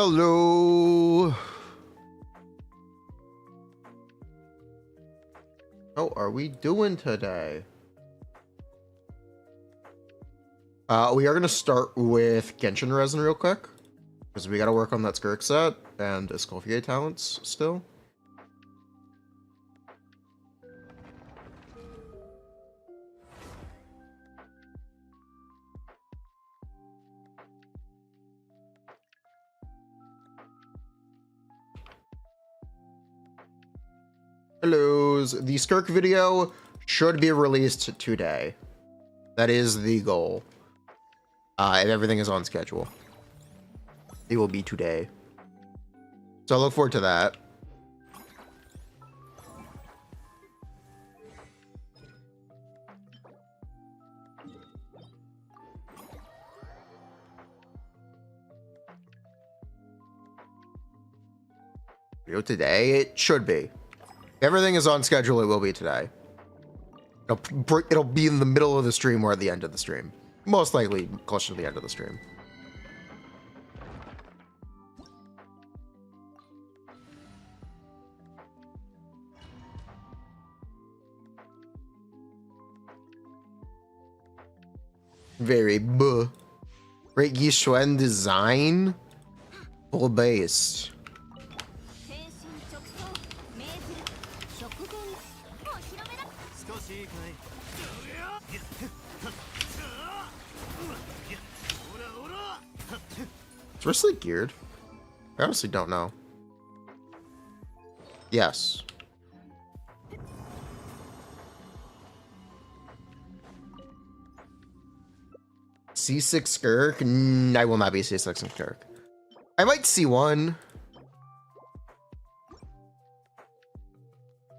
Hello. How are we doing today? We are going to start with Genshin resin real quick, because we got to work on that Skirk set and Escoffier talents still. Hellos. The Skirk video should be released today. That is the goal. If everything is on schedule, it will be today. So I look forward to that. Video today, it should be. If everything is on schedule, it will be today. It'll be in the middle of the stream or at the end of the stream. Most likely closer to the end of the stream. Very buh. Great Yishuan design. Full based. It's wrestling geared. I honestly don't know. Yes. C6 Skirk? I will not be C6 and Skirk. I might C1.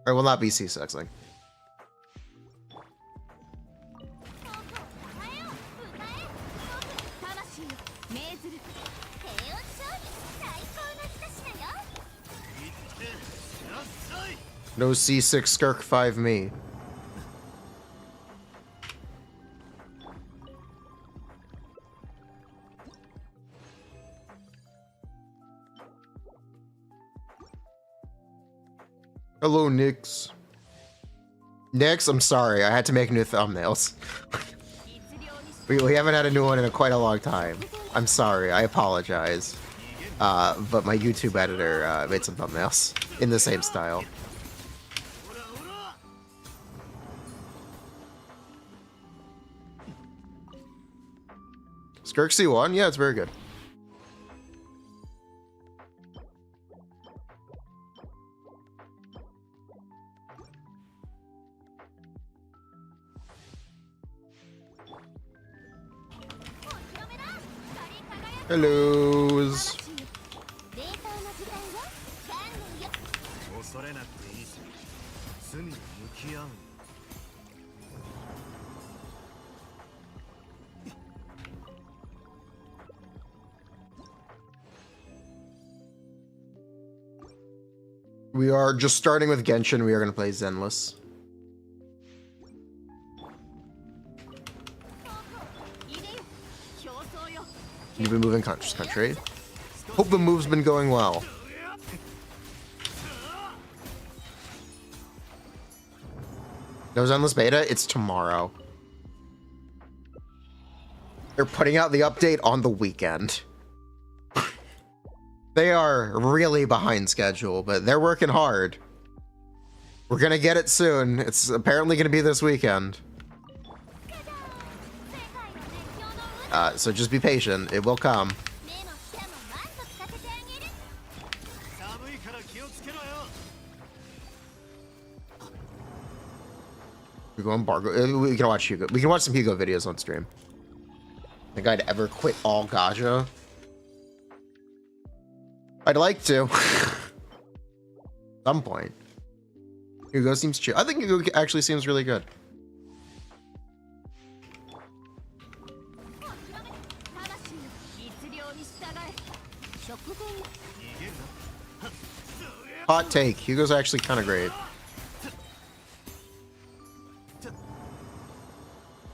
I will not be C6ing. No C6 Skirk 5 me. Hello, Nix. Nix, I'm sorry. I had to make new thumbnails. we haven't had a new one in quite a long time. I'm sorry. I apologize. But my YouTube editor made some thumbnails in the same style. Skirk C1? Yeah, it's very good. Hellos. We are just starting with Genshin. We are going to play Zenless. You've been moving country. Hope the move's been going well. No Zenless beta? It's tomorrow. They're putting out the update on the weekend. They are really behind schedule, but they're working hard. We're gonna get it soon. It's apparently gonna be this weekend. So just be patient. It will come. We go Embargo. We can watch Hugo. We can watch some Hugo videos on stream. Think I'd ever quit all Gacha? I'd like to. Some point. Hugo seems chill. I think Hugo actually seems really good. Hot take. Hugo's actually kind of great.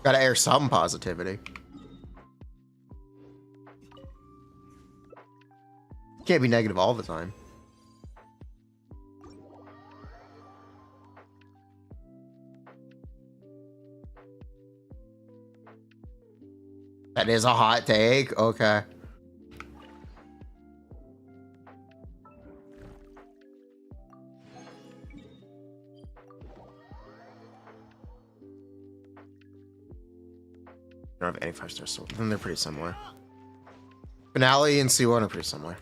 Gotta air some positivity. Can't be negative all the time. That is a hot take. Okay. I don't have any 5-star sword. Then they're pretty similar. Finale and C1 are pretty similar.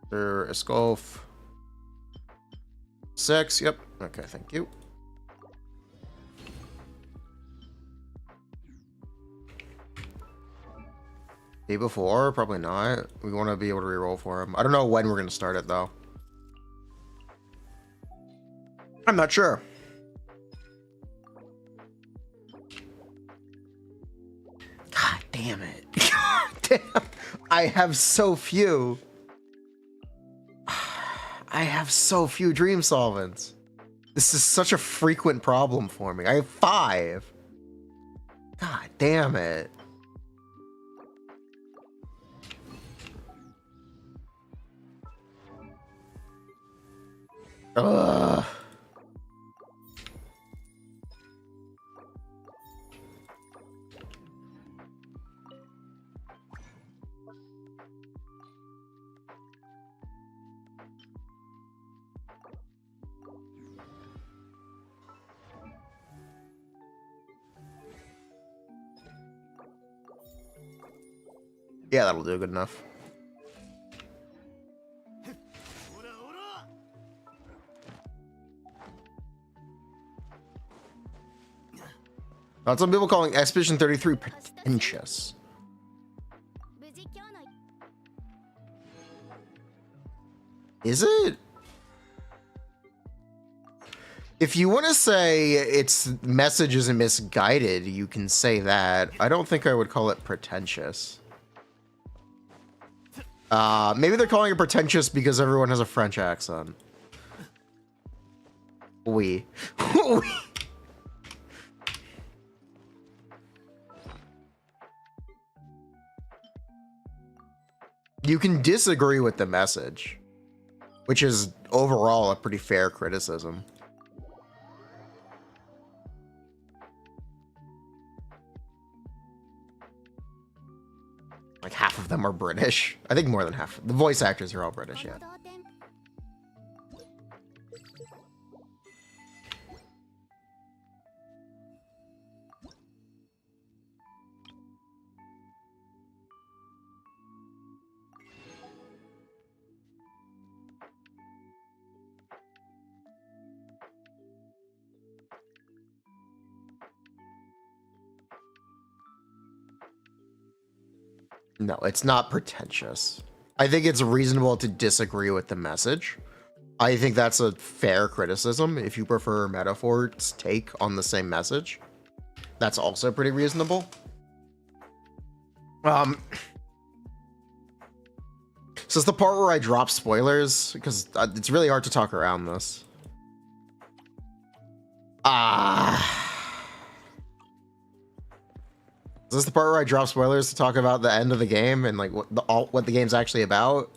They're Escolf. 6, yep. Okay, thank you. Day before? Probably not. We want to be able to reroll for him. I don't know when we're going to start it, though. I'm not sure. God damn it. God damn. I have so few. I have so few dream solvents. This is such a frequent problem for me. I have 5. God damn it. Ugh. Yeah, that'll do good enough. Some people calling Expedition 33 pretentious. Is it? If you want to say its message isn't misguided, you can say that. I don't think I would call it pretentious. Maybe they're calling it pretentious because everyone has a French accent. Oui. You can disagree with the message, which is overall a pretty fair criticism. Like half of them are British. I think more than half. The voice actors are all British, yeah. No, it's not pretentious. I think it's reasonable to disagree with the message. I think that's a fair criticism. If you prefer Metaphor's take on the same message, that's also pretty reasonable. So it's the part where I drop spoilers, because it's really hard to talk around this. Is this the part where I drop spoilers to talk about the end of the game and like what the game's actually about?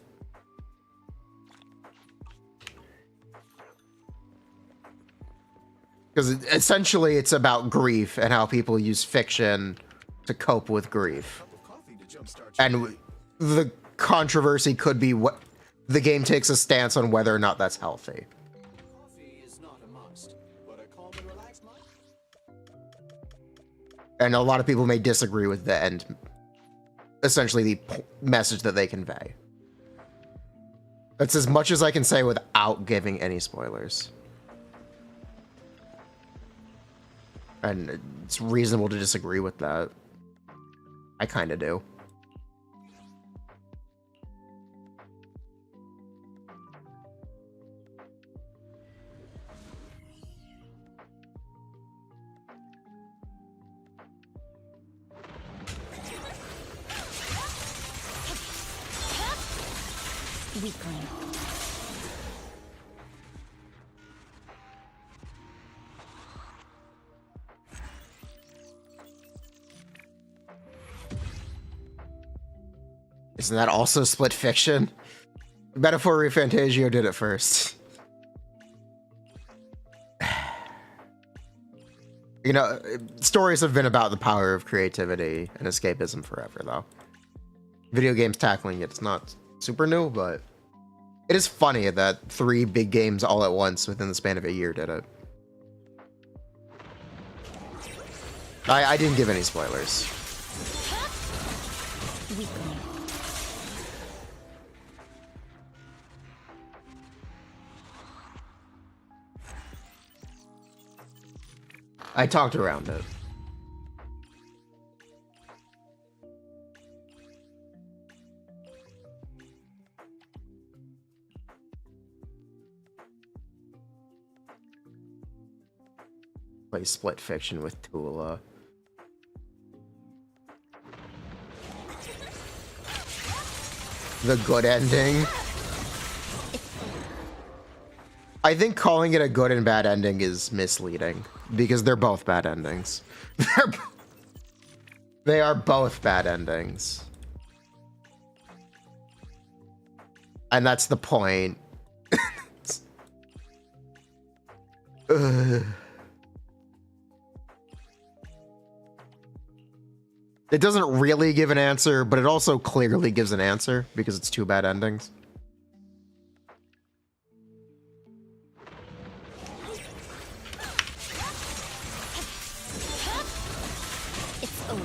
Because essentially it's about grief and how people use fiction to cope with grief. And the controversy could be what the game takes a stance on whether or not that's healthy. And a lot of people may disagree with the end, essentially the message that they convey. That's as much as I can say without giving any spoilers. And it's reasonable to disagree with that. I kind of do. Weakling. Isn't that also split fiction? Metaphor Refantagio did it first. You know, stories have been about the power of creativity and escapism forever, though. Video games tackling it's not super new, but it is funny that 3 big games all at once within the span of a year did it. I didn't give any spoilers. I talked around it. Play split fiction with Tula. The good ending. I think calling it a good and bad ending is misleading because they're both bad endings. They are both bad endings. And that's the point. It doesn't really give an answer, but it also clearly gives an answer because it's 2 bad endings. It's over.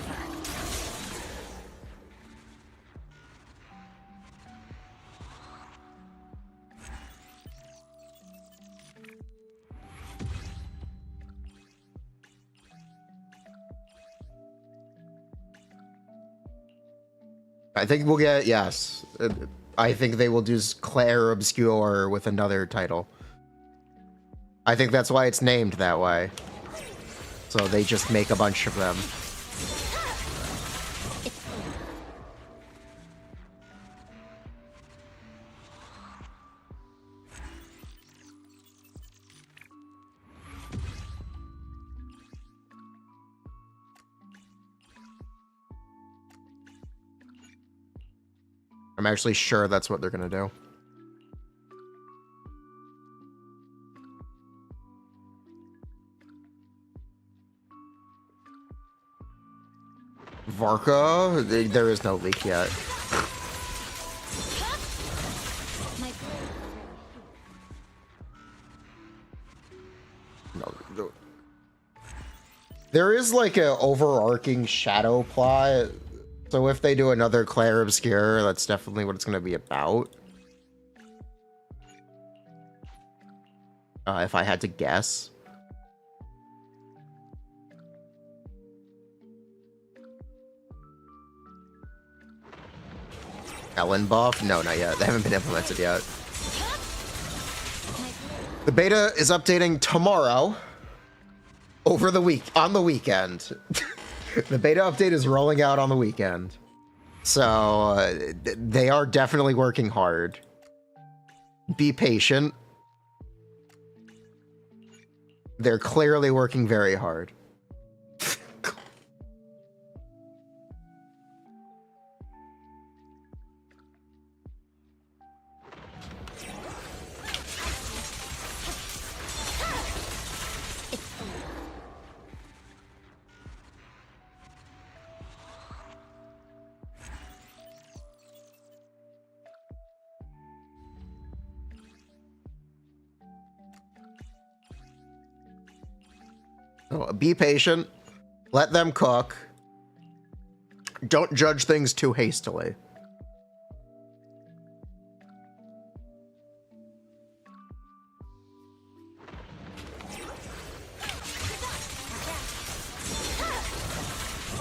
I think we'll get, yes. I think they will do Claire Obscure with another title. I think that's why it's named that way. So they just make a bunch of them. I'm actually sure that's what they're gonna do. Varka? There is no leak yet. No. There is like a overarching shadow plot. So if they do another Claire Obscure, that's definitely what it's going to be about. If I had to guess. Ellen buff? No, not yet. They haven't been implemented yet. The beta is updating tomorrow. On the weekend. The beta update is rolling out on the weekend. So, they are definitely working hard. Be patient. They're clearly working very hard. Be patient. Let them cook. Don't judge things too hastily.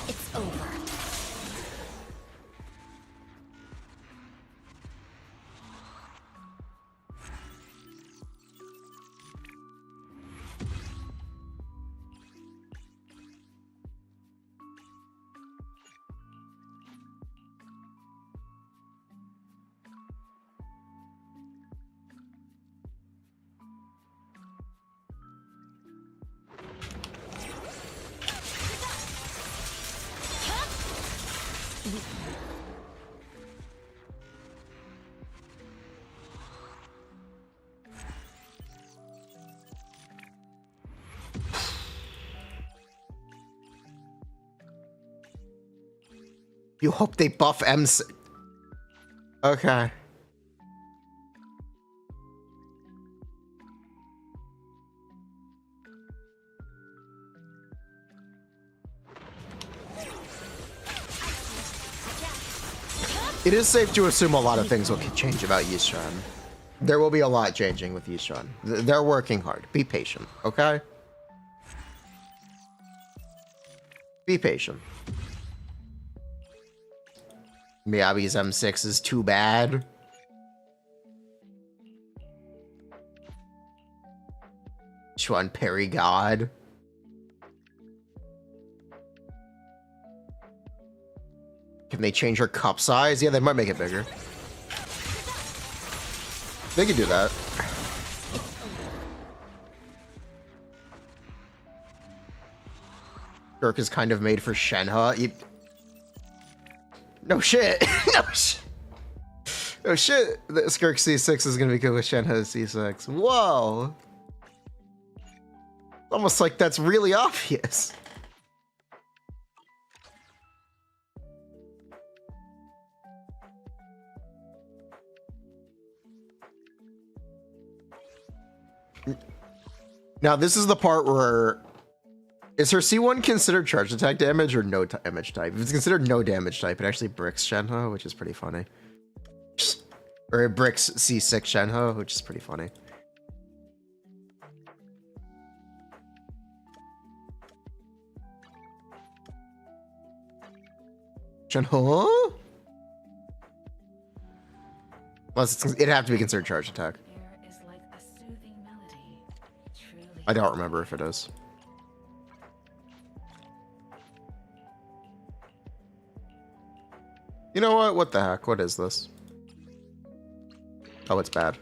It's over. You hope they buff M6. Okay. It is safe to assume a lot of things will change about Yishan. There will be a lot changing with Yishan. They're working hard. Be patient, okay? Be patient. Miyabi's M6 is too bad. Chuan Perry God. Can they change her cup size? Yeah, they might make it bigger. They can do that. Skirk is kind of made for Shenhe. No shit. No shit. No shit. The Skirk C6 is gonna be good with Shenhe C6. Whoa. Almost like that's really obvious. Now, this is the part where... Is her C1 considered charge attack damage or no damage type? If it's considered no damage type, it actually bricks Shenhe, which is pretty funny. Or it bricks C6 Shenhe, which is pretty funny. Shenhe? Unless it'd have to be considered charge attack. I don't remember if it is. You know what? What the heck? What is this? Oh, it's bad.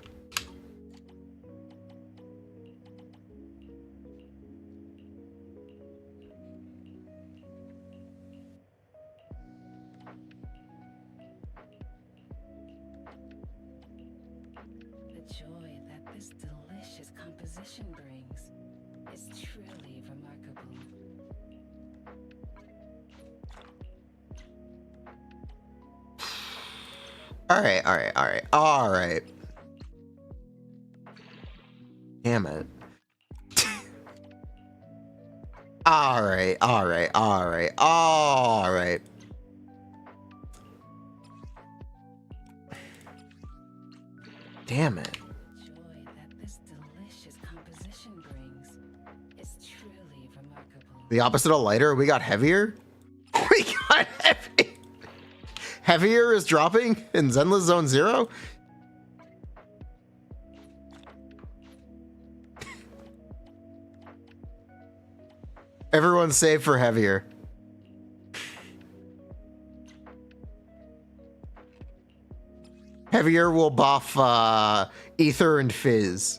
The joy that this delicious composition brings is truly remarkable. All right. Damn it. All right. Damn it. The joy that this delicious composition brings is truly remarkable. The opposite of lighter, we got heavier? We got heavy. Heavier is dropping in Zenless Zone Zero? Everyone save for heavier. Heavier will buff Ether and Fizz.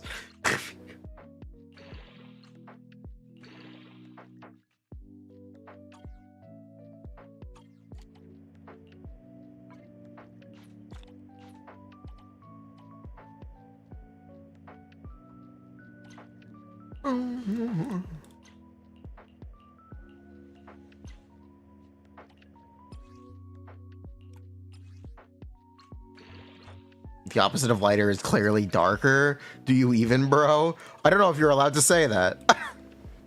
The opposite of lighter is clearly darker. Do you even, bro? I don't know if you're allowed to say that.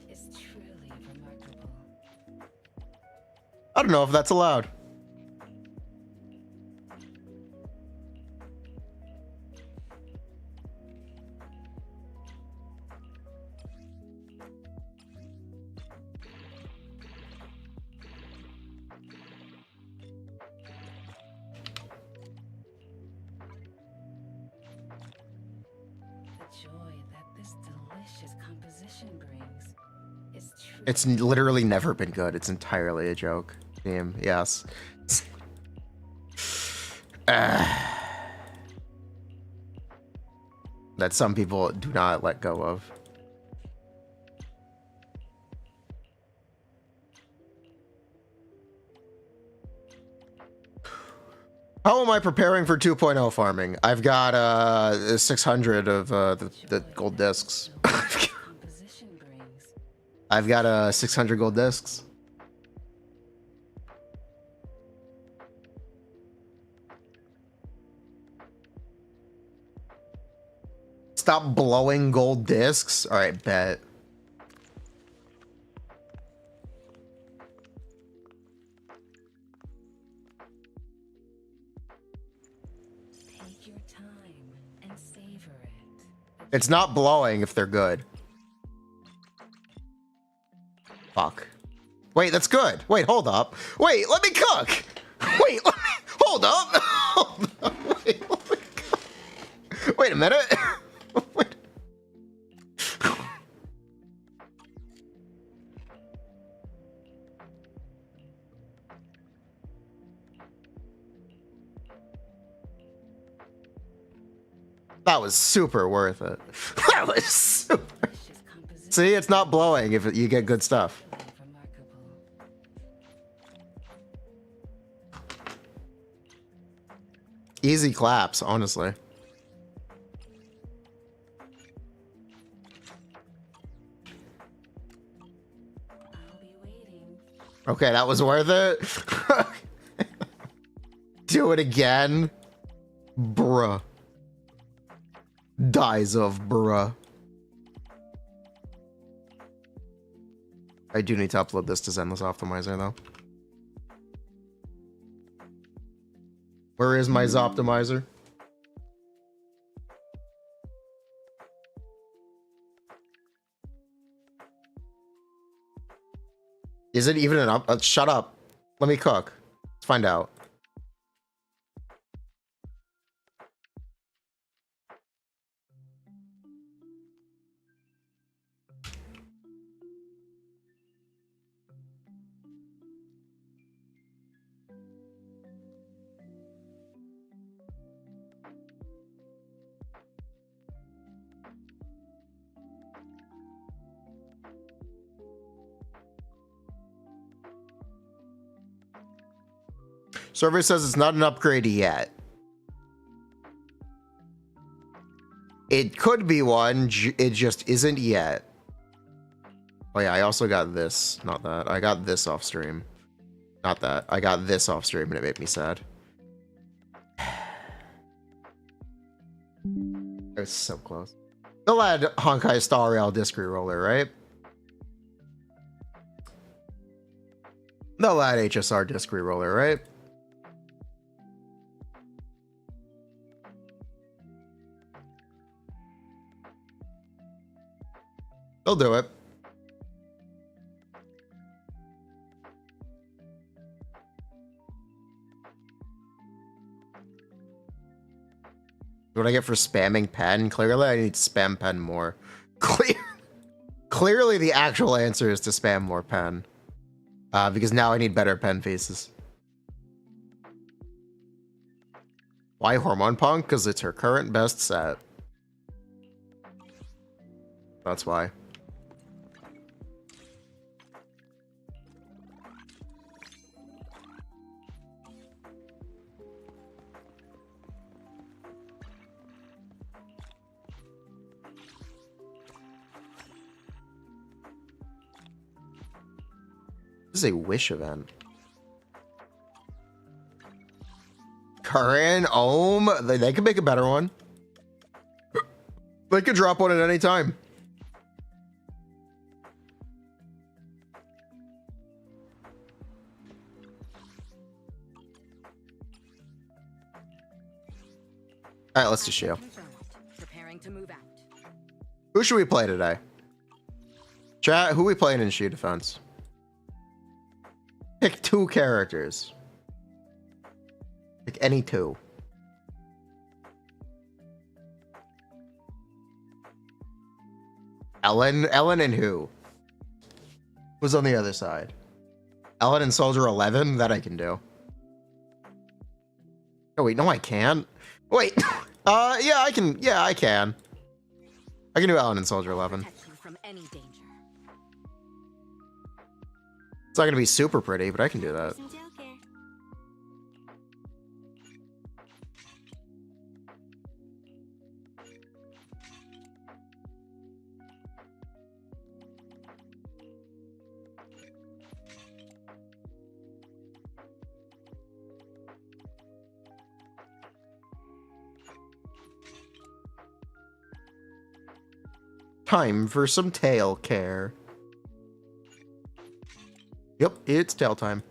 Is truly remarkable. I don't know if that's allowed. It's literally never been good. It's entirely a joke. Damn, yes. That some people do not let go of. How am I preparing for 2.0 farming? I've got 600 of the gold discs. I've got 600 gold discs. stop blowing gold discs. All right, bet. Take your time and savor it. It's not blowing if they're good. Fuck. Wait, that's good. Wait, hold up. Wait, let me cook. Wait, hold up. Hold up. Wait, let me cook. Wait a minute. Wait. That was super worth it. That was super. Delicious composition See, it's not blowing if you get good stuff. remarkable. Easy claps, honestly. I'll be waiting. Okay, that was worth it. Do it again. Bruh. Dies of bruh. I do need to upload this to Zenless Optimizer though. Where is my Zoptimizer? Is it even an up? Shut up. Let me cook. Let's find out. Server says it's not an upgrade yet. It could be one, it just isn't yet. Oh yeah, I also got this, not that. I got this off stream. Not that. I got this off stream and it made me sad. It was so close. They'll add Honkai Star Rail Disc Reroller, right? They'll add HSR Disc Reroller, right? They'll do it. What I get for spamming pen? Clearly, I need to spam pen more. Clearly, the actual answer is to spam more pen. Because now I need better pen faces. Why Hormone Punk? Because it's her current best set. That's why. This is a wish event. Current Ohm, they could make a better one. They could drop one at any time. All right, let's do Shiyu. Preparing to move out. Who should we play today? Chat, who we playing in Shiyu defense? Pick two characters. Pick any two. Ellen and who? Who's on the other side? Ellen and Soldier 11? That I can do. Oh wait, no I can't. Wait. Yeah, I can. Yeah, I can. I can do Ellen and Soldier 11. Protect you from any danger. It's not gonna be super pretty, but I can do that. Time for some tail care. Yep, it's tail time.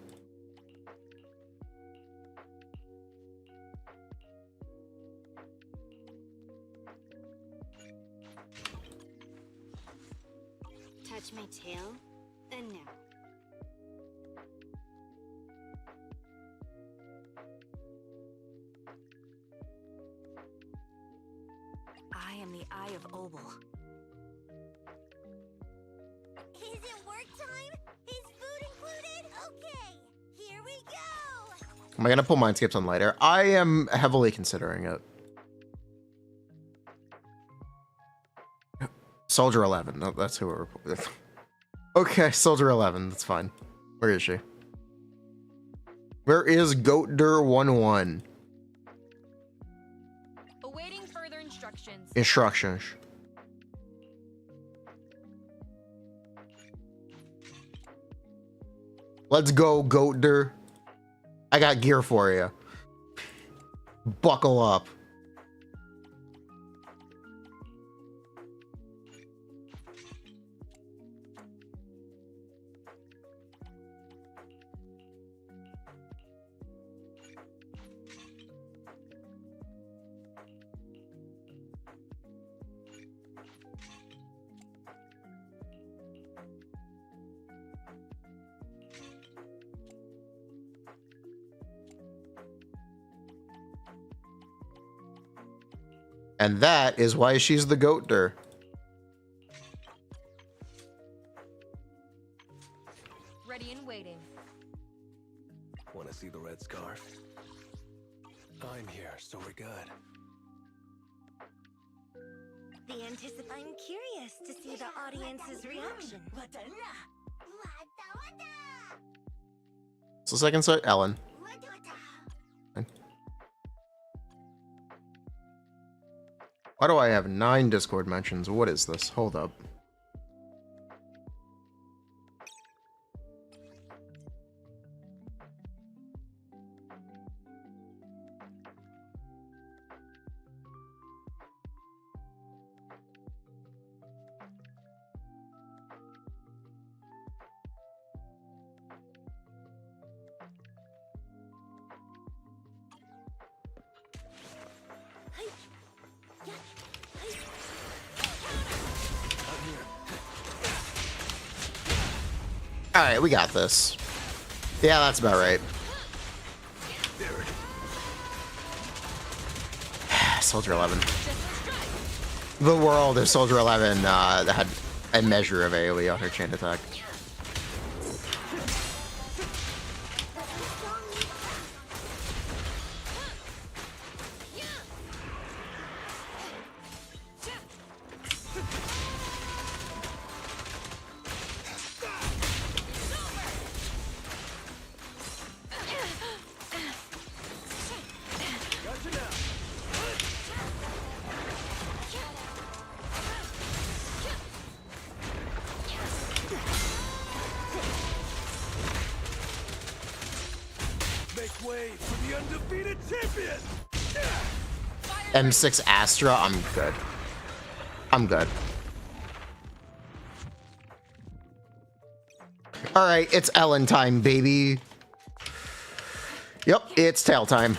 Touch my tail, and now. I am the Eye of Obel. Is it work time? Is food included? Okay, here we go! Am I gonna pull Mindscapes on later? I am heavily considering it. Soldier 11. No, that's who we're with. Okay, Soldier 11. That's fine. Where is she? Where is Goatder11? Awaiting further instructions. Instructions. Let's go, Goatder. I got gear for you. Buckle up. And that is why she's the Goatder. Ready and waiting. Want to see the red scarf? I'm here, so we're good. I'm curious to see the audience's reaction. So second set, Ellen. Why do I have 9 Discord mentions? What is this? Hold up. Alright, we got this. Yeah, that's about right. Soldier 11. The world of Soldier 11 had a measure of AoE on her chain attack. M6 Astra, I'm good. I'm good. Alright, it's Ellen time, baby. Yep, it's tail time.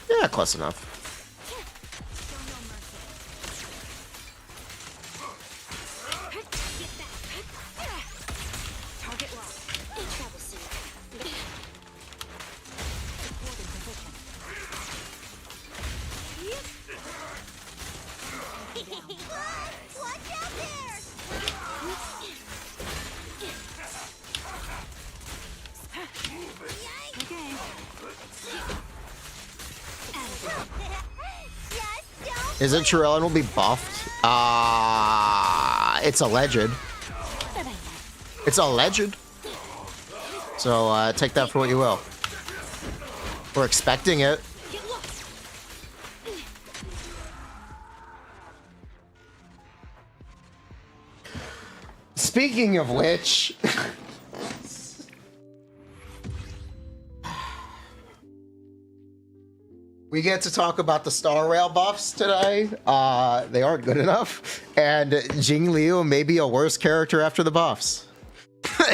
Yeah, close enough. Is it true Ellen will be buffed? It's alleged. It's alleged. So take that for what you will. We're expecting it. Speaking of which, we get to talk about the Star Rail buffs today. They aren't good enough, and Jing Liu may be a worse character after the buffs.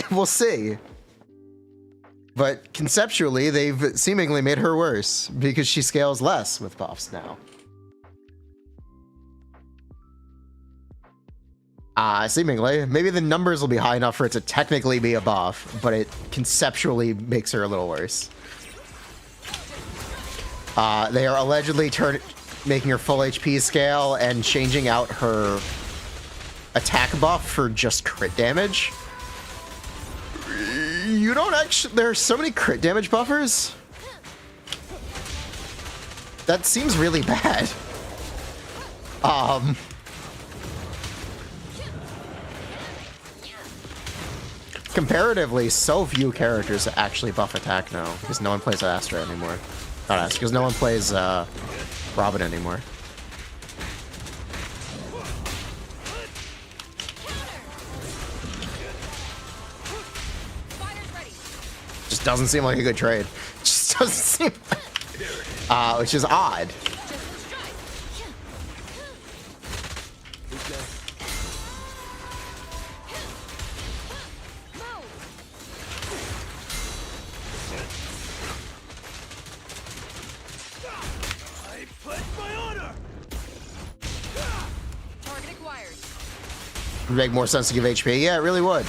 We'll see. But conceptually, they've seemingly made her worse because she scales less with buffs now. Seemingly. Maybe the numbers will be high enough for it to technically be a buff, but it conceptually makes her a little worse. They are allegedly making her full HP scale and changing out her attack buff for just crit damage. You don't actually... There are so many crit damage buffers. That seems really bad. Comparatively, so few characters actually buff attack now, because no one plays Astra anymore. Not Astra, because no one plays Robin anymore. Just doesn't seem like a good trade. Just doesn't seem like... which is odd. Would make more sense to give HP. Yeah, it really would.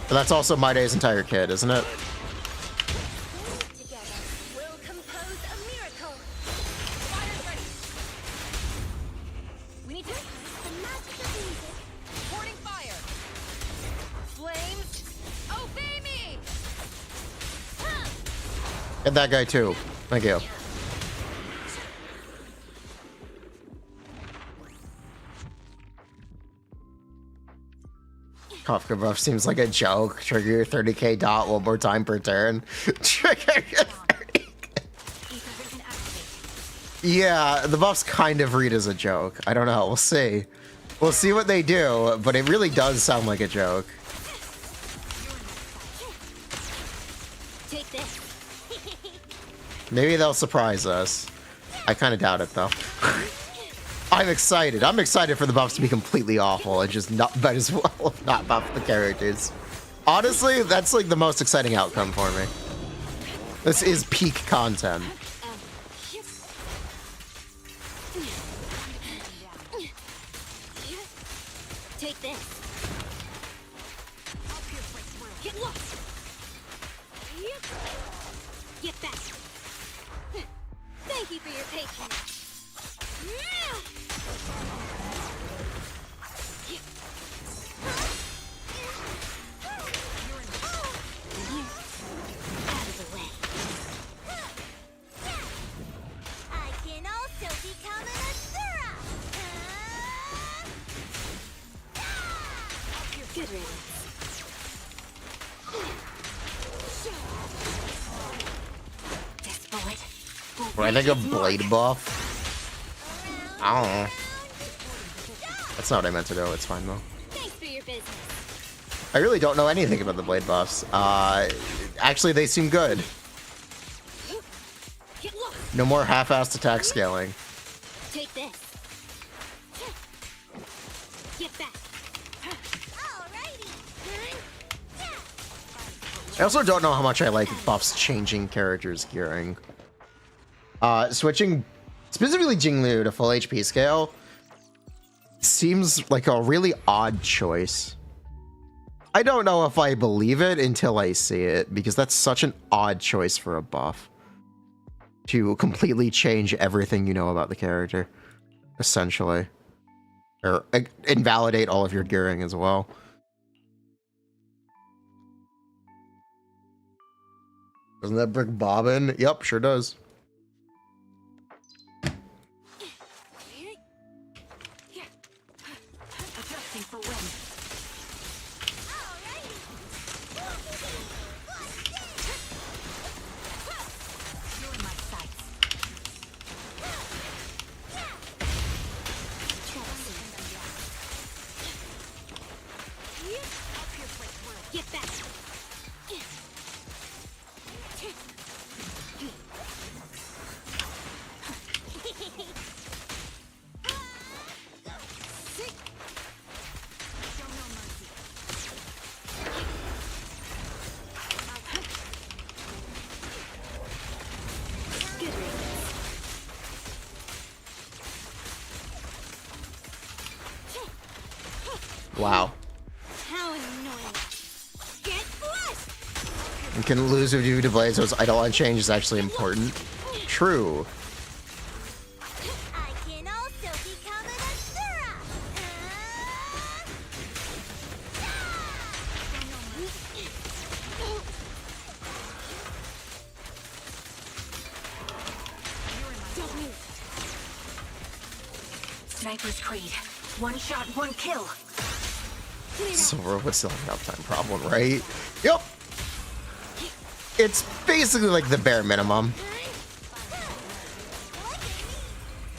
But that's also My Day's entire kit, isn't it? Together, we'll compose a miracle. Fighters ready. We need to the magic of music. Porting fire. Flames, obey me. Get that guy too. Thank you. Kafka buff seems like a joke. Trigger your 30k dot one more time per turn. Trigger your 30k. Yeah, the buffs kind of read as a joke. I don't know. We'll see. We'll see what they do, but it really does sound like a joke. Take this. Maybe they'll surprise us. I kind of doubt it, though. I'm excited. I'm excited for the buffs to be completely awful and just not might as well not buff the characters. Honestly, that's like the most exciting outcome for me. This is peak content. Take this. Get lost. Get back. Thank you for your patience. Out of the way. I can also become an Asura. Good riddance. This bullet. When I think of blade buff, I don't know. That's not what I meant to do. It's fine though. Thanks for your business. I really don't know anything about the blade buffs. Actually, they seem good. Get lost. No more half-assed attack scaling. Take this. Get back. Alrighty. I also don't know how much I like buffs changing characters' gearing. Switching specifically Jinglu to full HP scale seems like a really odd choice. I don't know if I believe it until I see it, because that's such an odd choice for a buff. To completely change everything you know about the character, essentially. Or invalidate all of your gearing as well. Doesn't that brick bobbin? Yep, sure does. Adjusting for wind. You're in my sights. Wow. How annoying. Get flushed! You can lose if you do blade, so its idle unchanged is actually important. True. I can also become an Asura! Don't move. Sniper's Creed. One shot, one kill. Silver with still an uptime problem, right? Yep. It's basically like the bare minimum.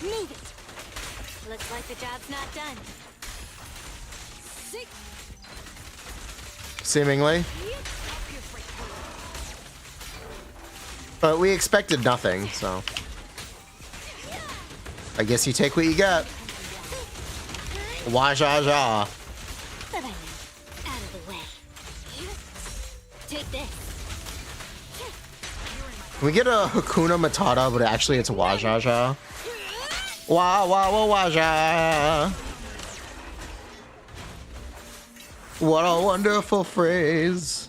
Move it. Looks like the job's not done. Seemingly. But we expected nothing, so I guess you take what you get. Wah-ja-ja. Out of the way. Take this. Can we get a Hakuna Matata, but actually it's Wah-ja-ja? Wah-wah-wah-wah-ja. What a wonderful phrase.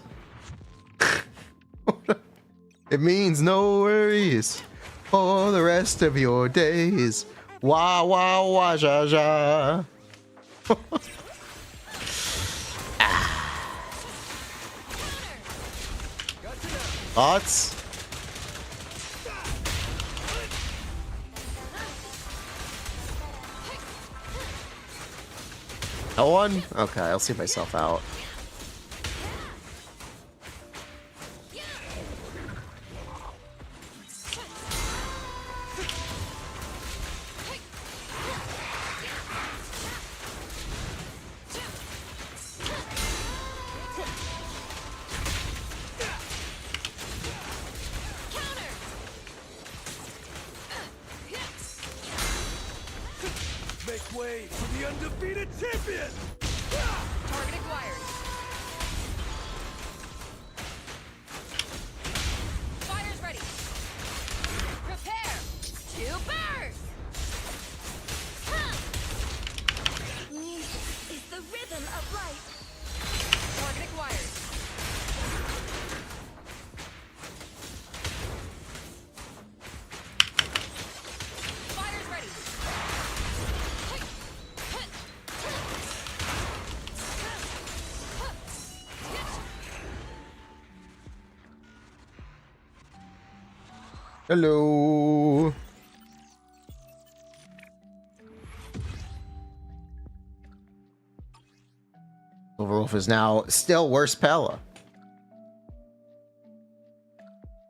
It means no worries for the rest of your days. Wah-wah-wah-ja-ja. Thoughts? No one? Okay, I'll see myself out. Make way for the undefeated champion! Target acquired. Fire's ready. Prepare to burst. Music is the rhythm of life. Target acquired. Fire's ready. Hello. Silverwolf is now still worse Pella.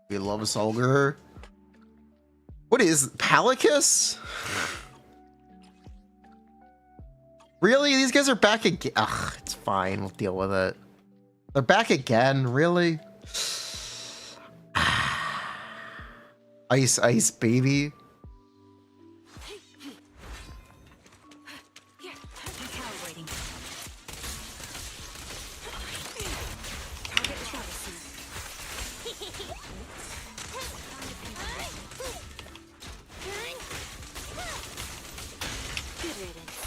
We love Solgar. What is Palacus? Really? These guys are back again. Ugh, it's fine. We'll deal with it. They're back again? Really? Ice, ice, baby. Recalibrating. Target jealousy. Good riddance.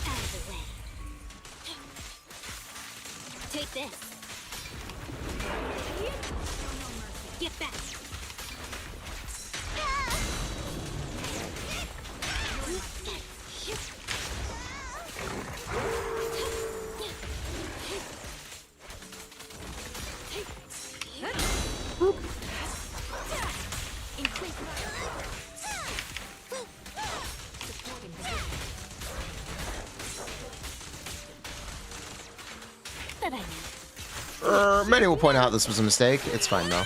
Out of the way. Take this. Get back. Many will point out this was a mistake. It's fine though.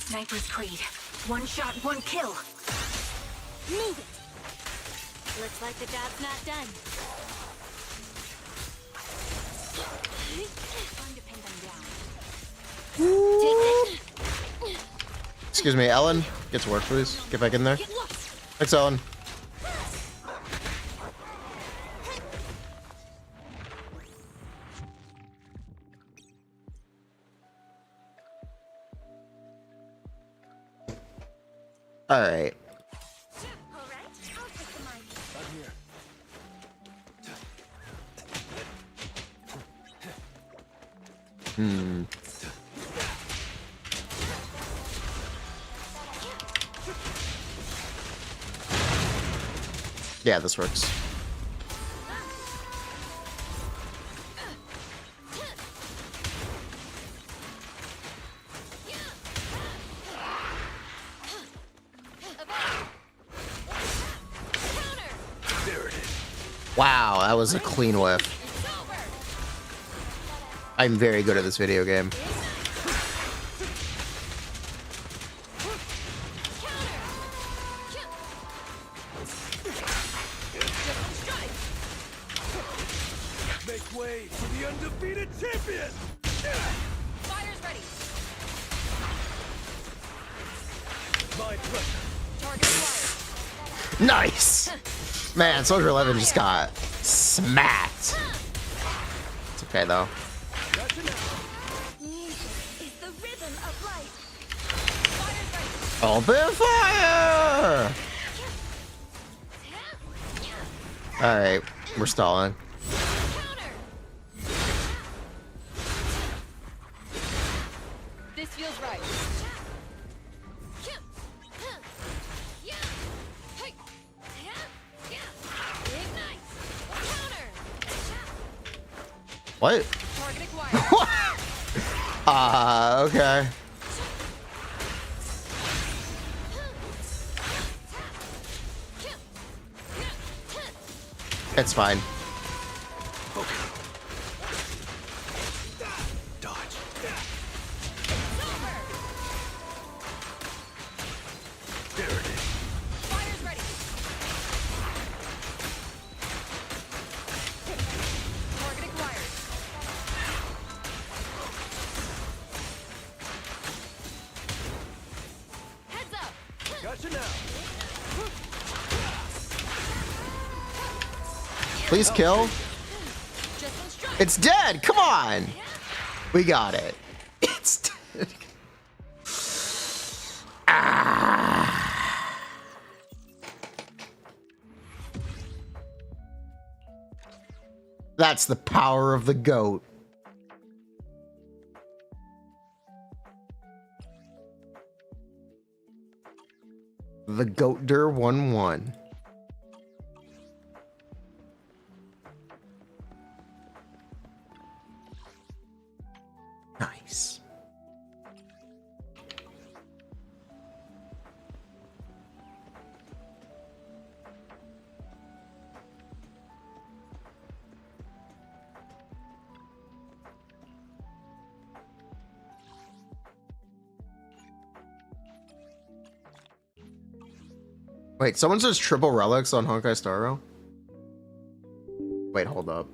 Sniper's Creed. One shot, one kill. Move it. Looks like the job's not done. Time to pin them down. Take this. Excuse me, Ellen. Get to work, please. Get back in there. Get lost. Thanks, Ellen. Alright. All right, I'll take the mic. I'm here. Hmm. Yeah, this works. There it is. Wow, that was a clean whiff. I'm very good at this video game. Make way for the undefeated champion! Fire's ready. My pleasure. Target acquired. Nice! Man, Soldier 11 just got smacked. It's okay though. Gotcha now. Music is the rhythm of life. Fire's ready. Open fire! Alright, we're stalling. Counter. This feels right. Ignite. Counter. What? Target acquired. Okay. It's fine. Dodge. There it is. Fire's ready. Target acquired. Heads up. Gotcha now. Please kill. Just one strike. It's dead! Come on! We got it. It's dead. Ah. That's the power of the goat. The Goatder 1-1. Nice. Wait, someone says triple relics on Honkai Star Rail? Wait, hold up.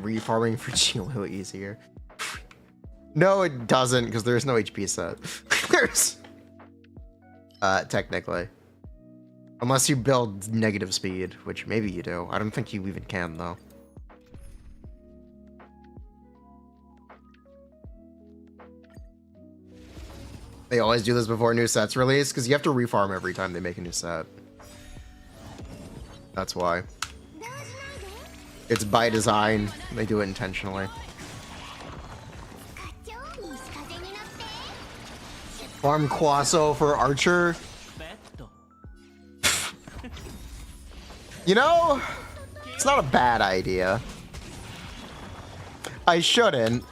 Refarming for Chilo easier. No, it doesn't, because there's no HP set. There's technically. Unless you build negative speed, which maybe you do. I don't think you even can though. They always do this before new sets release, because you have to refarm every time they make a new set. That's why. It's by design. They do it intentionally. Farm Quasso for Archer. You know, it's not a bad idea. I shouldn't.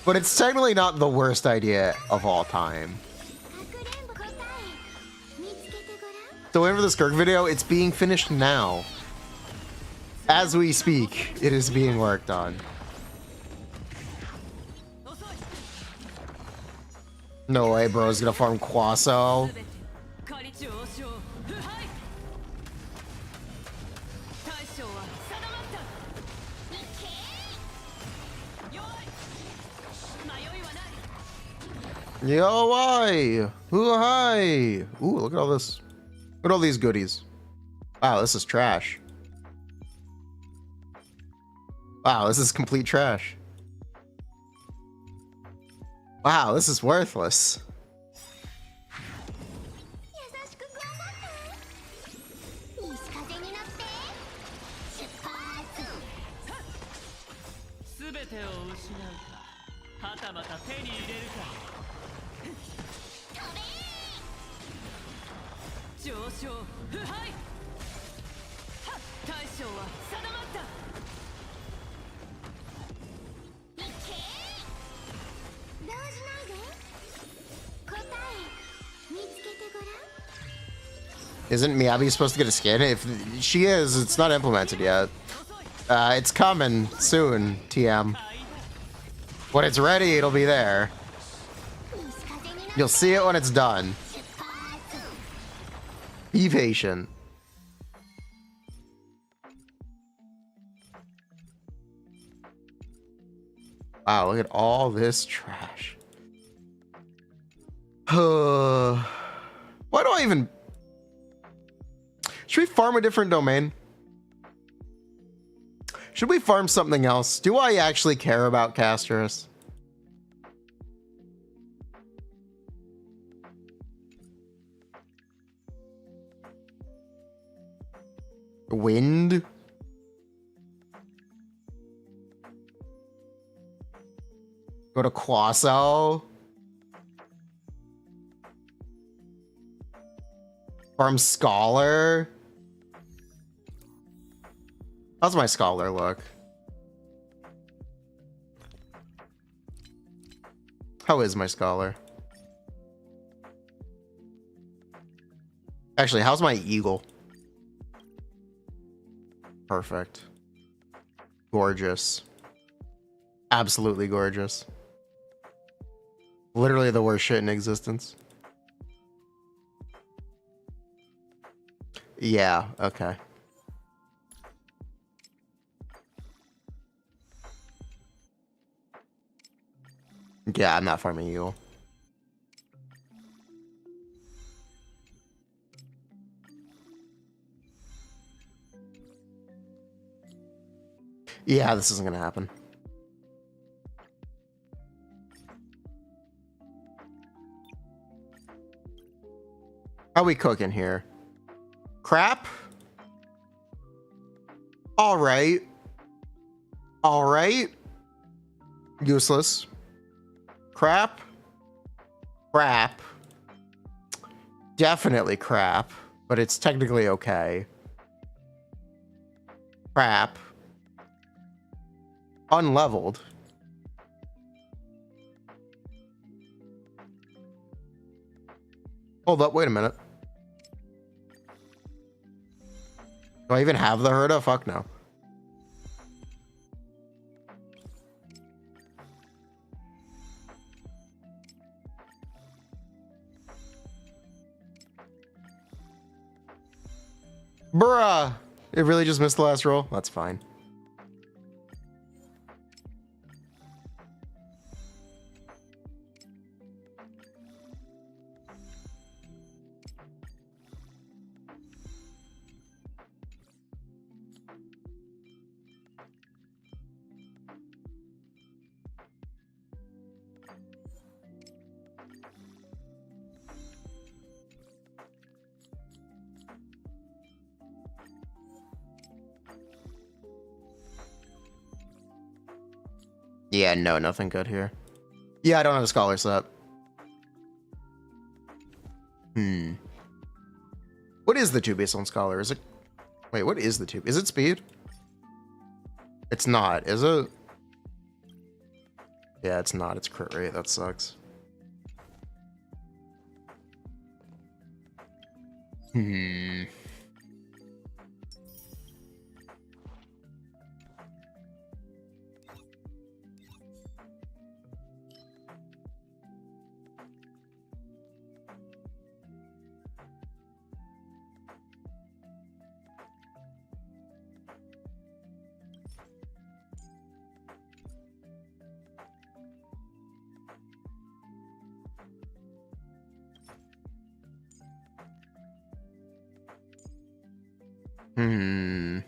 But it's technically not the worst idea of all time. So whenever the Skirk video, it's being finished now. As we speak, it is being worked on. No way, bro is gonna farm Quaso. Yo, why? Ooh, hi. Ooh, look at all this. Look at all these goodies. Wow, this is trash. Wow, this is complete trash. Wow, this is worthless. Isn't Miyabi supposed to get a skin? If she is, it's not implemented yet. It's coming soon, TM. When it's ready, it'll be there. You'll see it when it's done. Be patient. Wow, look at all this trash. Why do I even... Should we farm a different domain? Should we farm something else? Do I actually care about Castros? Wind? Go to Quaso? Farm Scholar? How's my Scholar look? How is my Scholar? Actually, how's my Eagle? Perfect. Gorgeous. Absolutely gorgeous. Literally the worst shit in existence. Yeah, okay. Yeah, I'm not farming you. Yeah, this isn't gonna happen. How we cooking here? Crap? Alright. Alright. Useless. Crap. Crap. Definitely crap, but it's technically okay. Crap. Unleveled. Hold up, wait a minute. Do I even have the Herda? Fuck no. Bruh! It really just missed the last roll? That's fine. Yeah, no, nothing good here. Yeah, I don't have a Scholar set. What is the 2 based on Scholar? Is it... Wait, what is the 2? Is it speed? It's not, is it? Yeah, it's not. It's crit rate. That sucks. Hmm. Hmm.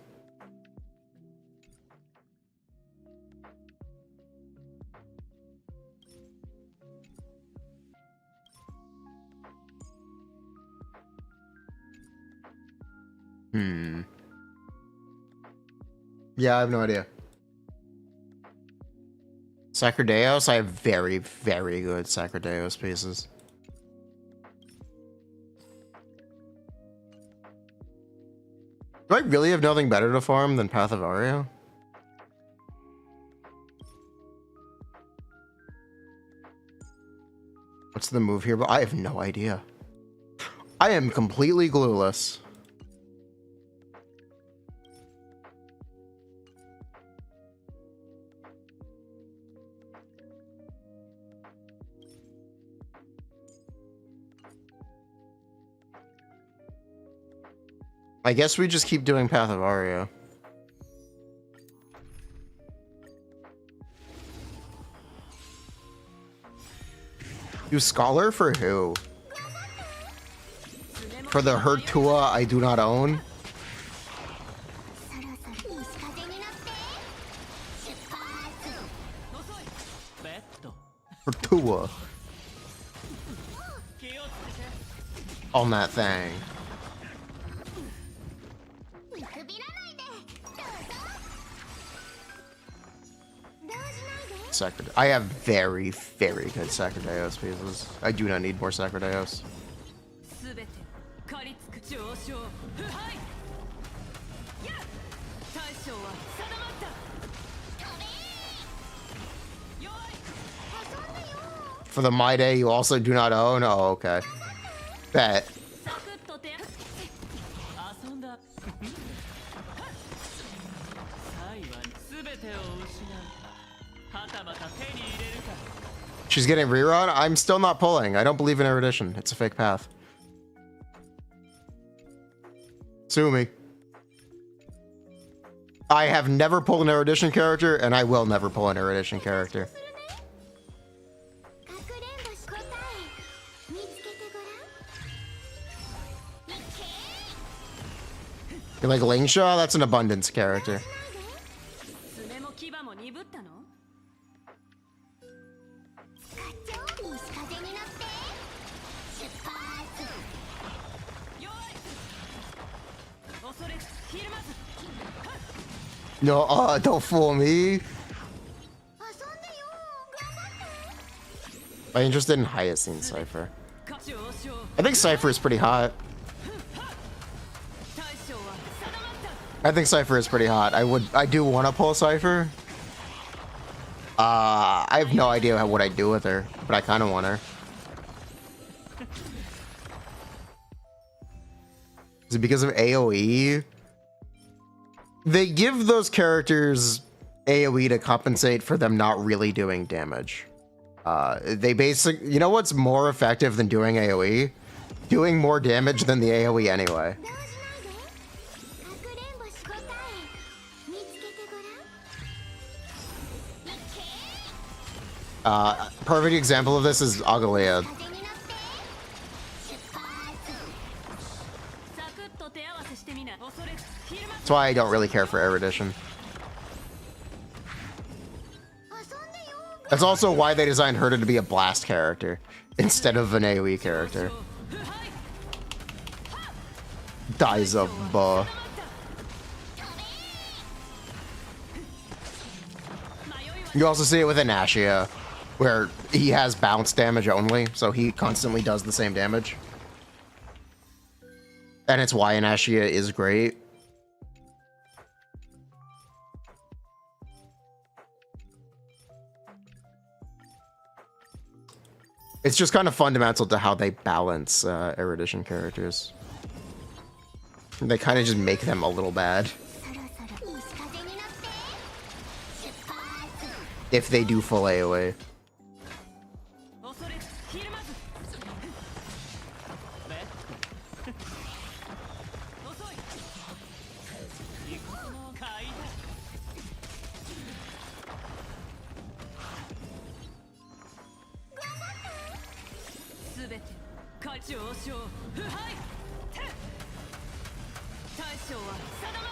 Hmm. Yeah, I have no idea. Sacerdeos, I have very, very good Sacerdeos pieces. Do I really have nothing better to farm than Path of Aria? What's the move here? But I have no idea. I am completely clueless. I guess we just keep doing Path of Aria. Do Scholar for who? For the Hertua I do not own? Hertua. On that thing. I have very, very good Sacerdeos pieces. I do not need more Sacerdeos. For the My Day you also do not own? Oh, okay. Bet. She's getting rerun? I'm still not pulling. I don't believe in erudition. It's a fake path. Sue me. I have never pulled an erudition character, and I will never pull an erudition character. You're like Lingshaw? That's an abundance character. No, don't fool me. I'm interested in Hyacinth Cypher. I think Cypher is pretty hot. I think Cypher is pretty hot. I do want to pull Cypher. I have no idea what I'd do with her, but I kind of want her. Is it because of AoE? They give those characters AoE to compensate for them not really doing damage. They basically, you know what's more effective than doing AoE? Doing more damage than the AoE anyway. Perfect example of this is Agalea. That's why I don't really care for erudition. That's also why they designed Herta to be a blast character instead of an AoE character. Dies of buh. You also see it with Anashia, where he has bounce damage only, so he constantly does the same damage. And it's why Anashia is great. It's just kind of fundamental to how they balance erudition characters. They kind of just make them a little bad. If they do full AoE.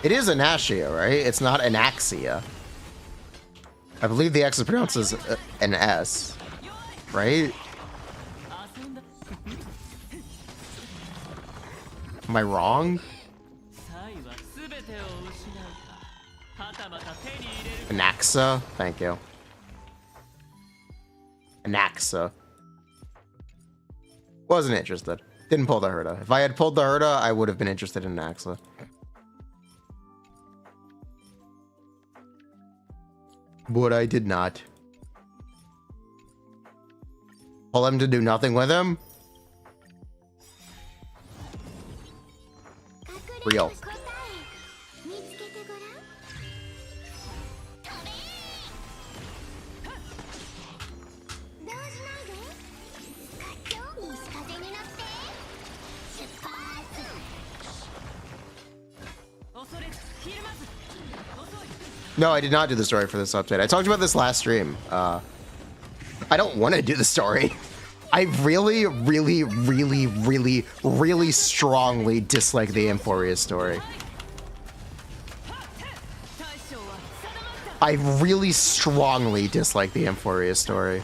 It is Anaxia, right? It's not Anaxia. I believe the X is pronounced as an S, right? Am I wrong? Anaxa? Thank you. Anaxa. Wasn't interested. Didn't pull the Herda. If I had pulled the Herda, I would have been interested in Anaxa. But I did not. Pull him to do nothing with him? Real. No, I did not do the story for this update. I talked about this last stream. I don't want to do the story. I really, really, really, really, really strongly dislike the Emphoria story. I really strongly dislike the Emphoria story.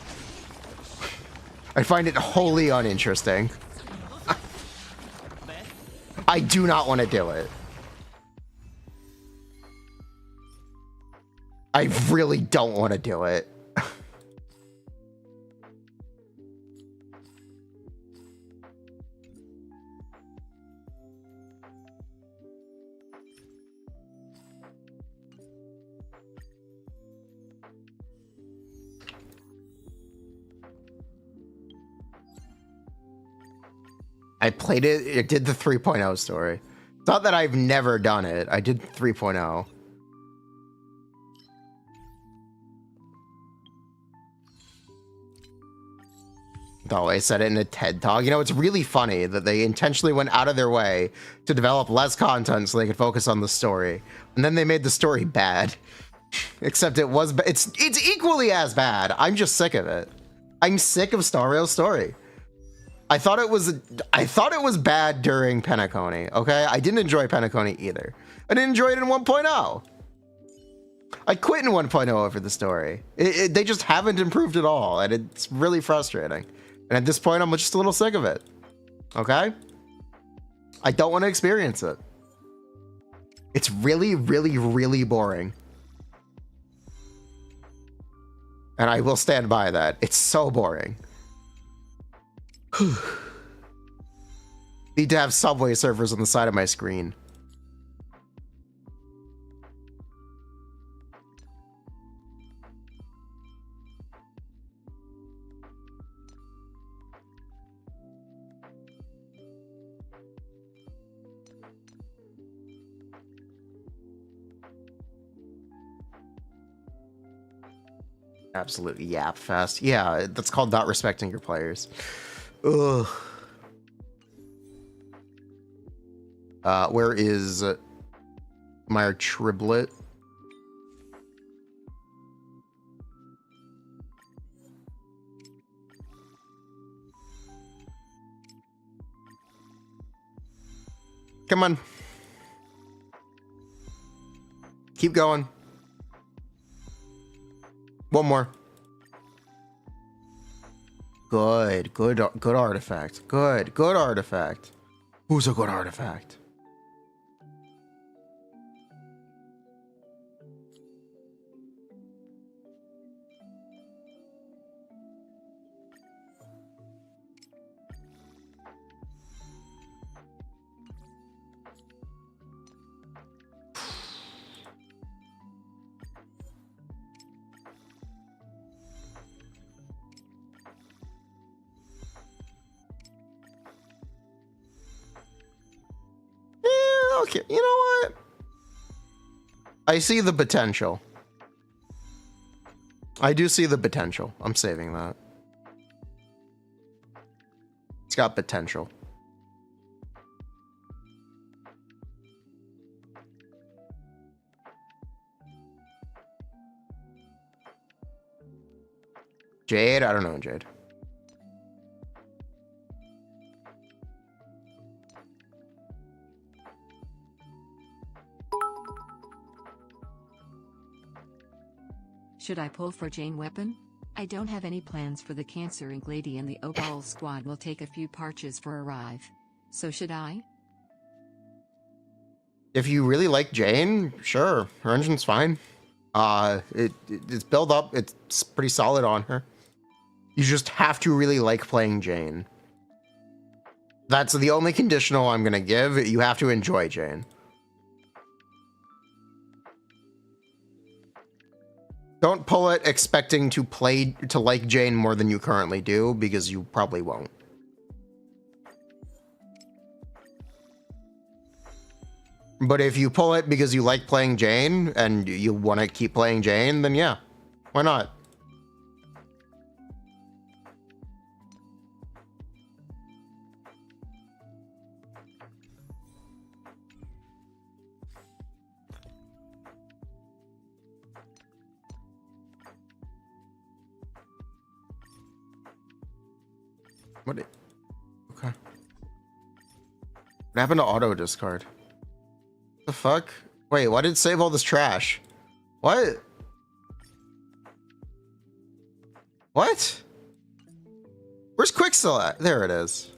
I find it wholly uninteresting. I do not want to do it. I really don't want to do it. I played it. It did the 3.0 story. It's not that I've never done it. I did 3.0. Oh, I said it in a TED Talk. You know, it's really funny that they intentionally went out of their way to develop less content so they could focus on the story. And then they made the story bad. Except it's equally as bad. I'm just sick of it. I'm sick of Stario's story. I thought it was bad during Penacony, okay? I didn't enjoy Penacony either. I didn't enjoy it in 1.0. I quit in 1.0 over the story. They just haven't improved at all, and it's really frustrating. And at this point, I'm just a little sick of it. Okay? I don't want to experience it. It's really, really, really boring. And I will stand by that. It's so boring. Need to have Subway servers on the side of my screen. Absolutely yap fest. Yeah, that's called not respecting your players. Ugh. Where is my triplet? Come on. Keep going. One more. Good artifact. Good artifact. Who's a good artifact? Okay, you know what? I see the potential. I do see the potential. I'm saving that. It's got potential. Jade? I don't know, Jade. Should I pull for Jane weapon? I don't have any plans for the Cancer Ink Lady, and the overall squad will take a few parches for arrive. So should I? If you really like Jane, sure. Her engine's fine. It's built up. It's pretty solid on her. You just have to really like playing Jane. That's the only conditional I'm gonna give. You have to enjoy Jane. Don't pull it expecting to like Jane more than you currently do, because you probably won't. But if you pull it because you like playing Jane and you want to keep playing Jane, then yeah, why not? Okay. What happened to auto discard? The fuck? Wait, why did it save all this trash? What? What? Where's Quicksilver at? There it is.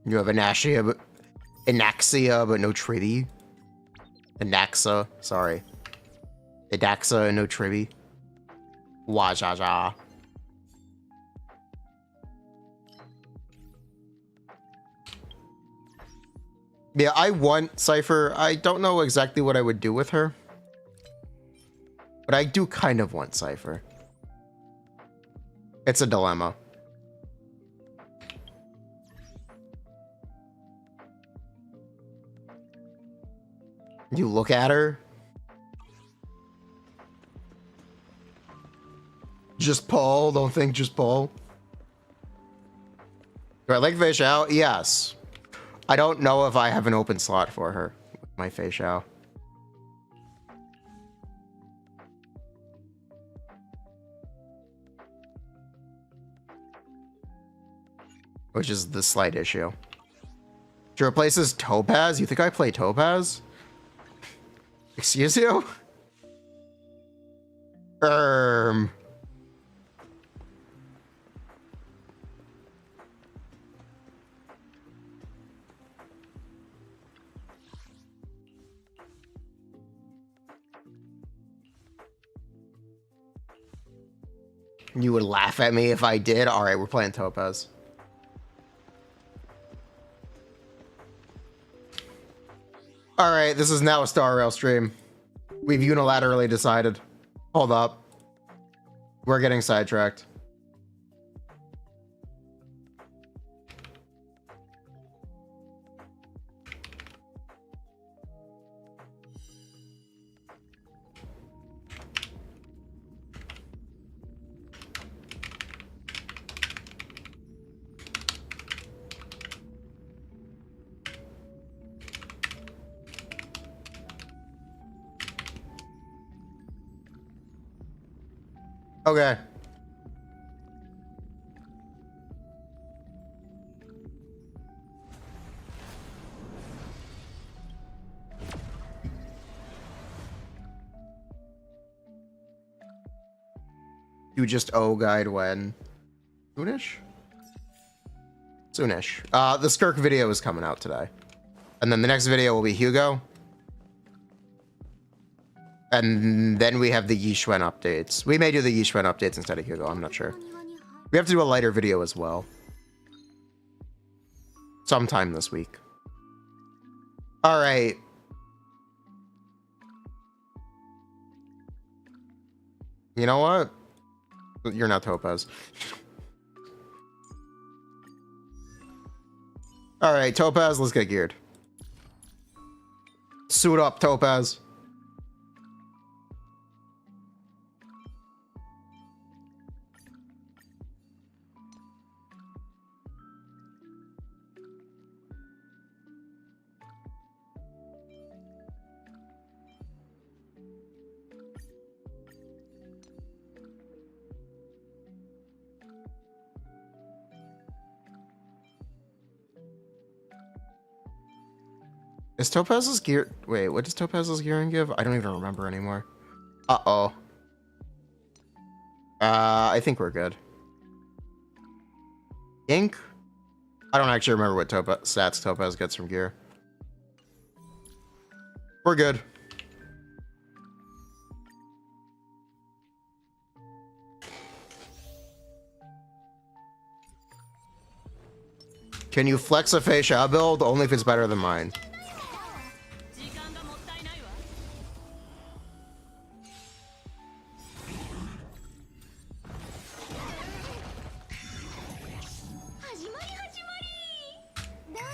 You have Anaxia, but no Trivi. Anaxa, sorry. Adaxa and no Trivi. Wajaja. Yeah, I want Cypher. I don't know exactly what I would do with her. But I do kind of want Cypher. It's a dilemma. You look at her. Just Paul. Don't think just Paul. Do I like Fei Xiao? Yes. I don't know if I have an open slot for her with my Fei Xiao. Which is the slight issue. She replaces Topaz? You think I play Topaz? Excuse you? You would laugh at me if I did? Alright, we're playing Topaz. Alright, this is now a Star Rail stream. We've unilaterally decided. Hold up. We're getting sidetracked. Okay. You just guide when? Soonish? Soonish. The Skirk video is coming out today. And then the next video will be Hugo. And then we have the Yishuen updates. We may do the Yishuen updates instead of Hugo, I'm not sure. We have to do a lighter video as well. Sometime this week. Alright. You know what? You're not Topaz. Alright, Topaz, let's get geared. Suit up, Topaz. Is Topaz's gear... Wait, what does Topaz's gearing give? I don't even remember anymore. Uh-oh. I think we're good. Ink? I don't actually remember what stats Topaz gets from gear. We're good. Can you flex a facia build? Only if it's better than mine.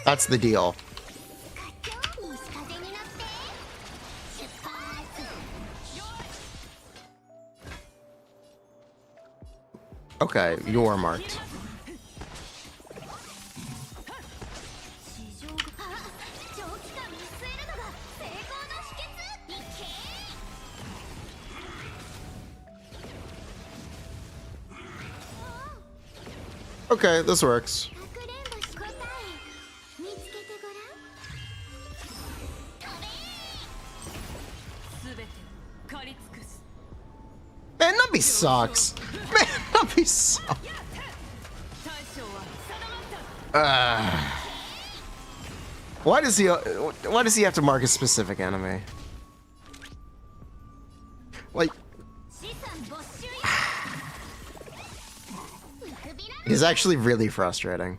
That's the deal. Okay, you're marked. Okay, this works. Man, Numpy sucks. Man, Numpy sucks. Why does he have to mark a specific enemy? Like, it is actually really frustrating.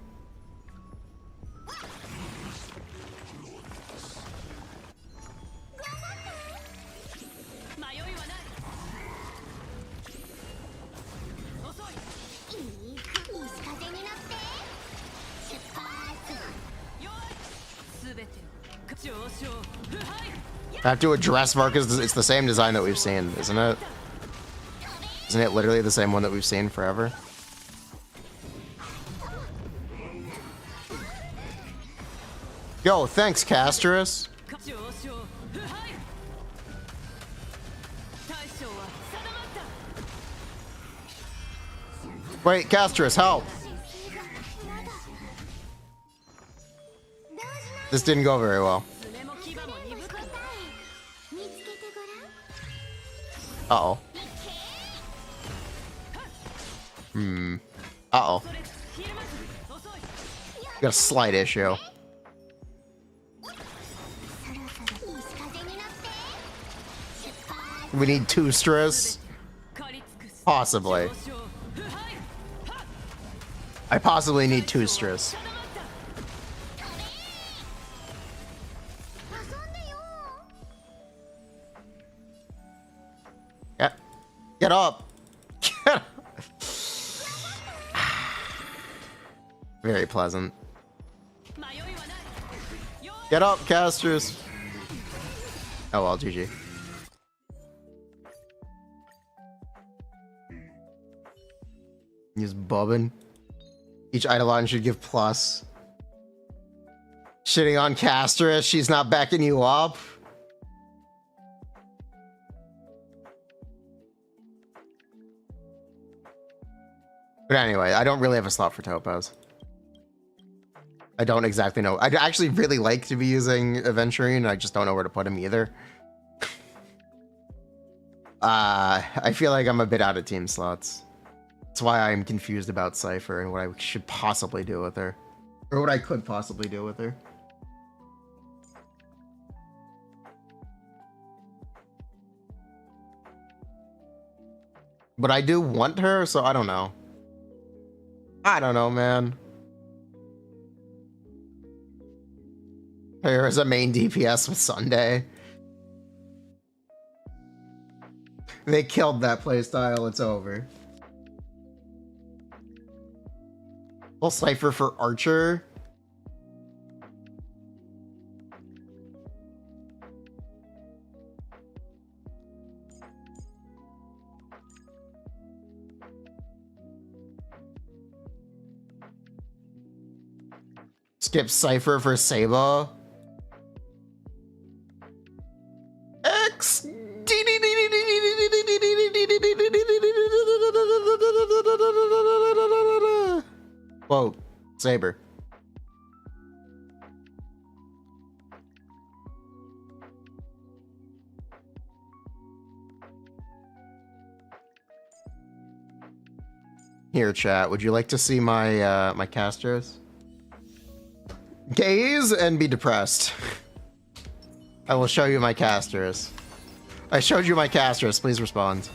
I have to address Marcus. It's the same design that we've seen, isn't it? Isn't it literally the same one that we've seen forever? Yo, thanks, Castrus. Wait, Castrus, help! This didn't go very well. Uh-oh. Uh-oh. Got a slight issue. We need 2 stress? Possibly. I possibly need 2 stress. Get up! Get up! Very pleasant. Get up, casters! Oh well, GG. Use bobbin. Each Eidolon should give plus. Shitting on Castress, she's not backing you up. But anyway, I don't really have a slot for Topaz. I don't exactly know. I'd actually really like to be using Aventurine, I just don't know where to put him either. I feel like I'm a bit out of team slots. That's why I'm confused about Cypher and what I should possibly do with her. Or what I could possibly do with her. But I do want her, so I don't know. I don't know, man. Here is a main DPS with Sunday. They killed that playstyle, it's over. Full Cypher for Archer. Skip Cypher for Saba. X. Whoa, Saber. Here, chat. Would you like to see my my casters? Gaze and be depressed. I will show you my casters. I showed you my casters. Please respond.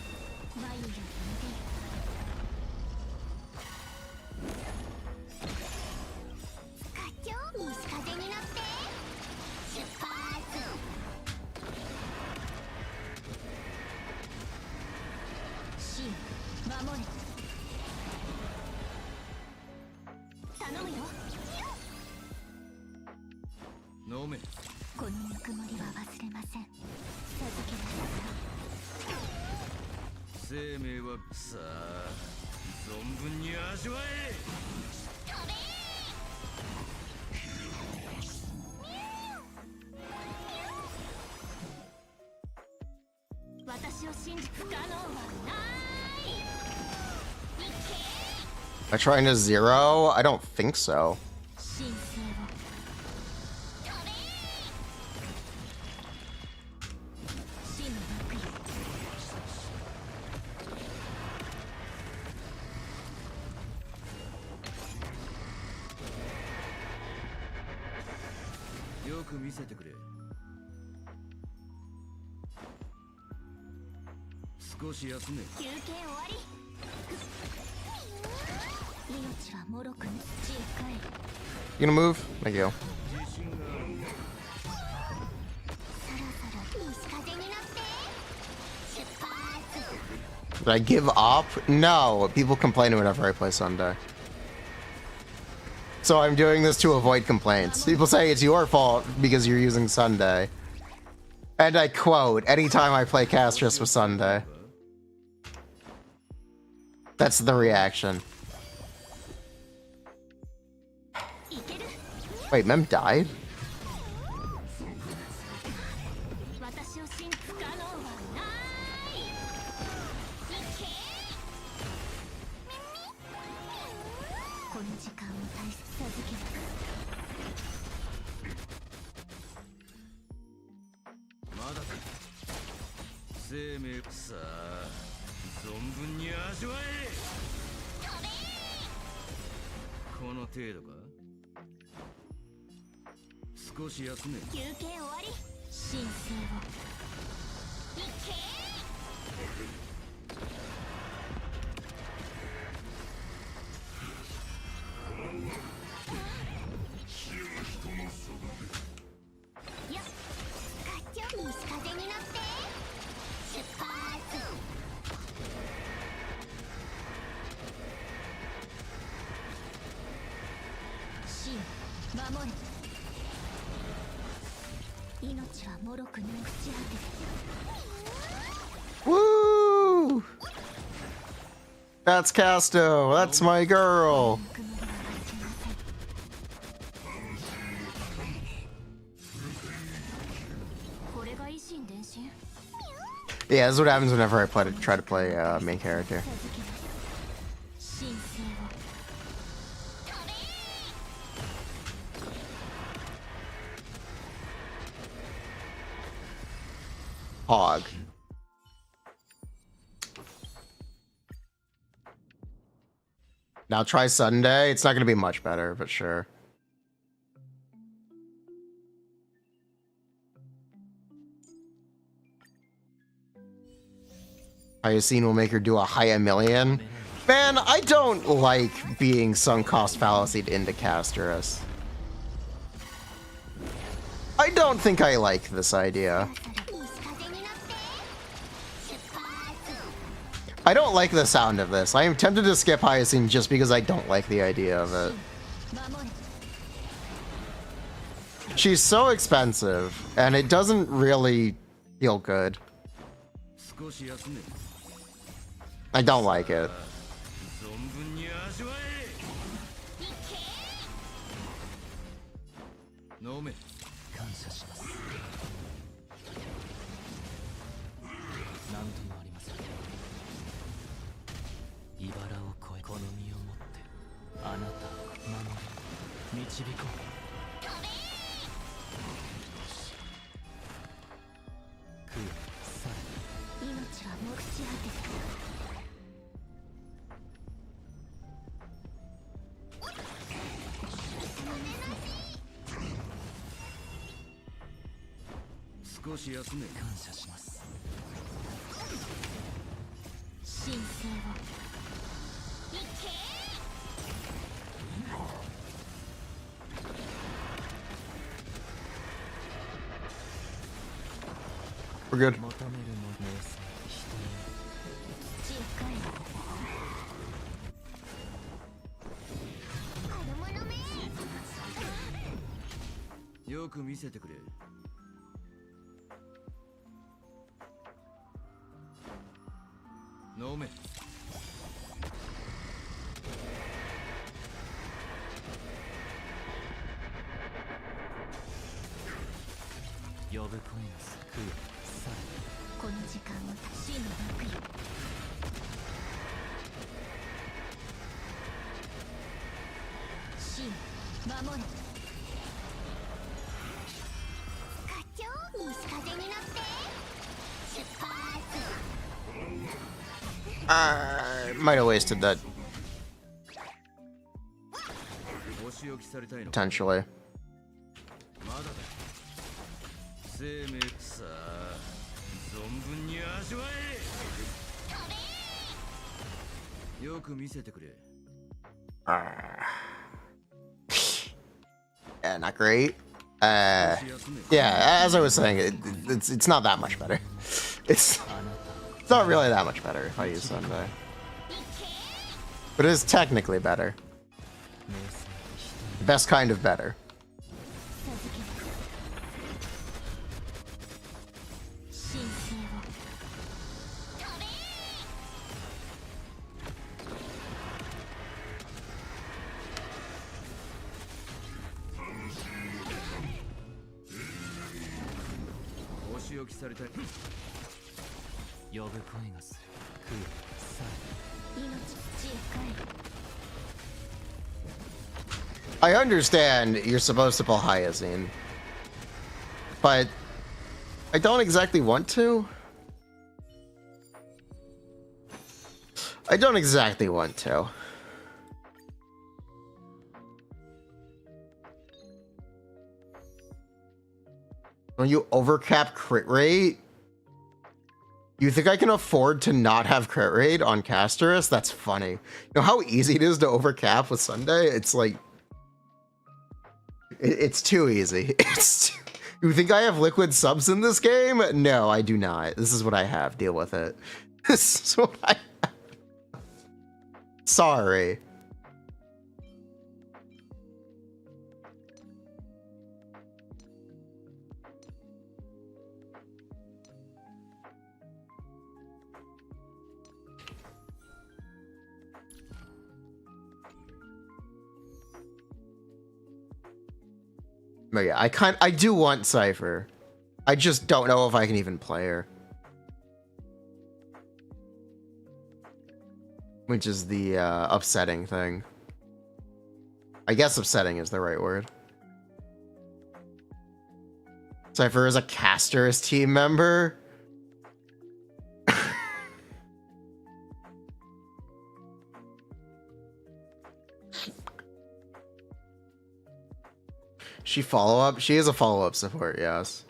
Am I trying to zero? I don't think so. You gonna move? Thank you. Did I give up? No. People complain whenever I play Sunday. So I'm doing this to avoid complaints. People say it's your fault because you're using Sunday. And I quote, anytime I play Castress with Sunday. That's the reaction. Wait, Mem died? Woo! That's Casto. That's my girl. Yeah, that's what happens whenever I try to play main character. Hog. Now try Sunday. It's not going to be much better, but sure. Hyacine will make her do a high million. Man, I don't like being sunk cost fallacied into Casterus. I don't think I like this idea. I don't like the sound of this. I am tempted to skip Hyacine just because I don't like the idea of it. She's so expensive, and it doesn't really feel good. I don't like it. We're good. Might have wasted that. Potentially. Yeah, not great. Yeah, as I was saying, it's not that much better. It's not really that much better if I use Sunday. But it is technically better. Best kind of better. I understand you're supposed to pull Hyacine, but I don't exactly want to. I don't exactly want to. When you overcap crit rate, you think I can afford to not have crit rate on Casterus? That's funny. You know how easy it is to overcap with Sunday? It's like, it's too easy. You think I have liquid subs in this game? No, I do not. This is what I have. Deal with it. This is what I have. Sorry. But yeah, I do want Cypher. I just don't know if I can even play her. Which is the upsetting thing. I guess upsetting is the right word. Cypher is a Casterus team member. She follow-up? She is a follow-up support, yes.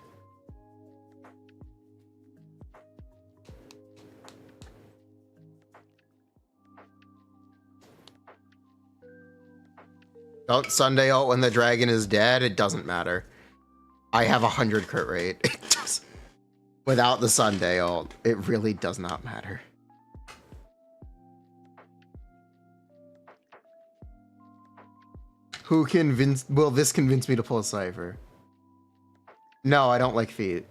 Don't Sunday ult when the dragon is dead. It doesn't matter. I have 100 crit rate. It does. Without the Sunday ult, it really does not matter. Who convinced? Will this convince me to pull a cipher? No, I don't like feet.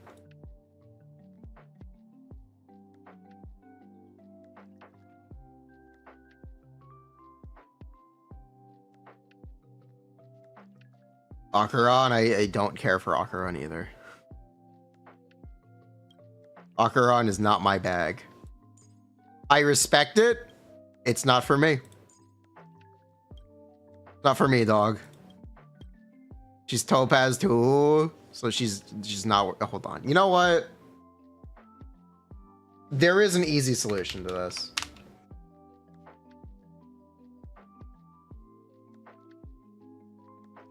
Acheron, I don't care for Acheron either. Acheron is not my bag. I respect it. It's not for me. Not for me, dog. She's Topaz too, so she's not. Hold on. You know what? There is an easy solution to this.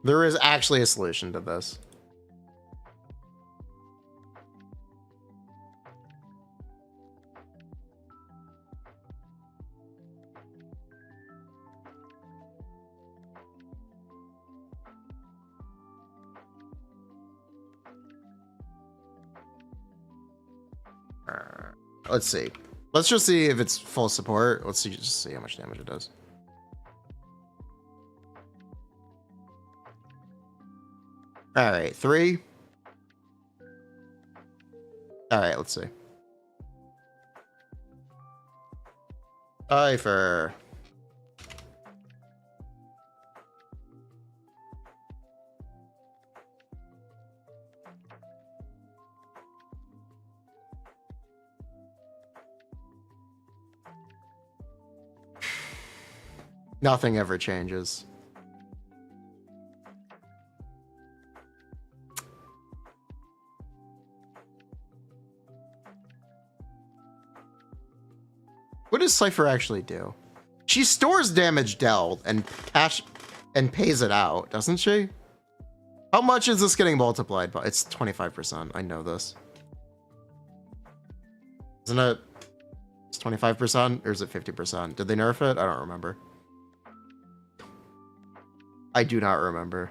There is actually a solution to this. Let's see. Let's just see if it's full support. Let's see, just see how much damage it does. All right, 3. All right, let's see. Cipher. Nothing ever changes. What does Cypher actually do? She stores damage dealt and pays it out, doesn't she? How much is this getting multiplied by? It's 25%. I know this. Isn't it? It's 25% or is it 50%? Did they nerf it? I don't remember. I do not remember.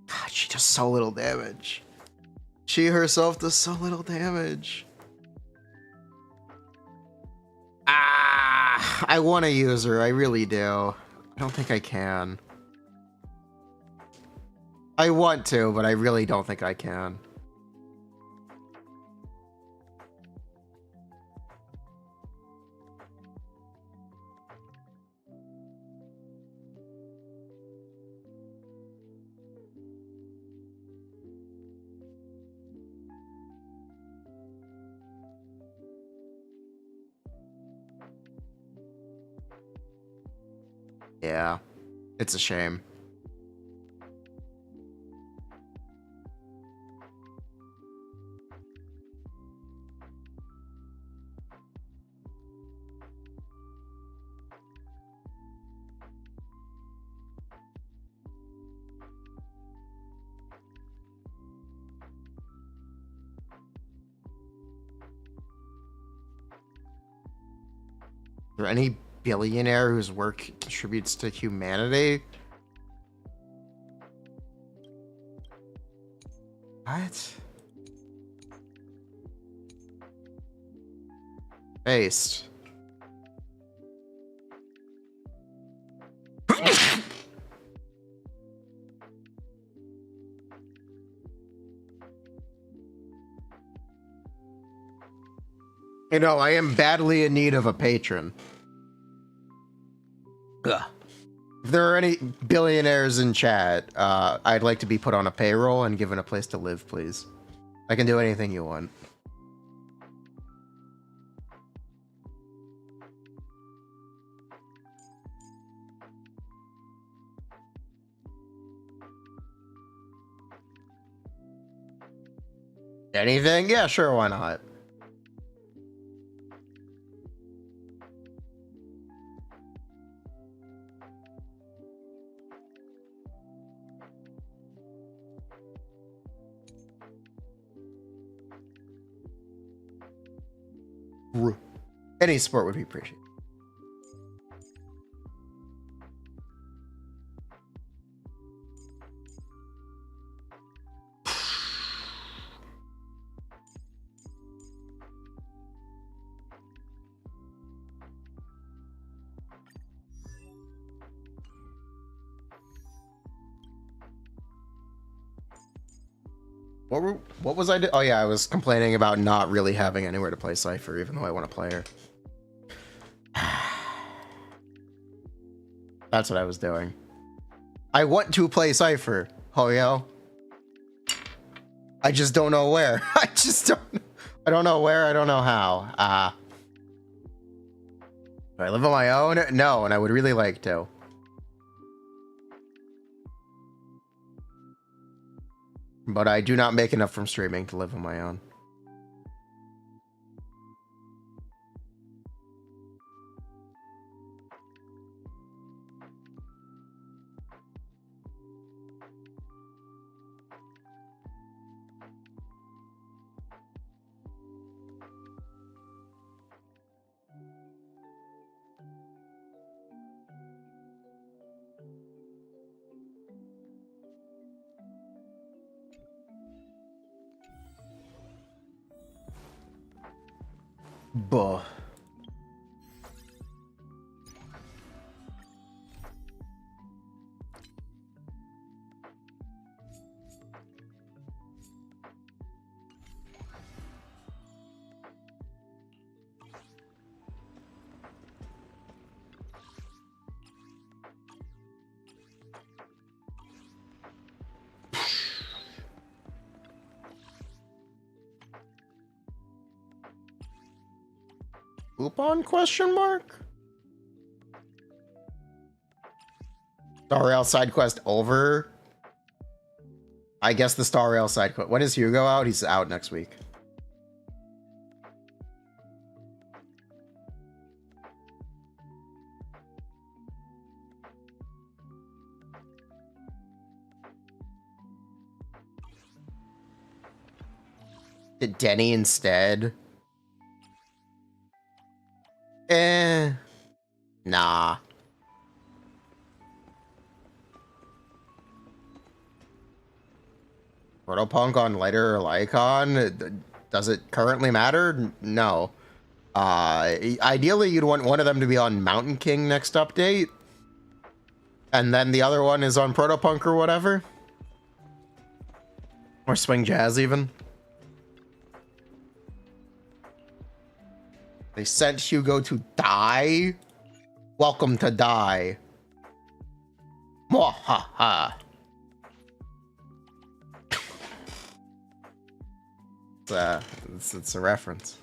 God, she does so little damage. She herself does so little damage. Ah, I want to use her. I really do. I don't think I can. I want to, but I really don't think I can. Yeah, it's a shame. Is there any billionaire whose work contributes to humanity? What? Based. You know, I am badly in need of a patron. Ugh. If there are any billionaires in chat, I'd like to be put on a payroll and given a place to live, please. I can do anything you want. Anything? Yeah, sure, why not? Any support would be appreciated. What was I doing? Oh yeah, I was complaining about not really having anywhere to play Cypher, even though I want to play her. That's what I was doing. I want to play Cypher, Hoyo. I just don't know where. I don't know where, I don't know how. Do I live on my own? No, and I would really like to. But I do not make enough from streaming to live on my own. Buh. Coupon question mark? Star Rail side quest over? I guess the Star Rail side quest. When is Hugo out? He's out next week. Did Denny instead? Nah. Protopunk on lighter or Lycon? Does it currently matter? No. Ideally, you'd want one of them to be on Mountain King next update. And then the other one is on Protopunk or whatever. Or Swing Jazz, even. They sent Hugo to die? Welcome to die. Mwahaha. It's a reference.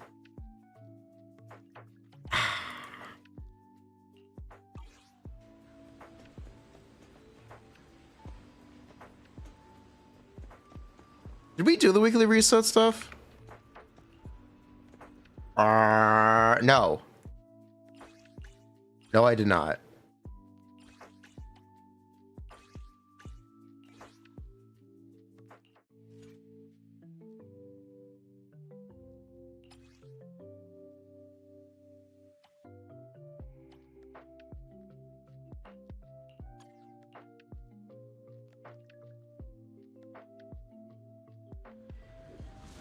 Did we do the weekly reset stuff? No. No, I did not.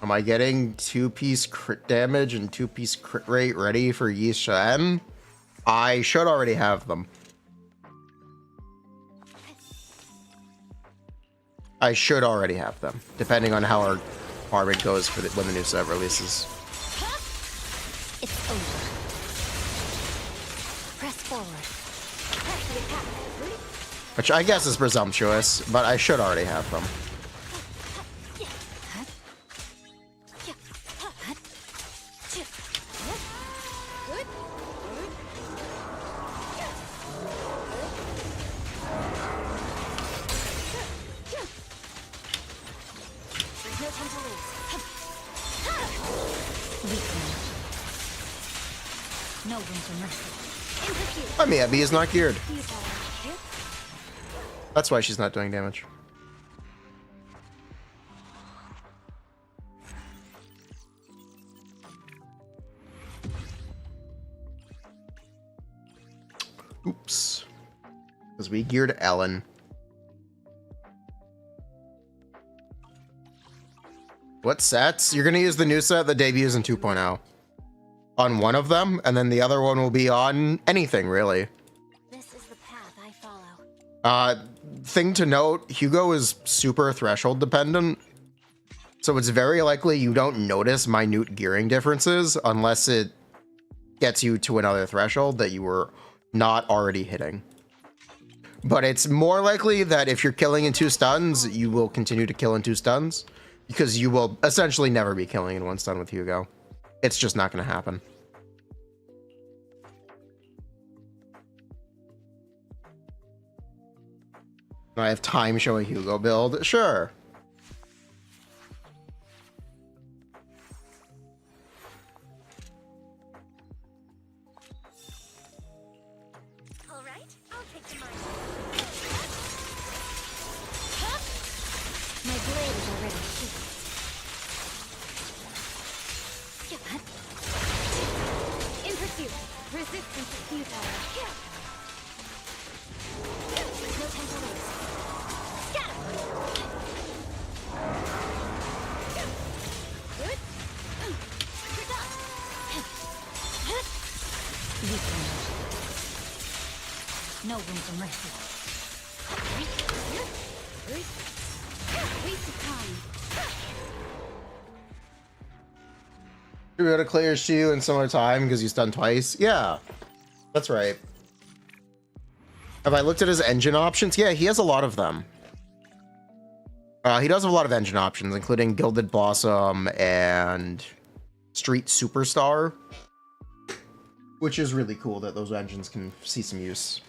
Am I getting 2-piece crit damage and 2-piece crit rate ready for Yi Shen? I should already have them. I should already have them, depending on how our farming goes for when the new set releases. It's over. Press forward. Press the attack. Which I guess is presumptuous, but I should already have them. I mean, Abby is not geared. That's why she's not doing damage. Oops. Because we geared Ellen. What sets? You're going to use the new set that debuts in 2.0 on one of them, and then the other one will be on anything, really. This is the path I follow. Thing to note, Hugo is super threshold dependent, so it's very likely you don't notice minute gearing differences unless it gets you to another threshold that you were not already hitting. But it's more likely that if you're killing in 2 stuns, you will continue to kill in 2 stuns, because you will essentially never be killing in 1 stun with Hugo. It's just not going to happen. I have time show a Hugo build? Sure. All right, I'll take the mine. My blade is already sheathed. In pursuit. Resistance is futile. No time to lose. Scatter! Good. You're done. No room for mercy. Waste of time. You're able to clear Shiyu in similar time because you stunned twice? Yeah, that's right. Have I looked at his engine options? Yeah, he has a lot of them. He does have a lot of engine options, including Gilded Blossom and Street Superstar, which is really cool that those engines can see some use.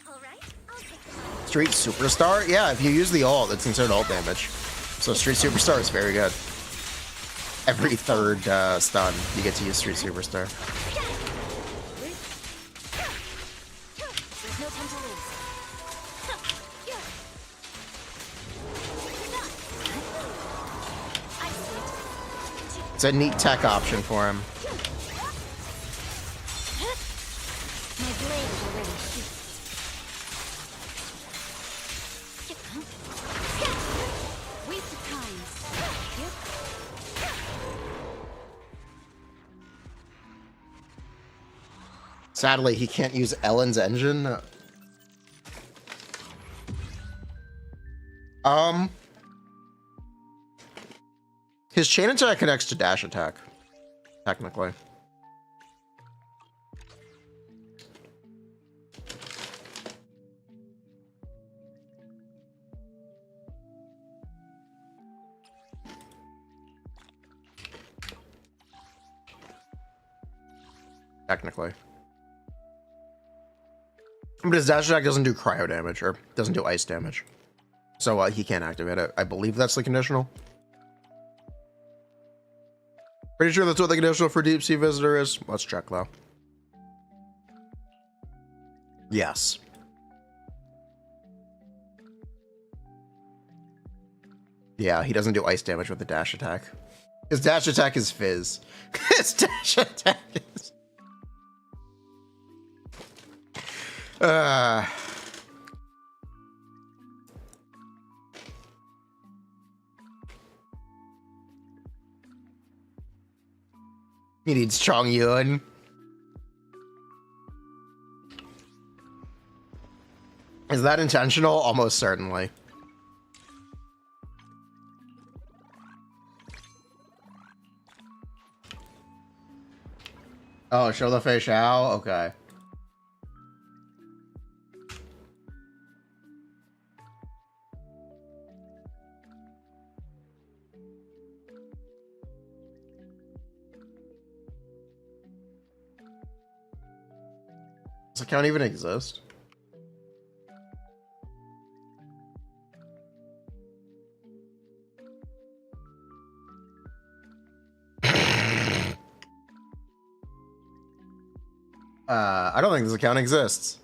All right, I'll take the mine. Street Superstar? Yeah, if you use the ult, it's considered ult damage. So Street Superstar is very good. Every 3rd stun, you get to use Street Superstar. There's no time to lose. I see it. It's a neat tech option for him. My blade is already sheathed. Waste of time. Sadly, he can't use Ellen's engine. His chain attack connects to dash attack, technically. Technically. But his dash attack doesn't do cryo damage, or doesn't do ice damage. So he can't activate it. I believe that's the conditional. Pretty sure that's what the conditional for Deep Sea Visitor is. Let's check, though. Yes. Yeah, he doesn't do ice damage with the dash attack. His dash attack is Fizz. His dash attack is... He needs Chong Yun. Is that intentional? Almost certainly. Oh, show the Fei Shao? Okay. Does the account even exist? I don't think this account exists.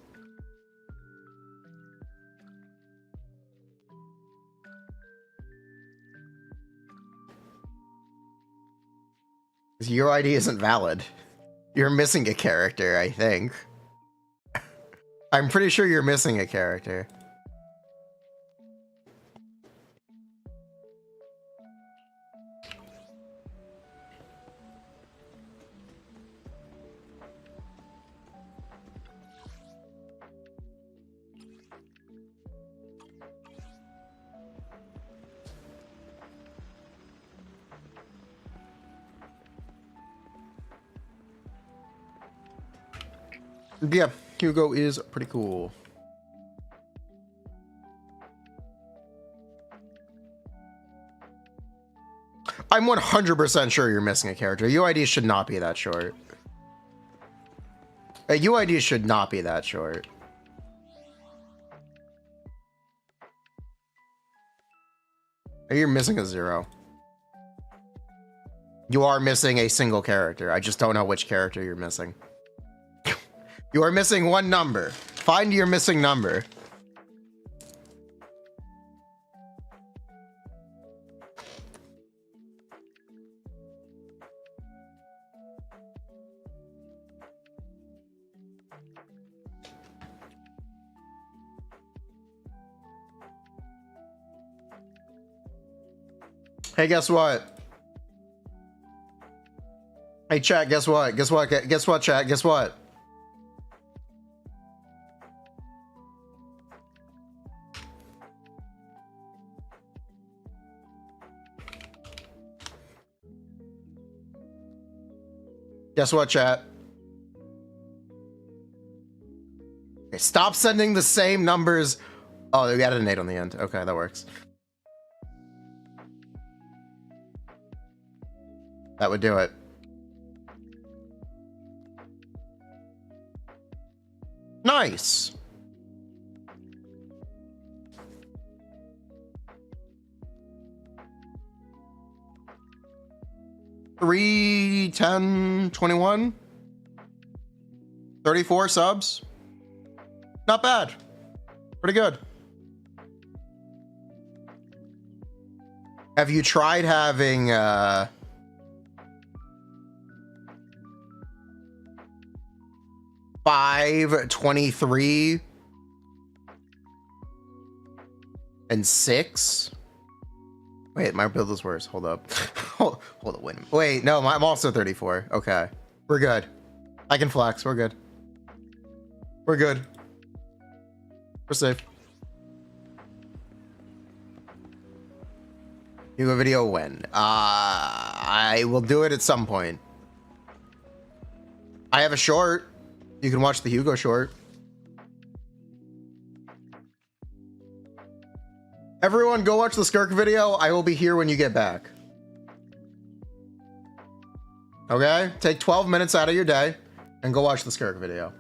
Your ID isn't valid. You're missing a character, I think. I'm pretty sure you're missing a character. Yeah, Hugo is pretty cool. I'm 100% sure you're missing a character. UID should not be that short. UID should not be that short. You're missing a 0. You are missing a single character. I just don't know which character you're missing. You are missing one number. Find your missing number. Hey, guess what? Hey, chat, guess what? Guess what? Guess what, chat? Guess what? Guess what, chat? Okay, stop sending the same numbers. Oh, we added an 8 on the end. Okay, that works. That would do it. Nice. Three, 10, 21, 34 subs. Not bad. Pretty good. Have you tried having 5, 23, and 6? Wait, my build is worse. Hold up. Hold up. Wait a minute. Wait, no, I'm also 34. Okay. We're good. I can flex. We're good. We're good. We're safe. Hugo video when? I will do it at some point. I have a short. You can watch the Hugo short. Everyone, go watch the Skirk video. I will be here when you get back. Okay? Take 12 minutes out of your day and go watch the Skirk video.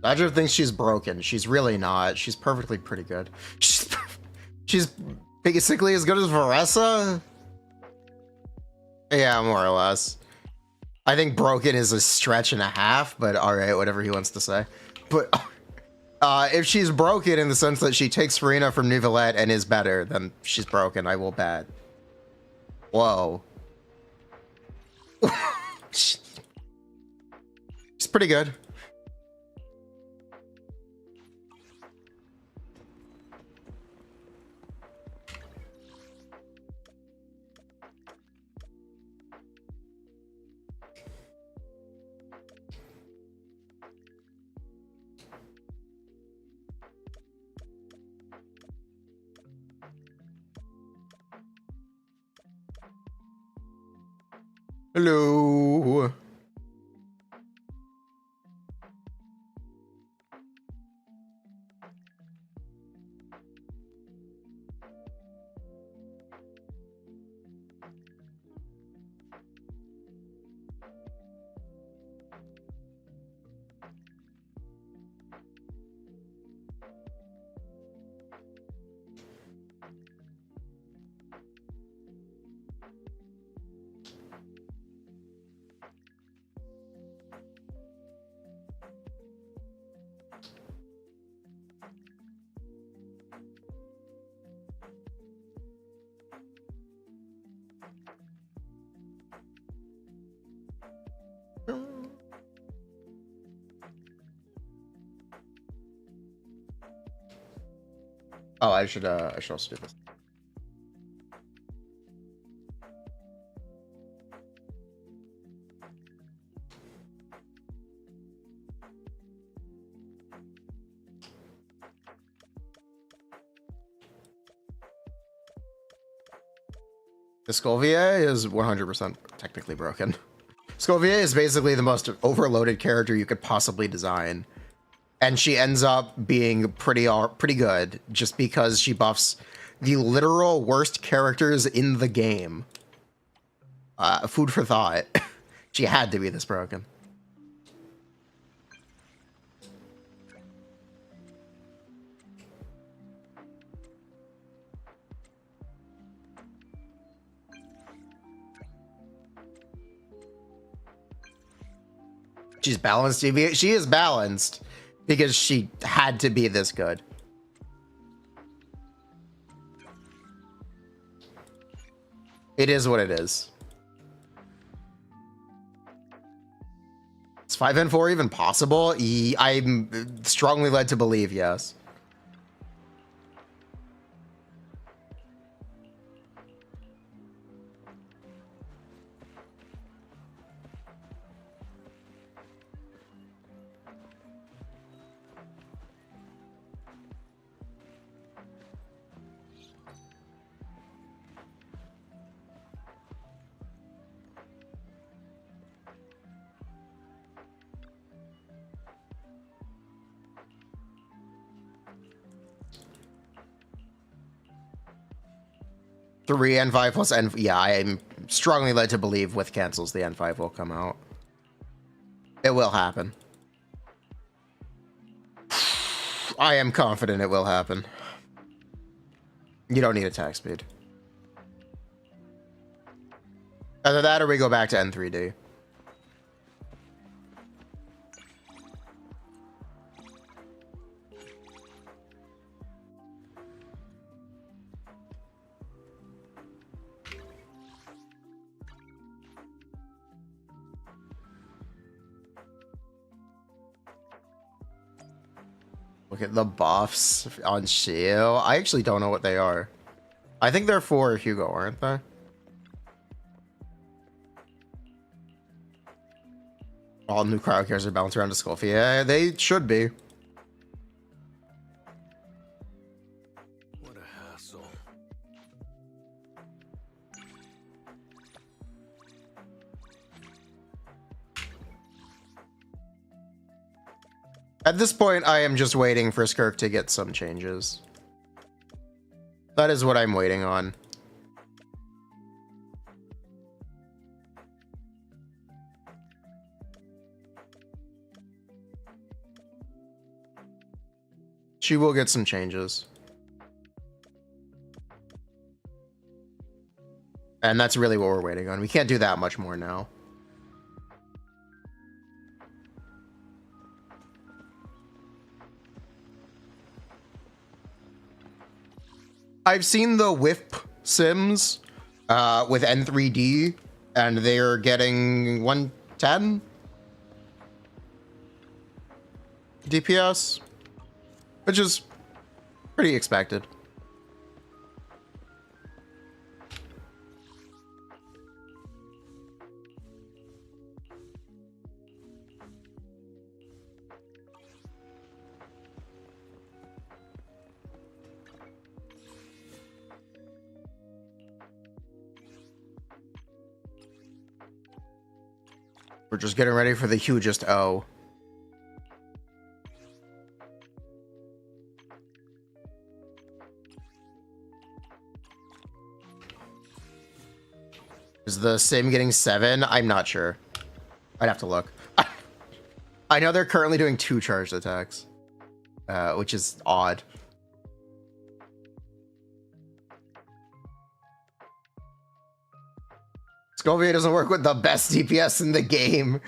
Dodger thinks she's broken. She's really not. She's perfectly pretty good. She's basically as good as Varessa. Yeah, more or less. I think broken is a stretch and a half, but all right, whatever he wants to say. But if she's broken in the sense that she takes Furina from Neuvillette and is better, then she's broken. I will bet. Whoa. She's pretty good. Hello. Oh, I should also do this. Escovier is 100% technically broken. Escovier is basically the most overloaded character you could possibly design. And she ends up being pretty good just because she buffs the literal worst characters in the game. Food for thought. She had to be this broken. She's balanced. She is balanced because she had to be this good. It is what it is. Is 5 and 4 even possible? I'm strongly led to believe yes. Three N5 plus N. Yeah, I am strongly led to believe with cancels the N5 will come out. It will happen. I am confident it will happen. You don't need attack speed. Either that or we go back to N3D. Look at the buffs on Shiyu. I actually don't know what they are. I think they're for Hugo, aren't they? All new crowd characters are balanced around to Sculphy. Yeah, they should be. What a hassle. At this point, I am just waiting for Skirk to get some changes. That is what I'm waiting on. She will get some changes. And that's really what we're waiting on. We can't do that much more now. I've seen the whip sims with N3D, and they're getting 110 DPS, which is pretty expected. We're just getting ready for the hugest O. Is the Sim getting 7? I'm not sure. I'd have to look. I know they're currently doing 2 charged attacks, which is odd. Scovia doesn't work with the best DPS in the game.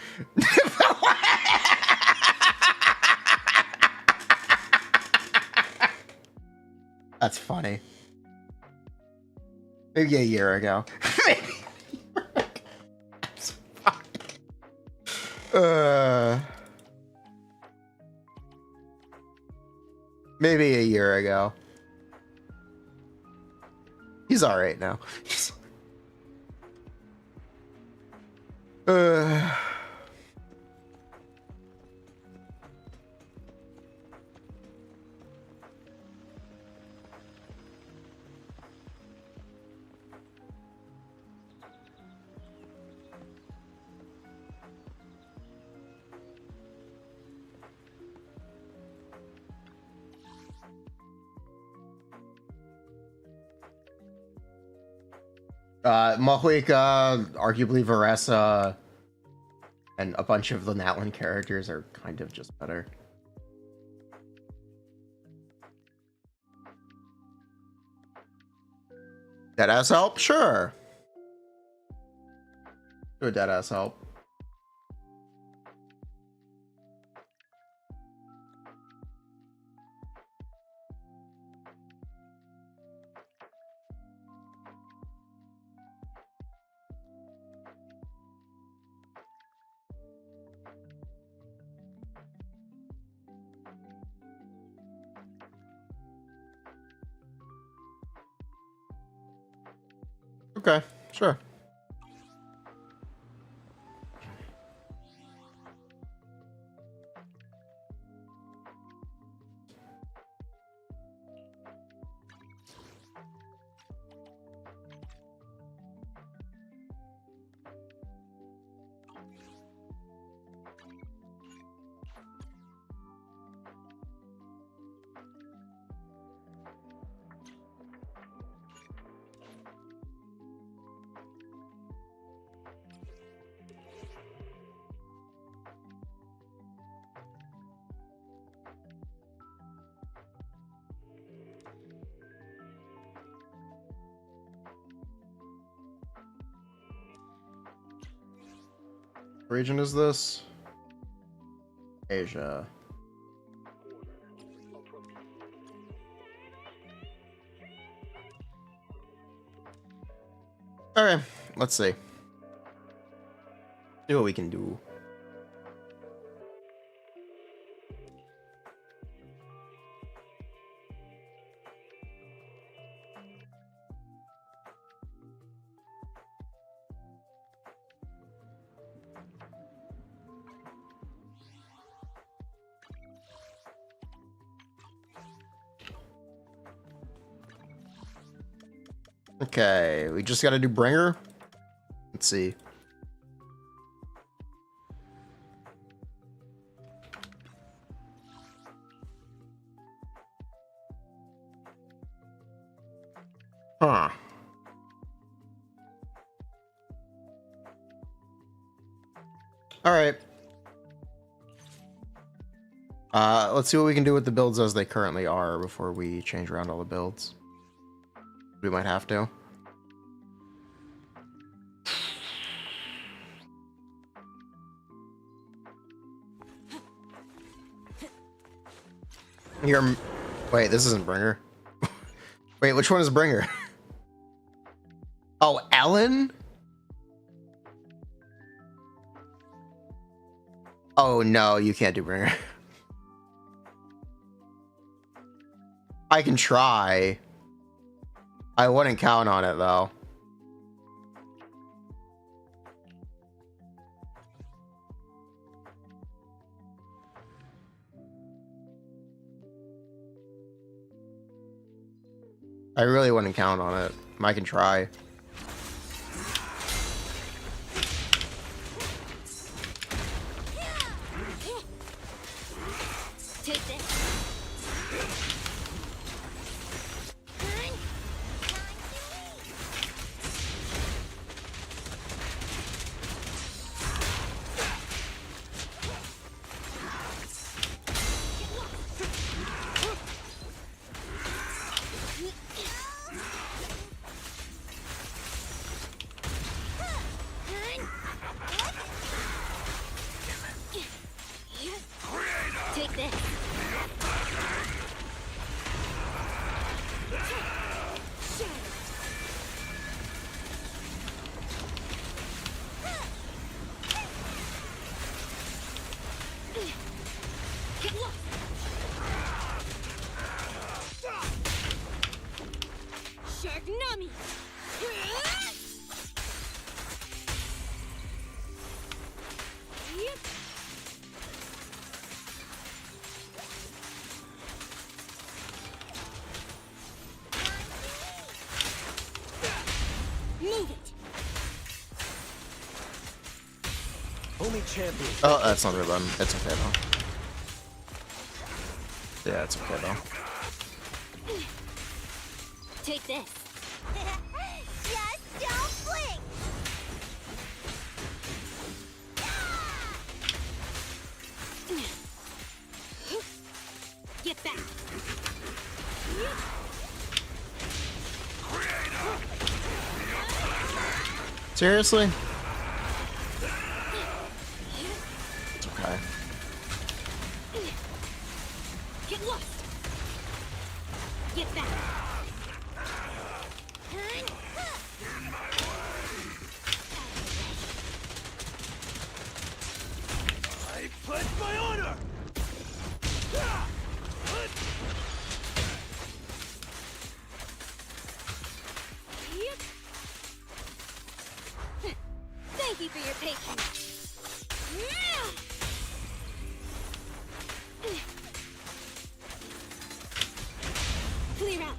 That's funny. Maybe a year ago. Maybe a year ago. He's all right now. Mahuika, arguably Varesa, and a bunch of the Natlin characters are kind of just better. Deadass help? Sure. Do a deadass help. Okay, sure. What region is this? Asia. Okay, let's see. See what we can do. Okay, we just gotta do Bringer. Let's see. Huh. All right. Let's see what we can do with the builds as they currently are before we change around all the builds. We might have to. Wait, this isn't Bringer. Wait, which one is Bringer? Oh, Ellen? Oh no, you can't do Bringer. I can try. I wouldn't count on it though. I really wouldn't count on it. I can try. only champion. Oh, that's not the right button. It's okay though. Yeah, it's okay though. Take this. Just don't blink. Get back. Seriously? It's okay. Get lost. Get back. I pledge my honor. Thank you for your patience. Clear out.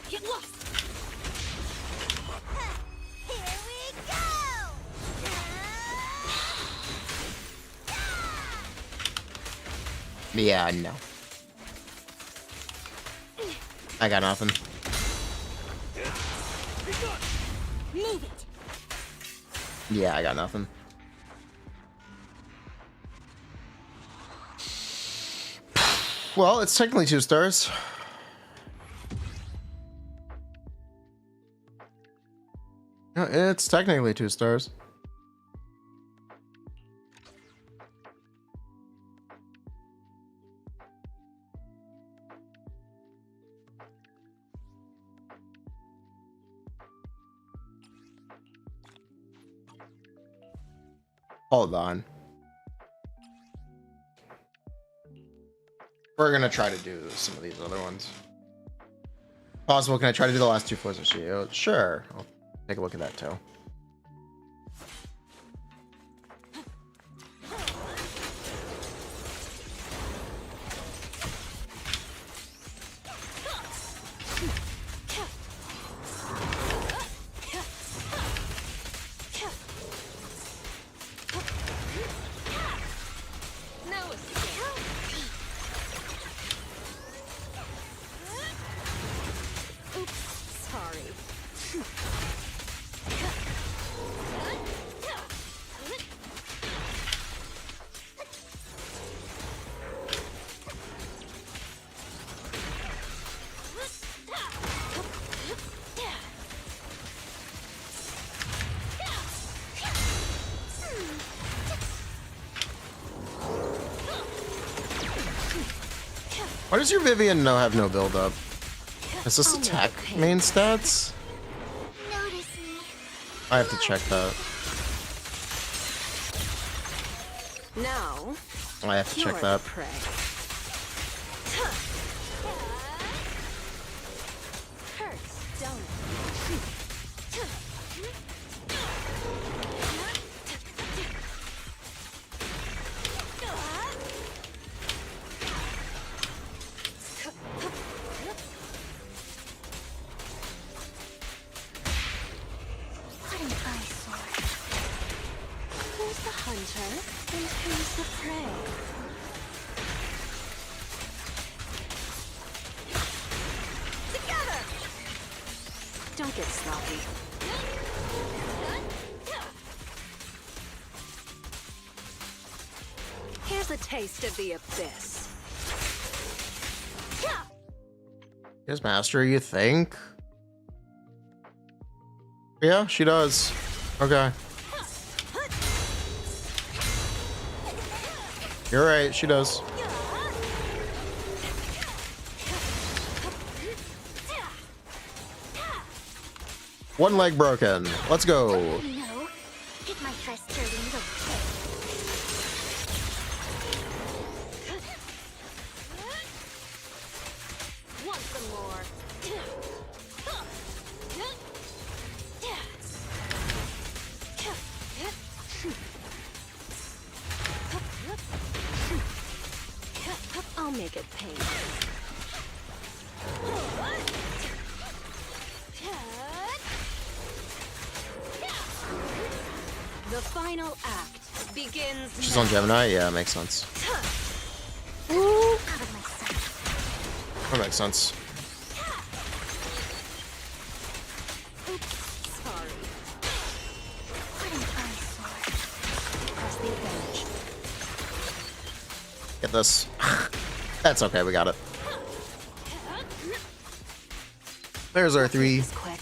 Get lost. Here we go. Yeah, no. I got nothing. Move it. Yeah, I got nothing. Well, it's technically 2 stars. No, it's technically 2 stars. Hold on. We're gonna try to do some of these other ones. Possible, can I try to do the last 2 floors of Shiyu? Sure. I'll take a look at that too. Now it's oops, sorry. Why does your Vivian have no build up? Is this attack main stats? Notice me. I have to check that. Now, I have to you're check that. the prey. Hurts, don't it? What an eyesore. Who's the hunter and who's the prey? Together! Don't get sloppy. Here's a taste of the abyss. Does mastery, you think? Yeah, she does. Okay. You're right, she does. One leg broken. Let's go. No, get my frustrating look. Want some more? I'll make it pay. The final act begins. She's now. on Gemini? Yeah, makes sense. Out of my sight. That makes sense. Oops, sorry. What an eyesore. Across the bench. Get this. That's okay, we got it. There's our 3. Quick.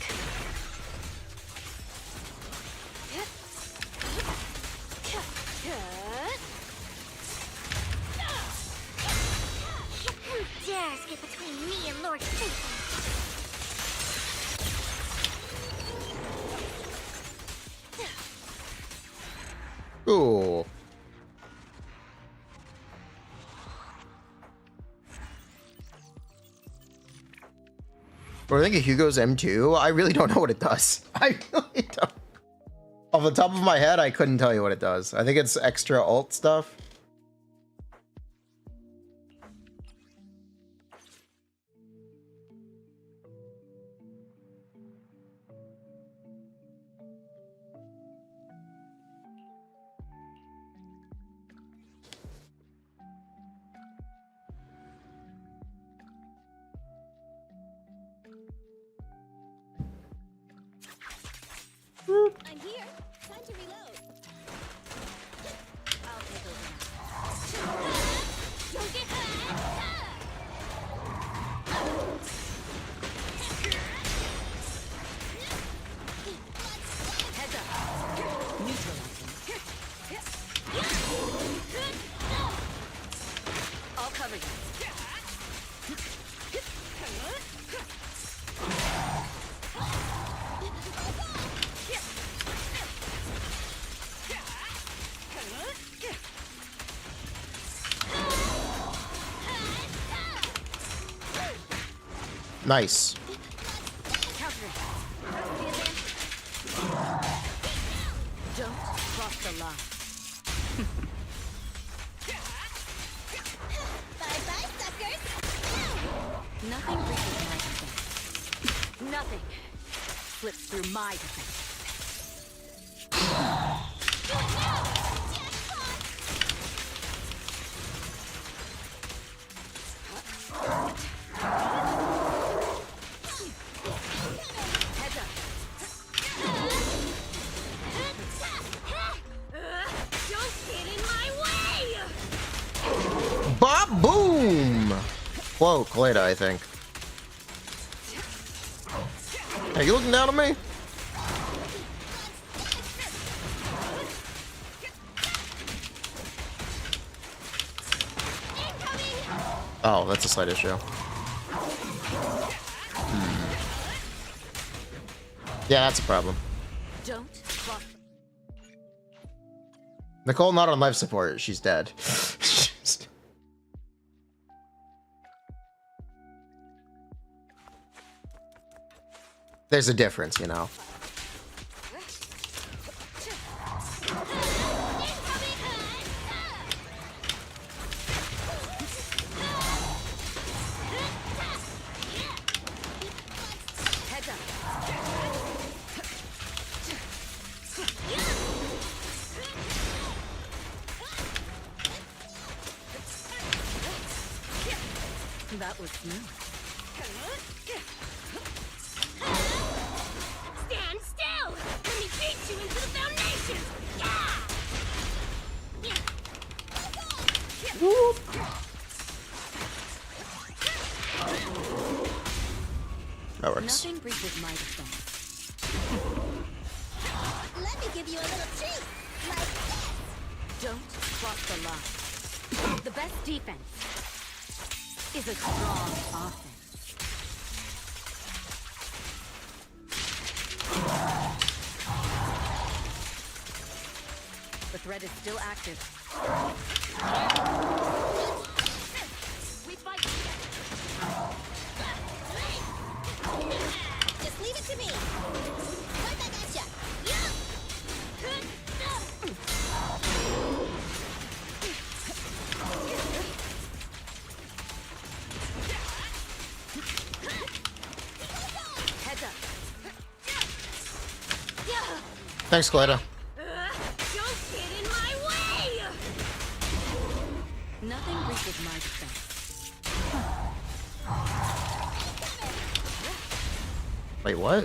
Who dares get between me and Lord Satan? Cool. What do I think of Hugo's M2? I really don't know what it does. I really don't. Off the top of my head, I couldn't tell you what it does. I think it's extra ult stuff. I'm here. Time to reload. I'll take over now. Don't get heads up. Neutralizing. I'll cover you. Nice. Don't cross the line. Bye-bye, suckers. Nothing reaches my defense. Nothing slips through my defense. Heads up. Don't get in my way! Bop boom! Whoa, Kaleda, I think. Hey, you looking down at me? Oh, that's a slight issue. Yeah, that's a problem. Don't cross. Nicole not on life support. She's dead. There's a difference, you know. Heads up. That was smooth. Stand still! Let me beat you into the foundation! That works. Nothing breaches my defense. Let me give you a little treat! Like this! Don't cross the line. The best defense is a strong offense. threat is still active. We fight together. Just leave it to me. Right back at ya. Heads up. Thanks, Clyda. Don't get in my way! Nothing reaches my defense. Wait, what?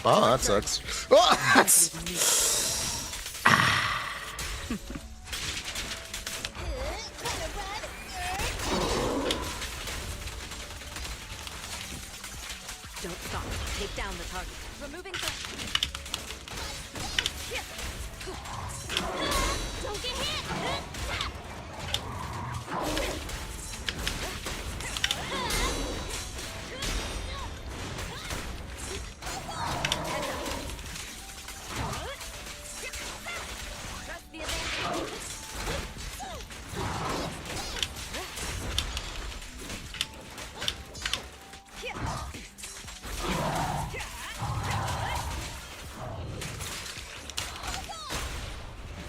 Oh, that sucks. Oh, that's... Don't stop. Take down the target. Removing threat. Don't get hit! Trust the advantage.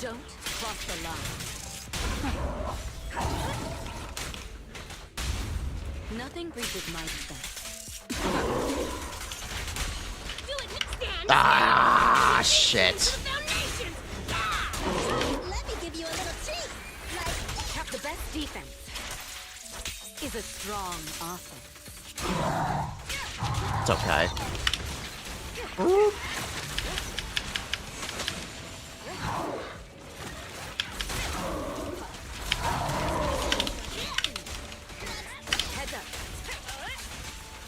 Don't cross the line. Nothing breaches my defense. Do it, stand. Ah, shit. Let me give you a little treat. Like the best defense is a strong offense. It's okay. Heads up.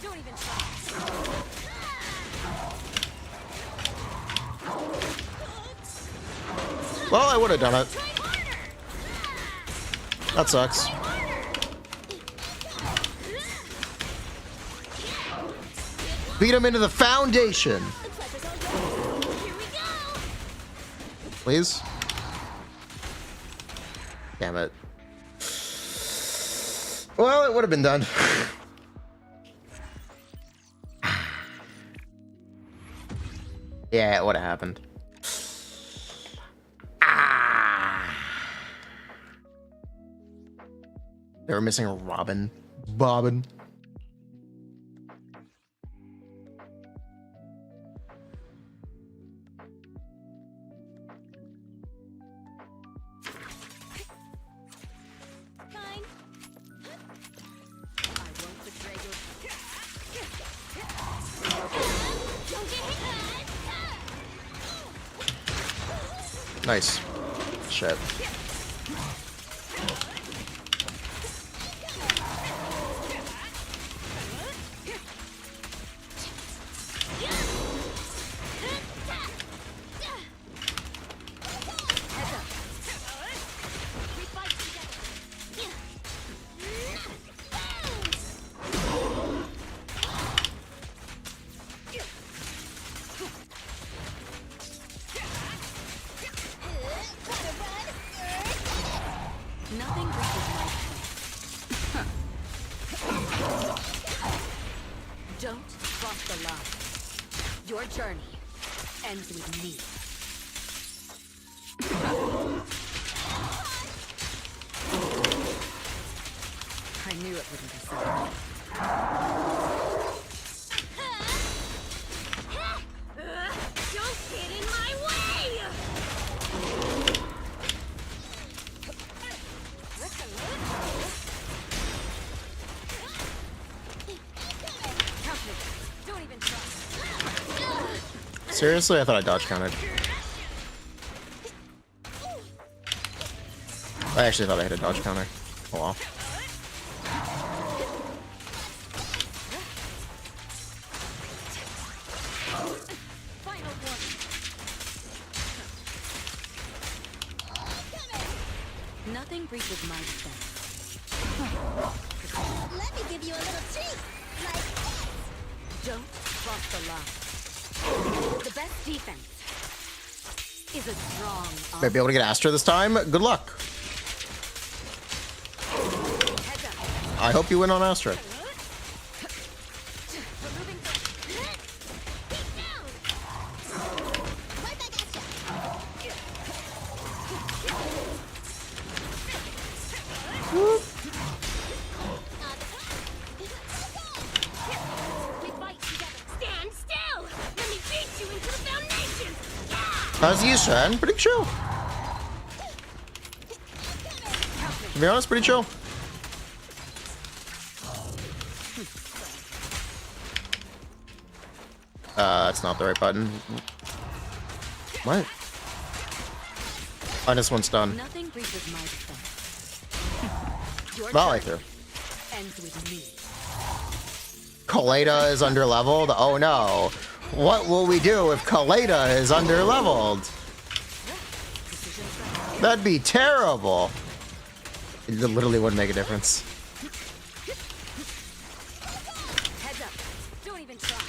Don't even try. Well, I would have done it. That sucks. Beat him into the foundation. Please. Damn it. Well, it would have been done. Yeah, it would have happened. They were missing a Robin. Bobbin. Fine. I won't betray your... Don't get hit! Nice. Shit. Nothing reaches my Don't cross the line. Your journey ends with me. I knew it wouldn't be so. Don't get in my way! Don't even try. Seriously, I thought I dodge counted. I actually thought I hit a dodge counter. Oh well. Final warning. Nothing breaches my defense. Let me give you a little treat. Like this. Don't cross the line. The best defense is a strong arm. Might be able to get Astra this time. Good luck. Heads up. I hope you win on Astra. Removing threat. Keep down. Right back at ya. We fight together. Stand still. Let me beat you into the foundation. As you said, pretty chill. To be honest, pretty chill. That's not the right button. What? Oh, this one's done. Nothing breaches my defense. Your Not like turn her. ends with me. Kaleda is underleveled? Oh no. What will we do if Kaleda is underleveled? That'd be terrible. It literally wouldn't make a difference. Heads up. Don't even try.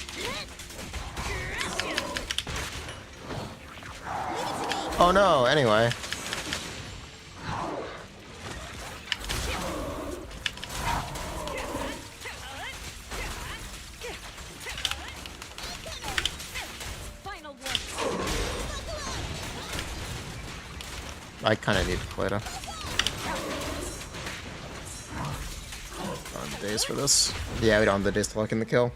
Oh no, anyway. Final one. I kind of need Kaleda. On the days for this. Yeah, we don't have the days to lock in the kill.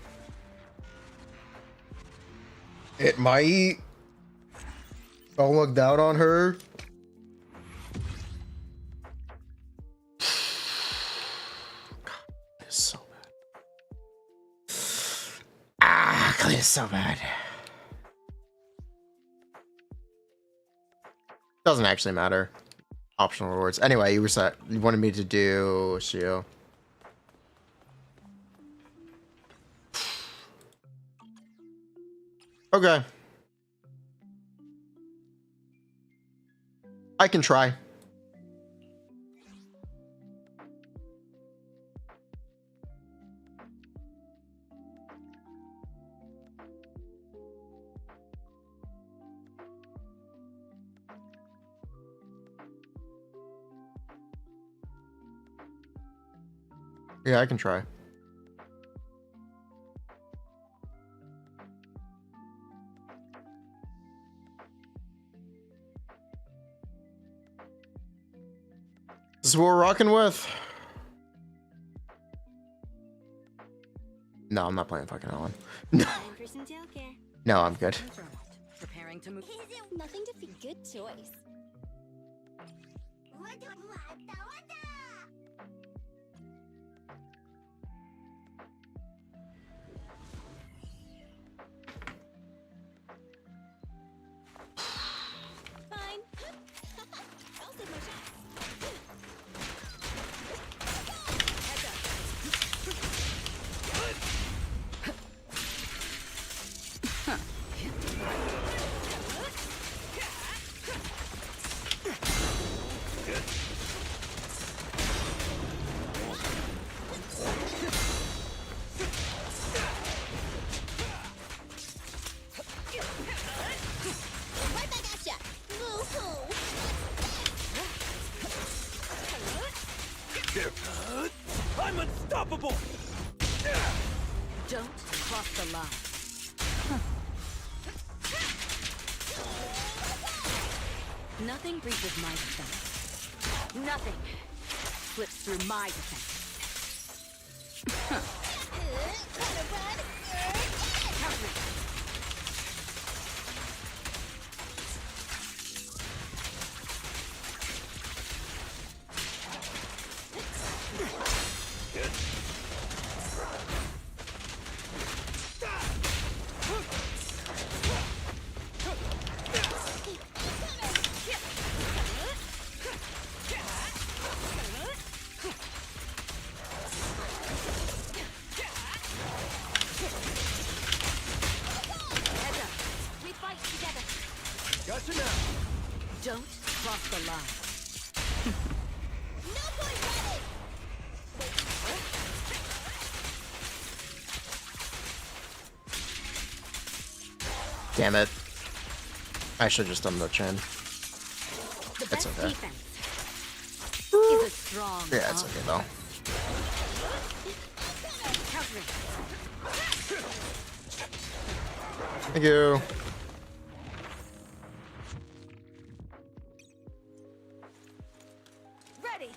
It might. Don't look down on her. God, it's so bad. Ah, Kaleda is so bad. Doesn't actually matter. Optional rewards. Anyway, you wanted me to do Shiyu. Okay. I can try. Yeah, I can try. This is what we're rocking with. No, I'm not playing fucking Ellen. No, Time for some tail care. no, I'm good. Preparing to move. Nothing to feel. Good choice. Fine. I'll take my shots. Heads up. Right back at ya. Woo-hoo. I'm unstoppable! Don't cross the line. Nothing breaches my defense. Nothing slips through my defense. Count me. Heads up. We fight together. Gotcha now! Don't cross the line. No point running. Damn it. I should have just done the chain. The It's best okay. defense is a strong Yeah, it's okay though. Cover it. Thank you. Ready.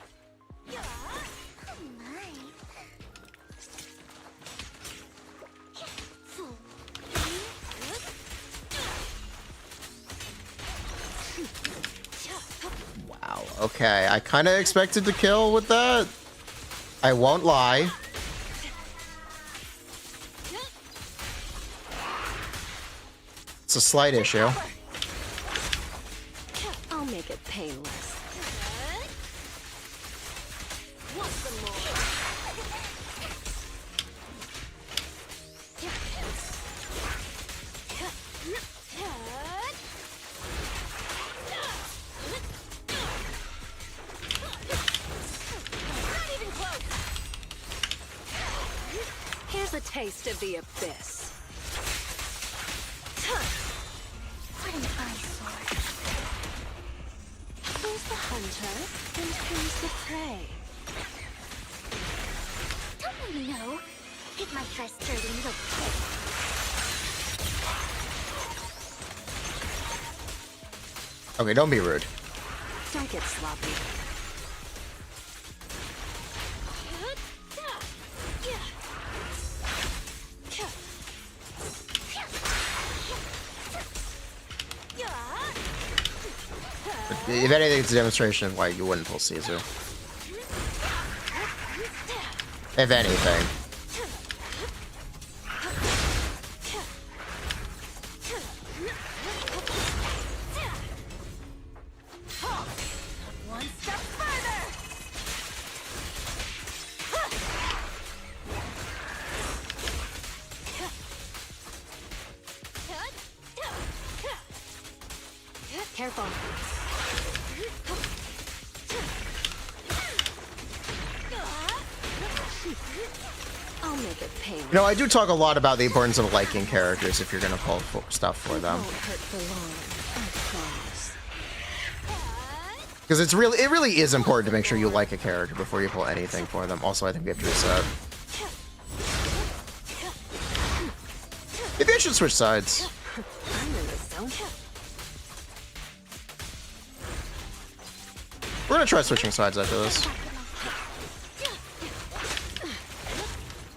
Wow. Okay, I kind of expected to kill with that. I won't lie. It's a slight issue. I'll make it painless. Want some more? Not even close. Here's a taste of the abyss. What an eyesore. Who's the hunter and who's the prey? Don't let me know. It might try sturdy little pig. Okay, don't be rude. Don't get sloppy. If anything, it's a demonstration of why you wouldn't pull Caesar. If anything. One step further. Careful. I'll make it pain. You know, I do talk a lot about the importance of liking characters if you're gonna pull stuff for them. Won't hurt for long, I promise. Because it really is important to make sure you like a character before you pull anything for them. Also, I think we have to reset. Maybe I should switch sides. I'm in the zone. We're gonna try switching sides after this.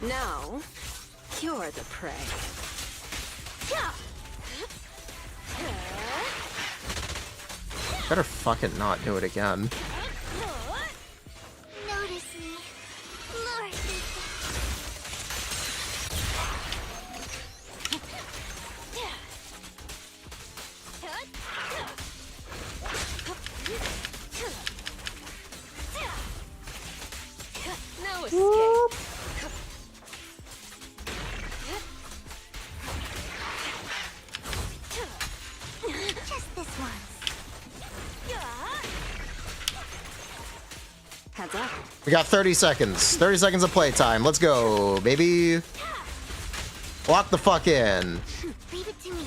Now, you're the prey. Better fucking not do it again. Notice me. Lure me. No escape. Just this once. Heads up. We got 30 seconds. 30 seconds of playtime. Let's go, baby. Lock the fuck in. Leave it to me.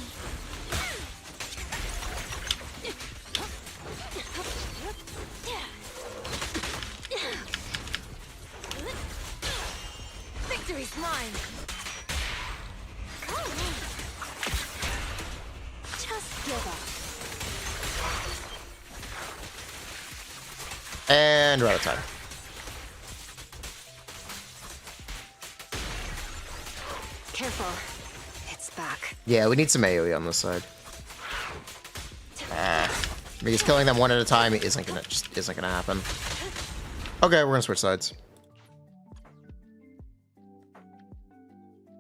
Victory's mine. Go away. Just give up. And we're out of time. Careful. It's back. Yeah, we need some AoE on this side. Because killing them one at a time isn't gonna happen. Okay, we're gonna switch sides.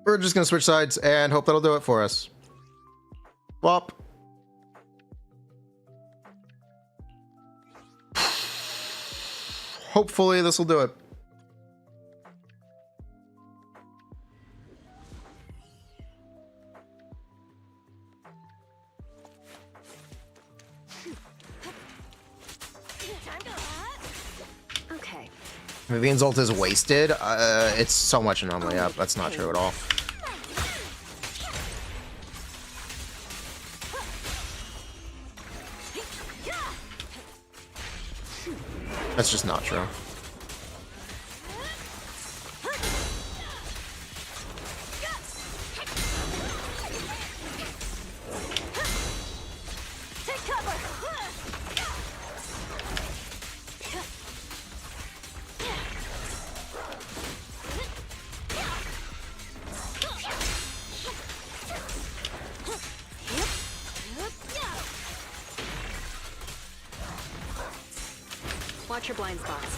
We're just gonna switch sides and hope that'll do it for us. Wop. Hopefully this will do it. Okay. Vivian's ult is wasted. It's so much anomaly up. That's not true at all. That's just not true. Take cover. Watch your blind spots.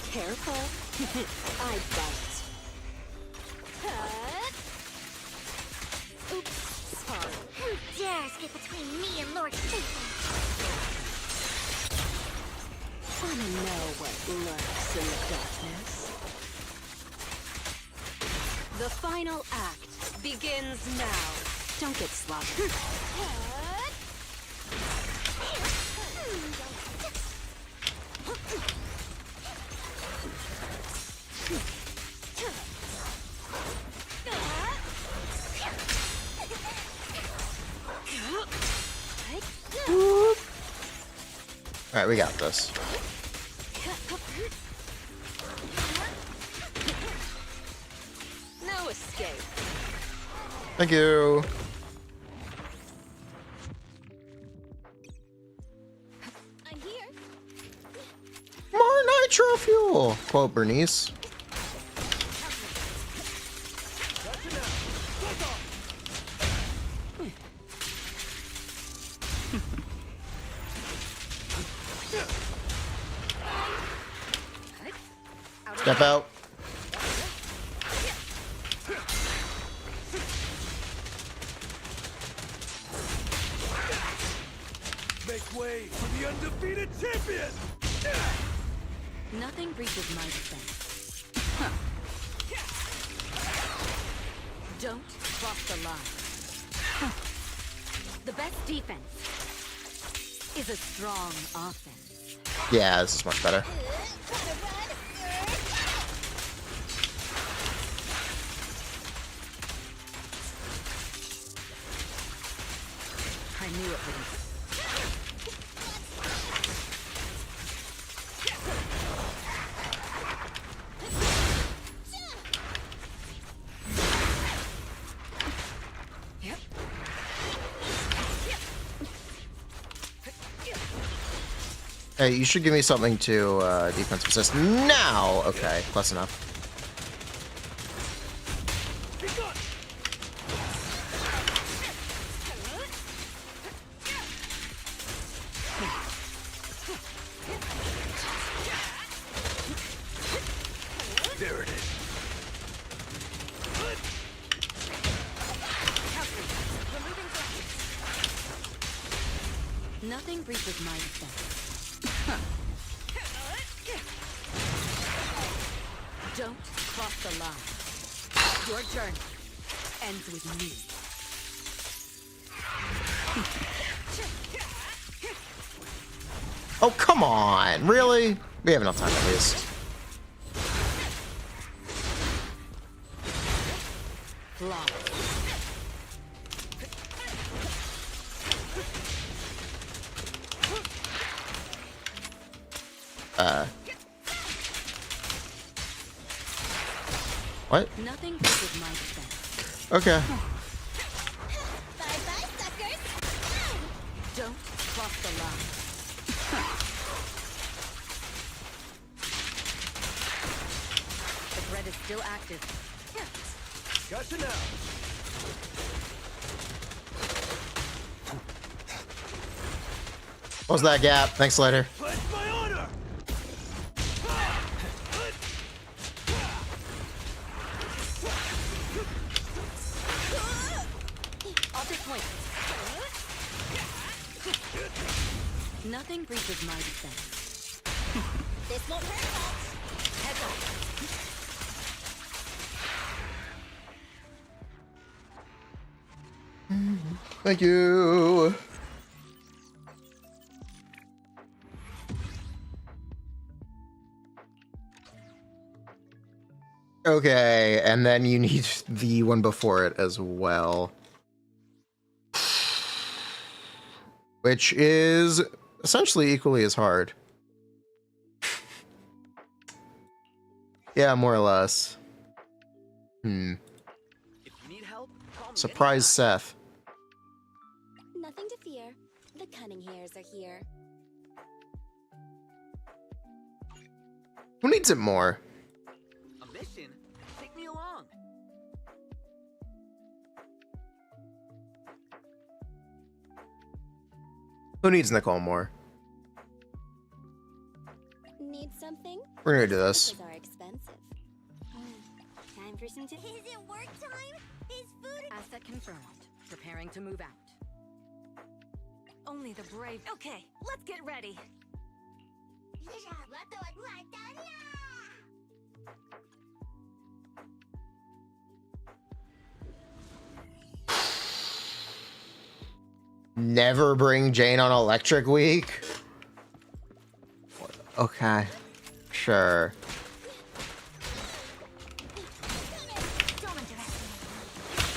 Careful. I bite. Oops, sorry. Who dares get between me and Lord Satan? Wanna know what lurks in the darkness? The final act begins now. Don't get sloppy. Alright, we got this. No escape. Thank you. I'm here. More nitro fuel, quote Bernice. Step out. Make way for the undefeated champion! Nothing breaches my defense. Don't cross the line. The best defense Is a strong offense. Yeah, this is much better. I knew it wouldn't. Yep. Hey, you should give me something to defensive assist now. Okay, close enough. There it is. Nothing breaches my defense. Don't cross the line. Your journey ends with me. Oh, come on. Really? We have enough time at least. Flawless. What? Nothing breaches my defense. Okay. Bye-bye, suckers. Don't cross the line. The threat is still active. Gotcha now. Close that gap. Thanks later. Pledge my honor! I'll take point. Nothing breaches my defense. This won't hurt much. Heads up. Thank you. Okay, and then you need the one before it as well. which is essentially equally as hard. Yeah, more or less. If you need help, call me Surprise Seth. Nothing to fear. The cunning hairs are here. Who needs it more? anytime. A mission? Take me along. Who needs Nicole more? Need something? We're gonna do this. Services are expensive. Time for some Is it work time? Is food Asset confirmed. Preparing to move out. Only the brave. Okay, let's get ready. Never bring Jane on Electric Week? Okay. Sure.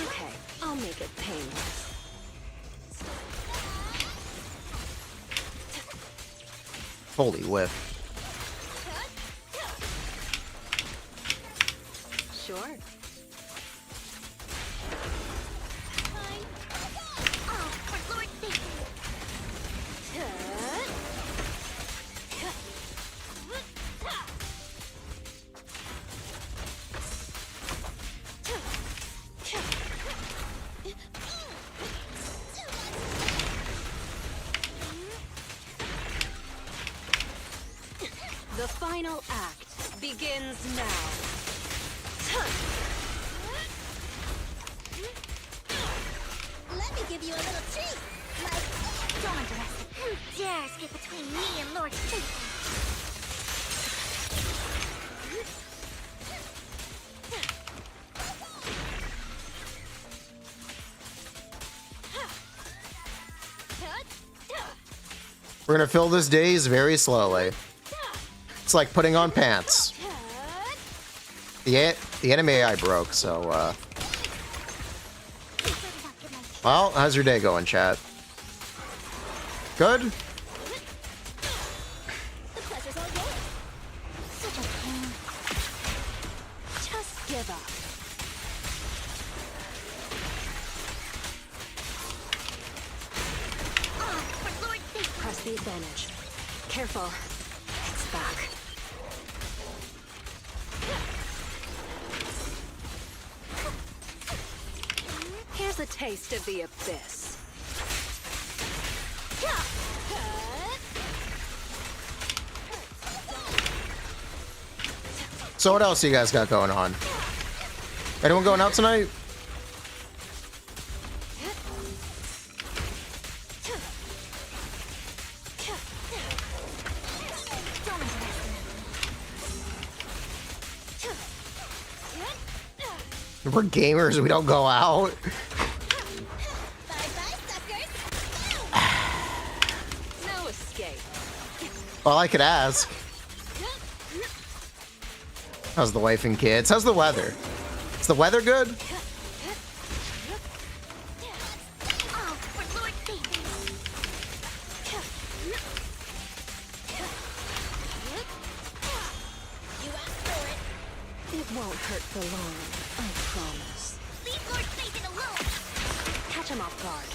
Okay, I'll make it painless. Holy whiff. Sure. The final act begins now. Let me give you a little treat. Like, don't underestimate. Who dares get between me and Lord Satan? We're gonna fill this days very slowly. It's like putting on pants. The anime AI broke, so well, how's your day going, chat? Good? The pleasure's all yours. Such a pain. Just give up. For Lord Satan. Press the advantage. Careful. It's back. Here's a taste of the abyss. So what else you guys got going on? Anyone going out tonight? We're gamers, we don't go out. Bye-bye, suckers. No escape. Well, I could ask. How's the wife and kids? How's the weather? Is the weather good? Oh, for Lord Satan. You asked for it. It won't hurt for long, I promise. Leave Lord Satan alone. Catch him off guard.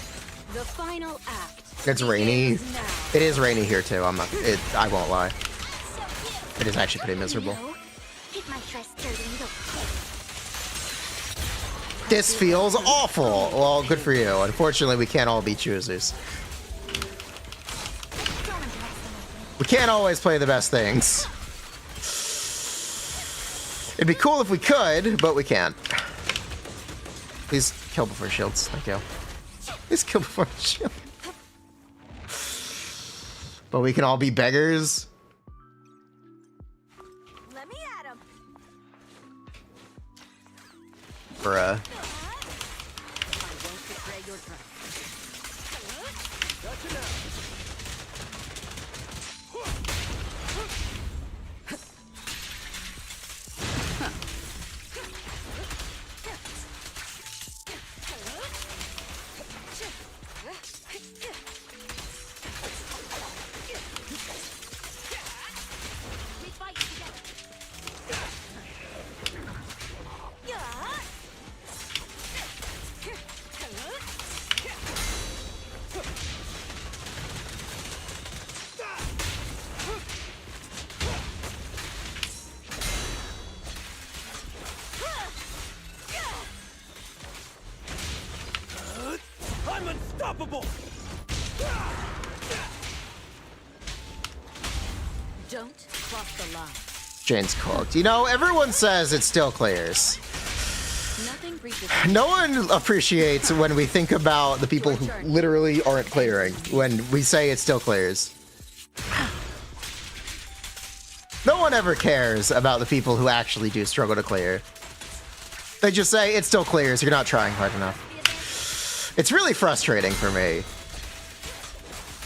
The final act. It's rainy. begins now. It is rainy here too. I won't lie. So cute. It is actually pretty miserable. No. Hit my dress dirty and go quick. This feels awful. Well, good for you. Unfortunately, we can't all be choosers. Don't underestimate me. We can't always play the best things. It'd be cool if we could, but we can't. Please kill before shields. Thank you. Please kill before shield. But we can all be beggars. Let me at him. Bruh. I won't betray your trust. Gotcha now. Unstoppable! Don't cross the line. Jane's cooked. You know, everyone says it still clears. Nothing reaches No one appreciates when we think about the people who literally aren't clearing, when we say it still clears. No one ever cares about the people who actually do struggle to clear. They just say it still clears, you're not trying hard enough. It's really frustrating for me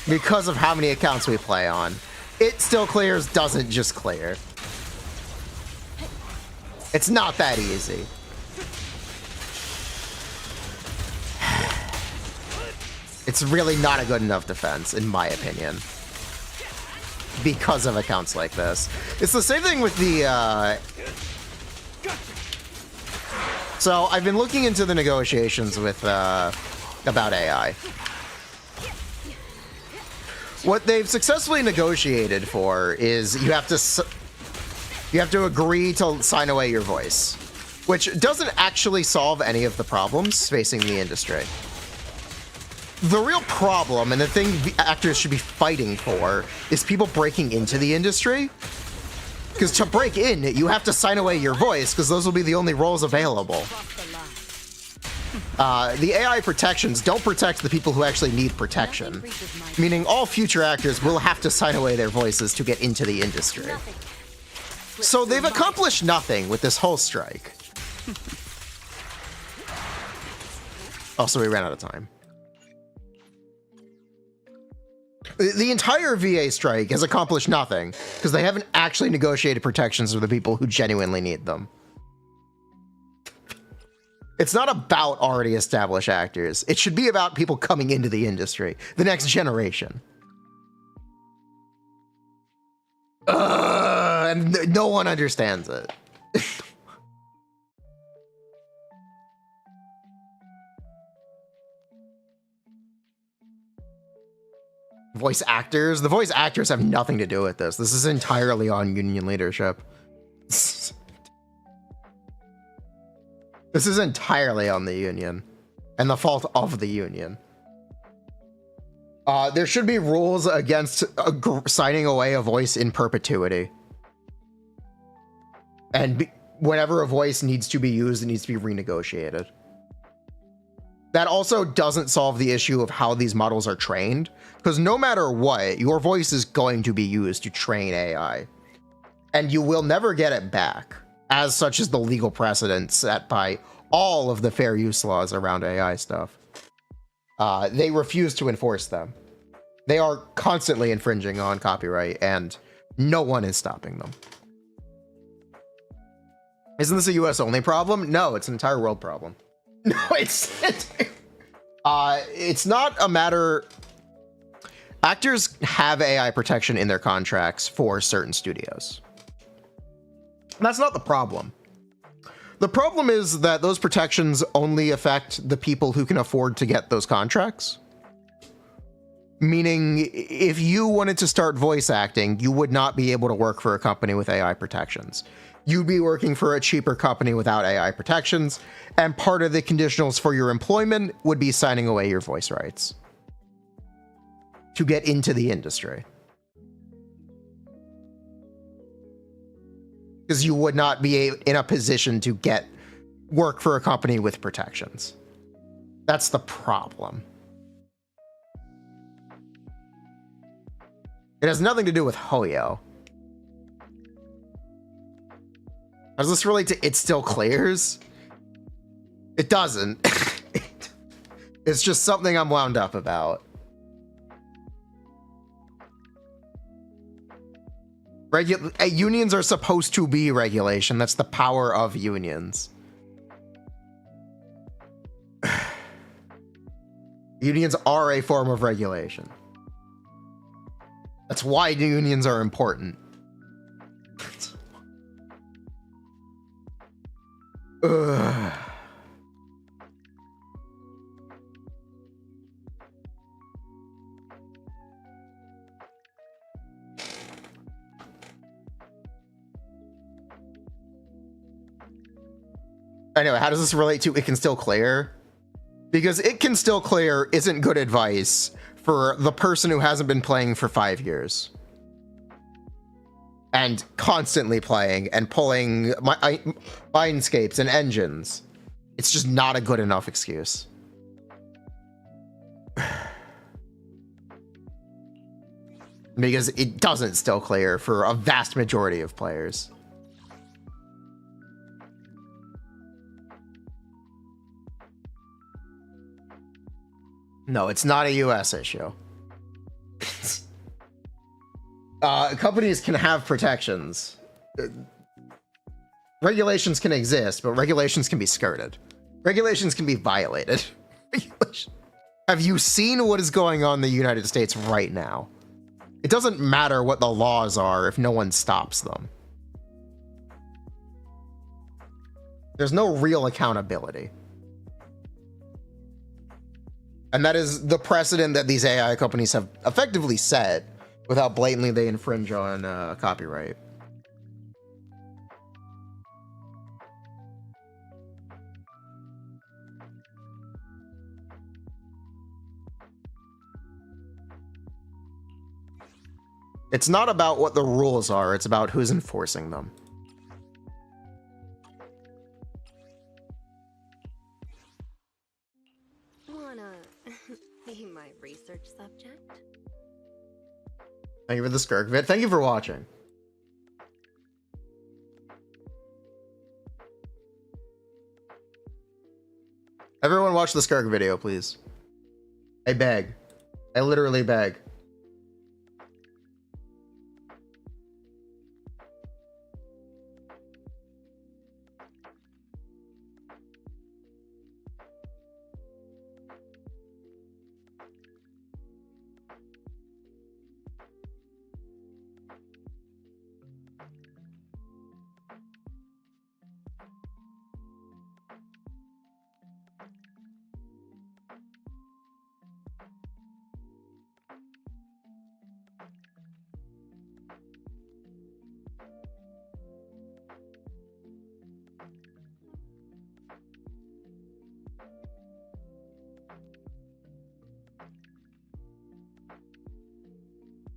because of how many accounts we play on. It still clears doesn't just clear. It's not that easy. It's really not a good enough defense, in my opinion, because of accounts like this. It's the same thing with the, So I've been looking into the negotiations with, about AI. What they've successfully negotiated for is you have to agree to sign away your voice, which doesn't actually solve any of the problems facing the industry. The real problem, and the thing the actors should be fighting for, is people breaking into the industry. Because to break in, you have to sign away your voice, because those will be the only roles available. The AI protections don't protect the people who actually need protection, meaning all future actors will have to sign away their voices to get into the industry. So they've accomplished nothing with this whole strike. Also, we ran out of time. The entire VA strike has accomplished nothing because they haven't actually negotiated protections for the people who genuinely need them. It's not about already established actors. It should be about people coming into the industry, the next generation. And no one understands it. Voice actors? The voice actors have nothing to do with this. This is entirely on union leadership. This is entirely on the union and the fault of the union. There should be rules against signing away a voice in perpetuity. And whenever a voice needs to be used, it needs to be renegotiated. That also doesn't solve the issue of how these models are trained, because no matter what, your voice is going to be used to train AI, and you will never get it back, as such is the legal precedent set by all of the fair use laws around AI stuff. They refuse to enforce them. They are constantly infringing on copyright, and no one is stopping them. Isn't this a US only problem? No, it's an entire world problem. No, it's not a matter. Actors have AI protection in their contracts for certain studios. That's not the problem. The problem is that those protections only affect the people who can afford to get those contracts. Meaning, if you wanted to start voice acting, you would not be able to work for a company with AI protections. You'd be working for a cheaper company without AI protections, and part of the conditionals for your employment would be signing away your voice rights to get into the industry. Because you would not be in a position to get work for a company with protections. That's the problem. It has nothing to do with Hoyo. How does this relate to It Still Clears? It doesn't. It's just something I'm wound up about. Unions are supposed to be regulation. That's the power of unions. Unions are a form of regulation. That's why unions are important. Ugh. Anyway, how does this relate to It Can Still Clear? Because it can still clear isn't good advice for the person who hasn't been playing for 5 years. And constantly playing and pulling mindscapes and engines. It's just not a good enough excuse. Because it doesn't still clear for a vast majority of players. No, it's not a US issue. Companies can have protections. Regulations can exist, but regulations can be skirted. Regulations can be violated. Have you seen what is going on in the United States right now? It doesn't matter what the laws are if no one stops them. There's no real accountability. And that is the precedent that these AI companies have effectively set without blatantly they infringe on copyright. It's not about what the rules are, it's about who's enforcing them. Wanna be my research subject? Thank you for the Skirk vid. Thank you for watching. Everyone watch the Skirk video, please. I beg. I literally beg.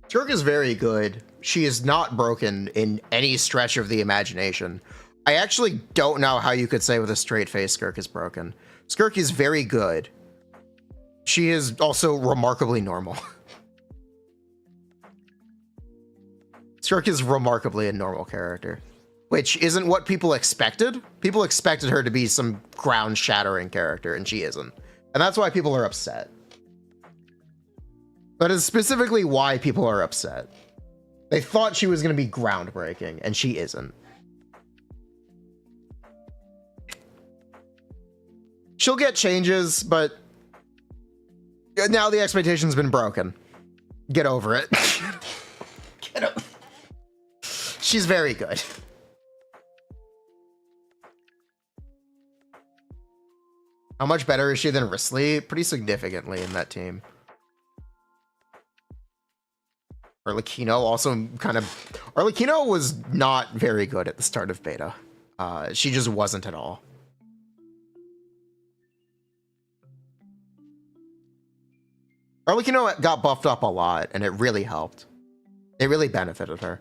Skirk is very good. She is not broken in any stretch of the imagination. I actually don't know how you could say with a straight face Skirk is broken. Skirk is very good. She is also remarkably normal. Skirk is remarkably a normal character, which isn't what people expected. People expected her to be some ground-shattering character, and she isn't. And that's why people are upset. That is specifically why people are upset. They thought she was going to be groundbreaking, and she isn't. She'll get changes, but now the expectation's been broken. Get over it. Get over. She's very good. How much better is she than Risley? Pretty significantly in that team. Arlecchino also kind of... Arlecchino was not very good at the start of beta. She just wasn't at all. Arlecchino got buffed up a lot, and it really helped. It really benefited her.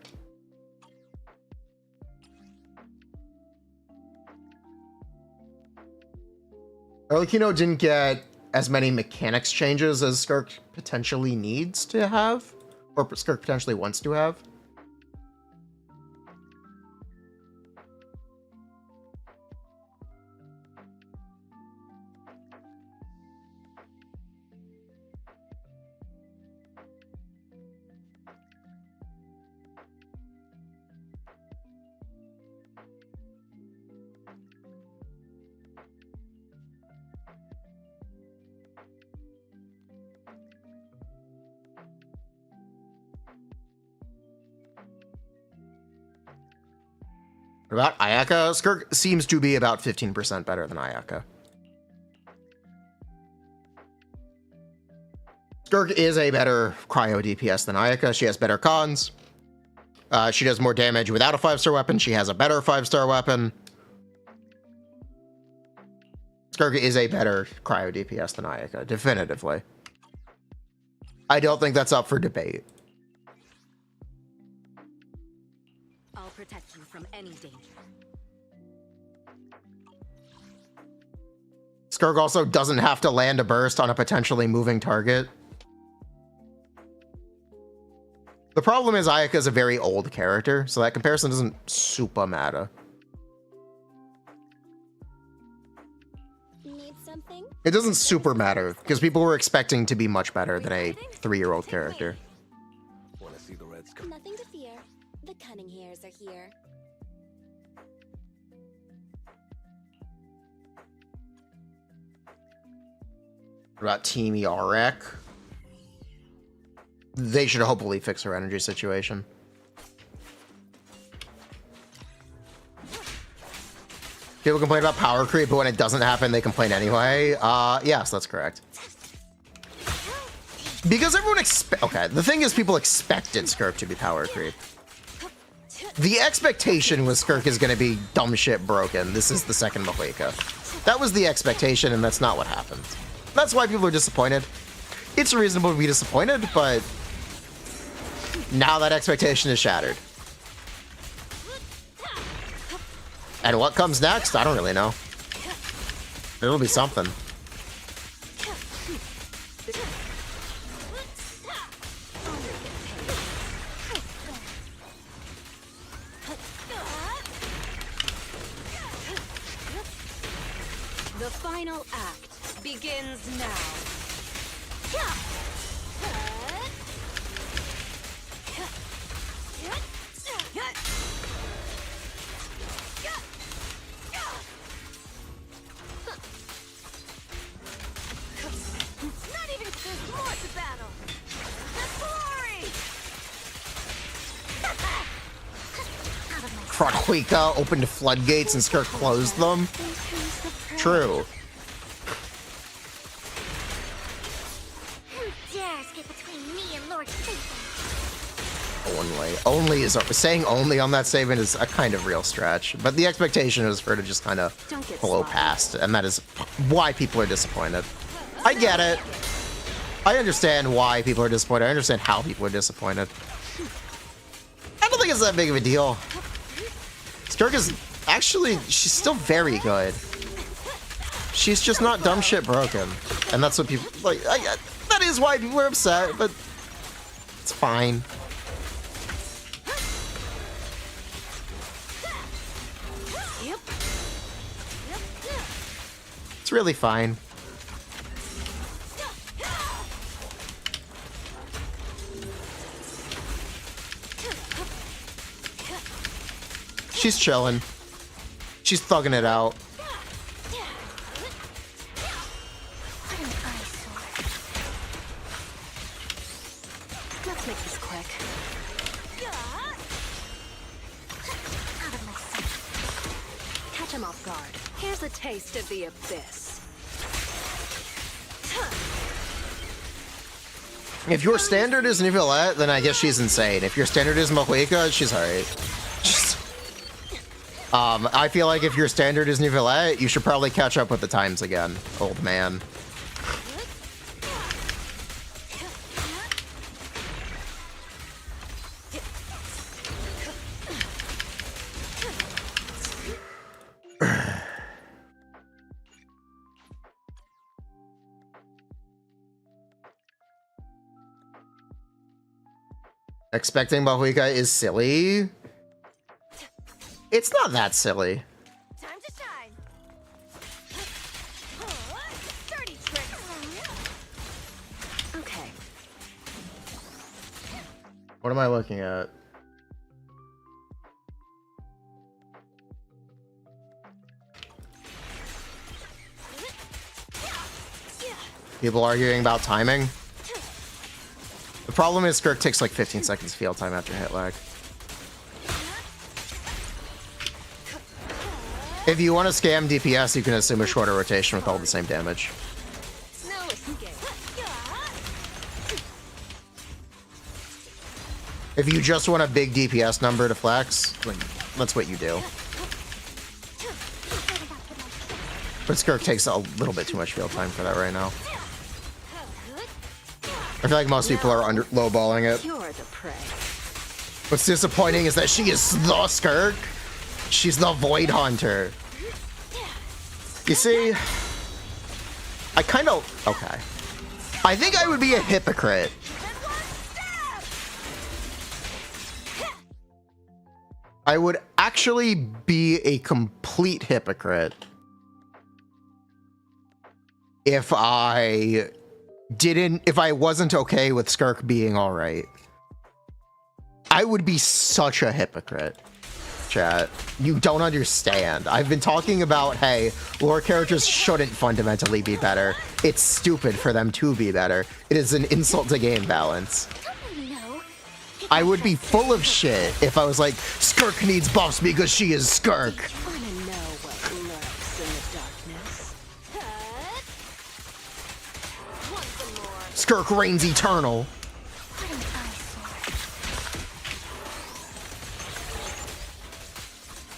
Arlecchino didn't get as many mechanics changes as Skirk potentially needs to have. Or Skirk potentially wants to have. About Ayaka, Skirk seems to be about 15% better than Ayaka. Skirk is a better cryo DPS than Ayaka. She has better cons. She does more damage without a 5-star weapon. She has a better 5-star weapon. Skirk is a better cryo DPS than Ayaka, definitively. I don't think that's up for debate. I'll protect you from any danger. Skirk also doesn't have to land a burst on a potentially moving target. The problem is Ayaka is a very old character, so that comparison doesn't super matter. Need something? It doesn't super matter, because people were expecting to be much better than a 3-year-old character. Want to see the red scarf? Nothing to fear. The cunning hairs are here. What about Team Yarek? They should hopefully fix her energy situation. People complain about power creep, but when it doesn't happen, they complain anyway. Yes, that's correct. Because everyone okay, the thing is people expected Skirk to be power creep. The expectation was Skirk is going to be dumb shit broken. This is the second Mahweka. That was the expectation, and that's not what happened. That's why people are disappointed. It's reasonable to be disappointed, but now that expectation is shattered. And what comes next? I don't really know. It'll be something. The final act begins now. Not even there's more to battle. The glory. Mahweka opened the floodgates and Skirk closed them. True. Who dares get between me and Lord Satan? Only is saying only on that statement is a kind of real stretch, but the expectation is for her to just kind of Don't get blow sloppy. past, and that is why people are disappointed. I get it. I understand why people are disappointed. I understand how people are disappointed. I don't think it's that big of a deal. Skirk is actually, she's still very good. She's just not dumb shit broken, and that's what people like. That is why people are upset, but it's fine. It's really fine. She's chilling. She's thugging it out. Let's make this quick. Catch him off guard. Here's a taste of the abyss. If your standard is Nivelette, then I guess she's insane. If your standard is Mahweka, she's alright. I feel like if your standard is Nivelette, you should probably catch up with the times again, old man. Expecting Mahweka is silly. It's not that silly. Time to shine. Dirty tricks. Okay. What am I looking at? People arguing about timing. The problem is Skirk takes like 15 seconds field time after hit lag. If you want to scam DPS, you can assume a shorter rotation with all the same damage. No escape. If you just want a big DPS number to flex, like, that's what you do. But Skirk takes a little bit too much field time for that right now. I feel like most people are lowballing it. You're the prey. What's disappointing is that she is the Skirk. She's the Void Hunter. You see, I kind of... Okay. I think I would be a hypocrite. I would actually be a complete hypocrite if I wasn't okay with Skirk being alright. I would be such a hypocrite, chat. You don't understand. I've been talking about, hey, lore characters shouldn't fundamentally be better. It's stupid for them to be better. It is an insult to game balance. I would be full of shit if I was like, Skirk needs buffs because she is Skirk. Wanna know what lurks in the darkness? Want some more? Skirk reigns eternal.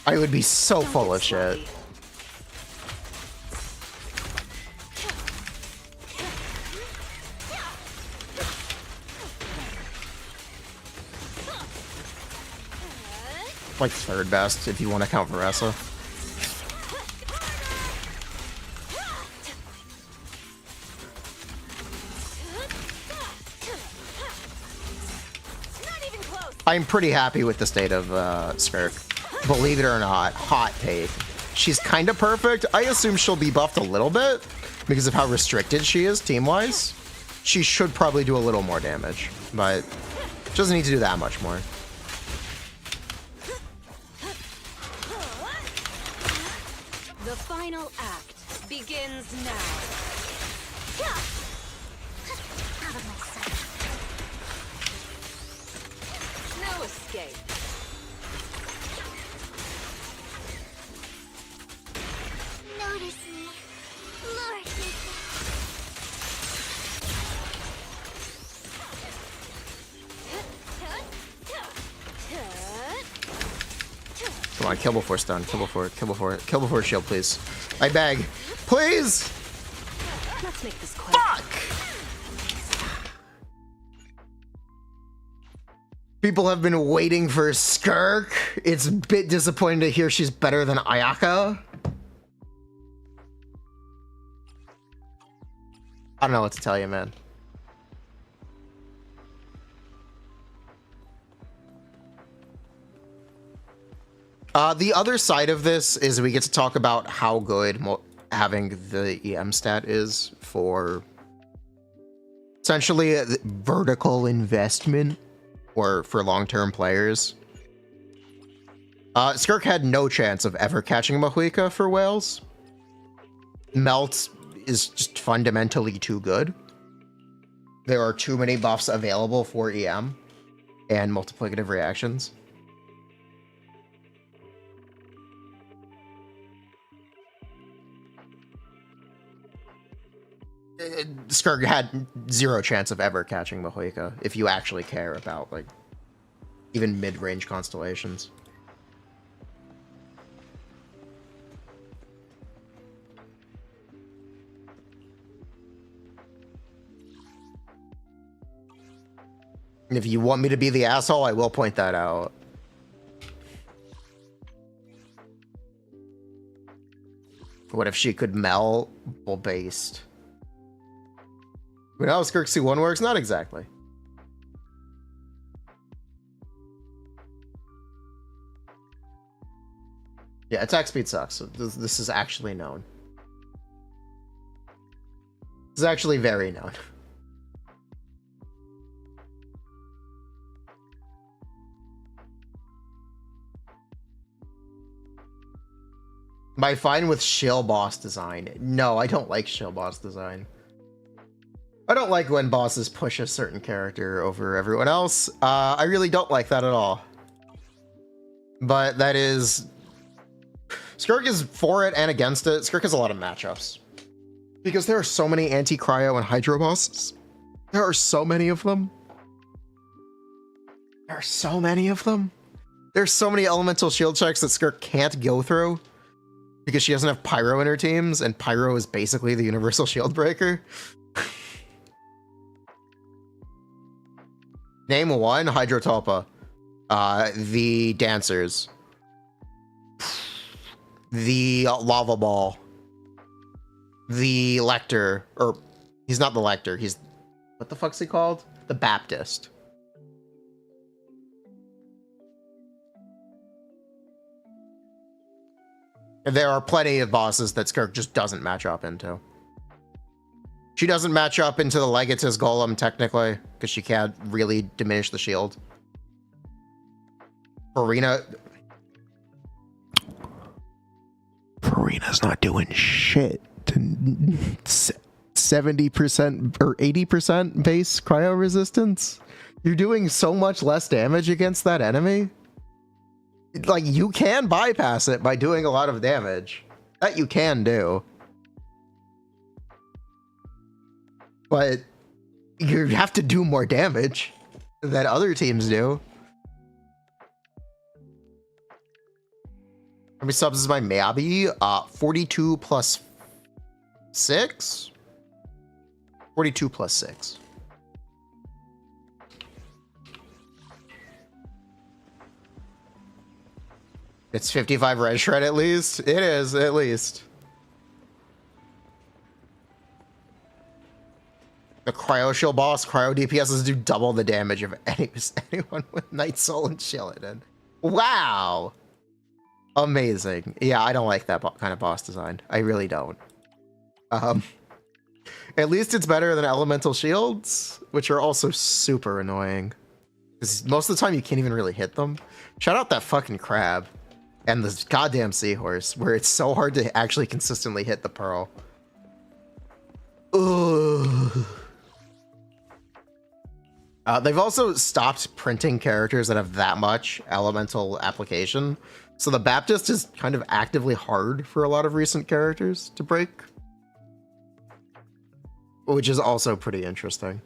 I would be so full of shit. Like third best if you want to count Veressa. I'm pretty happy with the state of Skirk. Believe it or not, hot take. She's kind of perfect. I assume she'll be buffed a little bit because of how restricted she is team-wise. She should probably do a little more damage, but she doesn't need to do that much more. The final act begins now. No escape. Notice me. Lord, Come on, kill before stun. Kill before. Kill before. Kill before shield, please. I beg. Please! Let's make this quick. Fuck! People have been waiting for Skirk. It's a bit disappointing to hear she's better than Ayaka. I don't know what to tell you, man. The other side of this is we get to talk about how good having the EM stat is for essentially a vertical investment or for long-term players. Skirk had no chance of ever catching Mahuika for whales. Melt is just fundamentally too good. There are too many buffs available for EM and multiplicative reactions. Skirk had zero chance of ever catching Mahuika if you actually care about, like, even mid-range constellations. And if you want me to be the asshole, I will point that out. What if she could melt? Based. But how Skirk C1 works? Not exactly. Yeah, attack speed sucks. So this is actually known. This is actually very known. Am I fine with shill boss design? No, I don't like shill boss design. I don't like when bosses push a certain character over everyone else. I really don't like that at all. But that is... Skirk is for it and against it. Skirk has a lot of matchups. Because there are so many anti-cryo and hydro bosses. There are so many of them. There are so many of them. There's so many elemental shield checks that Skirk can't go through. because she doesn't have Pyro in her teams, and Pyro is basically the universal shield breaker. Name one Hydrotopa. The dancers. The lava ball. The lector. Or, he's not the lector, he's... What the fuck's he called? The Baptist. And there are plenty of bosses that Skirk just doesn't match up into. She doesn't match up into the Legatus Golem, technically, because she can't really diminish the shield. Furina's not doing shit to 70% or 80% base cryo resistance. You're doing so much less damage against that enemy. Like, you can bypass it by doing a lot of damage. That you can do. But you have to do more damage than other teams do. How many subs is my Mayabi? 42 plus 6? 42 plus 6. It's 55 red shred at least? It is, at least. The Cryo Shield boss, Cryo DPSs do double the damage of anyone with Night Soul and Shielded. Wow! Amazing. Yeah, I don't like that kind of boss design. I really don't. At least it's better than Elemental Shields, which are also super annoying. Because most of the time you can't even really hit them. Shout out that fucking crab. And the goddamn seahorse, where it's so hard to actually consistently hit the pearl. Ugh. They've also stopped printing characters that have that much elemental application. So the Baptist is kind of actively hard for a lot of recent characters to break. Which is also pretty interesting.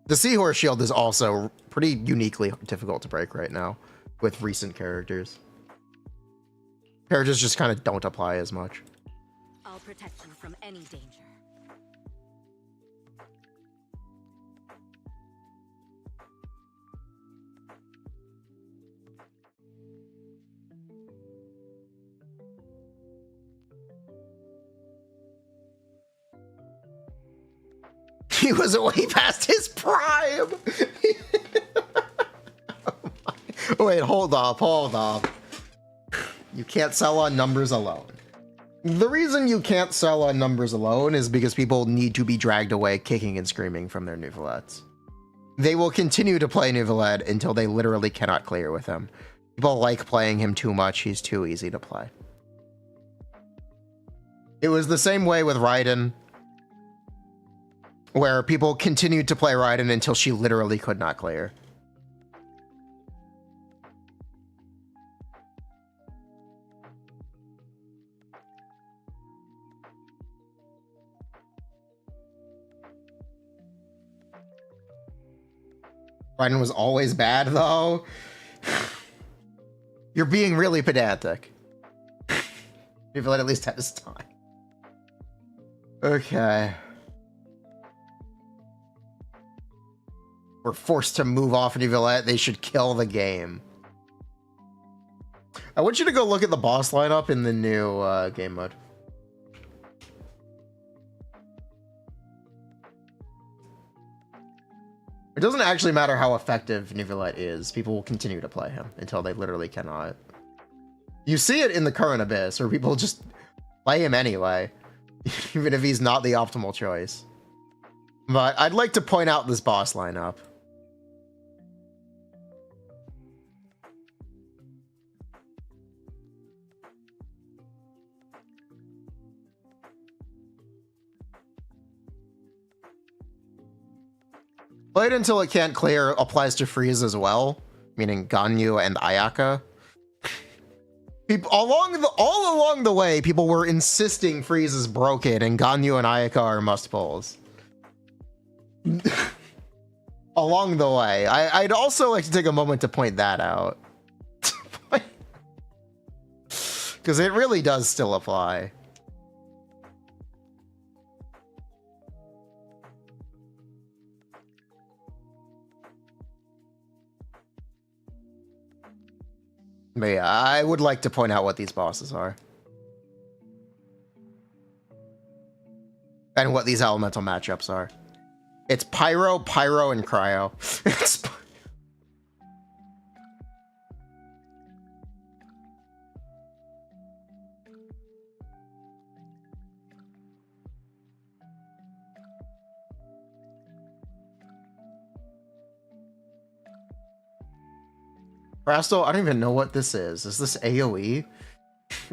The Seahorse Shield is also pretty uniquely difficult to break right now with recent characters. Characters just kind of don't apply as much. I'll protect you from any danger. He was way past his prime. Wait, hold up. You can't sell on numbers alone. The reason you can't sell on numbers alone is because people need to be dragged away kicking and screaming from their Neuvillets. They will continue to play Neuvillet until they literally cannot clear with him. People like playing him too much. He's too easy to play. It was the same way with Raiden, where people continued to play Raiden until she literally could not clear. Raiden was always bad, though. You're being really pedantic. People at least had his time. Okay. We're forced to move off Neuvillette. They should kill the game. I want you to go look at the boss lineup in the new game mode. It doesn't actually matter how effective Neuvillette is. People will continue to play him until they literally cannot. You see it in the current Abyss, where people just play him anyway, even if he's not the optimal choice. But I'd like to point out this boss lineup. Play it until it can't clear applies to Freeze as well, meaning Ganyu and Ayaka. People, all along the way, people were insisting Freeze is broken and Ganyu and Ayaka are must-pulls. Along the way. I'd also like to take a moment to point that out. Because it really does still apply. But yeah, I would like to point out what these bosses are. And what these elemental matchups are. It's Pyro, Pyro, and Cryo. It's... Rasto, I don't even know what this is. Is this AoE?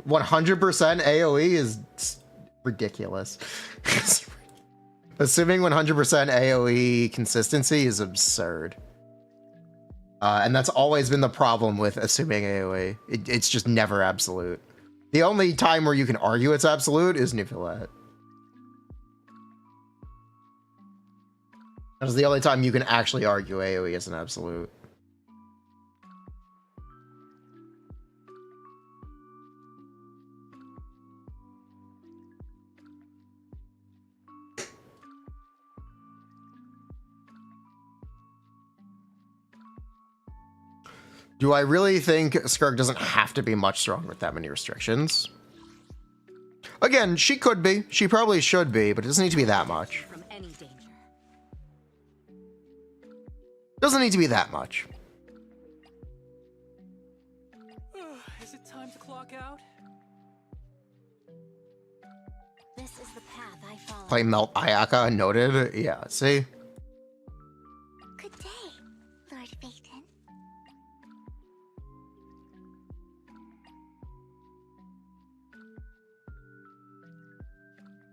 100% AoE is ridiculous. Assuming 100% AoE consistency is absurd. And that's always been the problem with assuming AoE. It's just never absolute. The only time where you can argue it's absolute is New Villette. That's the only time you can actually argue AoE is an absolute. Do I really think Skirk doesn't have to be much stronger with that many restrictions? Again, she could be. She probably should be, but it doesn't need to be that much. From any danger. Doesn't need to be that much. Is it time to clock out? This is the path I follow. Play Melt Ayaka, noted. Yeah, see? Good day, Lord Phaeton.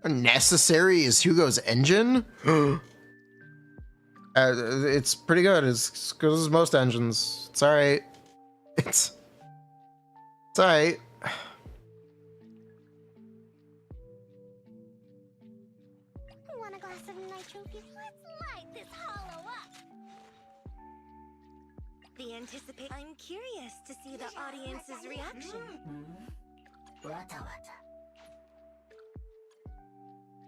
Necessary is Hugo's engine? It's pretty good. It's as good as most engines. It's alright. It's alright. Want a glass of nitro fuel? Let's light this hollow up. The anticipate. I'm curious to see the audience's reaction.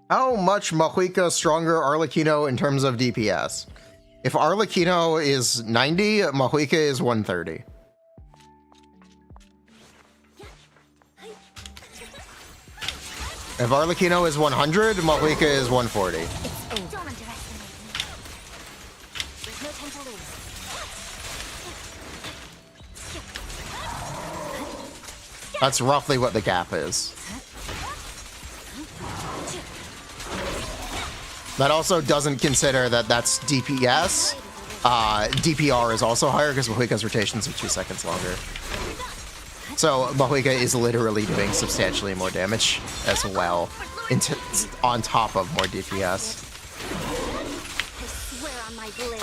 How much Mahuika stronger Arlecchino in terms of DPS? If Arlecchino is 90, Mahuika is 130. If Arlecchino is 100, Mahuika is 140. Don't underestimate me. There's no time to lose. That's roughly what the gap is. That also doesn't consider that that's DPS. DPR is also higher because Mahuika's rotations are 2 seconds longer. So Mahuika is literally doing substantially more damage as well, on top of more DPS. I swear on my blade.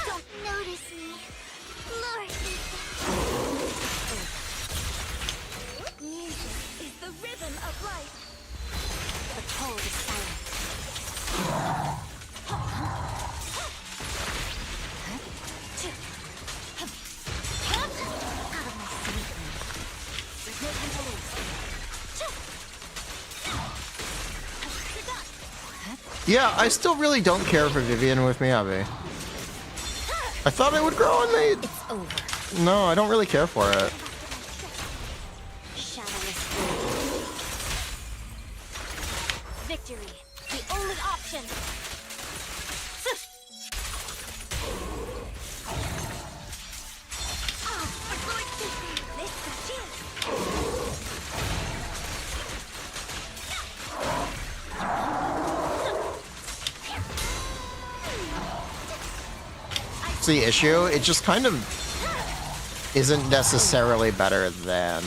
Don't notice me, Lord. Music is the rhythm of life. The cold is silent. Out of my sweet room. There's no time to lose. Yeah, I still really don't care for Vivian with Miyabi. I thought it would grow on me. It's over. No, I don't really care for it. Shadowless blade. Victory, the only option. It's the issue. It just kind of isn't necessarily better than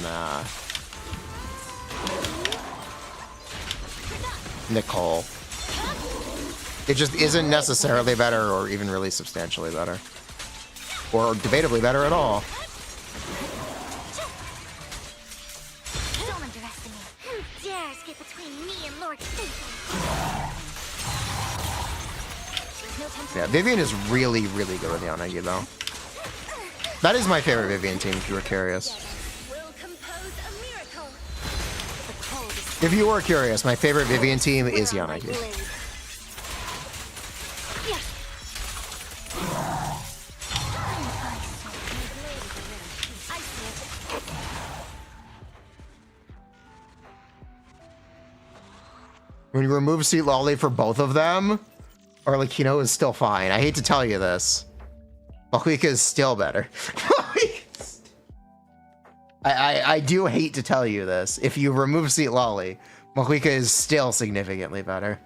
Nicole. It just isn't necessarily better or even really substantially better. or debatably better at all. Don't underestimate. Who dares get between me and Lord Satan? No time to Yeah, Vivian is really, really good with Yanagi, though. That is my favorite Vivian team, if you were curious. will compose a miracle. The cold is If you were curious, my favorite Vivian team is Yanagi. When you remove Seat Lolly for both of them, Arlecchino is still fine. I hate to tell you this. Mahuika is still better. I do hate to tell you this. If you remove Seat Lolly, Mahuika is still significantly better.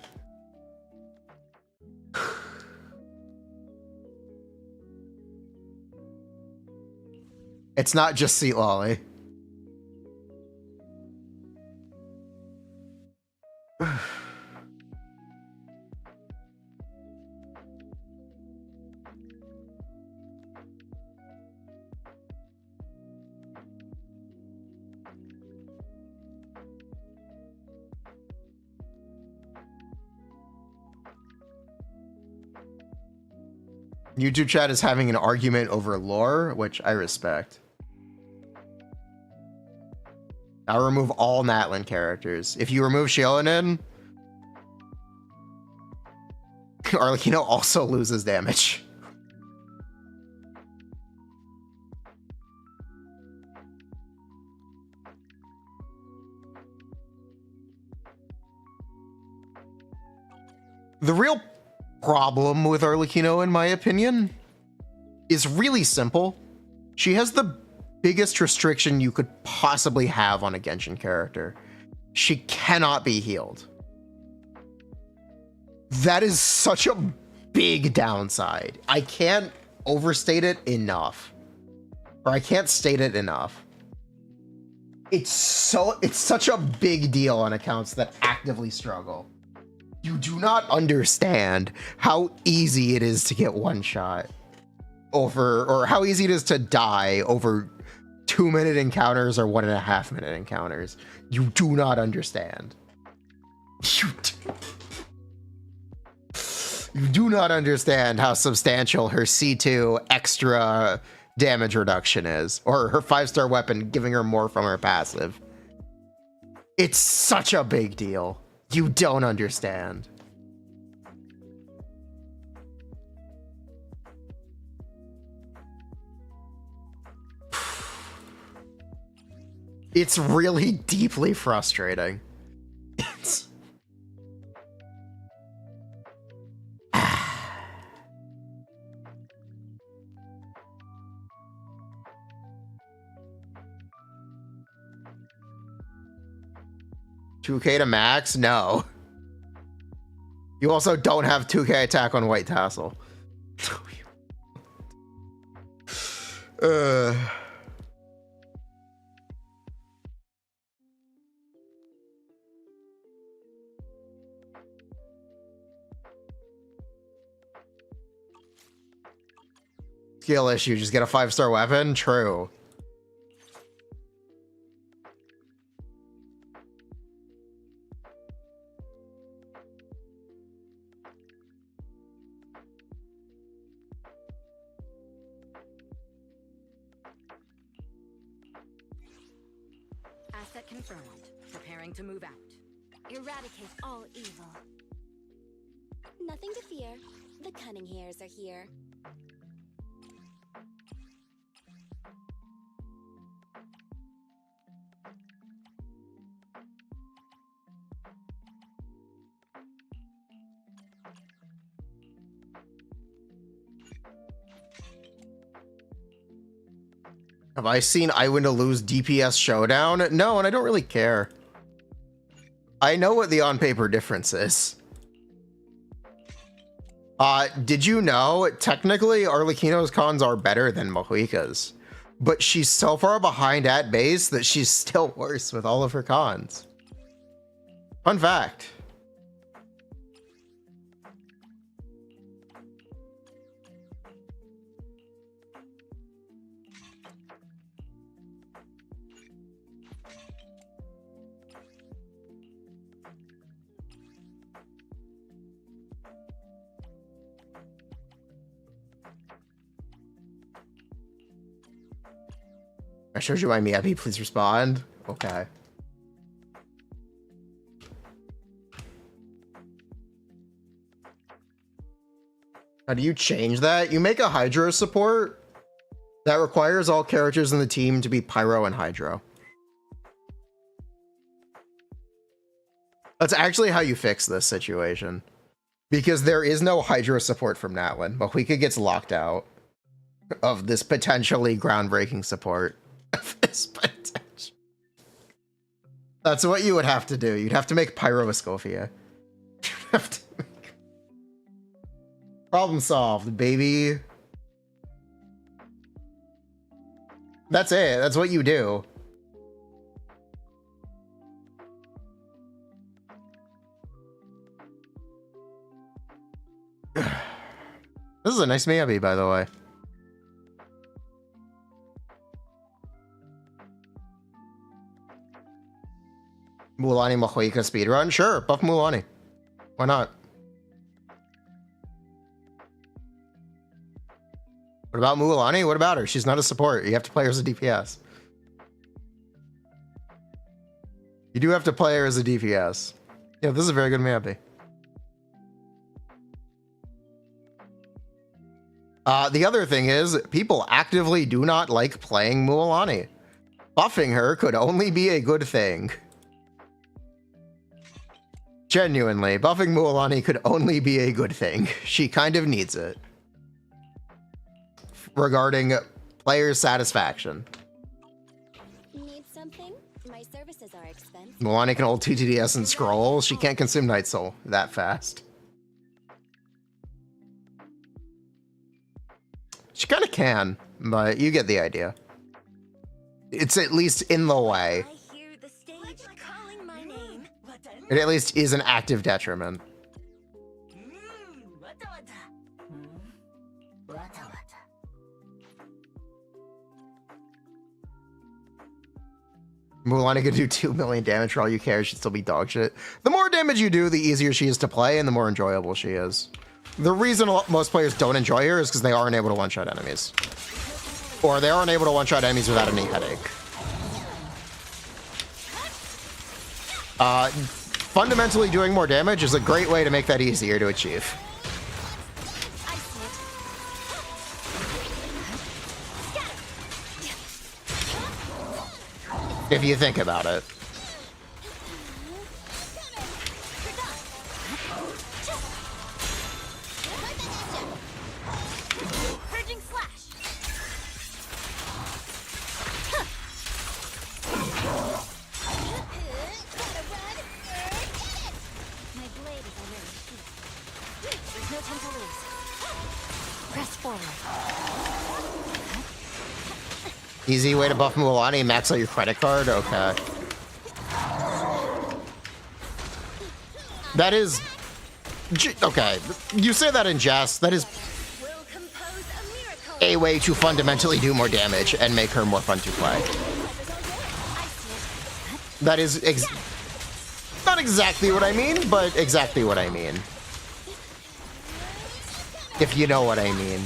It's not just Seat Lolly. YouTube chat is having an argument over lore, which I respect. I'll remove all Natlin characters. If you remove Shionin, Arlecchino also loses damage. The real problem with Arlecchino, in my opinion, is really simple. She has the biggest restriction you could possibly have on a Genshin character. She cannot be healed. That is such a big downside. I can't overstate it enough. Or I can't state it enough. It's such a big deal on accounts that actively struggle. You do not understand how easy it is to get one shot over, or how easy it is to die over 2-minute encounters or 1.5-minute encounters. You do not understand. You do not understand how substantial her C2 extra damage reduction is, or her 5-star weapon giving her more from her passive. It's such a big deal. You don't understand. It's really deeply frustrating. It's... 2k to max? No. You also don't have 2k attack on White Tassel. Skill issue, just get a 5-star weapon? True. Asset confirmed. Preparing to move out. eradicate all evil. Nothing to fear. The cunning hairs are here. Have I seen Iwin to lose DPS Showdown? No, and I don't really care. I know what the on-paper difference is. Did you know, technically, Arlecchino's cons are better than Mahuika's, but she's so far behind at base that she's still worse with all of her cons. Fun fact. I showed you my Miyabi, please respond. Okay. How do you change that? You make a Hydro support that requires all characters in the team to be Pyro and Hydro. That's actually how you fix this situation. Because there is no Hydro support from Natlin, but Huika gets locked out of this potentially groundbreaking support. This potential. That's what you would have to do. You'd have to make Pyro Escofia. Problem solved, baby. That's it. That's what you do. This is a nice Miyabi, by the way. Mulanni Mahuika speedrun? Sure, buff Mulanni. Why not? What about Mulanni? What about her? She's not a support. You have to play her as a DPS. You do have to play her as a DPS. Yeah, this is a very good Miyabi. The other thing is, people actively do not like playing Mulanni. Buffing her could only be a good thing. Genuinely, buffing Mulanni could only be a good thing. She kind of needs it. Regarding player satisfaction. Need something? My services are expensive. Mulanni can hold 2 TDS and scroll. She can't consume Night Soul that fast. She kind of can, but you get the idea. It's at least in the way. I hear the stage calling my name. It at least is an active detriment. Mulanni could do 2 million damage for all you care. She'd still be dog shit. The more damage you do, the easier she is to play and the more enjoyable she is. The reason most players don't enjoy her is because they aren't able to one-shot enemies. Or they aren't able to one-shot enemies without any headache. Fundamentally doing more damage is a great way to make that easier to achieve. If you think about it. Purging slash. My blade is already heated. There's no time to lose. Press forward. Easy way to buff Mulanni, max out your credit card? Okay. That is... Okay, you say that in jest. That is a way to fundamentally do more damage and make her more fun to play. That is not exactly what I mean, but exactly what I mean. If you know what I mean.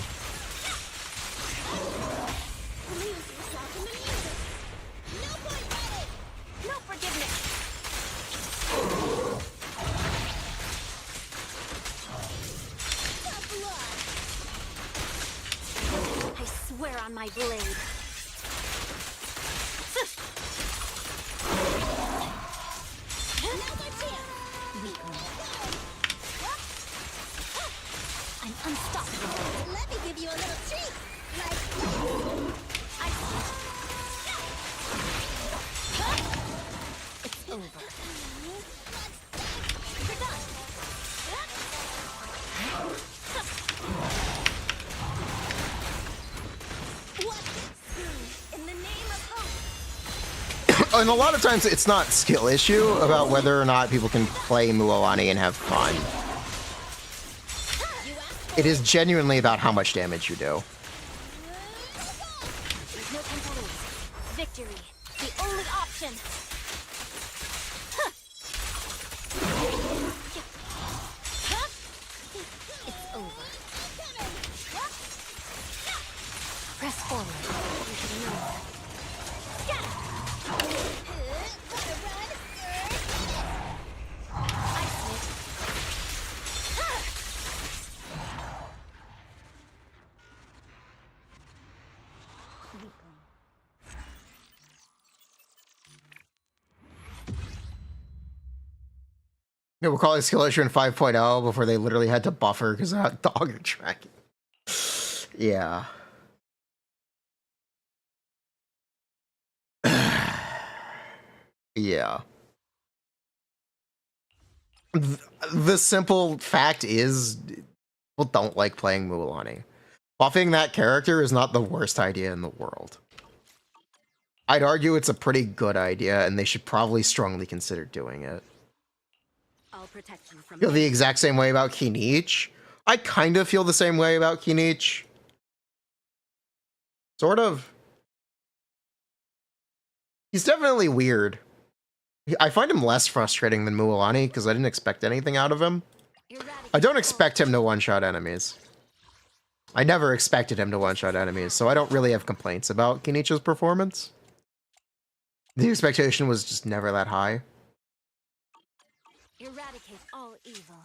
On my blade. I'm unstoppable. Let me give you a little treat. It's over. And a lot of times it's not skill issue about whether or not people can play Mulanni and have fun. It is genuinely about how much damage you do. There's no time to lose. Victory, the only option. action. It's over. Press forward. You should move. Yeah, we're calling skill issue in 5.0 before they literally had to buffer because of how dog tracking. Yeah. Yeah. The simple fact is, people don't like playing Mulan. Buffing that character is not the worst idea in the world. I'd argue it's a pretty good idea, and they should probably strongly consider doing it. I'll protect you from Feel the exact same way about Kinich. I kind of feel the same way about Kinich. Sort of. He's definitely weird. I find him less frustrating than Mualani because I didn't expect anything out of him. I don't expect him to one-shot enemies. I never expected him to one-shot enemies, so I don't really have complaints about Kinichi's performance. The expectation was just never that high. Eradicate all evil.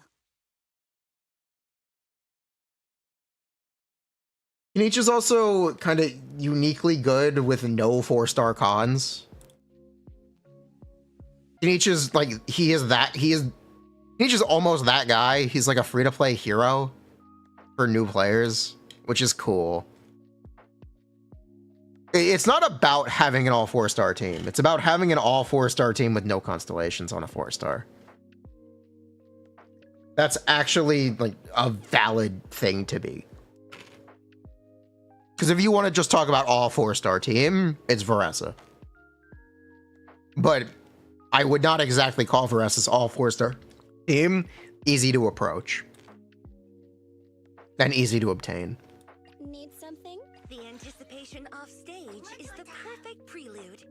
Kinichi's also kind of uniquely good with no 4-star cons. Kinichi's like, Kinichi's almost that guy. He's like a free-to-play hero for new players, which is cool. It's not about having an all 4-star team. It's about having an all 4-star team with no constellations on a 4-star. That's actually like a valid thing to be. Because if you want to just talk about all 4-star team, it's Veressa. But I would not exactly call Veressa's all 4-star team easy to approach. And easy to obtain. Need something? The anticipation off stage is the perfect prelude.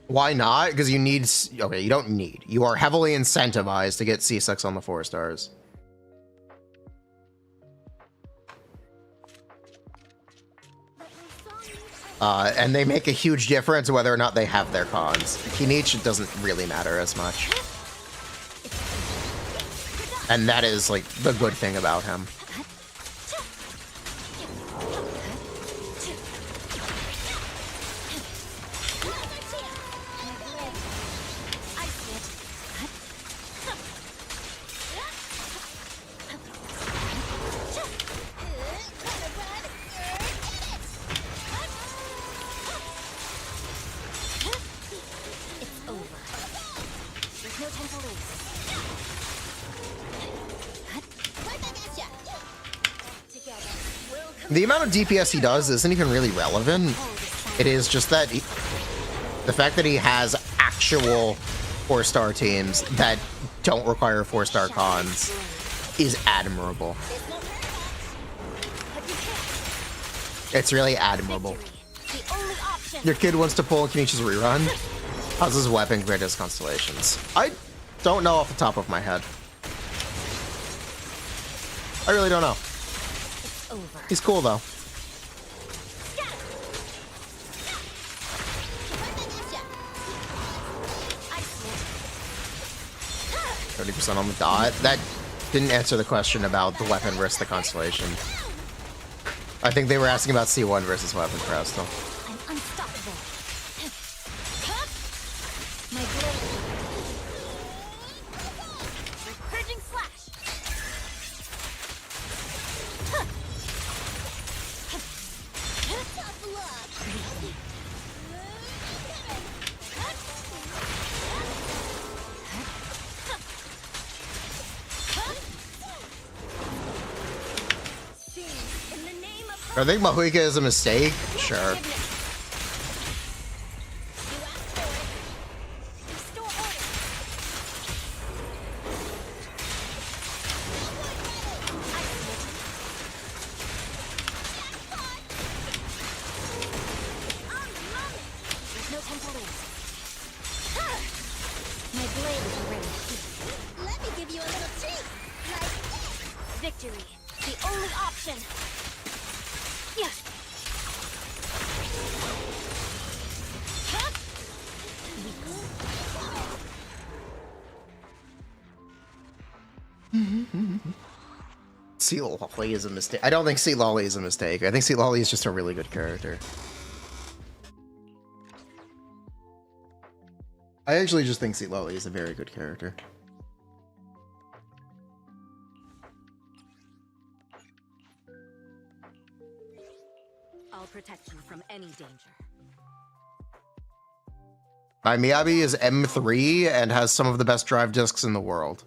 Why not? Because you need... Okay, you don't need. You are heavily incentivized to get C6 on the 4-stars. And they make a huge difference whether or not they have their cons. Kinich doesn't really matter as much. And that is, like, the good thing about him. The amount of DPS he does isn't even really relevant. It is just that the fact that he has actual 4-star teams that don't require 4-star cons is admirable. It's really admirable. Your kid wants to pull Kinichi's rerun? How's his weapon greatest constellations? I don't know off the top of my head. I really don't know. He's cool though. 30% on the dot. That didn't answer the question about the weapon versus the constellation. I think they were asking about C1 versus weapon crystal. I'm unstoppable. My blade. Purging slash. Tough luck. I think Mahuika is a mistake. Sure. victory. The only option. Yeah. Sea Lolly is a mistake. I don't think Sea Lolly is a mistake. I think Sea Lolly is just a really good character. I actually just think Sea Lolly is a very good character. I'll protect you from any danger. My Miyabi is M3 and has some of the best drive discs in the world.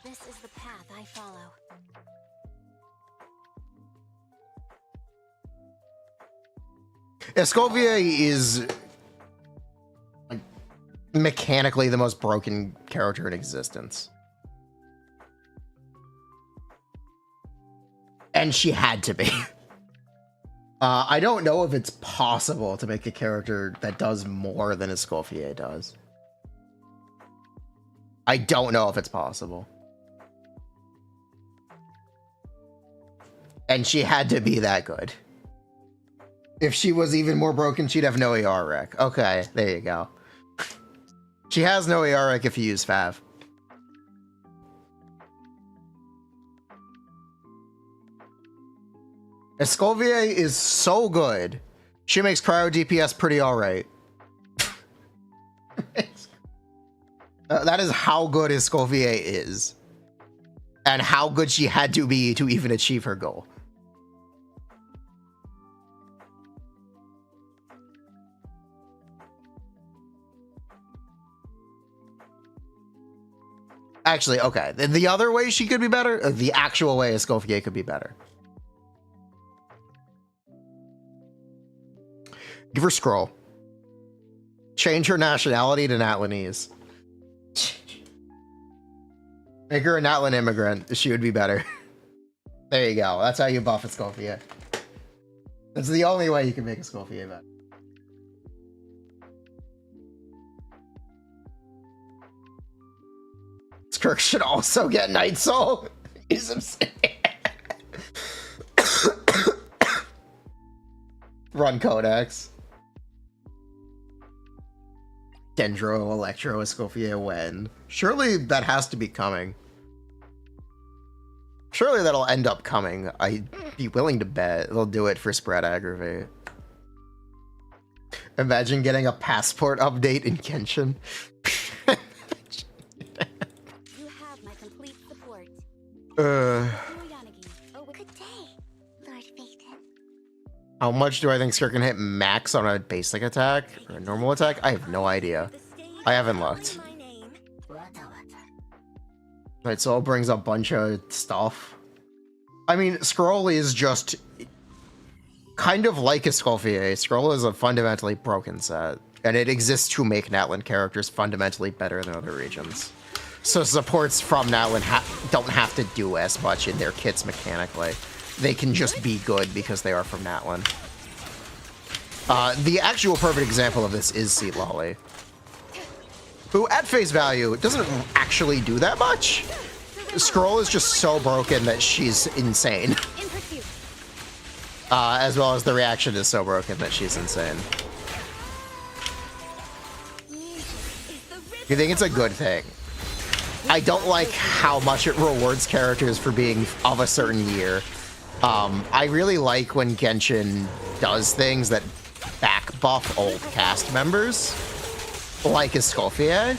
This is the path I follow. Escovier is like, mechanically the most broken character in existence. And she had to be. I don't know if it's possible to make a character that does more than Escoffier does. I don't know if it's possible. And she had to be that good. If she was even more broken, she'd have no AR rec. Okay, there you go. She has no AR rec if you use Fav. Escovier is so good. She makes cryo DPS pretty alright. That is how good Escovier is. And how good she had to be to even achieve her goal. Actually, okay. The other way she could be better, the actual way Escoffier could be better. Give her scroll. Change her nationality to Natlanese. Make her a Natlan immigrant. She would be better. There you go. That's how you buff Escoffier. That's the only way you can make Escoffier better. Skirk should also get Night Soul. He's insane. Run Codex. Dendro, Electro, Escoffier, when? Surely that has to be coming. Surely that'll end up coming. I'd be willing to bet they'll do it for Spread Aggravate. Imagine getting a passport update in Genshin. You have my complete support. Uh, Oh, good day, Lord Phaeton. how much do I think Skirk can hit max on a basic attack? Or a normal attack? I have no idea. I haven't looked. Right, so it brings a bunch of stuff. I mean, Scroll is just kind of like Escoffier. Scroll is a fundamentally broken set, and it exists to make Natlan characters fundamentally better than other regions. So supports from Natlan don't have to do as much in their kits mechanically. They can just be good because they are from Natlan. The actual perfect example of this is Sea Lolly, who at face value doesn't actually do that much. Scroll is just so broken that she's insane. As well as the reaction is so broken that she's insane. You think it's a good thing? I don't like how much it rewards characters for being of a certain year. I really like when Genshin does things that back buff old cast members, like Escoffier,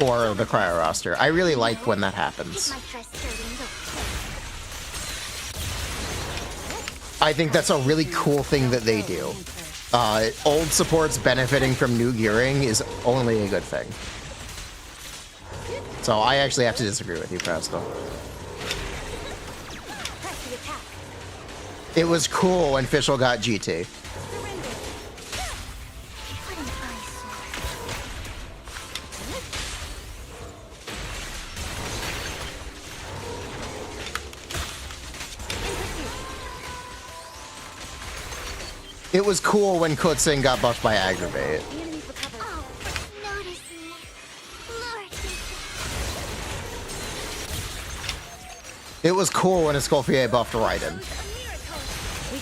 or the Cryo roster. I really like when that happens. I think that's a really cool thing that they do. Old supports benefiting from new gearing is only a good thing. So I actually have to disagree with you, Presto. It was cool when Fischl got GT. It was cool when Kutzing got buffed by Aggravate. It was cool when Escoffier buffed Raiden.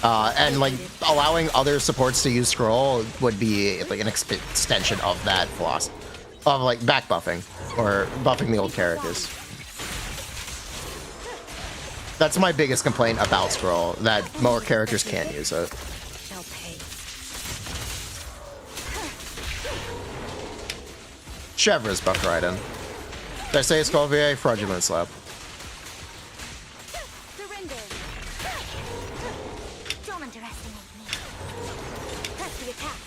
And like allowing other supports to use scroll would be like an extension of that philosophy of like back buffing or buffing the old characters. That's my biggest complaint about scroll, that more characters can't use it. Shall pay. Chevra's buffed Raiden. Did I say Escoffier? Fraudulent slap. Surrender. Don't underestimate me. Press the attack.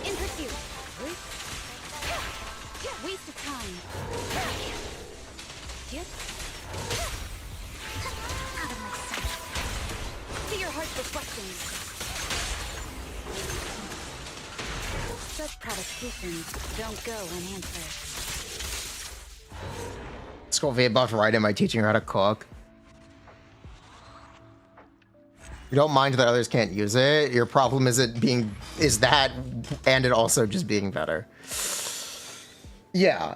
In pursuit. Waste of time. Out of my sight. See your heart's reflections. Such provocations don't go unanswered. Escoffier buffed Raiden by teaching her how to cook. You don't mind that others can't use it. Your problem is that and it also just being better. Yeah.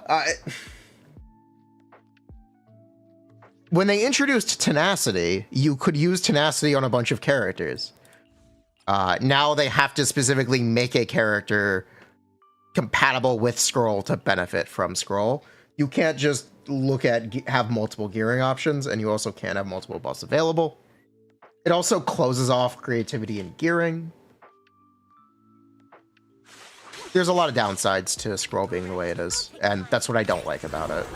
When they introduced tenacity, you could use tenacity on a bunch of characters. Now they have to specifically make a character compatible with scroll to benefit from scroll. You can't just have multiple gearing options, and you also can't have multiple buffs available. It also closes off creativity and gearing. There's a lot of downsides to scroll being the way it is, and that's what I don't like about it.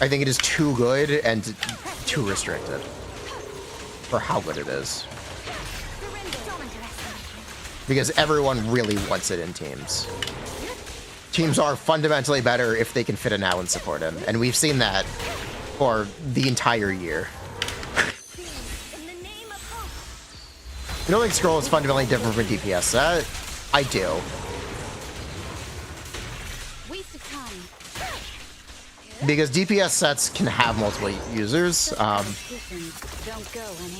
I think it is too good and too restricted for how good it is. Because everyone really wants it in teams. Teams are fundamentally better if they can fit an Allen support in, and we've seen that for the entire year. You don't think scroll is fundamentally different from DPS? I do. Because DPS sets can have multiple users.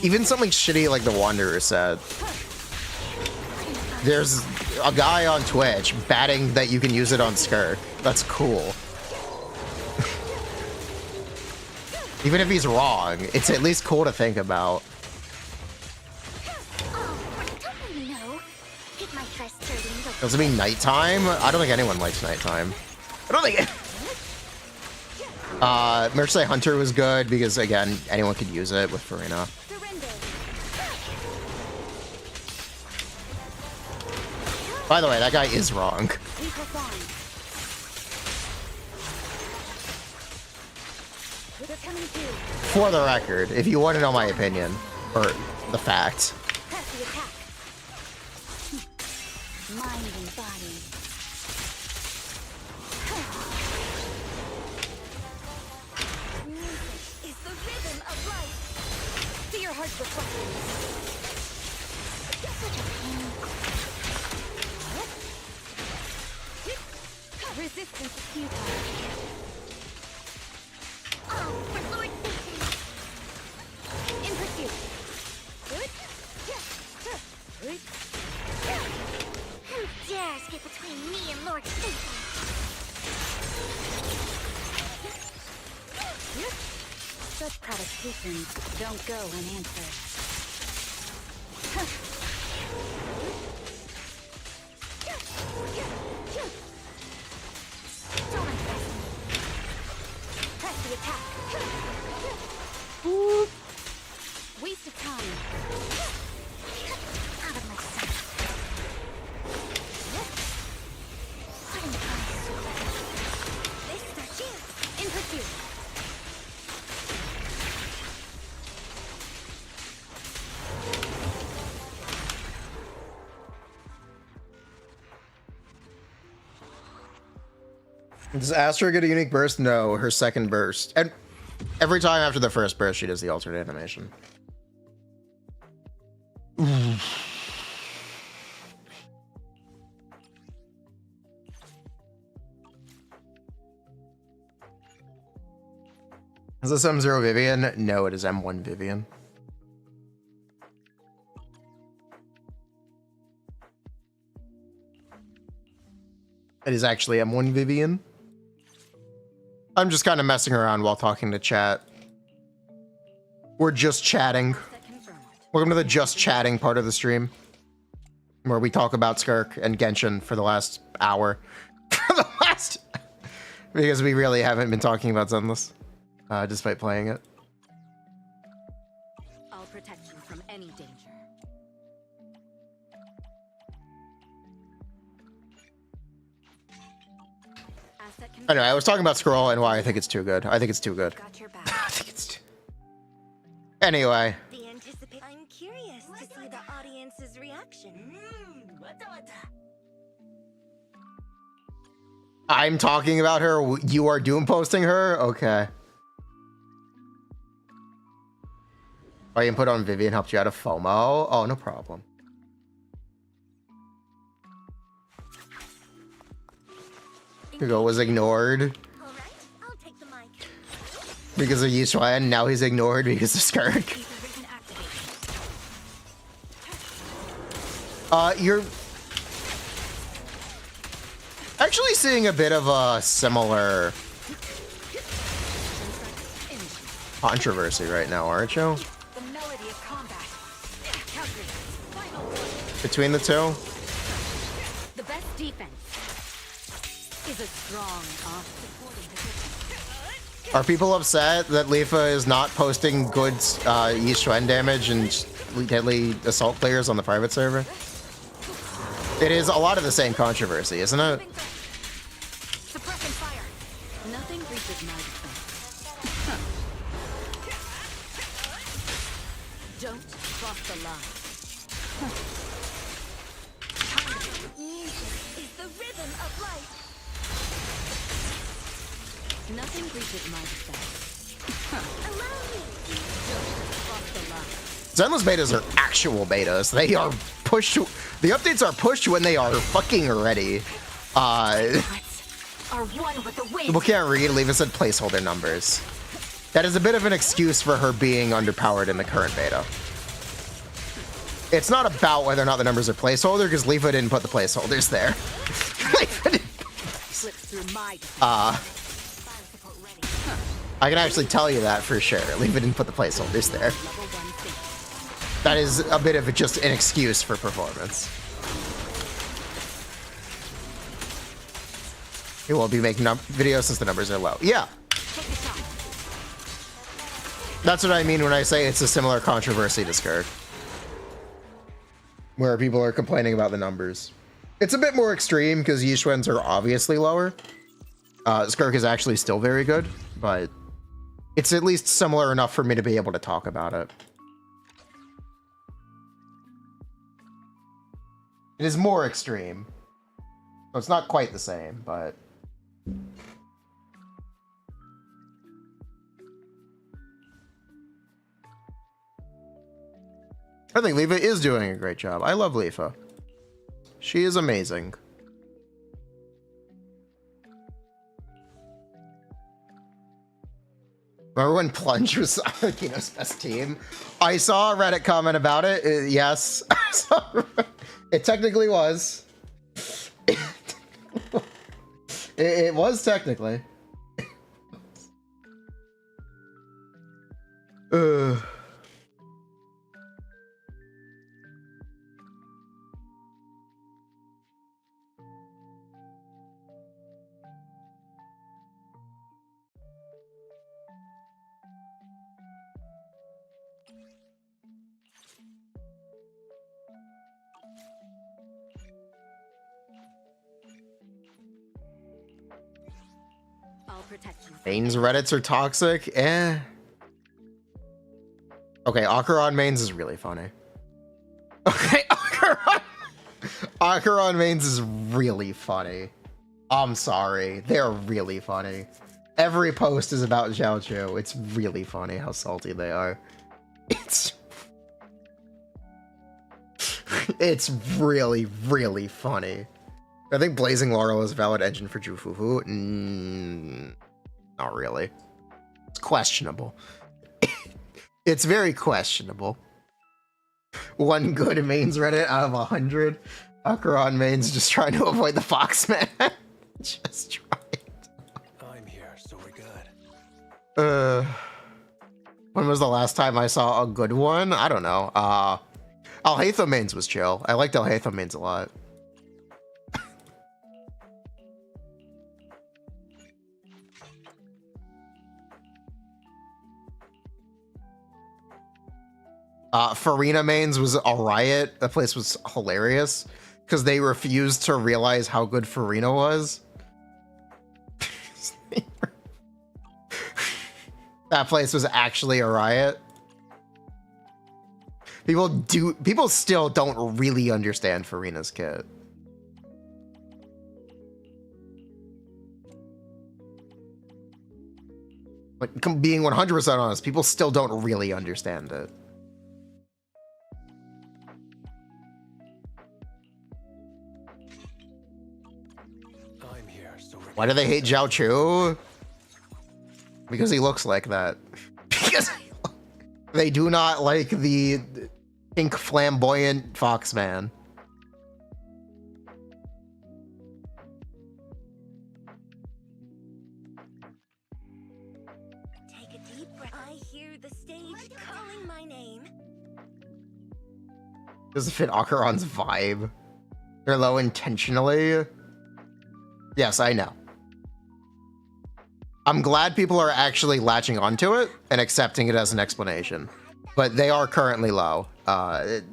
Even something shitty like the Wanderer set. There's a guy on Twitch batting that you can use it on Skirk. That's cool. Even if he's wrong, it's at least cool to think about. Does it mean nighttime? I don't think anyone likes nighttime. I don't think it... Mercy Hunter was good because, again, anyone could use it with Furina. By the way, that guy is wrong. For the record, if you want to know my opinion, or the facts. Mind and body. Music is the rhythm of life. See your heart's reflection. Such a pain. Resistance is futile. Oh, for Lord Satan. In pursuit. Who dares get between me and Lord Satan? Such provocations don't go unanswered. Don't underestimate. Press the attack. Waste of time. Out of my sight. Putting on super. This is our chance. In pursuit. Does Astra get a unique burst? No, her second burst. And every time after the first burst, she does the alternate animation. Is this M0 Vivian? No, it is M1 Vivian. It is actually M1 Vivian. I'm just kind of messing around while talking to chat. We're just chatting. Welcome to the just chatting part of the stream, where we talk about Skirk and Genshin for the last hour. Because we really haven't been talking about Zenless, despite playing it. I'll protect you from any danger. Anyway, I was talking about Scroll and why I think it's too good. I think it's too good. Got your back. I think it's too... Anyway. I'm curious to see the audience's reaction. I'm talking about her. You are doom posting her? Okay. Oh, input on Vivian helped you out of FOMO? Oh, no problem. Hugo was ignored All right, I'll take the mic. because of Yishuan. Now he's ignored because of Skirk. You're actually seeing a bit of a similar controversy right now, aren't you? The melody of combat. Between the two? The best defense is a strong Are people upset that Leafa is not posting good Yishuan damage and deadly assault players on the private server? It is a lot of the same controversy, isn't it? suppressing fire. Nothing reaches my defense. Don't cross the line. Music is the rhythm of life. Nothing reaches my defense. Allow me. Don't cross the line. Zenless betas are actual betas. They are pushed. The updates are pushed when they are fucking ready. Are one with the wind. People can't read. Leave said placeholder numbers. That is a bit of an excuse for her being underpowered in the current beta. It's not about whether or not the numbers are placeholder, because Leafa didn't put the placeholders there. Slips through my I can actually tell you that for sure. Leafa didn't put the placeholders there. That is a bit of just an excuse for performance. He won't be making videos since the numbers are low. Yeah. That's what I mean when I say it's a similar controversy to Skirk, where people are complaining about the numbers. It's a bit more extreme because Yishuan's are obviously lower. Skirk is actually still very good, but it's at least similar enough for me to be able to talk about it. It is more extreme. So it's not quite the same, but... I think Leafa is doing a great job. I love Leafa. She is amazing. Remember when Plunge was Kino's best team? I saw a Reddit comment about it. Yes. It technically was. It was technically. I'll protect you. Mains Reddits are toxic? Eh. Okay, Acheron mains is really funny. Okay, Acheron mains is really funny. I'm sorry. They're really funny. Every post is about Zhao Chu. It's really funny how salty they are. It's really, really funny. I think Blazing Laurel is a valid engine for Jufufu. Not really. It's cool. questionable. It's very questionable. One good mains Reddit out of 100. Acheron mains just trying to avoid the Foxman. Just try it. I'm here, so we're good. When was the last time I saw a good one? I don't know. Alhaitham mains was chill. I liked Alhaitham mains a lot. Furina mains was a riot. That place was hilarious because they refused to realize how good Furina was. That place was actually a riot. People still don't really understand Furina's kit. Like, being 100% honest, people still don't really understand it. I'm here, so we're Why do they hate Zhao Chu? Because he looks like that. Because they do not like the pink flamboyant Foxman. Take a deep breath. I hear the stage calling my name. Doesn't fit Acheron's vibe. They're low intentionally. Yes, I know. I'm glad people are actually latching onto it and accepting it as an explanation, but they are currently low. The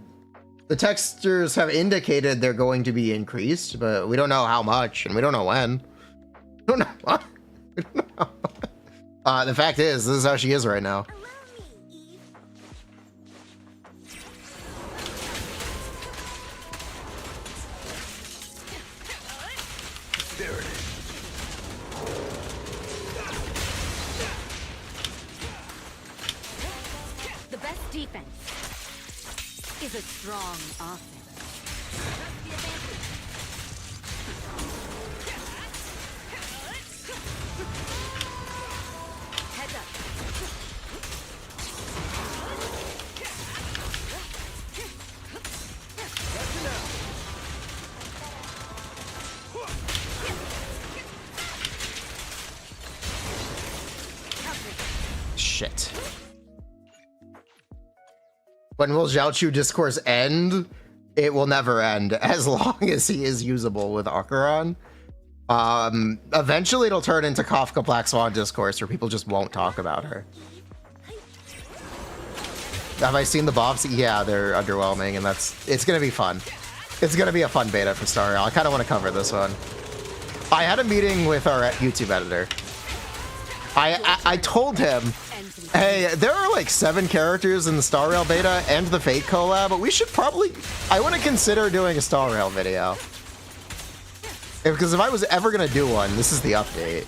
textures have indicated they're going to be increased, but we don't know how much and we don't know when. We don't know what. We don't know. The fact is, this is how she is right now. Allow me, Eve. there it is. The best defense is a strong offense. That's the advantage. Heads up. Shit. When will Zhao Chu discourse end? It will never end as long as he is usable with Acheron. Eventually it'll turn into Kafka Black Swan discourse where people just won't talk about her. Have I seen the buffs? Yeah, they're underwhelming, and it's gonna be fun. It's gonna be a fun beta for Star Rail. I kind of want to cover this one. I had a meeting with our YouTube editor. I told him, hey, there are like 7 characters in the Star Rail beta and the Fate collab, but we should probably, I want to consider doing a Star Rail video. Because if I was ever going to do one, this is the update.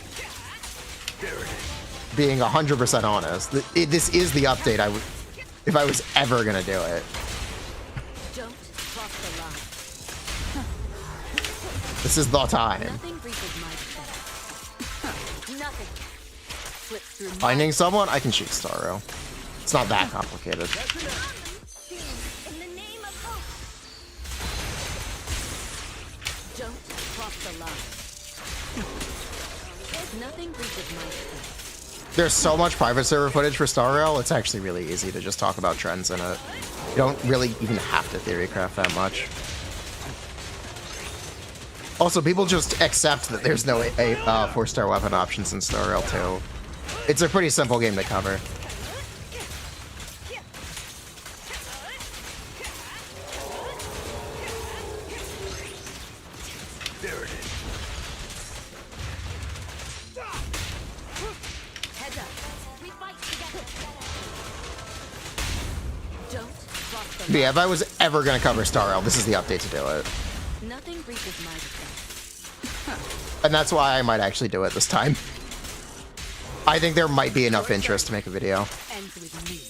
Being 100% honest, this is the update if I was ever going to do it. Don't cross the line. This is the time. Nothing reaches my defense. Nothing slips through my Finding someone, I can shoot Star Rail. It's not that complicated. In the name of hope. Don't cross the line. Nothing reaches my defense. There's so much private server footage for Star Rail, it's actually really easy to just talk about trends in it. You don't really even have to theorycraft that much. Also, people just accept that there's no 4-star weapon options in Star Rail 2. It's a pretty simple game to cover. There it is. Heads up. We fight together. Don't cross the But yeah, if I was ever going to cover Star Rail, this is the update to do it. Nothing reaches my defense. And that's why I might actually do it this time. I think there might be enough interest to make a video. Ends with me.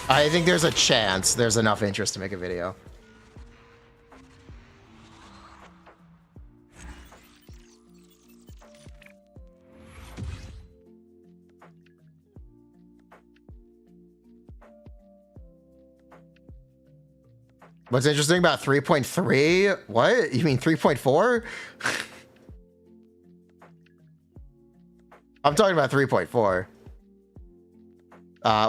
I think there's a chance there's enough interest to make a video. What's interesting about 3.3? What? You mean 3.4? I'm talking about 3.4.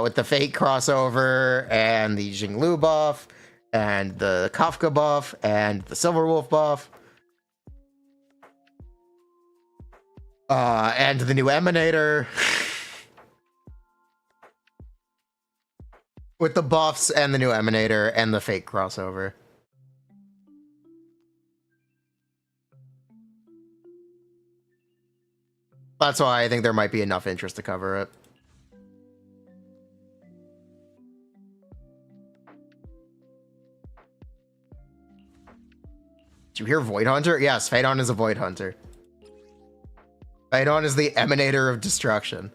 With the Fate crossover and the Jinglu buff and the Kafka buff and the Silverwolf buff. And the new Emanator. With the buffs and the new Emanator and the Fate crossover. That's why I think there might be enough interest to cover it. Did you hear Void Hunter? Yes, Phaedon is a Void Hunter. Phaedon is the Emanator of Destruction.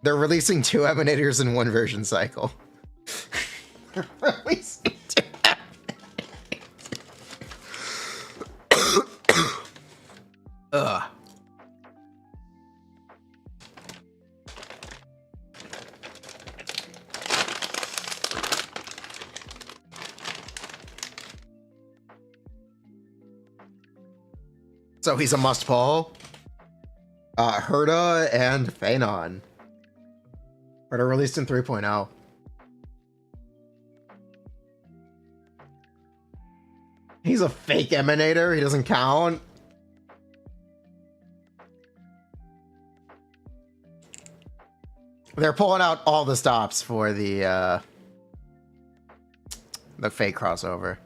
They're releasing 2 Emanators in 1 version cycle. They're releasing 2 Ugh. So he's a must pull. Herda and Phanon. Herda released in 3.0. He's a fake Emanator. He doesn't count. They're pulling out all the stops for the fake crossover.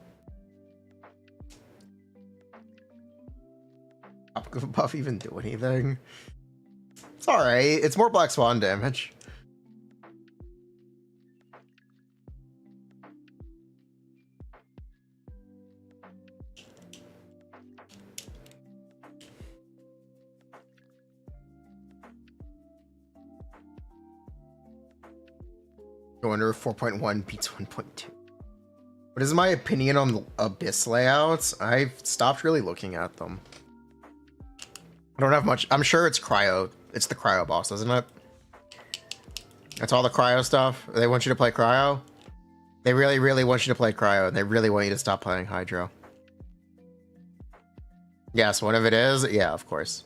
Buff even do anything? It's alright. It's more Black Swan damage. I wonder if 4.1 beats 1.2. What is my opinion on the Abyss layouts? I've stopped really looking at them. I don't have much. I'm sure it's Cryo. It's the Cryo boss, isn't it? That's all the Cryo stuff. They want you to play Cryo. They really, really want you to play Cryo, and they really want you to stop playing Hydro. Yes, one of it is. Yeah, of course.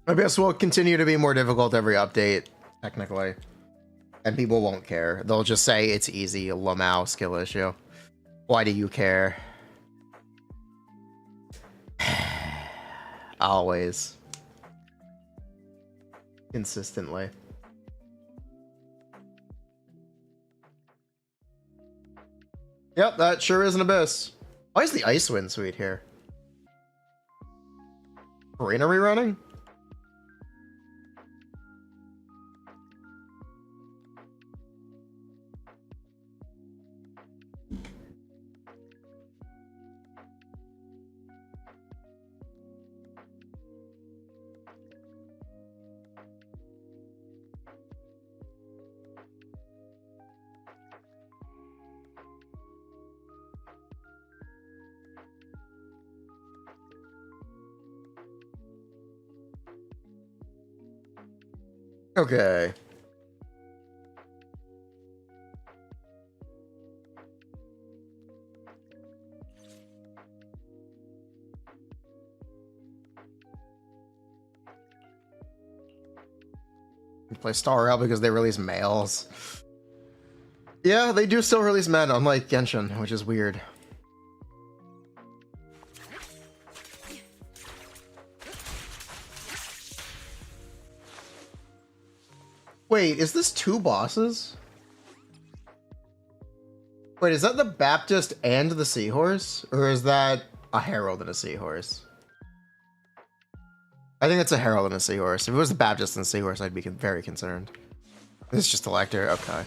I guess will continue to be more difficult every update, technically. And people won't care. They'll just say it's easy, a Lamau skill issue. Why do you care? Always. Consistently. Yep, that sure is an Abyss. Why is the Icewind Suite here? Furina rerunning? Okay. You play Star Rail because they release males. Yeah, they do still release men, unlike Genshin, which is weird. Wait, is this 2 bosses? Wait, is that the Baptist and the Seahorse? Or is that a Herald and a Seahorse? I think it's a Herald and a Seahorse. If it was the Baptist and Seahorse, I'd be very concerned. This is just a Lecter? Okay.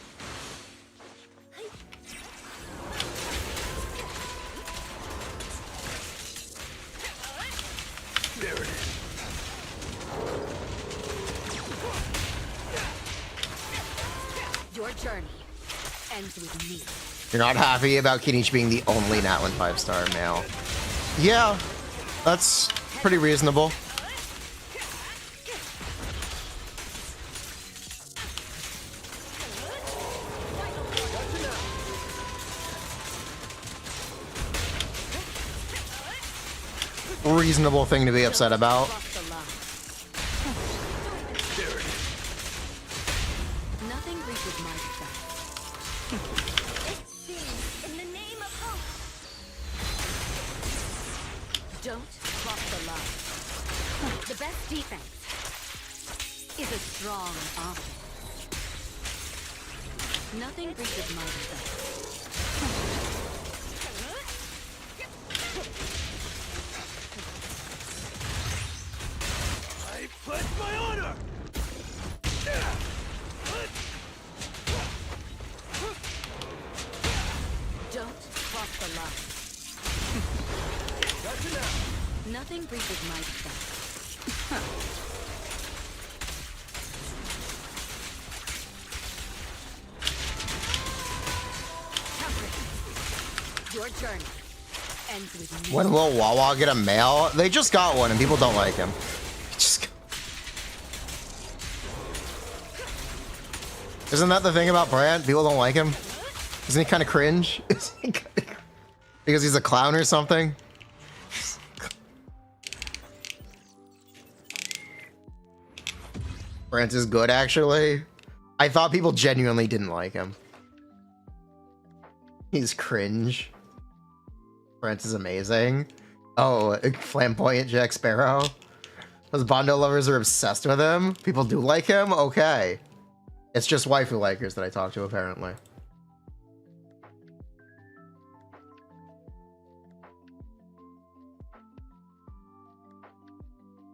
There it is. Your journey ends with me. You're not happy about Kenichi being the only Nat 1 5-star male. Yeah, that's pretty reasonable. Reasonable thing to be upset about. Nothing reaches my defense. It seems in the name of hope. Don't cross the line. The best defense is a strong offense. Nothing reaches my defense. I pledge my honor! Don't cross the line. Gotcha now! Nothing reaches my defense. Your journey ends with me. When will Wawa get a male? They just got one and people don't like him. Isn't that the thing about Brant? People don't like him? Isn't he kind of cringe? Because he's a clown or something? Brant is good, actually. I thought people genuinely didn't like him. He's cringe. Brent is amazing. Oh, flamboyant Jack Sparrow. Those Bondo lovers are obsessed with him. People do like him? Okay. It's just waifu likers that I talk to, apparently.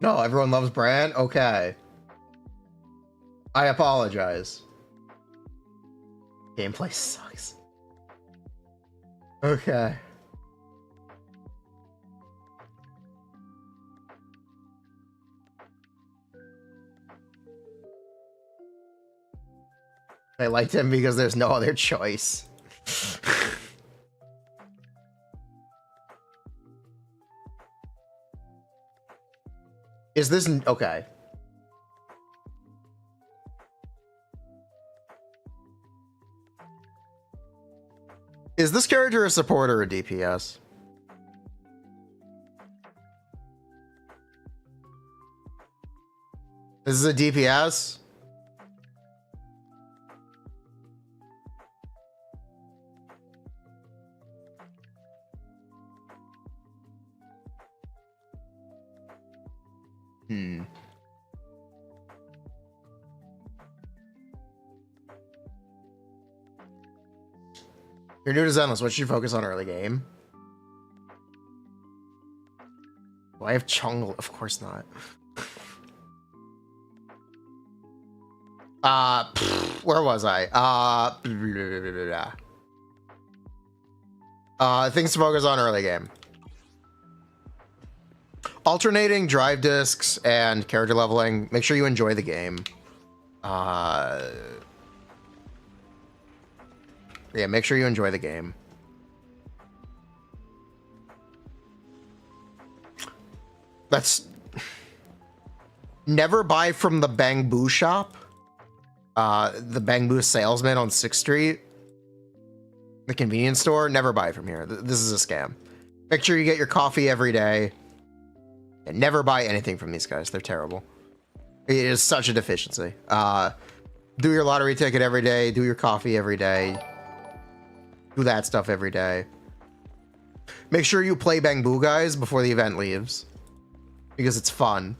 No, everyone loves Brant? Okay. I apologize. Gameplay sucks. Okay. I liked him because there's no other choice. Is this okay? Is this character a support or a DPS? This is a DPS? You're new to Zenless. What should you focus on early game? Do I have Chungle? Of course not. Where was I? Things to focus on early game. Alternating drive discs and character leveling. Make sure you enjoy the game. Yeah, make sure you enjoy the game. That's... Never buy from the Bangbu shop. The Bangbu salesman on 6th Street. The convenience store. Never buy from here. This is a scam. Make sure you get your coffee every day. And never buy anything from these guys. They're terrible. It is such a deficiency. Do your lottery ticket every day. Do your coffee every day. Do that stuff every day. Make sure you play Bangbu guys before the event leaves. Because it's fun.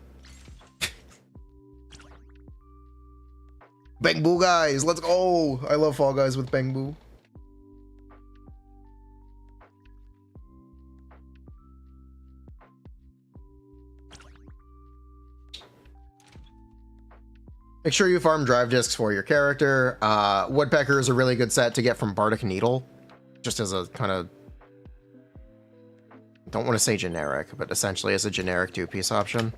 Bangbu guys, let's go! I love Fall Guys with Bangbu. Make sure you farm drive discs for your character. Woodpecker is a really good set to get from Bardic Needle. Just as a kind of... Don't want to say generic, but essentially as a generic 2-piece option.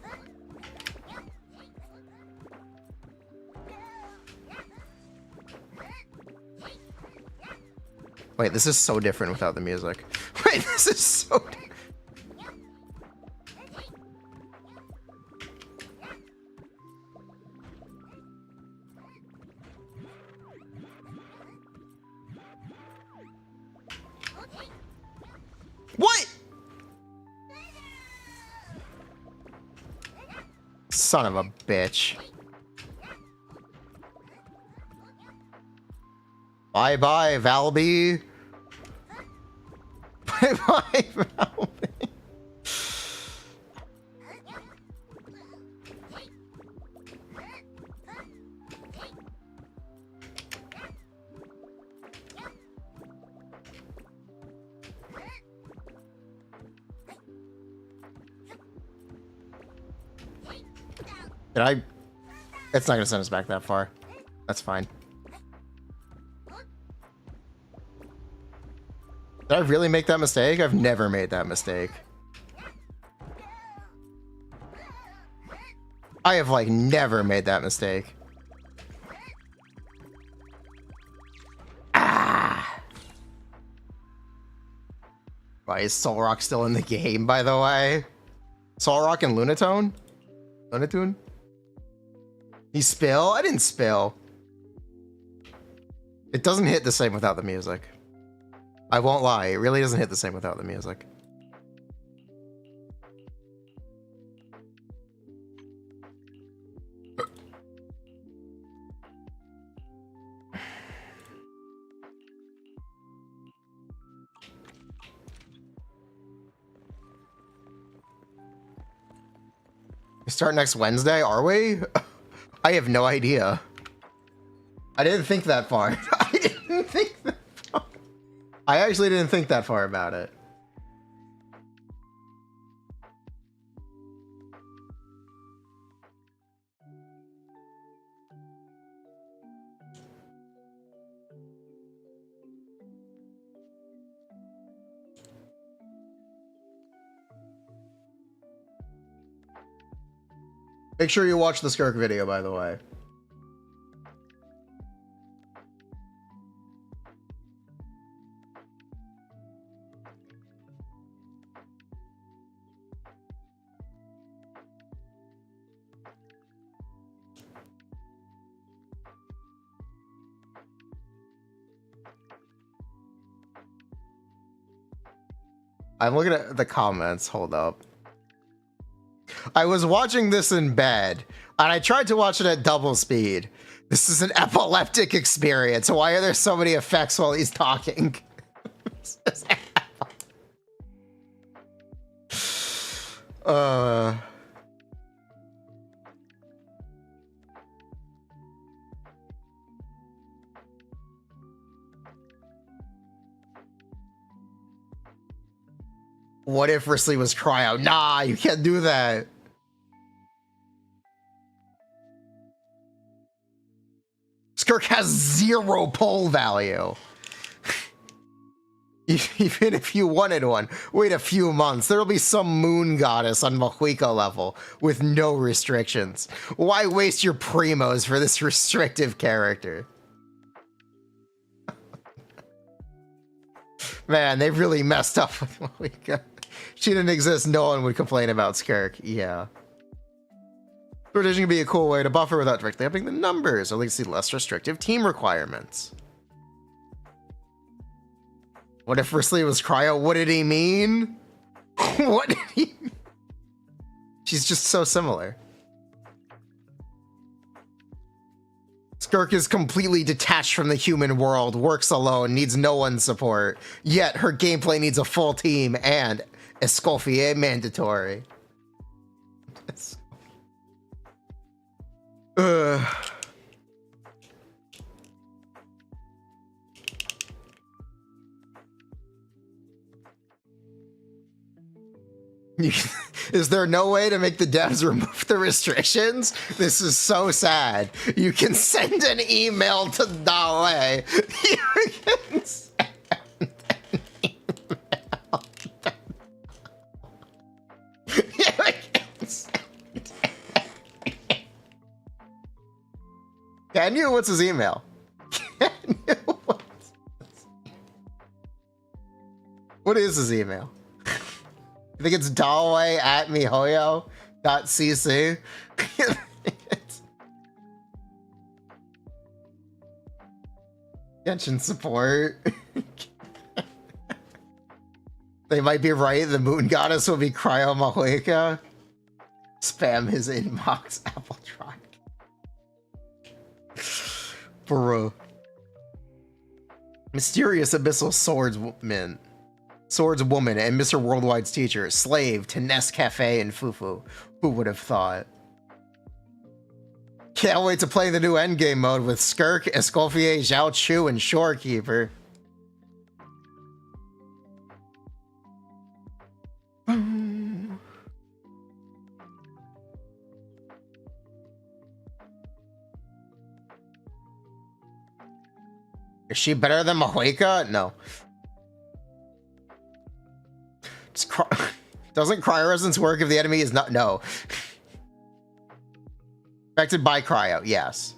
Wait, this is so different without the music. Wait, this is so different. What? Son of a bitch. Bye bye, Valby. Bye bye, Valby. Did I? It's not gonna send us back that far. That's fine. Did I really make that mistake? I've never made that mistake. I have, like, never made that mistake. Ah! Why is Solrock still in the game, by the way? Solrock and Lunatone? Lunatone? He spill? I didn't spill. It doesn't hit the same without the music. I won't lie, it really doesn't hit the same without the music. We start next Wednesday, are we? I have no idea. I didn't think that far. I didn't think that far. I actually didn't think that far about it. Make sure you watch the Skirk video, by the way. I'm looking at the comments. Hold up. I was watching this in bed, and I tried to watch it at double speed. This is an epileptic experience. Why are there so many effects while he's talking? What if Risley was cryo? Nah, you can't do that. Skirk has 0 pull value. Even if you wanted one, wait a few months. There'll be some moon goddess on Mahuika level with no restrictions. Why waste your primos for this restrictive character? Man, they really messed up with Mahuika. She didn't exist, no one would complain about Skirk. Yeah. Rotation can be a cool way to buffer without directly upping the numbers, or at least see less restrictive team requirements. What if Risley was cryo? What did he mean? What did he mean? She's just so similar. Skirk is completely detached from the human world, works alone, needs no one's support. Yet her gameplay needs a full team and Escoffier mandatory. Is there no way to make the devs remove the restrictions? This is so sad. You can send an email to Dale. You can send an email to Can you? What's his email? Can you? What is his email? I think it's Dalway at mihoyo.cc. Genshin support. They might be right. The moon goddess will be Cryo Mahuika. Spam his inbox, Apple Truck. Bro. Mysterious abyssal swordswoman, and Mr. Worldwide's teacher, slave to Nest Cafe and Fufu. Who would have thought? Can't wait to play the new endgame mode with Skirk, Escoffier, Zhao Chu, and Shorekeeper. Is she better than Mahuika? No. Doesn't cryo resonance work if the enemy is not? No. Affected by cryo, yes.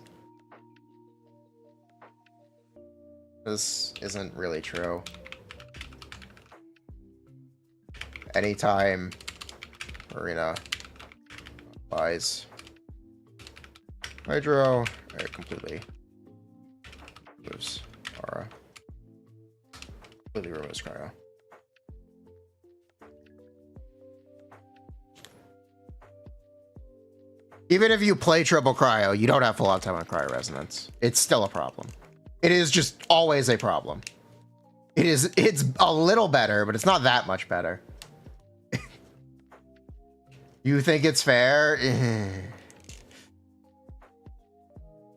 This isn't really true. Anytime Furina buys Hydro, it completely moves Aura. Completely removes cryo. Even if you play triple cryo, you don't have full uptime on cryo resonance. It's still a problem. It is just always a problem. It's a little better, but it's not that much better. You think it's fair?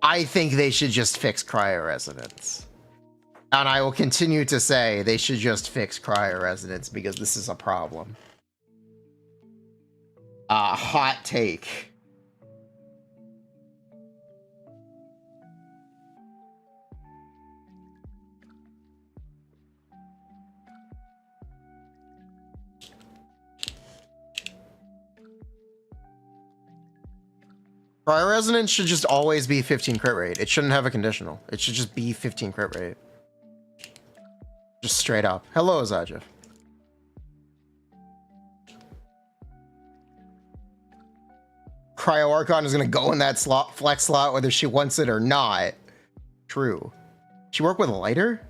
I think they should just fix cryo resonance. And I will continue to say they should just fix cryo resonance because this is a problem. Hot take. Cryo resonance should just always be 15 crit rate. It shouldn't have a conditional. It should just be 15 crit rate. Just straight up. Hello, Zajev. Cryo Archon is going to go in that slot, flex slot, whether she wants it or not. True. She work with a lighter?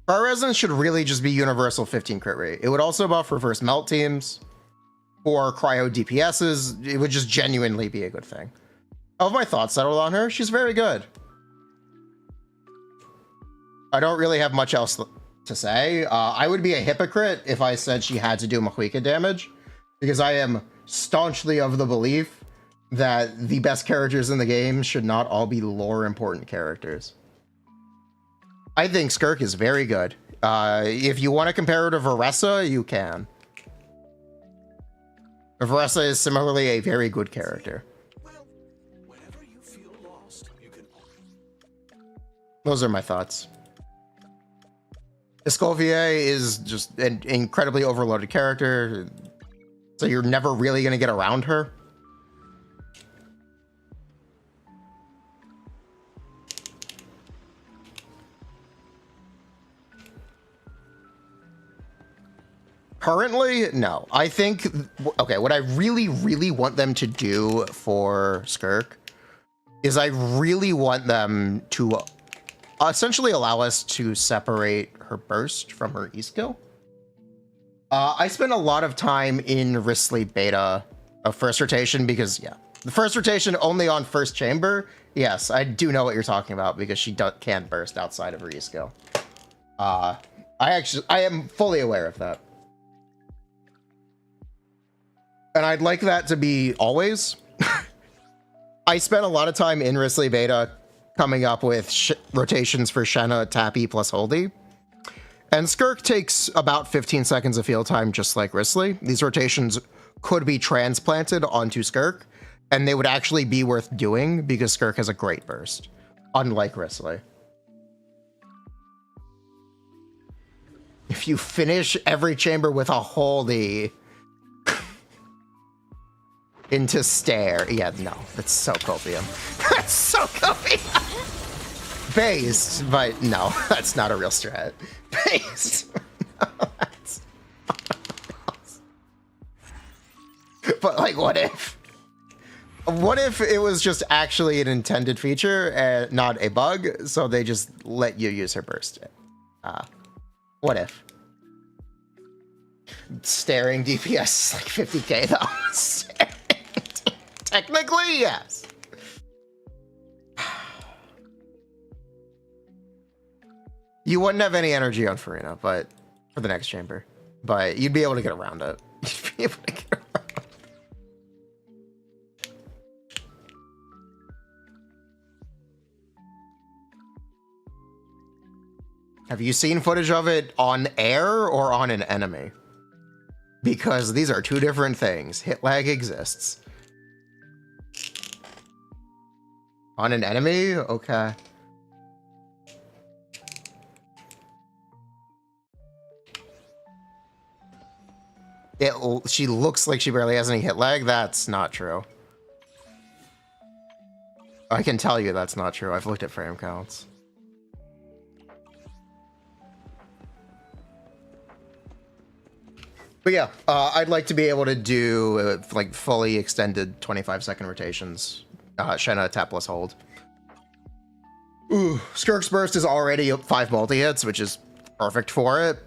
Cryo resonance should really just be universal 15 crit rate. It would also buff reverse melt teams or cryo DPSs. It would just genuinely be a good thing. All of my thoughts settled on her. She's very good. I don't really have much else to say. I would be a hypocrite if I said she had to do Mahuika damage, because I am staunchly of the belief that the best characters in the game should not all be lore important characters. I think Skirk is very good. If you want to compare her to Veressa, you can. Veressa is similarly a very good character. Well, whenever you feel lost, you can... Those are my thoughts. Escoffier is just an incredibly overloaded character, so you're never really going to get around her. Currently, no. I think, okay, what I really, really want them to do for Skirk is I really want them to essentially allow us to separate her burst from her E-skill. I spent a lot of time in Risley beta of first rotation because, yeah, the first rotation only on first chamber. Yes, I do know what you're talking about because she can burst outside of her E-skill. I am fully aware of that. And I'd like that to be always. I spent a lot of time in Risley beta coming up with rotations for Shenna, Tappy, plus Holdy. And Skirk takes about 15 seconds of field time, just like Risley. These rotations could be transplanted onto Skirk, and they would actually be worth doing because Skirk has a great burst, unlike Risley. If you finish every chamber with a Holdy, into stare. Yeah, no, that's so copium. That's so copium. Based, but no, that's not a real strat. Based. No, that's but like, what if? What if it was just actually an intended feature and not a bug, so they just let you use her burst? What if? Staring DPS is like 50k though. Technically, yes. You wouldn't have any energy on Furina, but for the next chamber. But you'd be able to get around it. You'd be able to get around it. Have you seen footage of it on air or on an enemy? Because these are two different things. Hit lag exists. On an enemy? Okay. She looks like she barely has any hit lag. That's not true. I can tell you that's not true. I've looked at frame counts. But yeah, I'd like to be able to do like fully extended 25-second rotations. Shenna tap plus hold. Ooh, Skirk's burst is already 5 multi-hits, which is perfect for it.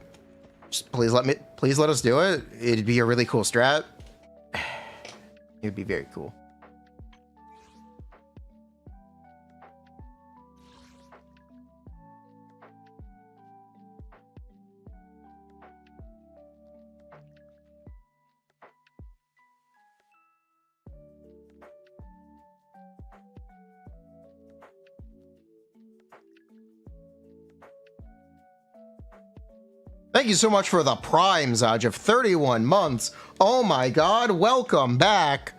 Just please let us do it. It'd be a really cool strat. It'd be very cool. Thank you so much for the Prime, Zaj, of 31 months. Oh my god, welcome back.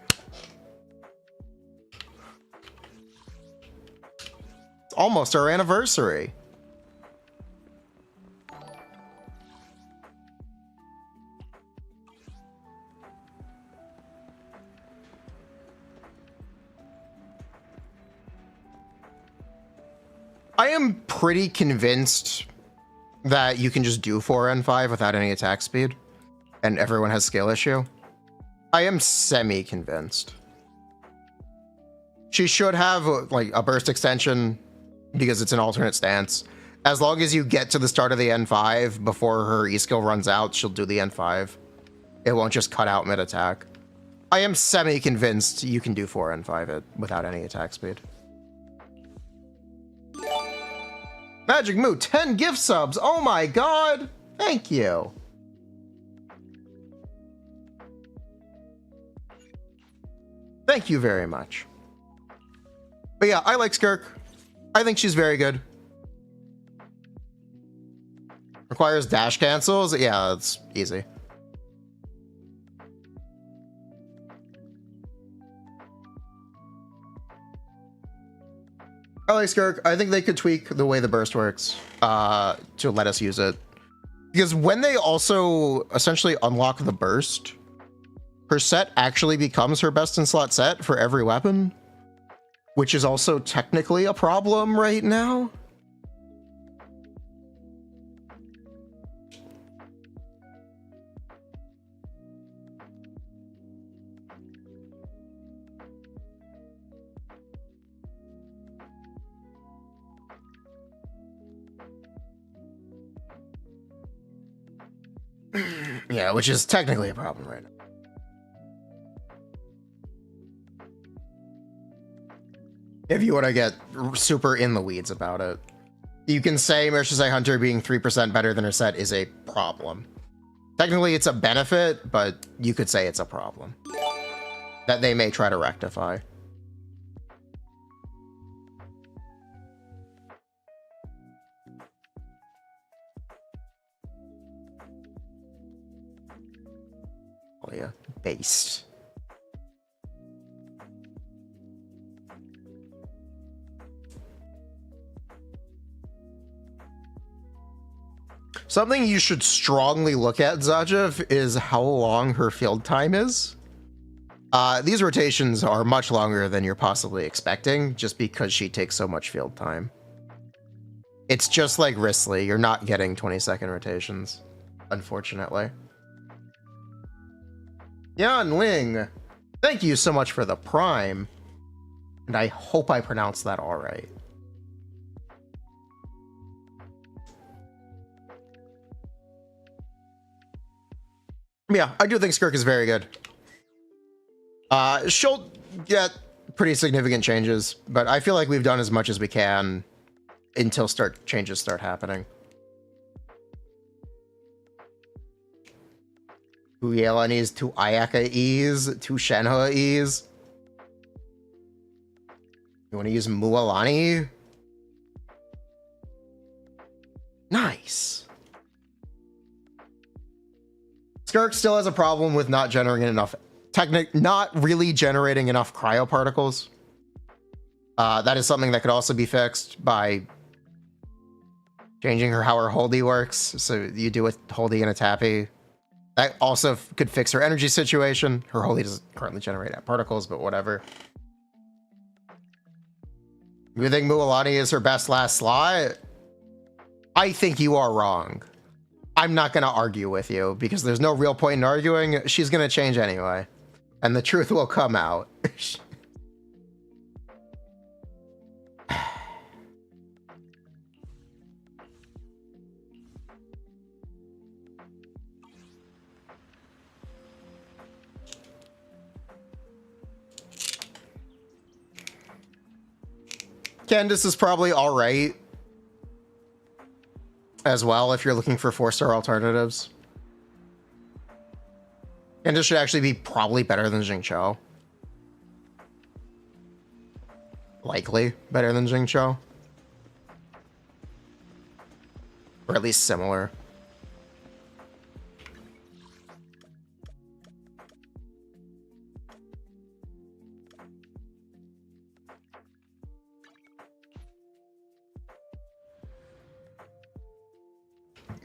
It's almost our anniversary. I am pretty convinced that you can just do 4N5 without any attack speed, and everyone has skill issue. I am semi-convinced. She should have like a burst extension because it's an alternate stance. As long as you get to the start of the N5 before her E skill runs out, she'll do the N5. It won't just cut out mid-attack. I am semi-convinced you can do 4N5 it without any attack speed. Magic Moo, 10 gift subs. Oh my god. Thank you. Thank you very much. But yeah, I like Skirk. I think she's very good. Requires dash cancels. Yeah, it's easy. I like Skirk. I think they could tweak the way the burst works to let us use it. Because when they also essentially unlock the burst, her set actually becomes her best in slot set for every weapon, which is also technically a problem right now. Yeah, which is technically a problem right now. If you want to get super in the weeds about it, you can say Merchandise Hunter being 3% better than her set is a problem. Technically, it's a benefit, but you could say it's a problem that they may try to rectify. Oh yeah, based. Something you should strongly look at, Zajev, is how long her field time is. These rotations are much longer than you're possibly expecting, just because she takes so much field time. It's just like Risley, you're not getting 20-second rotations, unfortunately. Yan Ling, thank you so much for the Prime, and I hope I pronounced that all right. Yeah, I do think Skirk is very good. She'll get pretty significant changes, but I feel like we've done as much as we can until changes start happening. Two Yelanese, two Ayaka-E's, two Shenhe-E's. You want to use Mualani? Nice. Skirk still has a problem with not generating enough not really generating enough cryo particles. That is something that could also be fixed by changing how her holdy works. So you do a holdy and a tappy. That also could fix her energy situation. Her holdy doesn't currently generate particles, but whatever. You think Mualani is her best last slot? I think you are wrong. I'm not going to argue with you because there's no real point in arguing. She's going to change anyway. And the truth will come out. Candace is probably all right as well if you're looking for 4-star alternatives. Candace should actually be probably better than Jingqiu. Likely better than Jingqiu. Or at least similar.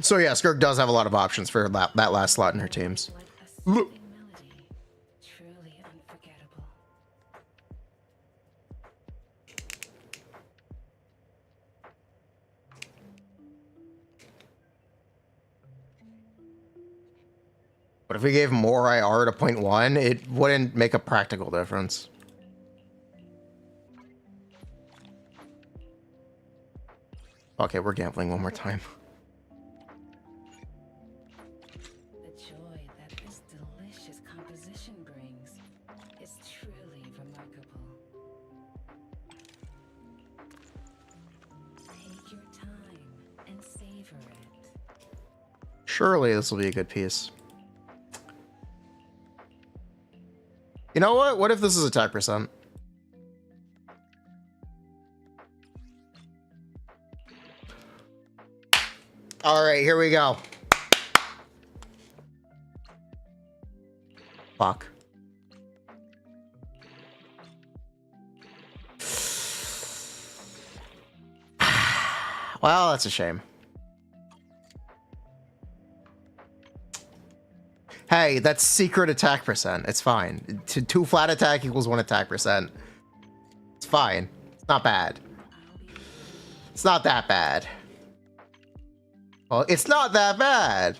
So yeah, Skirk does have a lot of options for that last slot in her teams. Like a soothing melody, truly unforgettable. But if we gave more IR to 0.1, it wouldn't make a practical difference. Okay, we're gambling one more time. The joy that this delicious composition brings is truly remarkable. Take your time and savor it. Surely this will be a good piece. You know what? What if this is attack percent? All right, here we go. Fuck. Well, that's a shame. Hey, that's secret attack percent. It's fine. Two flat attack equals 1 attack percent. It's fine. It's not bad. It's not that bad. Well, it's not that bad.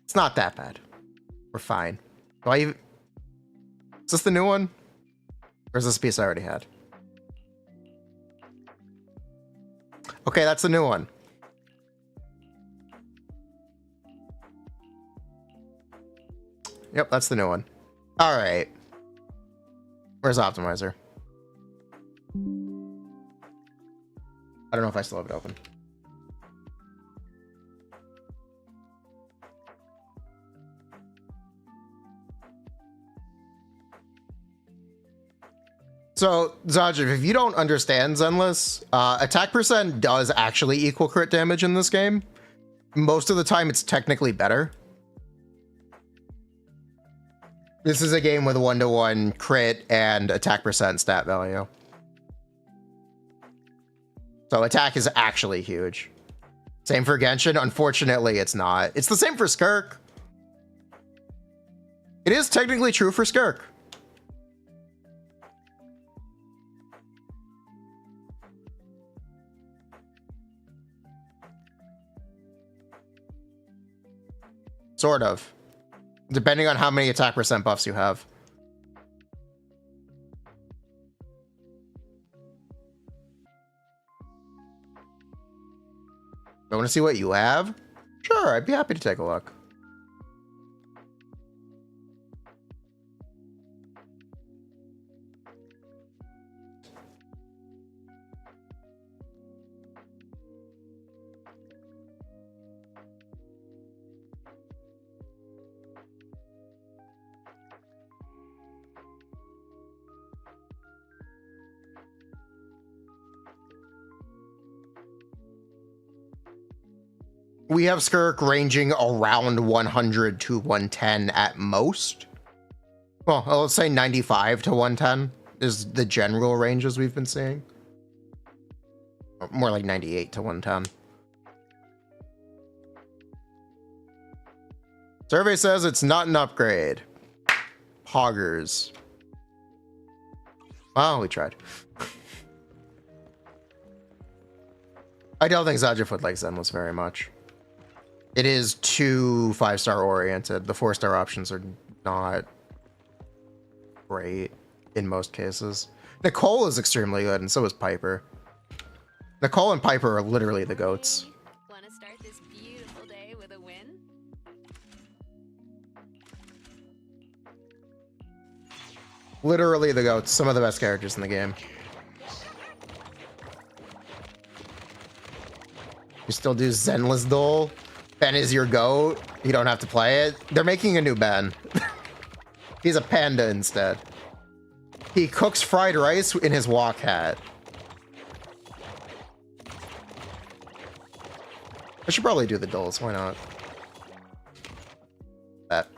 It's not that bad. We're fine. Do I even... Is this the new one? Or is this a piece I already had? Okay, that's the new one. Yep, that's the new one. All right. Where's Optimizer? I don't know if I still have it open. So, Zajiv, if you don't understand Zenless, attack percent does actually equal crit damage in this game. Most of the time, it's technically better. This is a game with a 1-to-1 crit and attack percent stat value. So attack is actually huge. Same for Genshin. Unfortunately, it's not. It's the same for Skirk. It is technically true for Skirk. Sort of. Depending on how many attack percent buffs you have. I want to see what you have? Sure, I'd be happy to take a look. We have Skirk ranging around 100 to 110 at most. Well, let's say 95 to 110 is the general ranges we've been seeing. Or more like 98 to 110. Survey says it's not an upgrade. Poggers. Well, we tried. I don't think Zajafoot likes Zenless very much. It is too 5-star oriented. The 4-star options are not great in most cases. Nicole is extremely good, and so is Piper. Nicole and Piper are literally the goats. Want to start this beautiful day with a win? Literally the goats. Some of the best characters in the game. You still do Zenless Dole? Ben is your goat. You don't have to play it. They're making a new Ben. He's a panda instead. He cooks fried rice in his walk hat. I should probably do the Doles. Why not? That.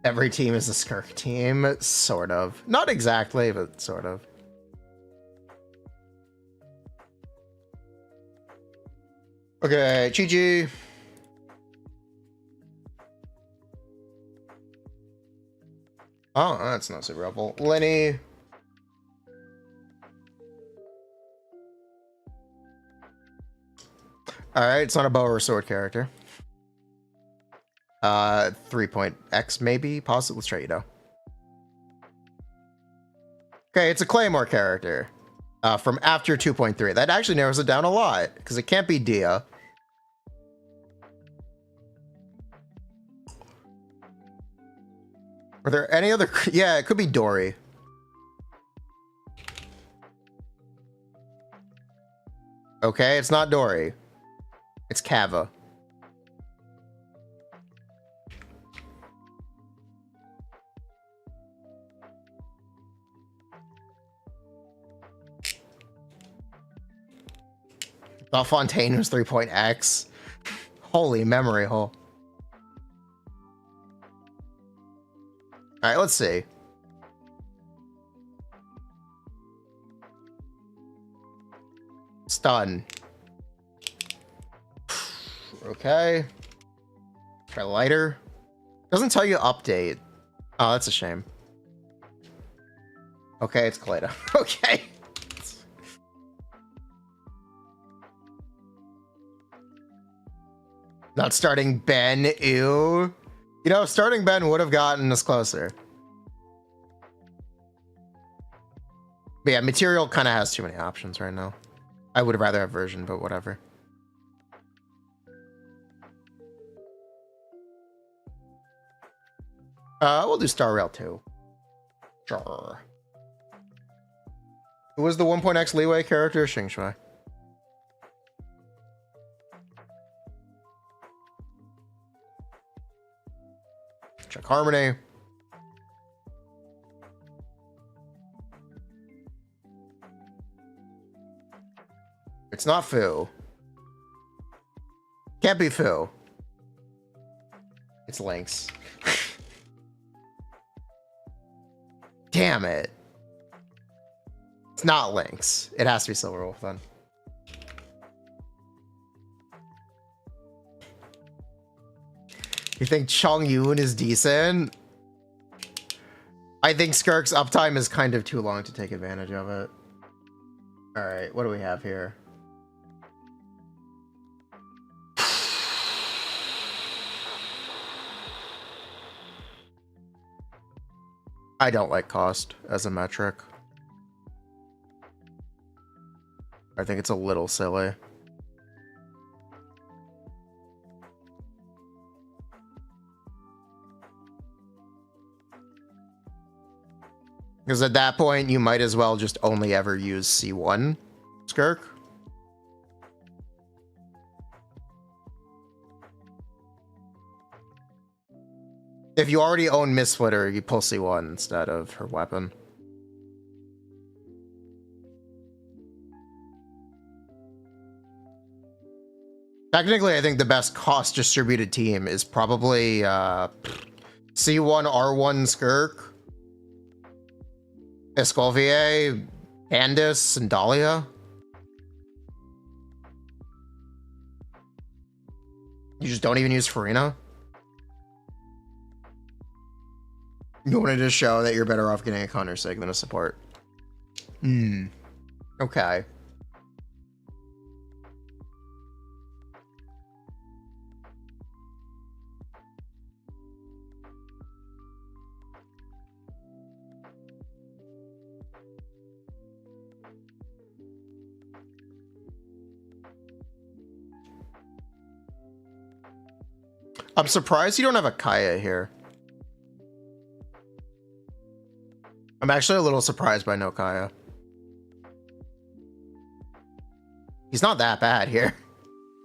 Every team is a Skirk team, sort of. Not exactly, but sort of. Okay, GG. Oh, that's not super helpful. Lenny. Alright, it's not a bow or sword character. 3.x maybe, possibly. Let's try Ito. Okay, it's a Claymore character. From after 2.3. That actually narrows it down a lot, because it can't be Dia. Are there any other? Yeah, it could be Dory. Okay, it's not Dory. It's Kava. Thought Fontaine was 3.x. Holy memory hole. Alright, let's see. Stun. Okay. Try lighter. Doesn't tell you update. Oh, that's a shame. Okay, it's Kaleda. Okay. Not starting Ben, ew. You know, starting Ben would have gotten us closer. But yeah, material kind of has too many options right now. I would rather have version, but whatever. We'll do Star Rail 2. Sure. Who was the 1.x leeway character? Xing Shui. Check Harmony. It's not Fu. Can't be Fu. It's Lynx. Damn it. It's not Lynx. It has to be Silverwolf then. You think Chong Yun is decent? I think Skirk's uptime is kind of too long to take advantage of it. Alright, what do we have here? I don't like cost as a metric. I think it's a little silly. Because at that point, you might as well just only ever use C1 Skirk. If you already own Misflitter, you pull C1 instead of her weapon. Technically, I think the best cost distributed team is probably C1, R1 Skirk, Escolier, Candice, and Dahlia. You just don't even use Furina? You wanted to show that you're better off getting a counter sig than a support. Okay. I'm surprised you don't have a Kaya here. I'm actually a little surprised by no Kaya. He's not that bad here.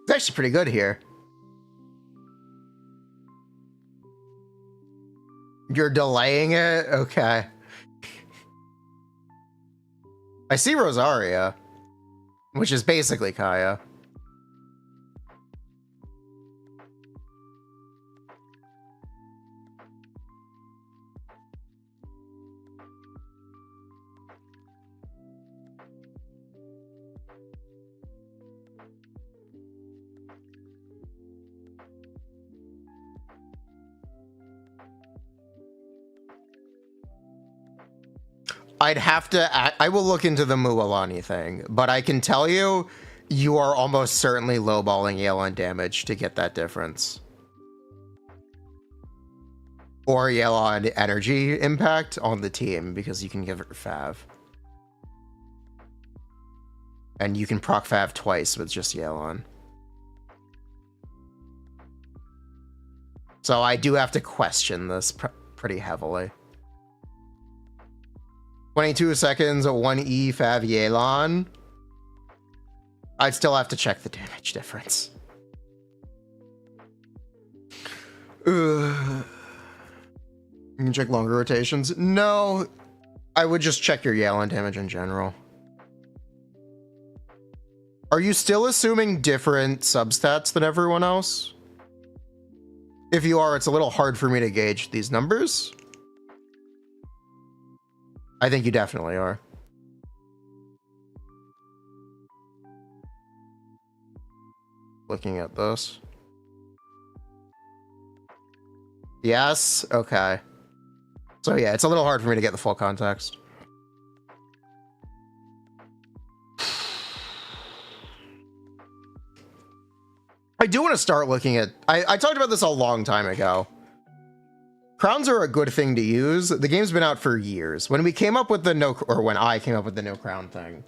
He's actually pretty good here. You're delaying it? Okay. I see Rosaria, which is basically Kaya. I'd have to, I will look into the Mualani thing, but I can tell you, you are almost certainly lowballing Yelan damage to get that difference. Or Yelan energy impact on the team, because you can give it Fav. And you can proc Fav twice with just Yelan. So I do have to question this pretty heavily. 22 seconds, 1E Fav Yelan. I'd still have to check the damage difference. You can check longer rotations. No, I would just check your Yelan damage in general. Are you still assuming different substats than everyone else? If you are, it's a little hard for me to gauge these numbers. I think you definitely are. Looking at this. Yes? Okay. So yeah, it's a little hard for me to get the full context. I do want to start looking at... I talked about this a long time ago. Crowns are a good thing to use. The game's been out for years. When we came up with the no... Or when I came up with the no crown thing.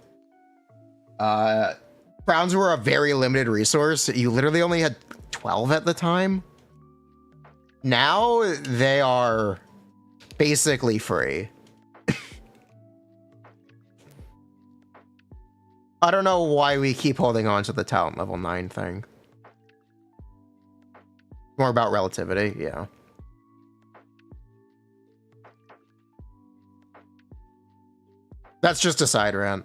Crowns were a very limited resource. You literally only had 12 at the time. Now, they are basically free. I don't know why we keep holding on to the talent level 9 thing. More about relativity, yeah. That's just a side rant.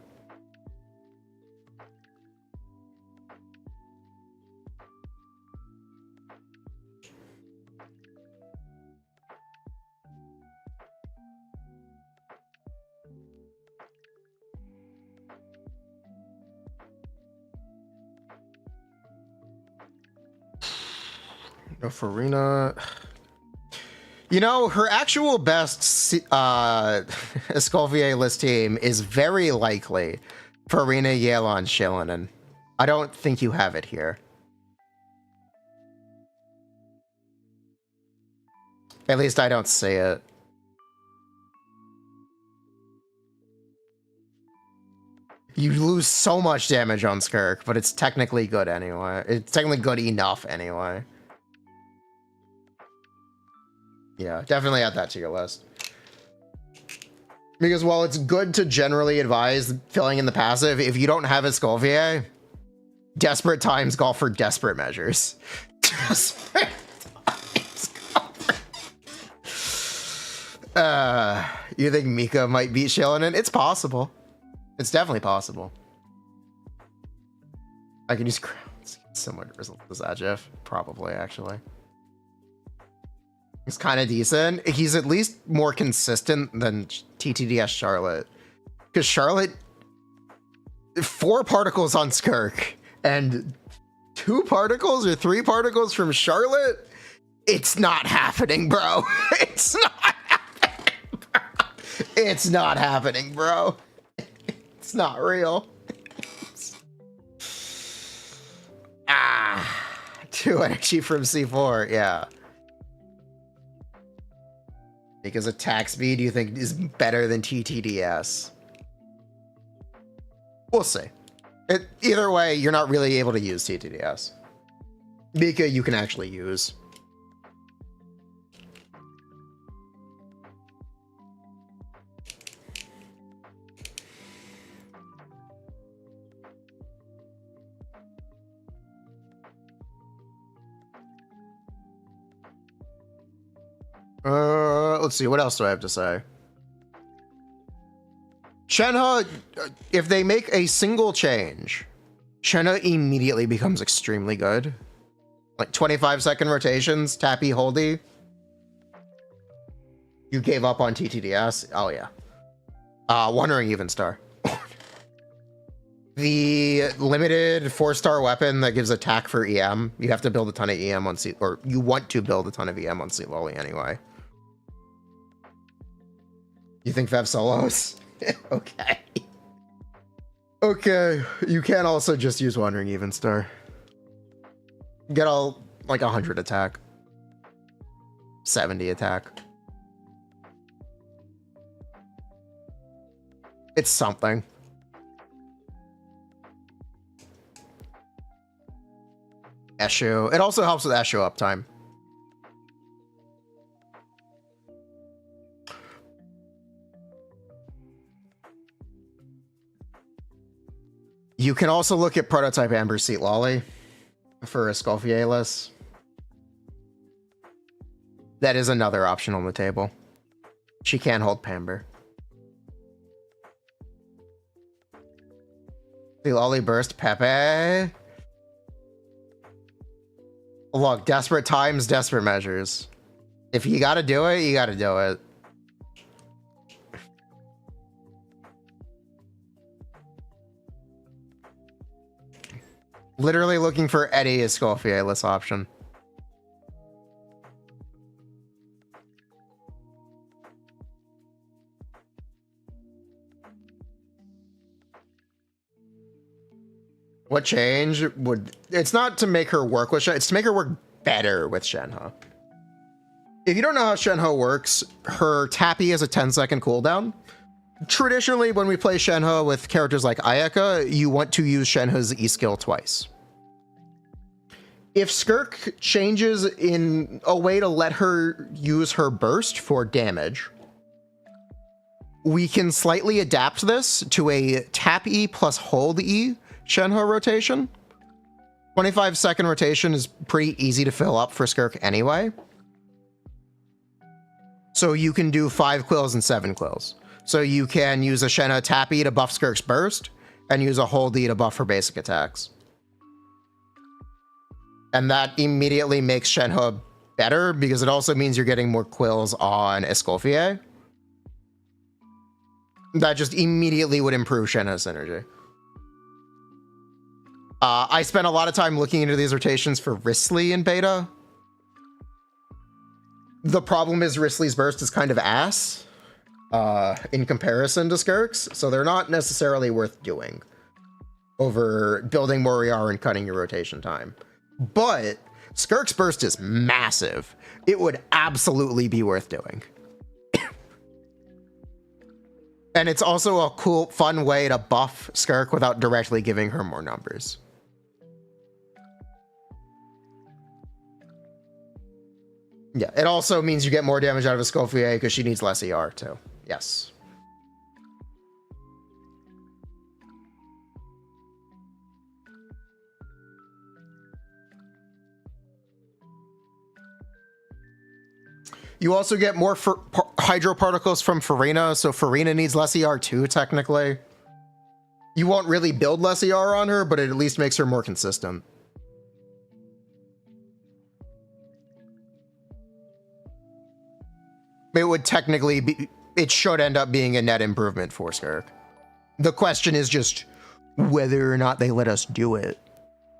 Furina. You know, her actual best Escoffier list team is very likely Furina, Yelan, Shilinen. I don't think you have it here. At least I don't see it. You lose so much damage on Skirk, but it's technically good anyway. It's technically good enough anyway. Yeah, definitely add that to your list. Because while it's good to generally advise filling in the passive, if you don't have Escoffier, desperate times call for desperate measures. Desperate times call for... you think Mika might beat Shilinen? It's possible. It's definitely possible. I can use crowns. Similar to results as Ajif. Probably, actually. He's kind of decent. He's at least more consistent than TTDS Charlotte. Because Charlotte... 4 particles on Skirk. And 2 particles or 3 particles from Charlotte? It's not happening, bro. It's not happening, bro. It's not happening, bro. It's not real. 2 energy from C4, yeah. Because attack speed you think is better than TTDS. We'll see. Either way, you're not really able to use TTDS. Mika you can actually use. Let's see, what else do I have to say? Shenhe, if they make a single change, Shenhe immediately becomes extremely good. Like 25-second rotations, tappy, holdy. You gave up on TTDS? Oh yeah. Wandering Even Star. The limited 4-star weapon that gives attack for EM. You have to build a ton of EM on Seat, or you want to build a ton of EM on Seat Lolly anyway. You think Fev solos? Okay. Okay. You can also just use Wandering Even Star. Get all like 100 attack. 70 attack. It's something. Eshu. It also helps with Eshu uptime. You can also look at Prototype Amber Seat Lolly for Escoffier list. That is another option on the table. She can hold Pamber. Seat Lolly Burst Pepe. Look, desperate times, desperate measures. If you gotta do it, you gotta do it. Literally looking for any Escoffier-less option. What change would... It's not to make her work with Shenhe, it's to make her work better with Shenhe. If you don't know how Shenhe works, her tappy has a 10-second cooldown. Traditionally, when we play Shenhe with characters like Ayaka, you want to use Shenhe's E-skill twice. If Skirk changes in a way to let her use her burst for damage, we can slightly adapt this to a tap E plus hold E Shenhe rotation. 25-second rotation is pretty easy to fill up for Skirk anyway. So you can do 5 quills and 7 quills. So you can use a Shenhe tap E to buff Skirk's burst, and use a hold E to buff her basic attacks. And that immediately makes Shenhe better, because it also means you're getting more quills on Escoffier. That just immediately would improve Shenhe's synergy. I spent a lot of time looking into these rotations for Wristly in beta. The problem is Risley's burst is kind of ass in comparison to Skirk's, so they're not necessarily worth doing over building more ER and cutting your rotation time. But Skirk's burst is massive. It would absolutely be worth doing. And it's also a cool, fun way to buff Skirk without directly giving her more numbers. Yeah, it also means you get more damage out of Escoffier because she needs less ER too. Yes. You also get more hydro particles from Furina, so Furina needs less ER too, technically. You won't really build less ER on her, but it at least makes her more consistent. It would technically be, it should end up being a net improvement for Skirk. The question is just whether or not they let us do it.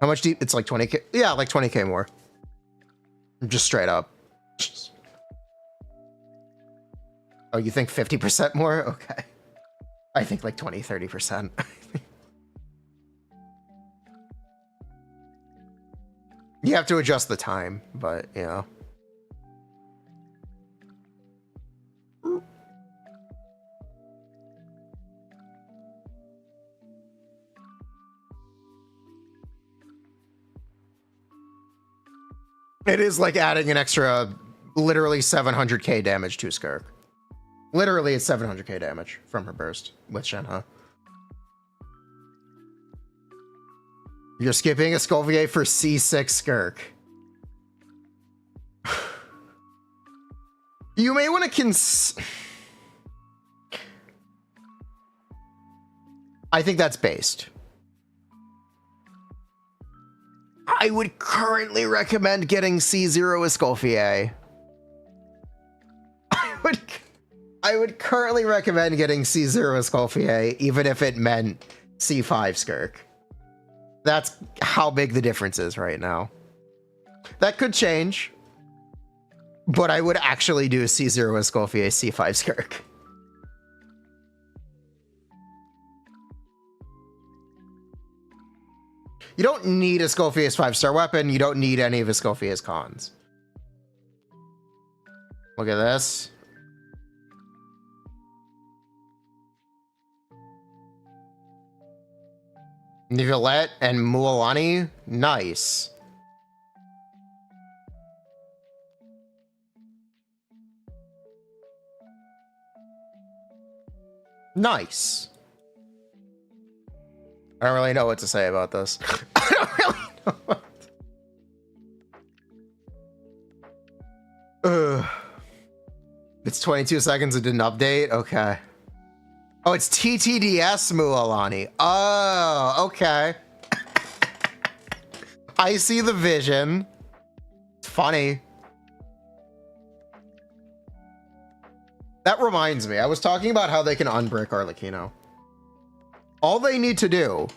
How much deep? It's like 20k. Yeah, like 20k more. Just straight up. Oh, you think 50% more? Okay. I think like 20, 30%. You have to adjust the time, but you know. It is like adding an extra, literally 700k damage to Skirk. Literally, it's 700k damage from her burst with Shenhe. You're skipping Escoffier for C6 Skirk. You may want to I think that's based. I would currently recommend getting C0 Escoffier. I would currently recommend getting C0 Escoffier, even if it meant C5 Skirk. That's how big the difference is right now. That could change, but I would actually do a C0 Escoffier, C5 Skirk. You don't need Escoffier's 5-star weapon. You don't need any of Escoffier's cons. Look at this. Nivelette and Mualani, nice. Nice. I don't really know what to say about this. I don't really know what. It's 22 seconds, it didn't update? Okay. Oh, it's TTDS Mualani. Oh, okay. I see the vision. It's funny. That reminds me, I was talking about how they can unbrick Arlecchino. All they need to do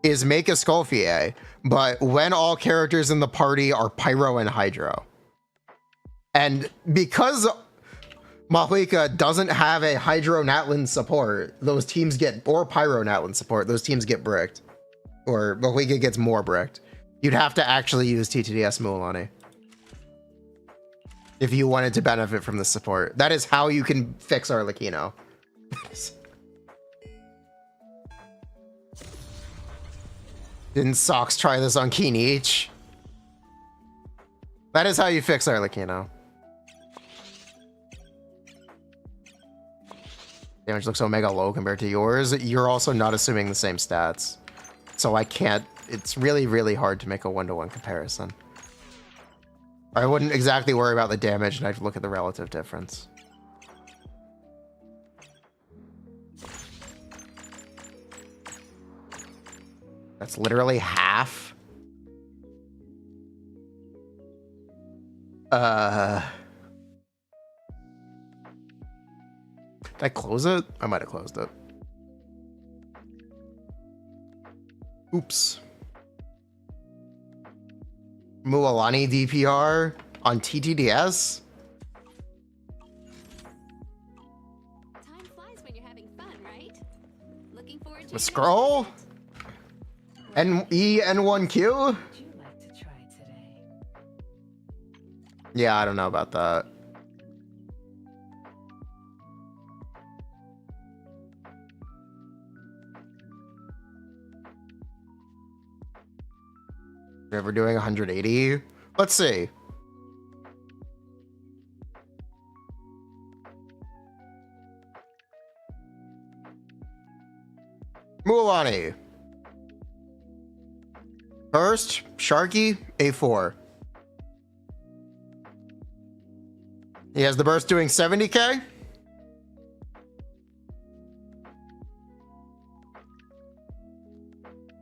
is make Escoffier, but when all characters in the party are Pyro and Hydro. And because Mahuika doesn't have a Hydro Natlan support, those teams get, or Pyro Natlan support, those teams get bricked. Or Mahuika gets more bricked. You'd have to actually use TTDS Mualani if you wanted to benefit from the support. That is how you can fix Arlecchino. Didn't Sox try this on Kinich? That is how you fix Arlecchino. Damage looks omega low compared to yours. You're also not assuming the same stats. So I can't, it's really, really hard to make a one-to-one comparison. I wouldn't exactly worry about the damage, and I'd look at the relative difference. That's literally half. Did I close it? I might have closed it. Oops. Mualani DPR on TTDS? A scroll? N1Q? Would you like to try today? Yeah, I don't know about that. If we're doing 180, let's see. Mualani. First, Sharky, A4. He has the burst doing 70k.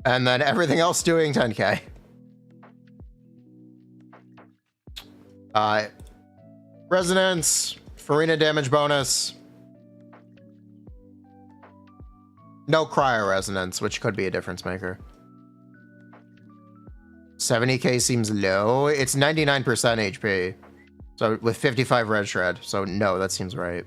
And then everything else doing 10k. Resonance, Furina damage bonus. No cryo resonance, which could be a difference maker. 70k seems low. It's 99% HP. So with 55 red shred. So no, that seems right.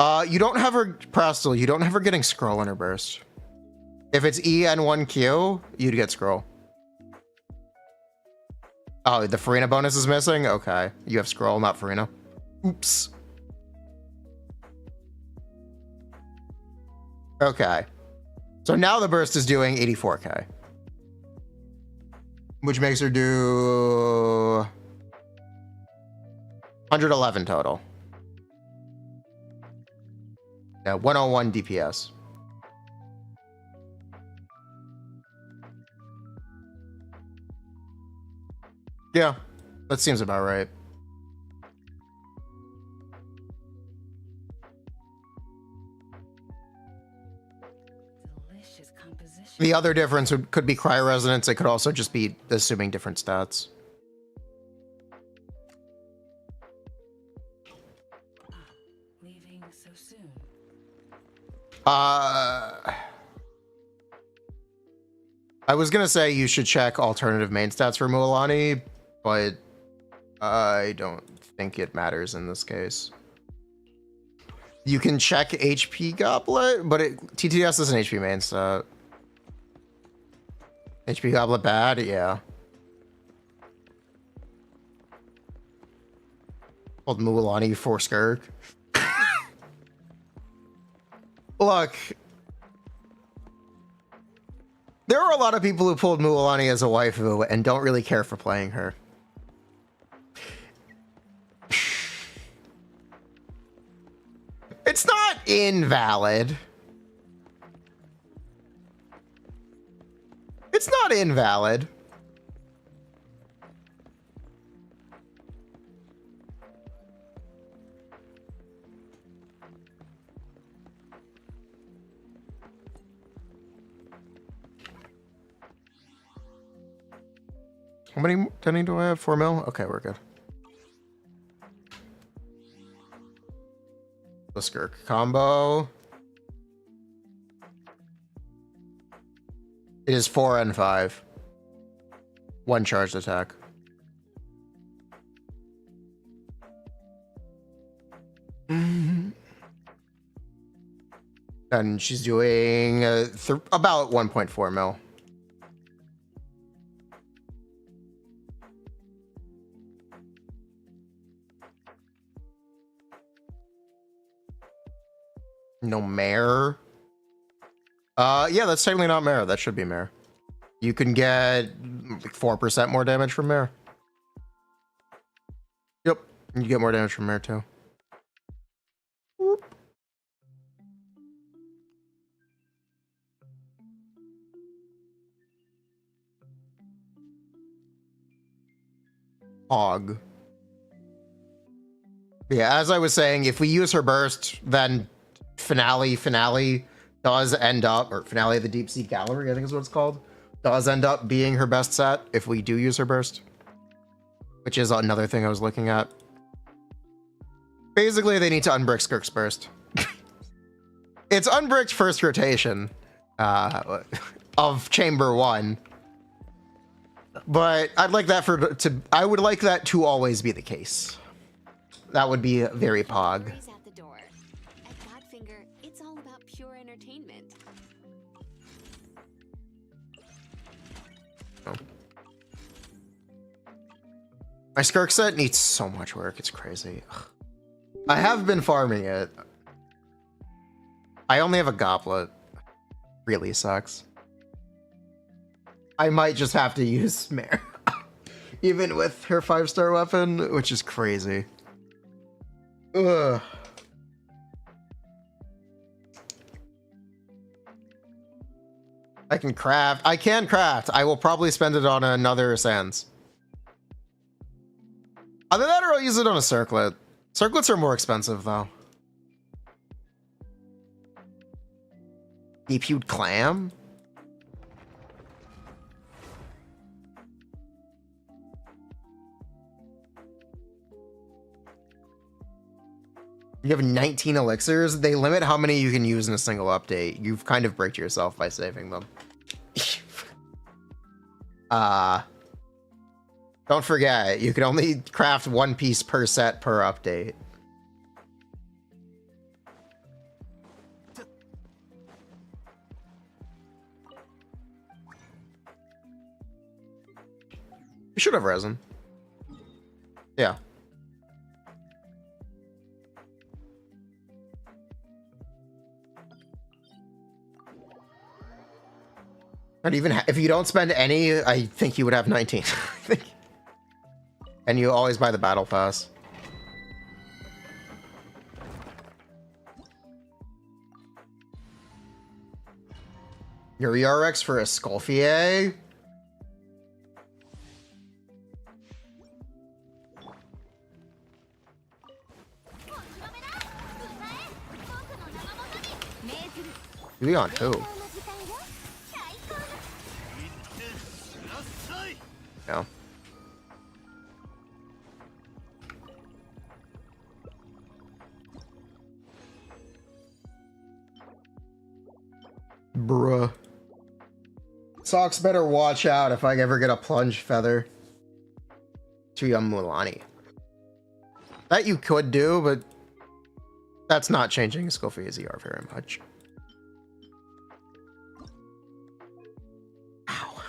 You don't have her Prastal, you don't have her getting scroll in her burst. If it's EN1Q, you'd get scroll. Oh, the Furina bonus is missing? Okay. You have scroll, not Furina. Oops. Okay. So now the burst is doing 84k. Which makes her do 111 total. Yeah, 101 DPS. Yeah, that seems about right. Delicious composition. The other difference could be cryo resonance. It could also just be assuming different stats. Leaving so soon. I was gonna say you should check alternative main stats for Mualani, but I don't think it matters in this case. You can check HP Goblet, but TTS is an HP main stat. HP Goblet bad? Yeah. Old Mualani for Skirk. Look. There are a lot of people who pulled Mualani as a waifu and don't really care for playing her. It's not invalid. It's not invalid. How many tending do I have? 4 mil? Okay, we're good. The Skirk combo. It is 4 and 5. 1 charged attack. And she's doing about 1.4 mil. No mare. Yeah, that's technically not mare. That should be mare. You can get like 4% more damage from mare. Yep, you get more damage from mare too. Whoop. Hog. Yeah, as I was saying, if we use her burst, then finale does end up, or finale of the Deep Sea Gallery, I think is what it's called, does end up being her best set if we do use her burst, which is another thing I was looking at. Basically, they need to unbrick Skirk's burst. It's unbricked first rotation of Chamber 1, but I'd like that I would like that to always be the case. That would be very pog. At the door. your entertainment. Oh. My Skirk set needs so much work, it's crazy. Ugh. I have been farming it. I only have a goblet. Really sucks. I might just have to use Mare. Even with her 5-star weapon, which is crazy. Ugh. I can craft. I can craft. I will probably spend it on another Sands. Either that or I'll use it on a circlet. Circlets are more expensive though. Deep-hued clam? You have 19 elixirs? They limit how many you can use in a single update. You've kind of bricked yourself by saving them. Don't forget, you can only craft one piece per set per update. You should have resin. Yeah. And even if you don't spend any, I think you would have 19. And you always buy the battle pass. Your ERX for a Sculfier? You on who? No. Bruh. Socks better watch out if I ever get a plunge feather to young Mulani. That you could do, but that's not changing Sculfia's ER very much. Ow.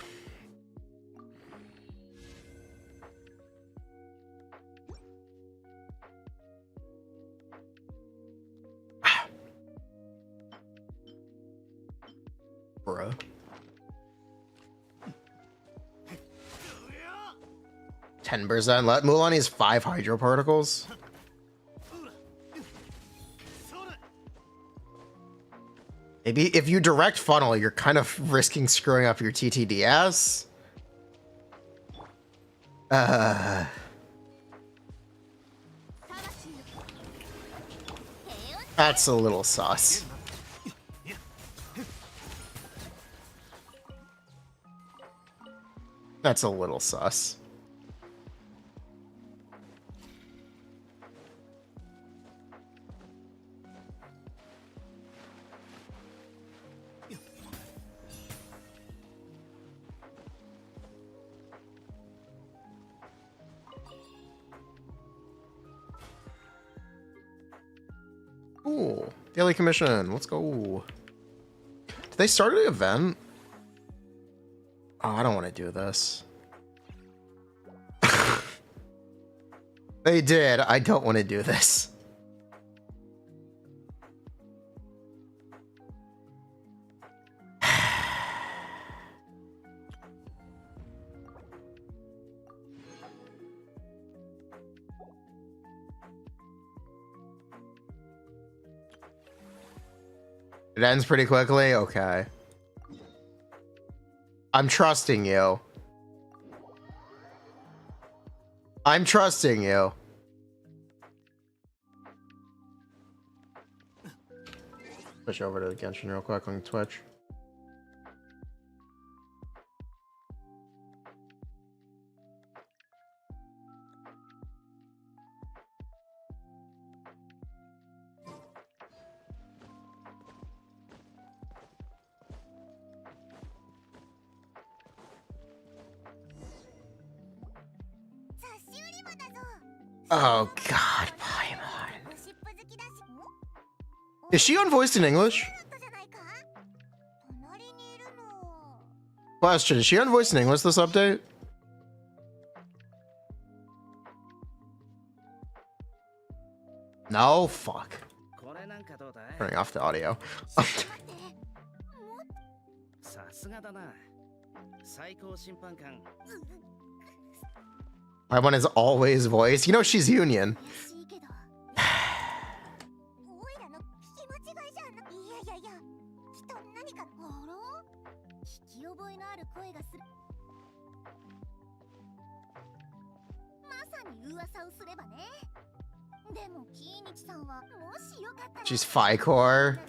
Bruh. %. Let Mulani's 5 hydro particles. Maybe if you direct funnel, you're kind of risking screwing up your TTDS. That's a little sus. That's a little sus. Ooh, daily commission. Let's go. Did they start an event? Oh, I don't want to do this. They did. I don't want to do this. It ends pretty quickly? Okay. I'm trusting you. I'm trusting you. Switch over to the Genshin real quick on Twitch. Oh god, Paimon. Is she unvoiced in English? Question, is she on voice in English this update? No? Fuck. Turning off the audio. My one is always voice. You know she's union. She's Fi-Core.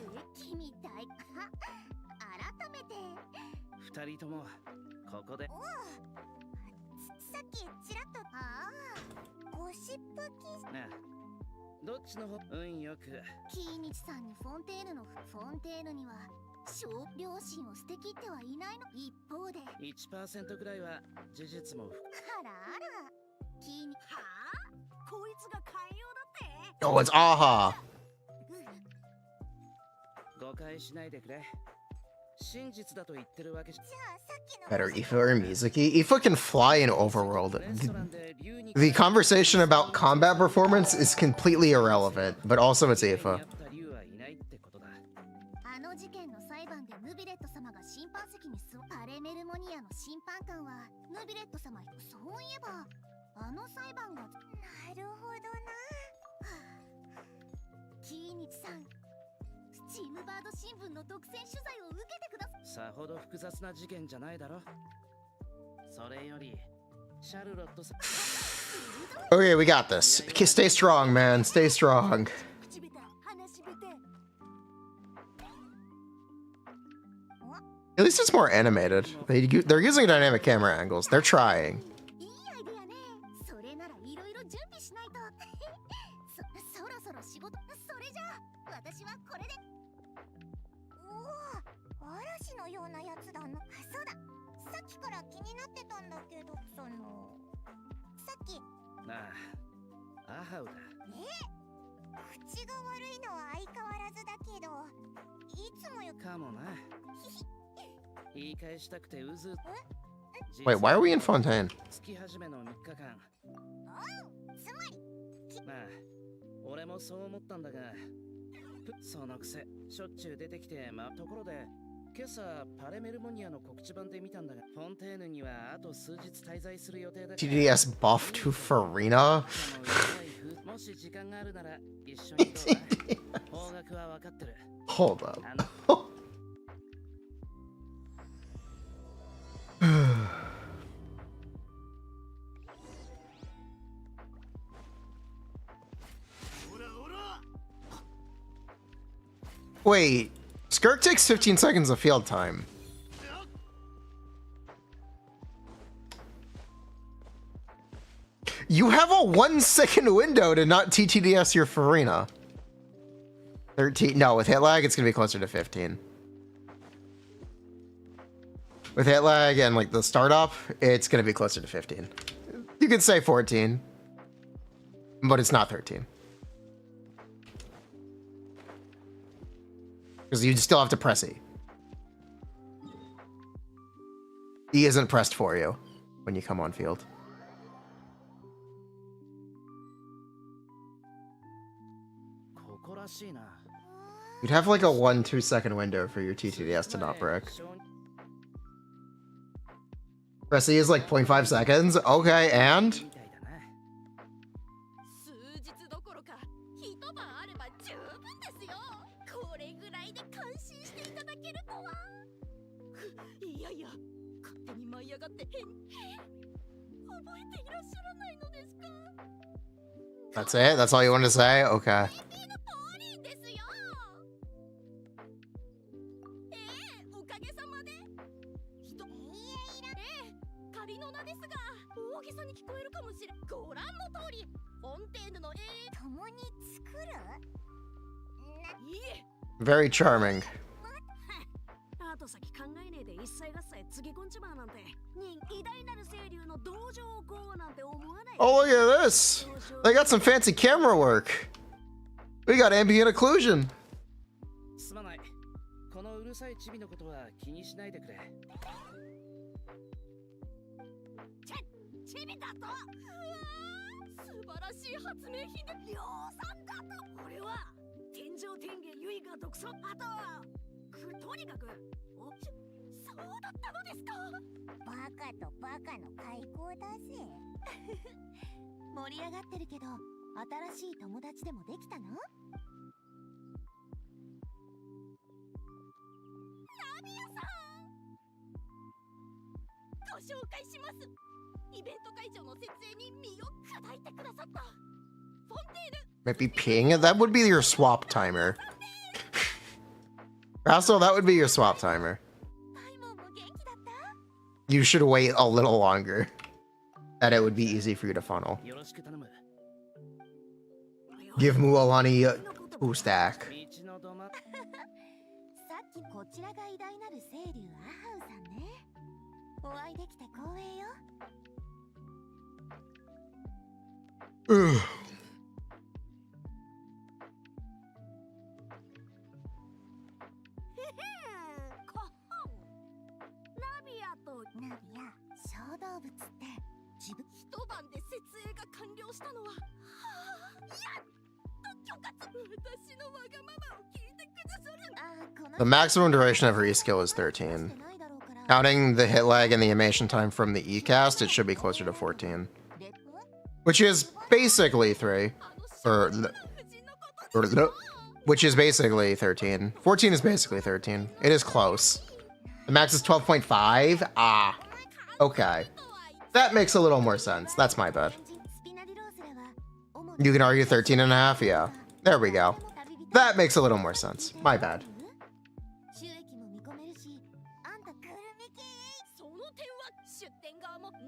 Oh, it's Aha. Better Ifa or Mizuki? Ifa can fly in Overworld. The conversation about combat performance is completely irrelevant, but also it's Ifa. Okay, we got this. Okay, stay strong, man. Stay strong. At least it's more animated. They're using dynamic camera angles. They're trying. Wait, why are we in Fontaine? TDS buff to Furina? Hold up. Wait, Skirk takes 15 seconds of field time. You have a 1 second window to not TTDS your Furina. 13, no, with hit lag, it's gonna be closer to 15. With hit lag and like the startup, it's gonna be closer to 15. You could say 14, but it's not 13. Because you still have to press E. E isn't pressed for you when you come on field. You'd have like a 1-2 second window for your TTDS to not brick. Press E is like 0.5 seconds. Okay, and? That's it? That's all you wanted to say? Okay. Very charming. Oh, look at this! They got some fancy camera work. We got ambient occlusion. チビだと。素晴らしい発明品で量産だと。これは天上天下ユイが独尊。あとはとにかくそうだったのですか。バカとバカの開口だぜ。盛り上がってるけど新しい友達でもできたの？ナビアさん、ご紹介します。イベント会場の設営に身を砕いてくださったフォンテーヌ。 Might be ping? That would be your swap timer. Russell, that would be your swap timer. You should wait a little longer. That it would be easy for you to funnel. Give Mualani 2 stack. さっきこちらが偉大なる清流アハウさんね。お会いできて光栄よ。Ugh. ナビア、小動物って自分一晩で設営が完了したのは、やっと許可。私のわがままを聞いてくださる。 The maximum duration of reskill is 13. Counting the hit lag and the animation time from the E-cast, it should be closer to 14. Which is basically 3. Which is basically 13. 14 is basically 13. It is close. The max is 12.5? Ah. Okay. That makes a little more sense. That's my bad. You can argue 13 and a half? Yeah. There we go. That makes a little more sense. My bad.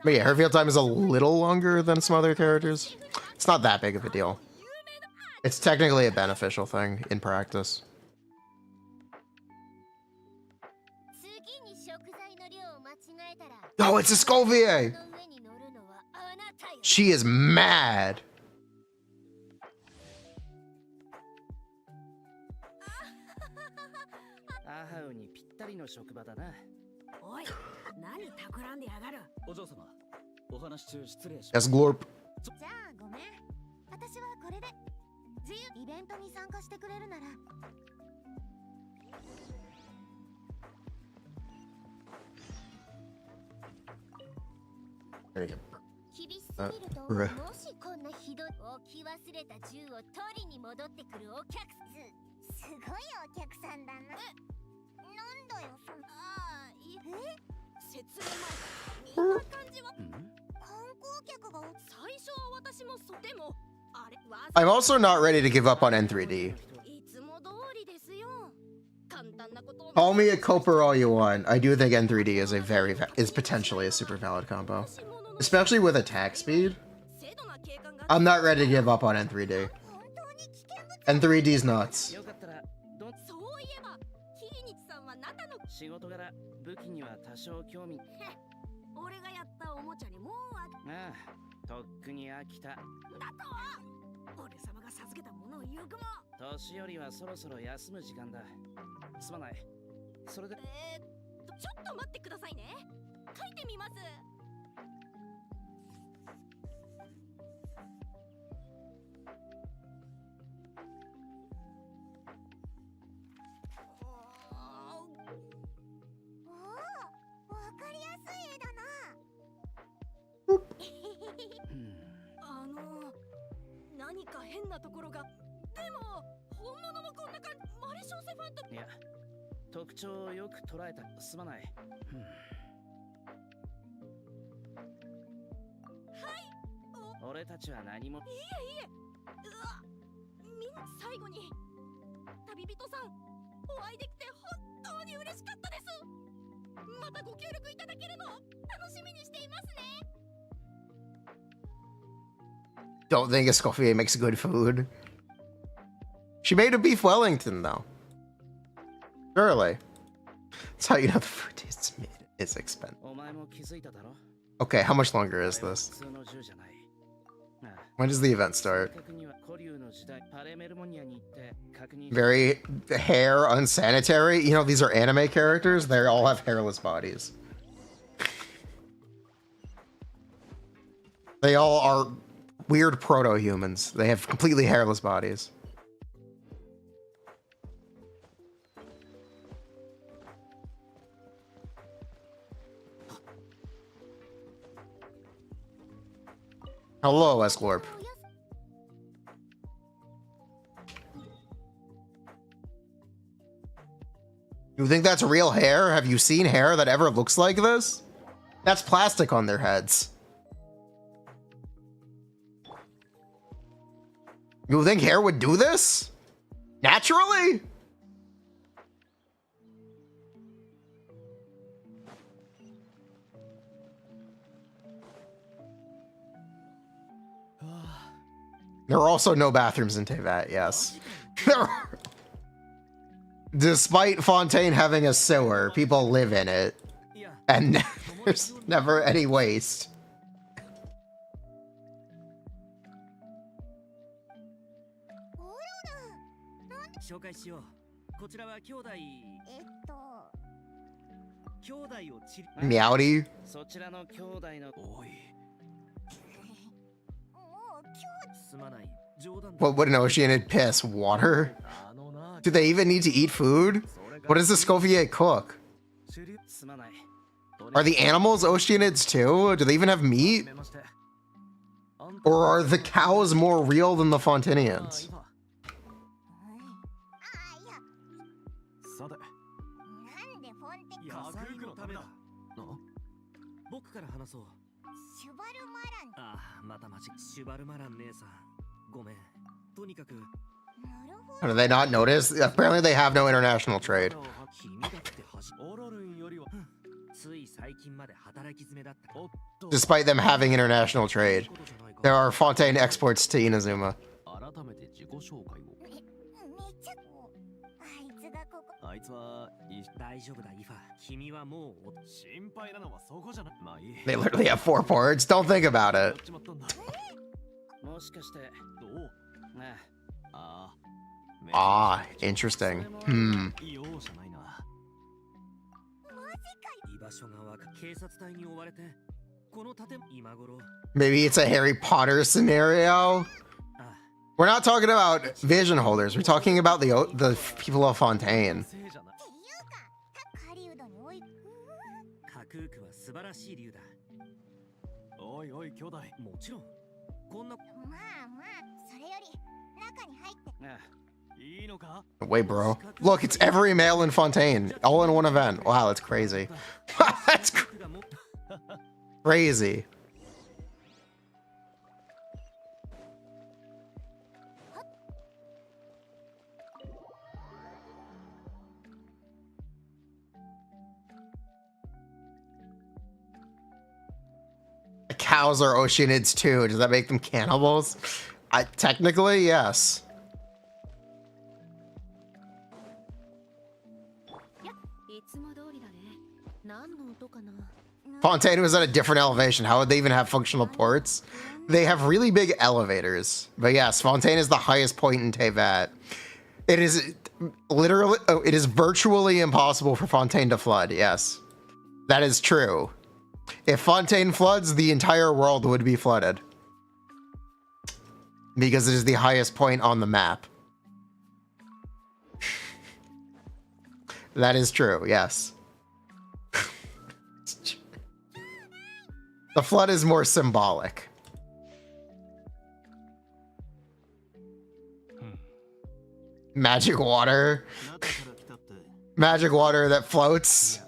But yeah, her field time is a little longer than some other characters. It's not that big of a deal. It's technically a beneficial thing in practice. Oh, it's Escovier! She is mad. Yes, Glorp. じゃあごめん。私はこれで自由イベントに参加してくれるなら。厳しすぎると、もしこんなひどい置き忘れた銃を取りに戻ってくるお客すごいお客さんだな。なんだよその。説明前みんな感じは観光客が最初は私もでもあれ I'm also not ready to give up on N3D. いつも通りですよ。簡単なことを Call me a coper all you want. I do think N3D is potentially a super valid combo. Especially with attack speed. I'm not ready to give up on N3D. N3D's nuts. そういえばキーニチさんはナタの仕事柄武器には多少興味。俺がやったおもちゃにもうああ、とっくに飽きた。だとは俺様が授けたものをゆくも。年寄りはそろそろ休む時間だ。すまない。それでちょっと待ってくださいね。書いてみます。何か変なところが。でも本物もこんな感じ。マレションセファンと。いや、特徴をよく捉えた。すまない。はい。俺たちは何も。いえいえ。最後に旅人さんお会いできて本当に嬉しかったです。またご協力いただけるの楽しみにしていますね。Don't think Escoffier makes good food. She made a beef Wellington, though. Surely. That's how you know the food tastes made. It's expensive. Okay, how much longer is this? When does the event start? Very hair unsanitary. You know, these are anime characters. They all have hairless bodies. They all are weird proto-humans. They have completely hairless bodies. Hello, Esclorp. You think that's real hair? Have you seen hair that ever looks like this? That's plastic on their heads. You think hair would do this? Naturally? There are also no bathrooms in Teyvat, yes. Despite Fontaine having a sewer, people live in it. And there's never any waste. Meowdy? What would an Oceanid piss? Water? Do they even need to eat food? What does the Scovier cook? Are the animals Oceanids too? Do they even have meat? Or are the cows more real than the Fontinians? Do they not notice? Apparently they have no international trade. Despite them having international trade, there are Fontaine exports to Inazuma. They literally have 4 ports. Don't think about it. Ah, interesting. Maybe it's a Harry Potter scenario? We're not talking about vision holders. We're talking about the people of Fontaine. Wait, bro. Look, it's every male in Fontaine, all in one event. Wow, that's crazy. That's crazy. Cows are Oceanids too. Does that make them cannibals? Technically, yes. Fontaine was at a different elevation. How would they even have functional ports? They have really big elevators. But yes, Fontaine is the highest point in Teyvat. It is literally, it is virtually impossible for Fontaine to flood. Yes, that is true. If Fontaine floods, the entire world would be flooded. Because it is the highest point on the map. That is true, yes. The flood is more symbolic. Magic water. Magic water that floats.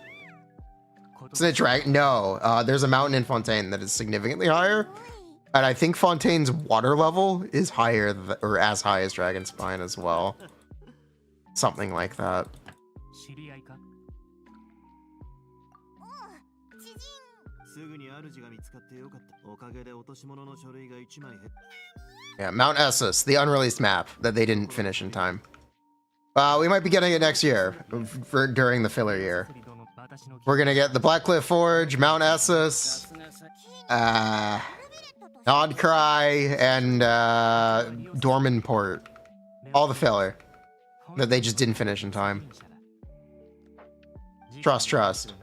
Isn't it dragon? No, there's a mountain in Fontaine that is significantly higher. And I think Fontaine's water level is higher or as high as Dragon Spine as well. Something like that. Yeah, Mount Essus, the unreleased map that they didn't finish in time. We might be getting it next year, during the filler year. We're gonna get the Blackcliff Forge, Mount Essus, Nodcry, and Dormanport. All the filler that they just didn't finish in time. Trust.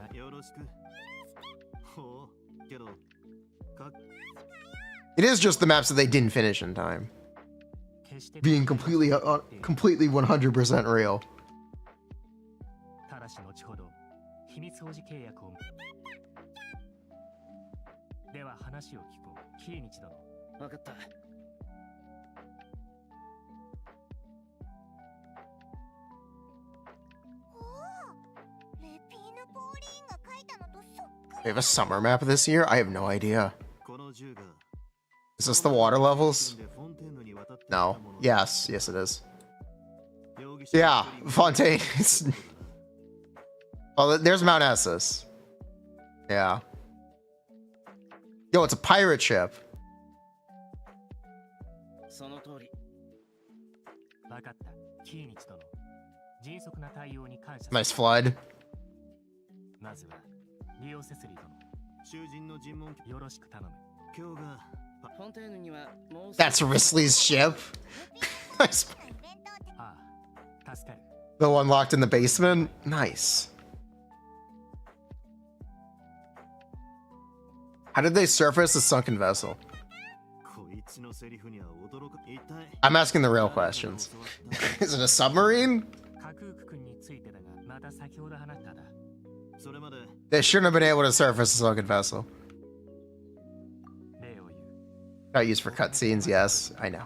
It is just the maps that they didn't finish in time. Being completely 100% real. ただし後ほど秘密保持契約をでは話を聞こうキリニチ殿分かった They have a summer map this year? I have no idea. Is this the water levels? No. Yes. Yes, it is. Yeah, Fontaine. Oh, there's Mount Essus. Yeah. Yo, it's a pirate ship. その通り 分かったキリニチ殿迅速な対応に感謝 Nice flood. まずはリオセスリー殿囚人の尋問よろしく頼む今日が フォンテーヌにはもう That's Risley's ship. Nice. ああ助かる The one locked in the basement? Nice. How did they surface the sunken vessel? I'm asking the real questions. Is it a submarine? カクーク君についてだがまた先ほど話しただ They shouldn't have been able to surface the sunken vessel. 例を言う Not used for cutscenes, yes, I know.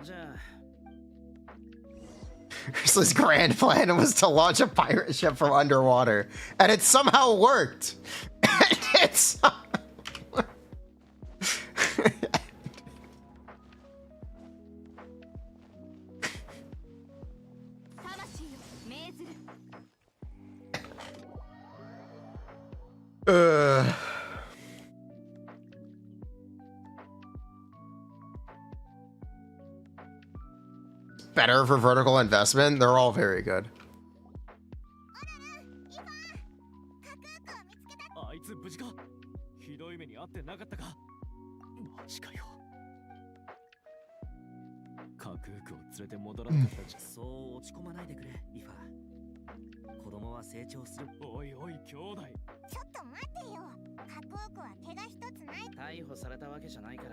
じゃあ Risley's grand plan was to launch a pirate ship from underwater, and it somehow worked. It's better for vertical investment. They're all very good. あいつ無事かひどい目に遭ってなかったかマジかよカクークを連れて戻らなかったじゃそう落ち込まないでくれイファ子供は成長するおいおい兄弟ちょっと待ってよ。カクークは手が一つない。逮捕されたわけじゃないから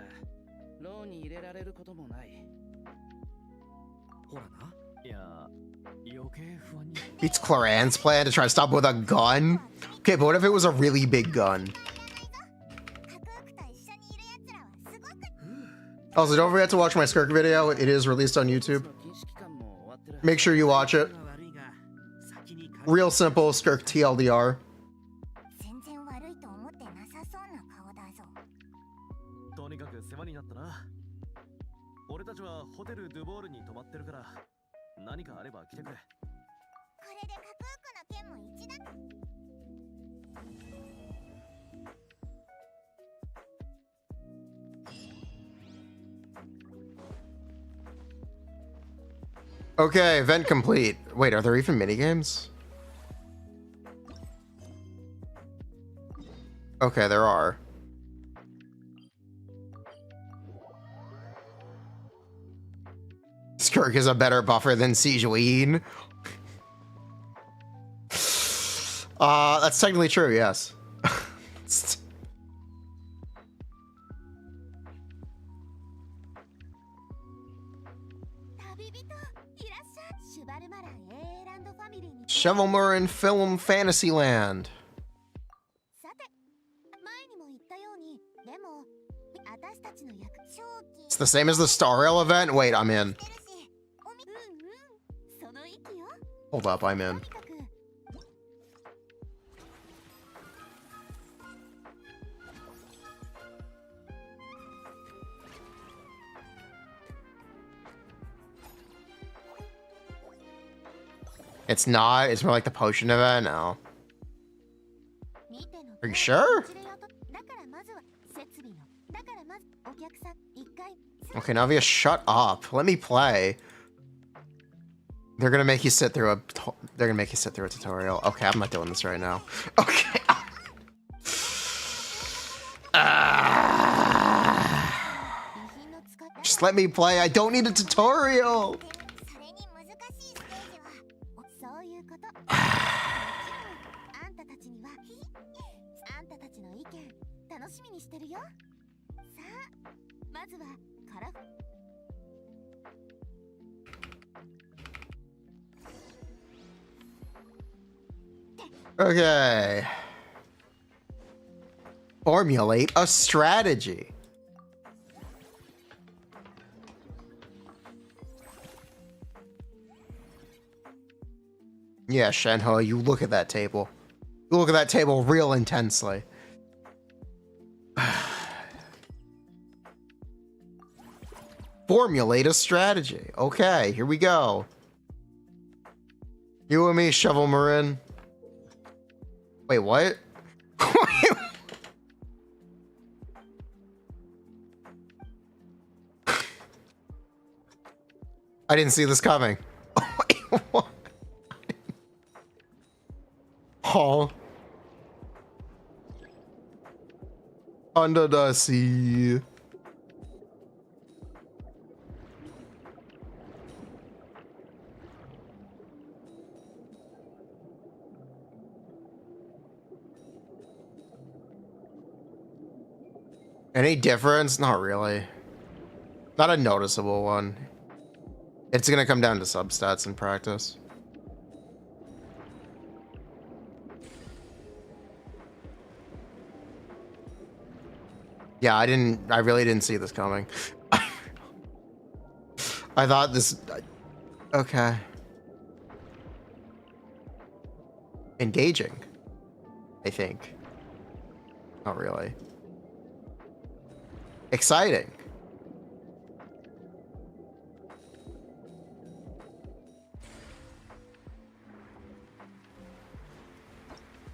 牢に入れられることもないほらないや余計不安に It's Claran's plan to try to stop with a gun. Okay, but what if it was a really big gun? Also, don't forget to watch my Skirk video. It is released on YouTube. Make sure you watch it. Real simple Skirk TLDR. 全然悪いと思ってなさそうな顔だぞ。とにかく世話になったな俺たちはホテルドゥボールに泊まってるから何かあれば来てくれこれでカクークの件も一段。Okay, event complete. Wait, are there even minigames? Okay, there are. Skirk is a better buffer than Sijuin. That's technically true, yes. Chevalmurin Film Fantasyland. It's the same as the Star Rail event? Wait, I'm in. Hold up, I'm in. It's not? It's more like the potion event? No. Are you sure? Okay, Navia, shut up. Let me play. They're gonna make you sit through a tutorial. Okay, I'm not doing this right now. Okay. Just let me play. I don't need a tutorial. たちにはあんたたちの意見楽しみにしてるよ。さあまずはカラフ Okay. Formulate a strategy. Yeah, Shenhe, you look at that table. You look at that table real intensely. Formulate a strategy. Okay, here we go. You and me, Shovel Marin. Wait, what? I didn't see this coming. Wait, what? Oh. Under the sea. Any difference? Not really. Not a noticeable one. It's gonna come down to substats in practice. Yeah, I really didn't see this coming. I thought this, okay. Engaging, I think. Not really. Exciting.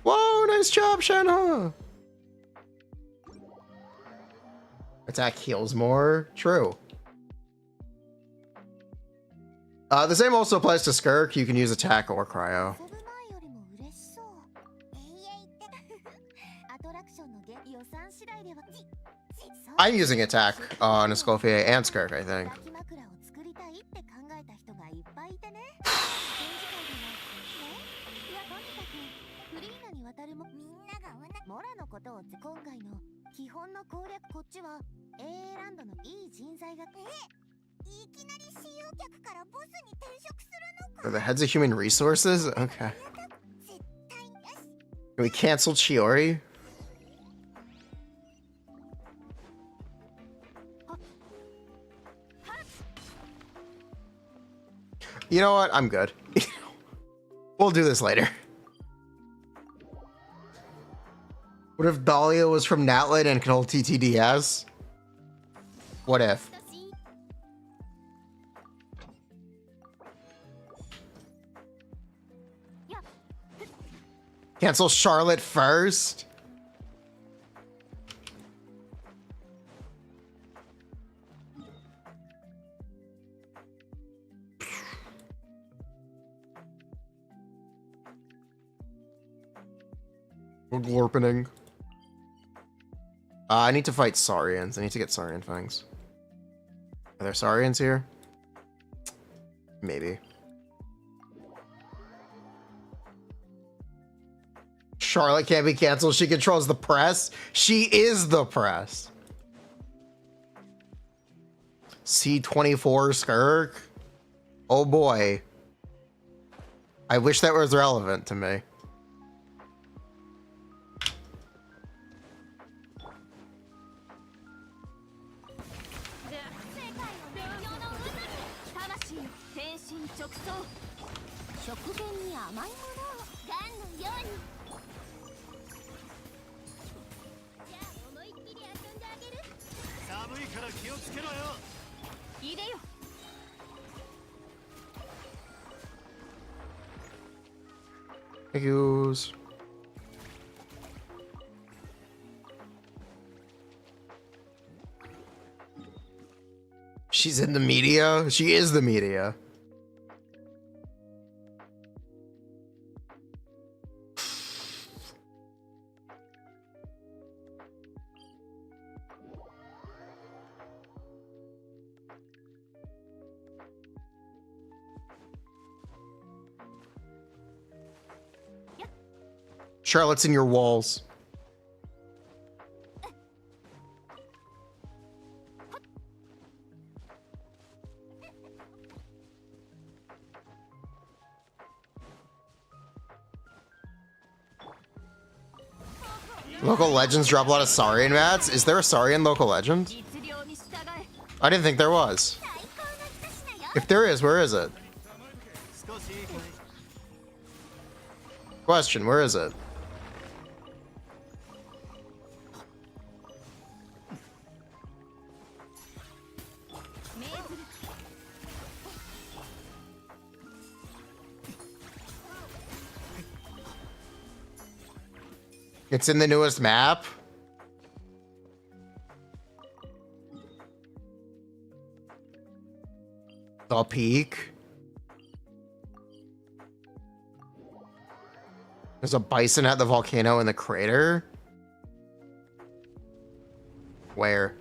Whoa, nice job, Shenhe. Attack heals more. True. The same also applies to Skirk. You can use attack or cryo. I'm using attack on Escoffier and Skirk, I think. Are the heads of human resources? Okay. Can we cancel Chiori? You know what? I'm good. We'll do this later. What if Dahlia was from Natlet and could hold TTDS? What if? Cancel Charlotte first? We're glorpening. I need to fight Saurians. I need to get Saurian fangs. Are there Saurians here? Maybe. Charlotte can't be canceled. She controls the press. She is the press. C24 Skirk. Oh boy. I wish that was relevant to me. Thank yous. She's in the media. She is the media. Charlotte's in your walls. Local legends drop a lot of Saurian mats. Is there a Saurian local legend? I didn't think there was. If there is, where is it? Question, where is it? It's in the newest map. The peak. There's a bison at the volcano in the crater. Where?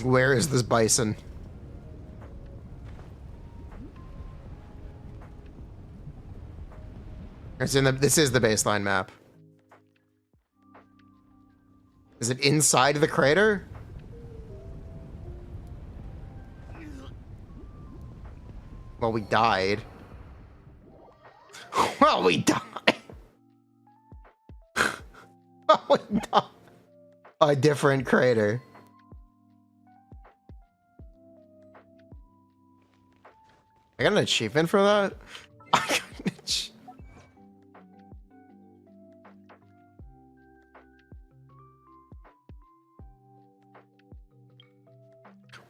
Where is this bison? It's in the. This is the baseline map. Is it inside the crater? Well, we died. Well, we died. Well, we died. A different crater. I got an achievement for that? I got an achievement.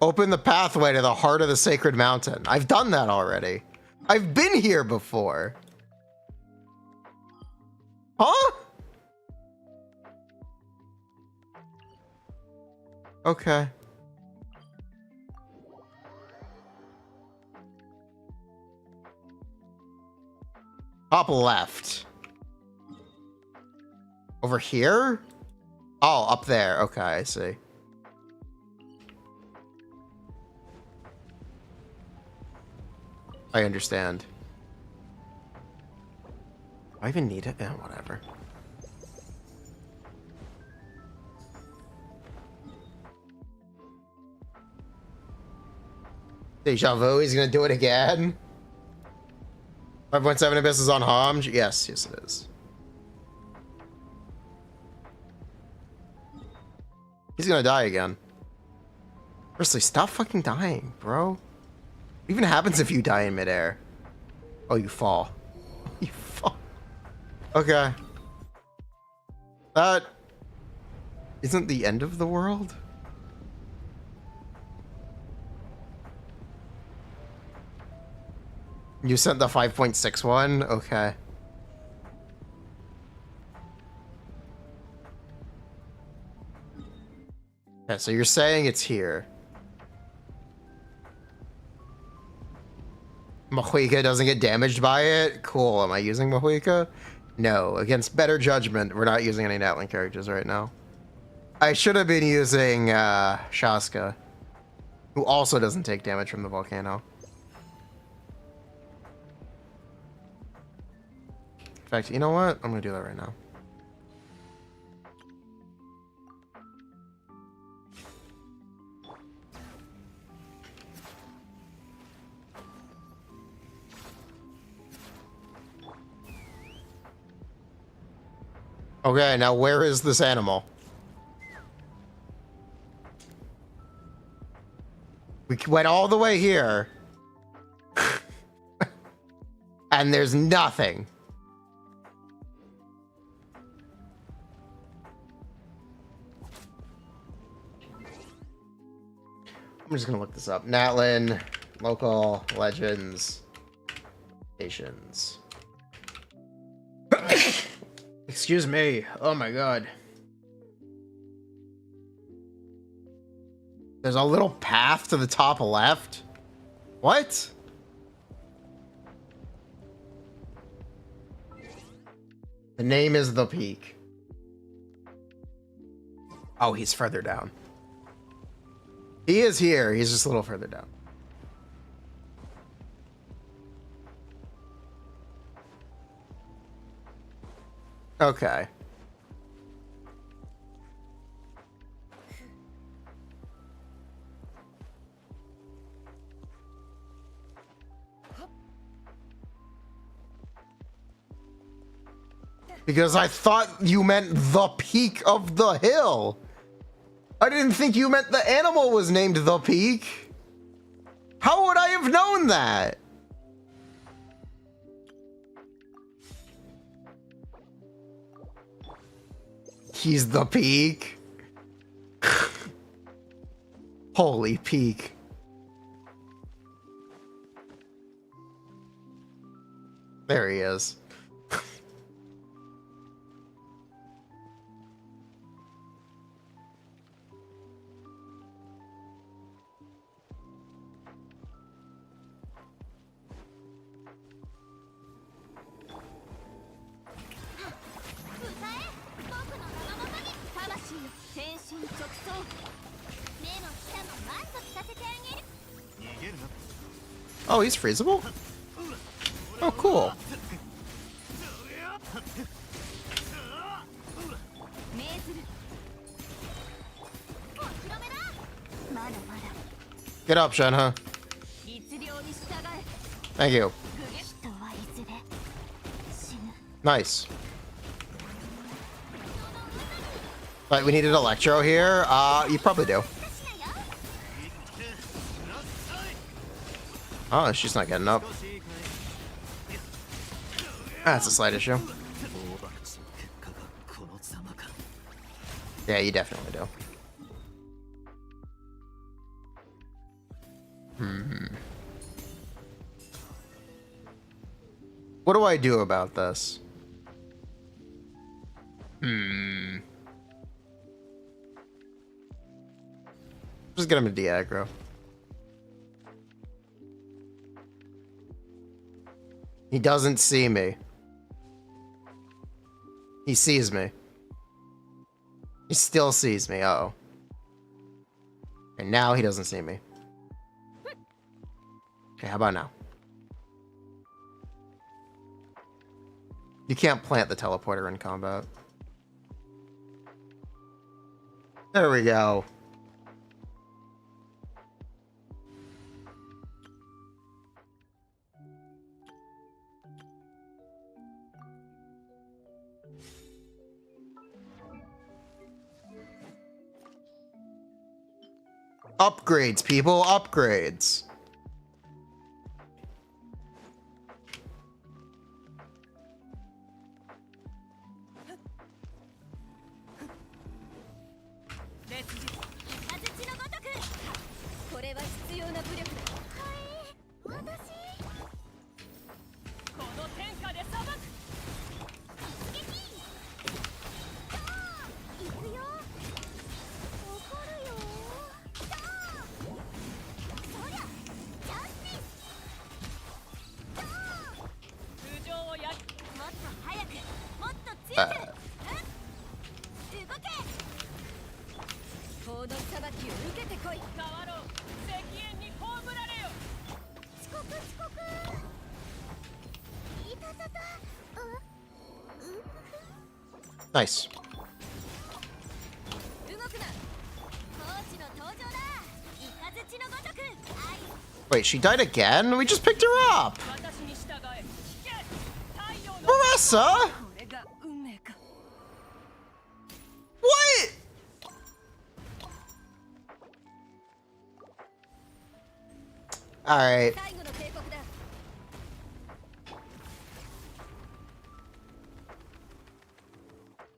Open the pathway to the heart of the sacred mountain. I've done that already. I've been here before. Huh? Okay. Top left. Over here? Oh, up there. Okay, I see. I understand. Do I even need it? Yeah, whatever. Deja vu, he's gonna do it again. 5.7 Abyss is on Homj? Yes, yes it is. He's gonna die again. Firstly, stop fucking dying, bro. What even happens if you die in midair? Oh, you fall. You fall. Okay. That isn't the end of the world? You sent the 5.6 one? Okay. Okay, so you're saying it's here. Mahuika doesn't get damaged by it? Cool. Am I using Mahuika? No. Against better judgment, we're not using any Natlan characters right now. I should have been using Shaska, who also doesn't take damage from the volcano. In fact, you know what? I'm going to do that right now. Okay, now where is this animal? We went all the way here. And there's nothing. I'm just gonna look this up. Natlan, local legends, stations. Excuse me. Oh my god. There's a little path to the top left? What? The name is the peak. Oh, he's further down. He is here. He's just a little further down. Okay. Because I thought you meant the peak of the hill. I didn't think you meant the animal was named the peak. How would I have known that? He's the peak. Holy peak. There he is. Oh, he's freezable? Oh, cool. Get up, Shenhe. Thank you. Nice. But we needed Electro here. You probably do. Oh, she's not getting up. That's a slight issue. Yeah, you definitely do. What do I do about this? Just get him to de-aggro. He doesn't see me. He sees me. He still sees me. Uh-oh. And now he doesn't see me. Okay, how about now? You can't plant the teleporter in combat. There we go. Upgrades, people, upgrades. Nice. Wait, she died again? We just picked her up! Marissa! What? Alright.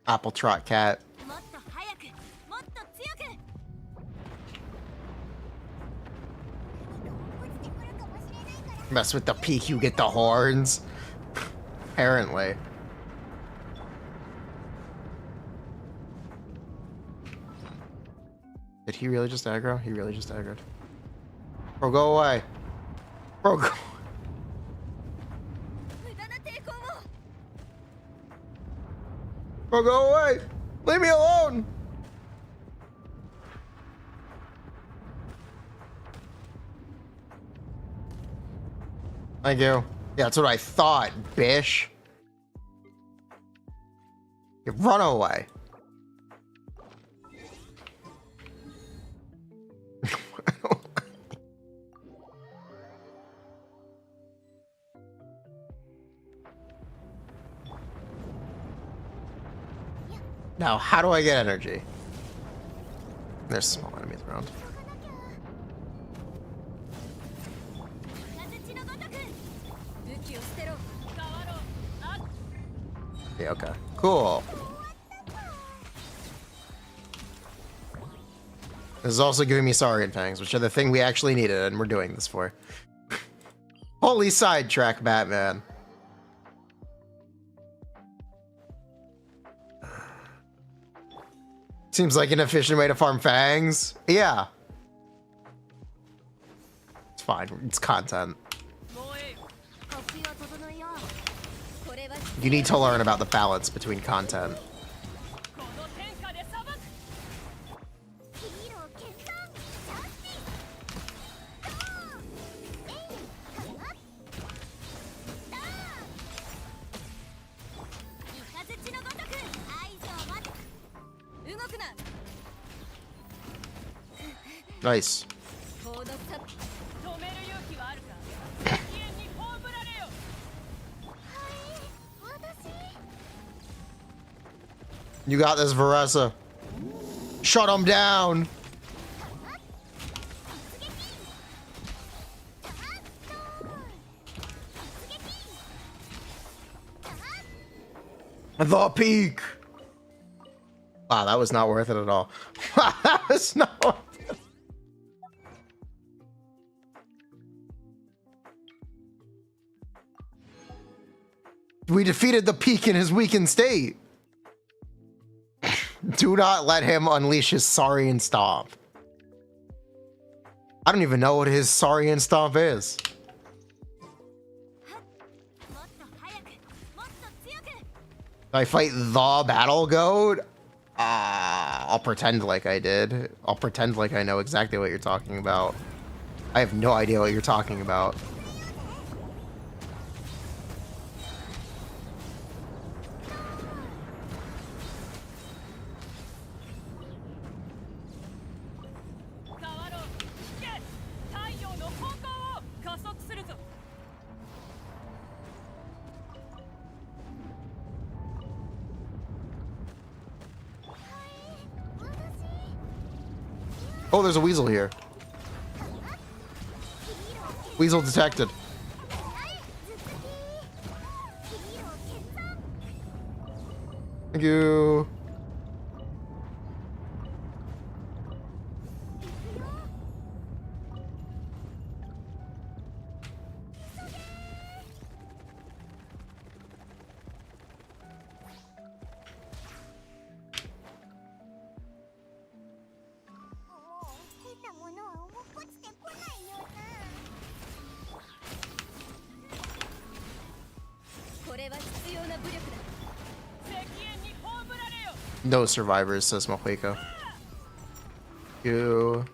Apple Trot Cat. Mess with the peak, you get the horns. Apparently. Did he really just aggro? He really just aggroed. Bro, go away. Bro, go. Bro, go away. Leave me alone. Thank you. Yeah, that's what I thought, bish. Run away. Now, how do I get energy? There's small enemies around. Yeah, okay. Cool. This is also giving me Saurian Fangs, which are the thing we actually needed, and we're doing this for. Holy sidetrack, Batman. Seems like an efficient way to farm fangs. Yeah. It's fine. It's content. You need to learn about the balance between content. Nice. You got this, Varessa. Shut him down. The peak. Wow, that was not worth it at all. That was not worth it. We defeated the peak in his weakened state. Do not let him unleash his Saurian Stomp. I don't even know what his Saurian Stomp is. I fight the Battle Goat? I'll pretend like I did. I'll pretend like I know exactly what you're talking about. I have no idea what you're talking about. Oh, there's a weasel here. Weasel detected. Thank you. No survivors, says Mohuico. You.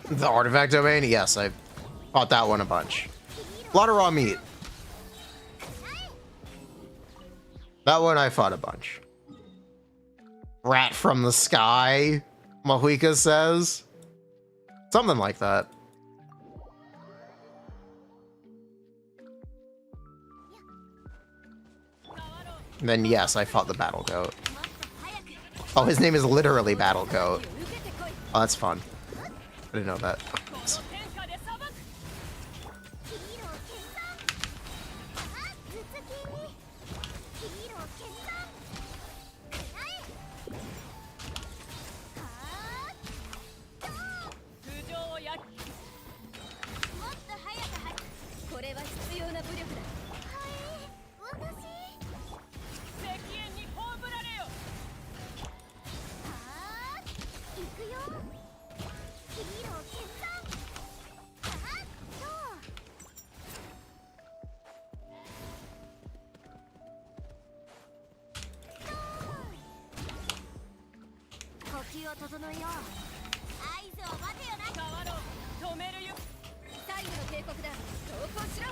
The artifact domain? Yes, I fought that one a bunch. A lot of raw meat. That one I fought a bunch. Rat from the sky, Mohuica says. Something like that. And then yes, I fought the Battle Goat. Oh, his name is literally Battle Goat. Oh, that's fun. I didn't know that. 整えよう。合図を待てよな。変わろう。止めるよ。最後の警告だ。投降しろ。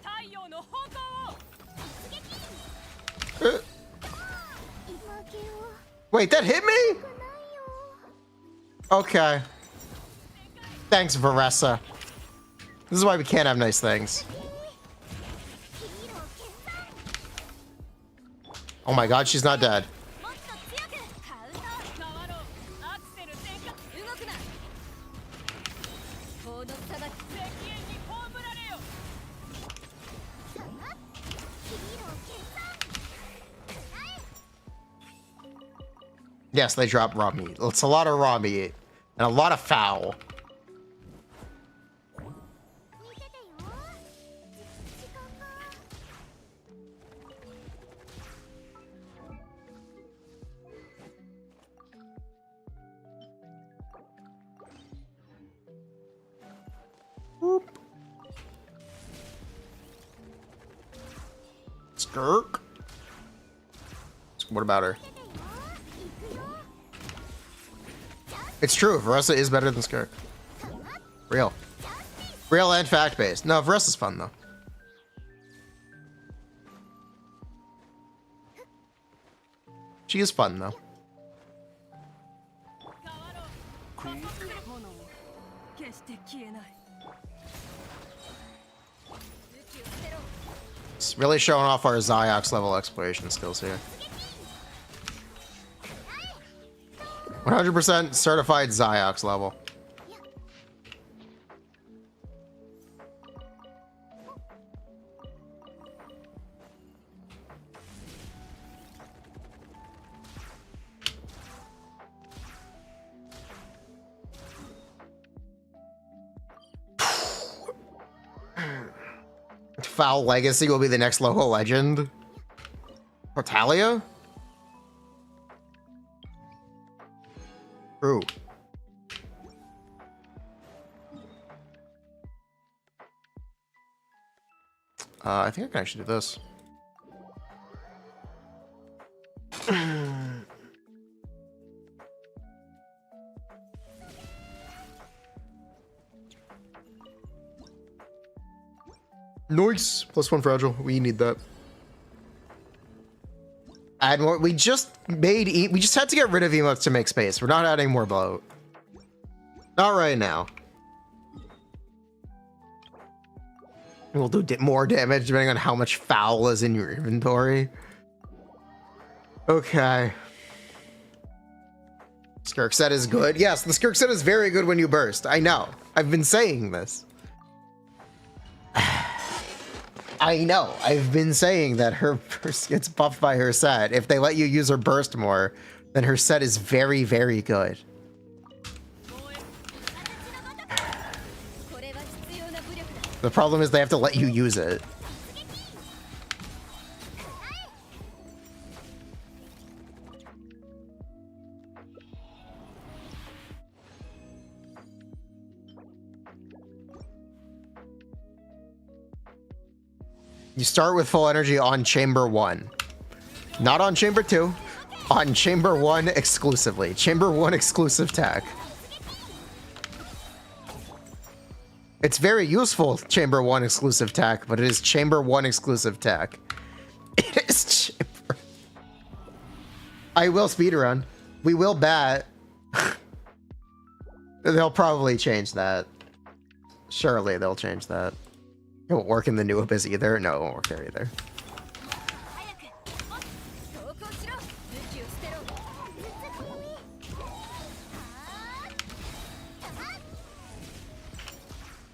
太陽の方向を。負けを Wait, that hit me? ないよ。 Okay. Thanks, Varessa. This is why we can't have nice things. ヒーロー決断。 Oh my god, she's not dead. もっと強くカウント。変わろう。アクセル転換。動くな。法の裁き。赤煙に葬られよ。ヒーロー決断。 Yes, they drop raw meat. It's a lot of raw meat. And a lot of foul. 見ててよ。時間が。Skirk? What about her? 行くよ。 It's true, Varessa is better than Skirk. Real. Real and fact-based. No, Varessa's fun, though. She is fun, though. ものを決して消えない。武器を捨てろ。 It's really showing off our Ziox level exploration skills here. 100% certified Ziox level. Foul Legacy will be the next local legend. Portalia? True. I think I can actually do this. Nice. +1 fragile. We need that. Add more. We just we just had to get rid of emotes to make space. We're not adding more bloat. Not right now. We'll do more damage depending on how much foul is in your inventory. Okay. Skirk set is good. Yes, the Skirk set is very good when you burst. I know. I've been saying this. I know. I've been saying that her burst gets buffed by her set. If they let you use her burst more, then her set is very, very good. The problem is they have to let you use it. You start with full energy on chamber 1. Not on chamber 2. On chamber 1 exclusively. Chamber 1 exclusive tech. It's very useful chamber 1 exclusive tech, but it is chamber 1 exclusive tech. It is chamber. I will speedrun. We will bat. They'll probably change that. Surely they'll change that. It won't work in the new Abyss either. No, it won't work there either.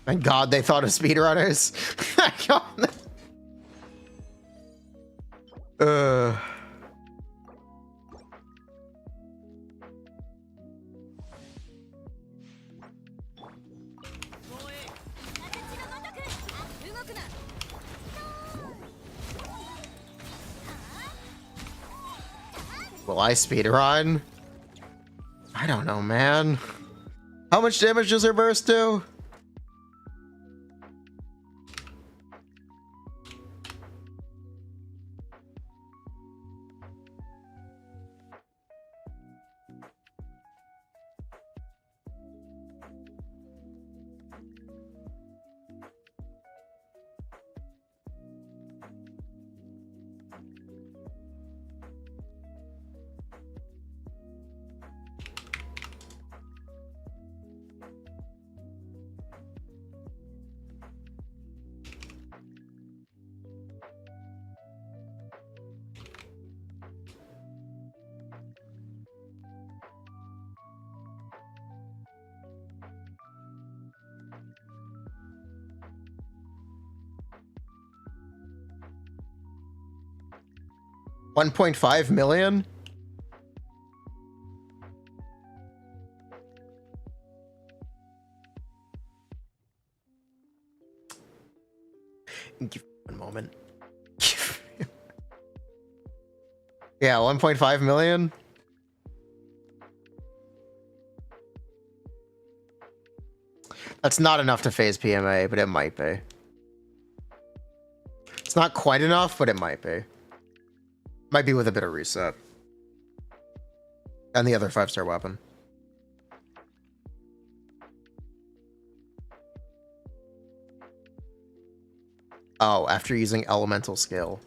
Thank God they thought of speedrunners. Will I speedrun? I don't know, man. How much damage does her burst do? 1.5 million? Give me one moment. Yeah, 1.5 million. That's not enough to phase PMA, but it might be. It's not quite enough, but it might be. Might be with a bit of reset. And the other 5-star weapon. Oh, after using elemental skill.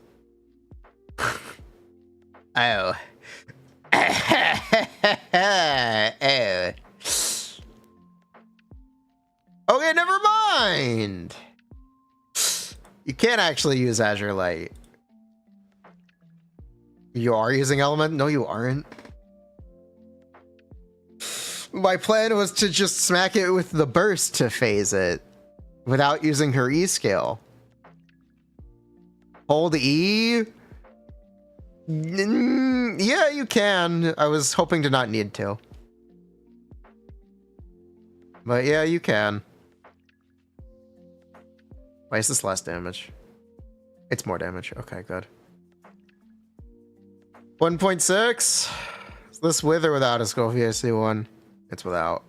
Oh. Oh. Okay, never mind. You can't actually use Azure Light. You are using Element? No, you aren't. My plan was to just smack it with the burst to phase it without using her E skill. Hold E? Yeah, you can. I was hoping to not need to. But yeah, you can. Why is this less damage? It's more damage. Okay, good. 1.6? Is this with or without a Scovia C1? It's without.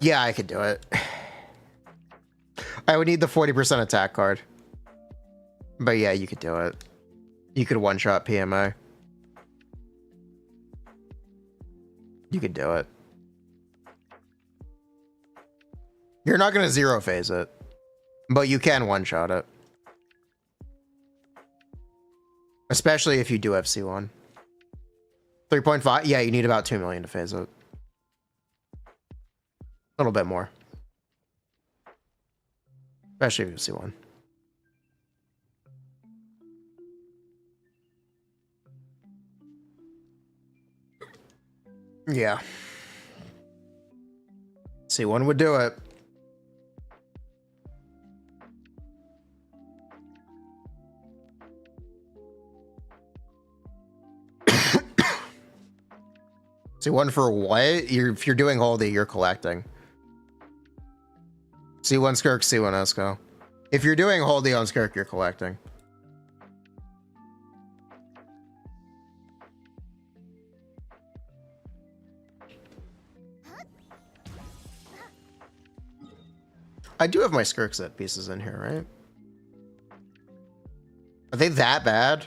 Yeah, I could do it. I would need the 40% attack card. But yeah, you could do it. You could one-shot PMA. You could do it. You're not going to zero phase it. But you can one-shot it. Especially if you do have C1. 3.5? Yeah, you need about 2 million to phase it. A little bit more. Especially if you C1. Yeah. C1 would do it. C1 for what? If you're doing Holdy, you're collecting. C1 Skirk, C1 Esco. If you're doing Holdy on Skirk, you're collecting. I do have my Skirk set pieces in here, right? Are they that bad?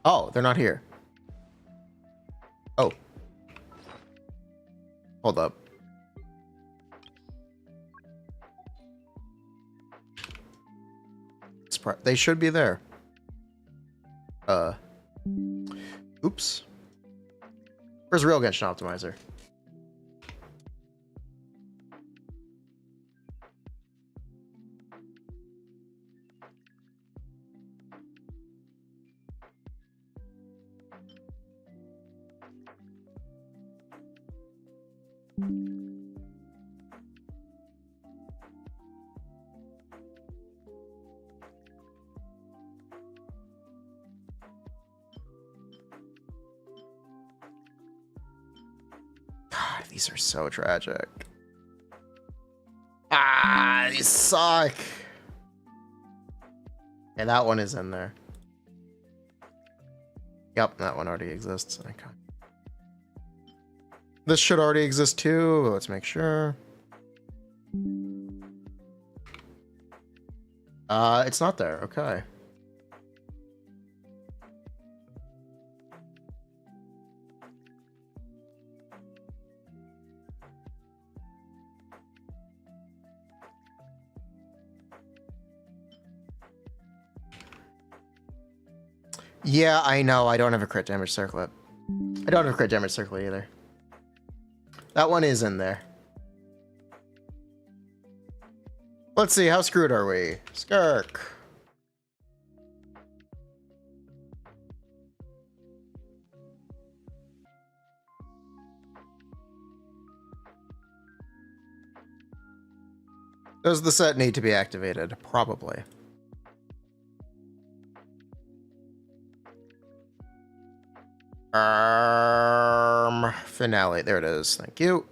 Oh, they're not here. Oh. Hold up. They should be there. Oops. Where's real Genshin Optimizer? God, these are so tragic. Ah, these suck. Okay, that one is in there. Yep, that one already exists. Okay. This should already exist too. Let's make sure. It's not there. Okay. Yeah, I know. I don't have a crit damage circlet. I don't have a crit damage circlet either. That one is in there. Let's see. How screwed are we? Skirk. Does the set need to be activated? Probably. Finale. There it is. Thank you.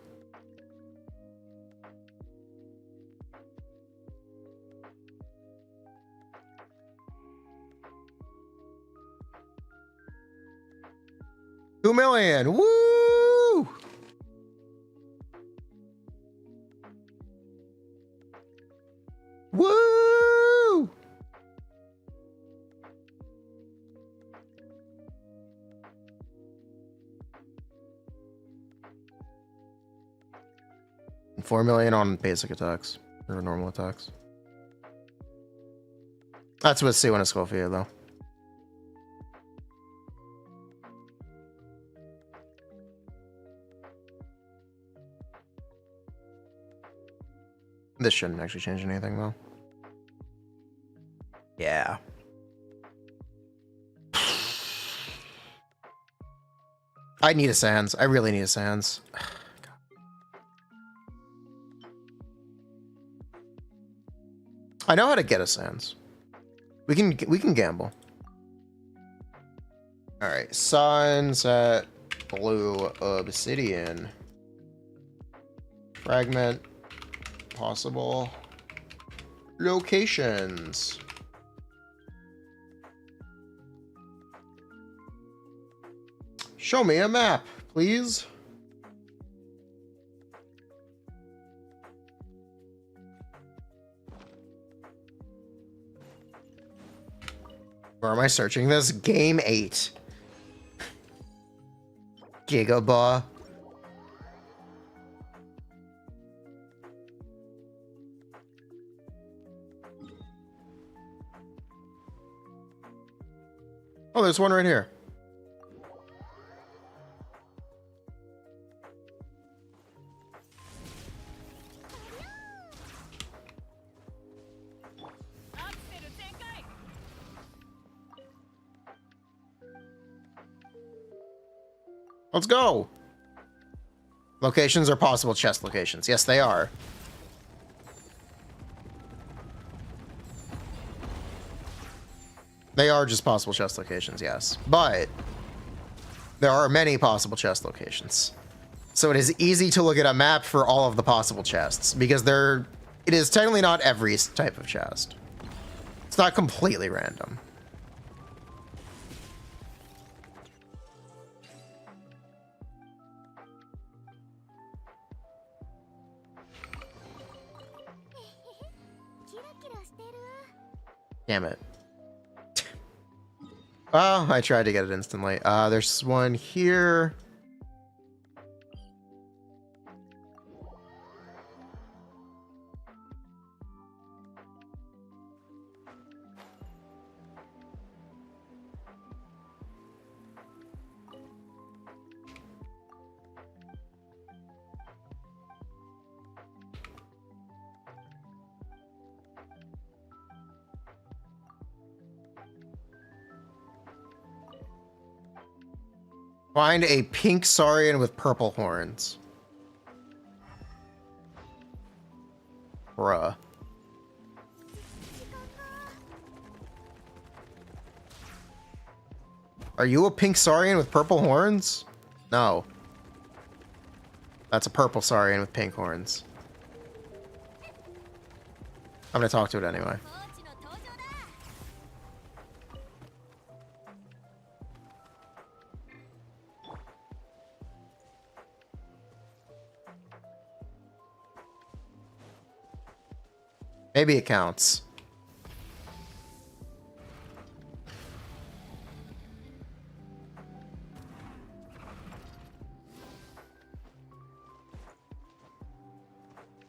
$2 million. Woo! Woo! $4 million on basic attacks or normal attacks. That's with C1 Escofia though. This shouldn't actually change anything though. Yeah. I need a Sans. I really need a Sans. I know how to get a Sans. We can gamble. All right, Sunset Blue Obsidian. Fragment. Possible locations. Show me a map, please. Where am I searching this? Game 8. Gigabaw. Oh, there's one right here. Let's go. Locations are possible chest locations. Yes, they are. They are just possible chest locations, yes. But there are many possible chest locations. So it is easy to look at a map for all of the possible chests because it is technically not every type of chest. It's not completely random. Damn it. Oh, I tried to get it instantly. There's one here. Find a pink saurian with purple horns. Bruh. Are you a pink saurian with purple horns? No. That's a purple saurian with pink horns. I'm gonna talk to it anyway. Maybe it counts.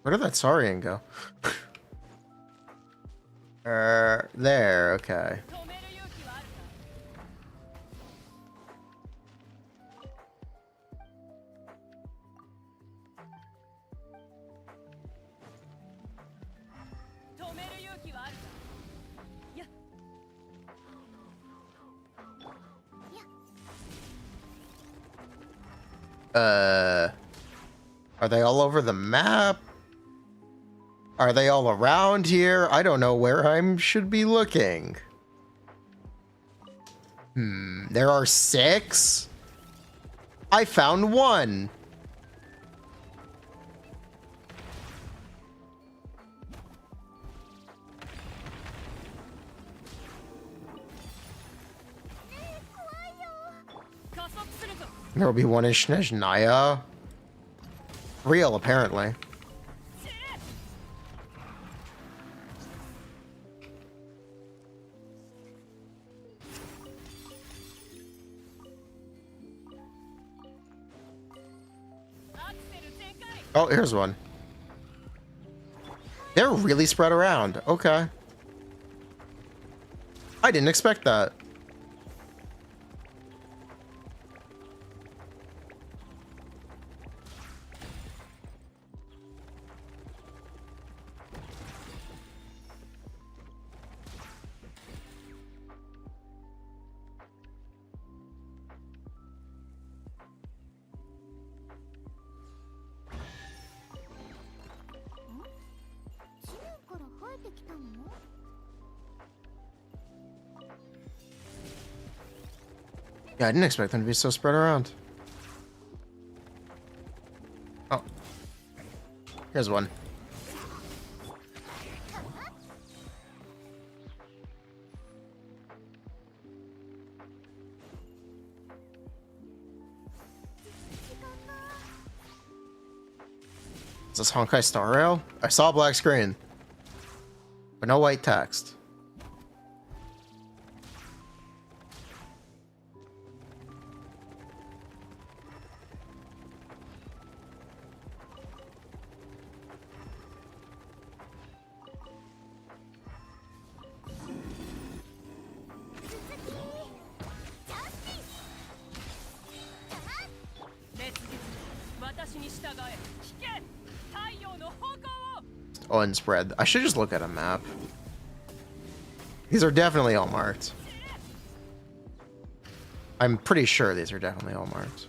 Where did that saurian go? There, okay. Are they all over the map? Are they all around here? I don't know where I should be looking. There are 6? I found 1. There will be 1 in Snezhnaya. Real, apparently. Oh, here's 1. They're really spread around. Okay. I didn't expect that. Yeah, I didn't expect them to be so spread around. Oh. Here's 1. Is this Honkai Star Rail? I saw a black screen, but no white text. Unspread. I should just look at a map. These are definitely all marked. I'm pretty sure these are definitely all marked.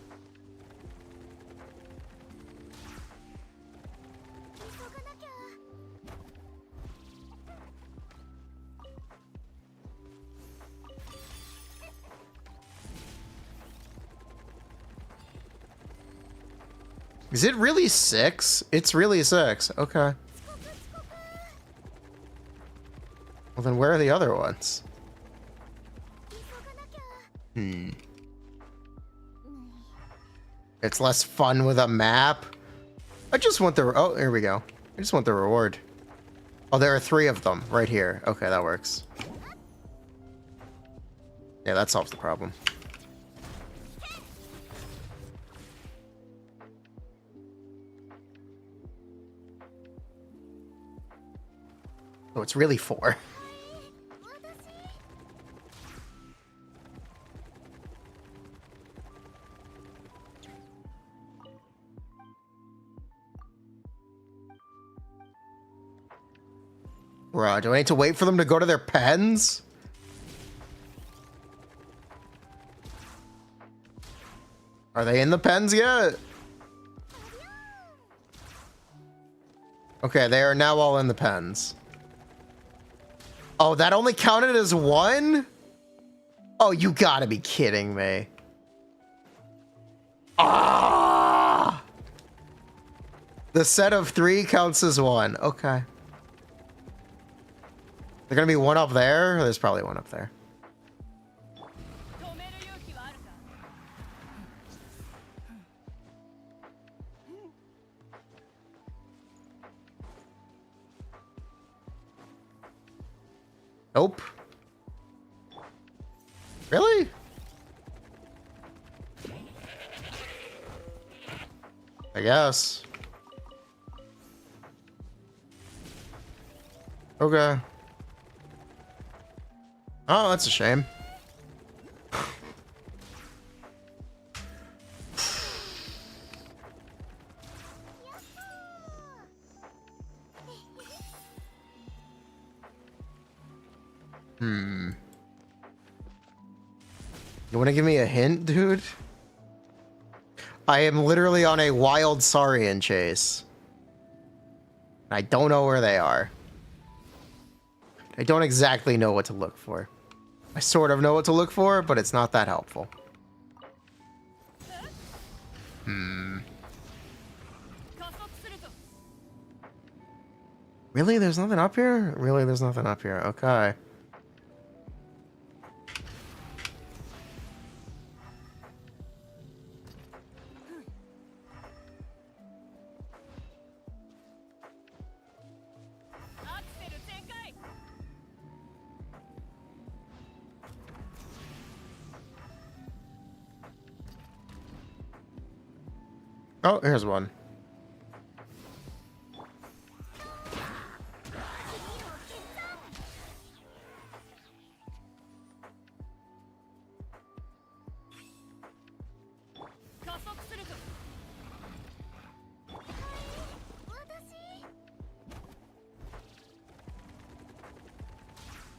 Is it really 6? It's really 6. Okay. Well, then where are the other ones? It's less fun with a map. I just want the... Oh, here we go. I just want the reward. Oh, there are 3 of them right here. Okay, that works. Yeah, that solves the problem. Oh, it's really 4. Bruh, do I need to wait for them to go to their pens? Are they in the pens yet? Okay, they are now all in the pens. Oh, that only counted as 1? Oh, you gotta be kidding me. Ah! The set of 3 counts as 1. Okay. There's gonna be 1 up there? There's probably 1 up there. Nope. Really? I guess. Okay. Oh, that's a shame. You want to give me a hint, dude? I am literally on a wild Saurian chase. I don't know where they are. I don't exactly know what to look for. I sort of know what to look for, but it's not that helpful. Really? There's nothing up here? Really? There's nothing up here. Okay. Oh, here's one.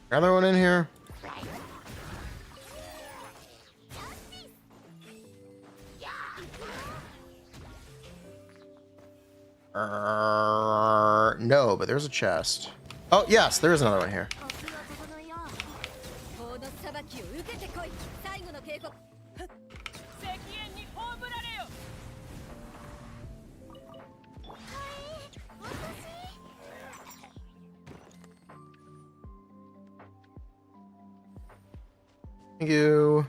Another one in here. No, but there's a chest. Oh, yes, there is another one here. Thank you.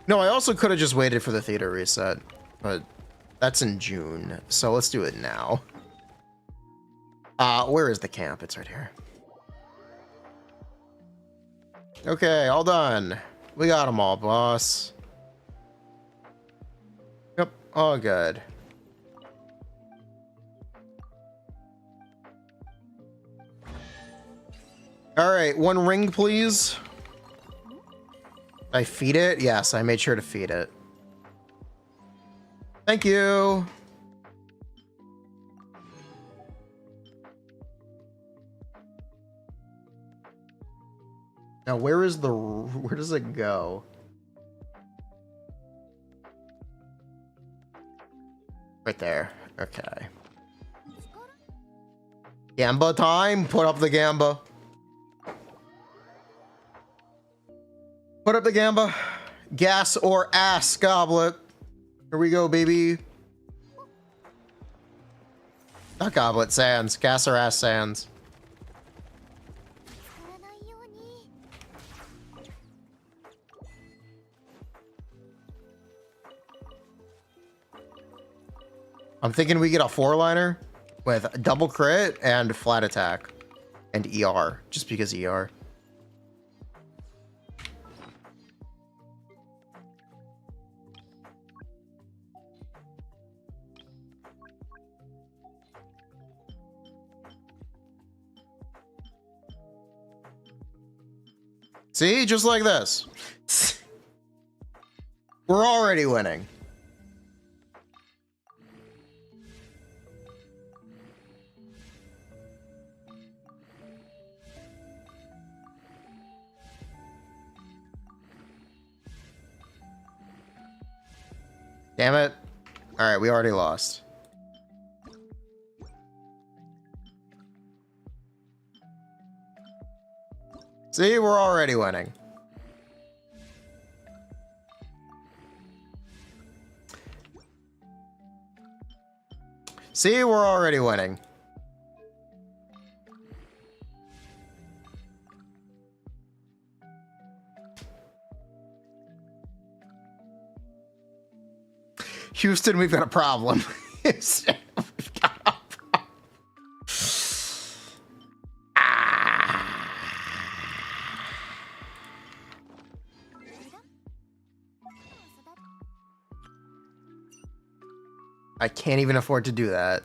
No, I also could have just waited for the theater reset, but that's in June, so let's do it now. Where is the camp? It's right here. Okay, all done. We got them all, boss. Yep, all good. All right, one ring, please. I feed it? Yes, I made sure to feed it. Thank you. Now, where does it go? Right there. Okay. Gamba time. Put up the gamba. Put up the gamba. Gas or ass goblet. Here we go, baby. Not goblet, sands. Gas or ass sands. I'm thinking we get a 4-liner with double crit and flat attack and ER, just because ER. See, just like this. We're already winning. Damn it. All right, we already lost. See, we're already winning. See, we're already winning. Houston, we've got a problem. Houston, we've got a problem. I can't even afford to do that.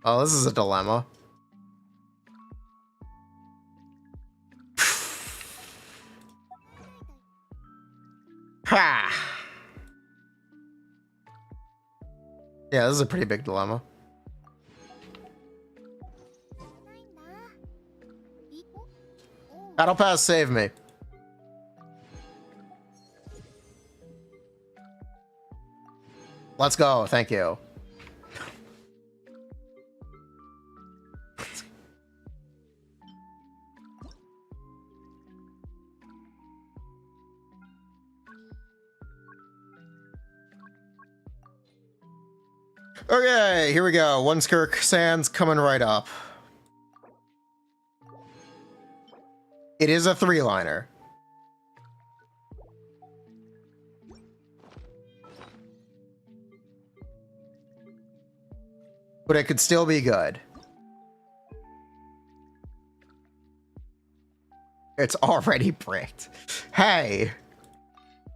Oh, this is a dilemma. Ha! Yeah, this is a pretty big dilemma. Battle Pass, save me. Let's go, thank you. Okay, here we go. One Skirk Sands coming right up. It is a 3-liner. But it could still be good. It's already bricked. Hey,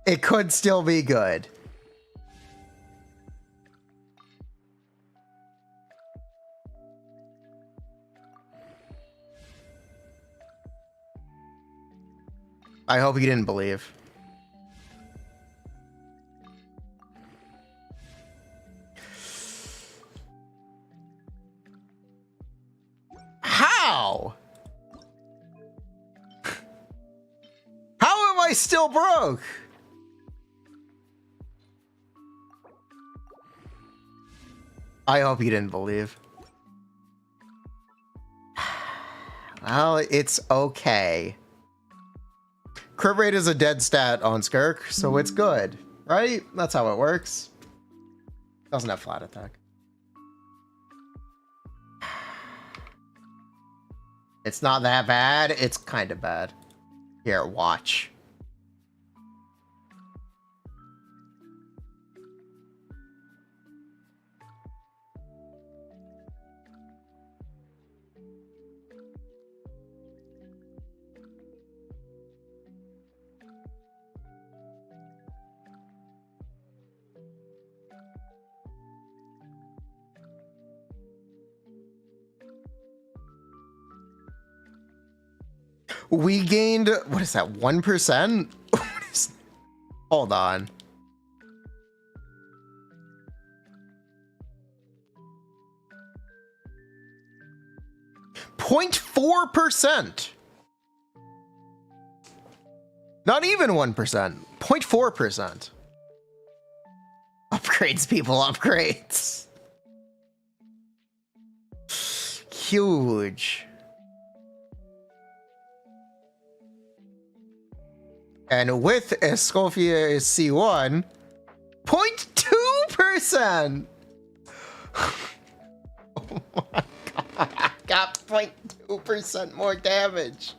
it could still be good. I hope you didn't believe. How? How am I still broke? I hope you didn't believe. Well, it's okay. Crit rate is a dead stat on Skirk, so it's good, right? That's how it works. Doesn't have flat attack. It's not that bad. It's kind of bad. Here, watch. We gained, what is that, 1%? What is, hold on. .4%. Not even 1%. 0.4%. Upgrades, people, upgrades. Huge. And with Escoffier C1, 0.2%. Oh my god, got 0.2% more damage.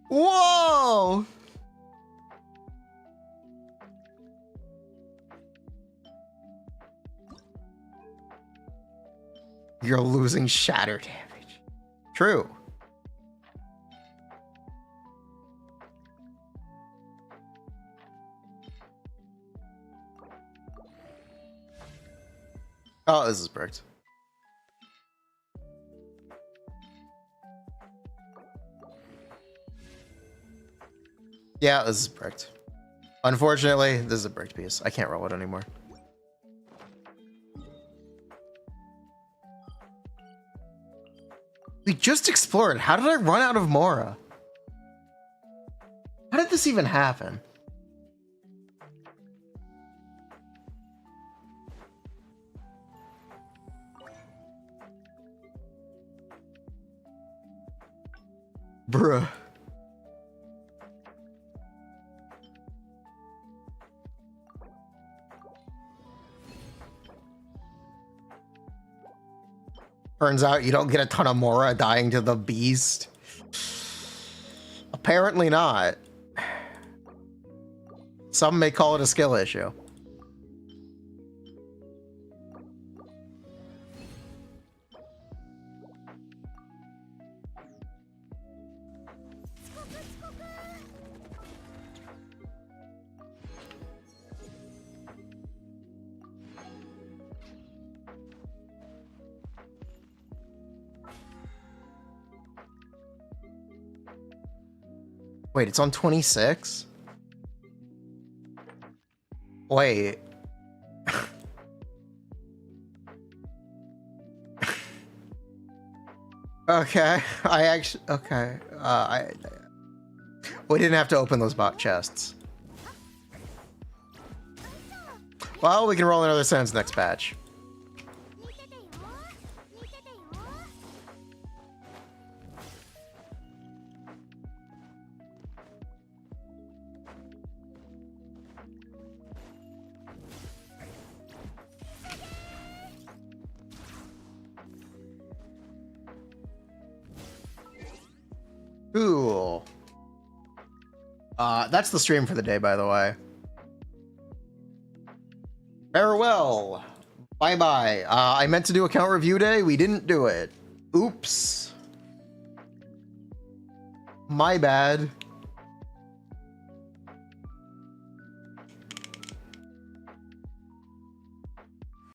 Whoa! You're losing shatter damage. True. Oh, this is bricked. Yeah, this is bricked. Unfortunately, this is a bricked piece. I can't roll it anymore. We just explored. How did I run out of Mora? How did this even happen? Bruh. Turns out you don't get a ton of Mora dying to the beast. Apparently not. Some may call it a skill issue. Wait, it's on 26? Wait. Okay, I actually... Okay, we didn't have to open those bot chests. Well, we can roll another sentence next patch. Cool. That's the stream for the day, by the way. Farewell. Bye-bye. I meant to do account review day. We didn't do it. Oops. My bad.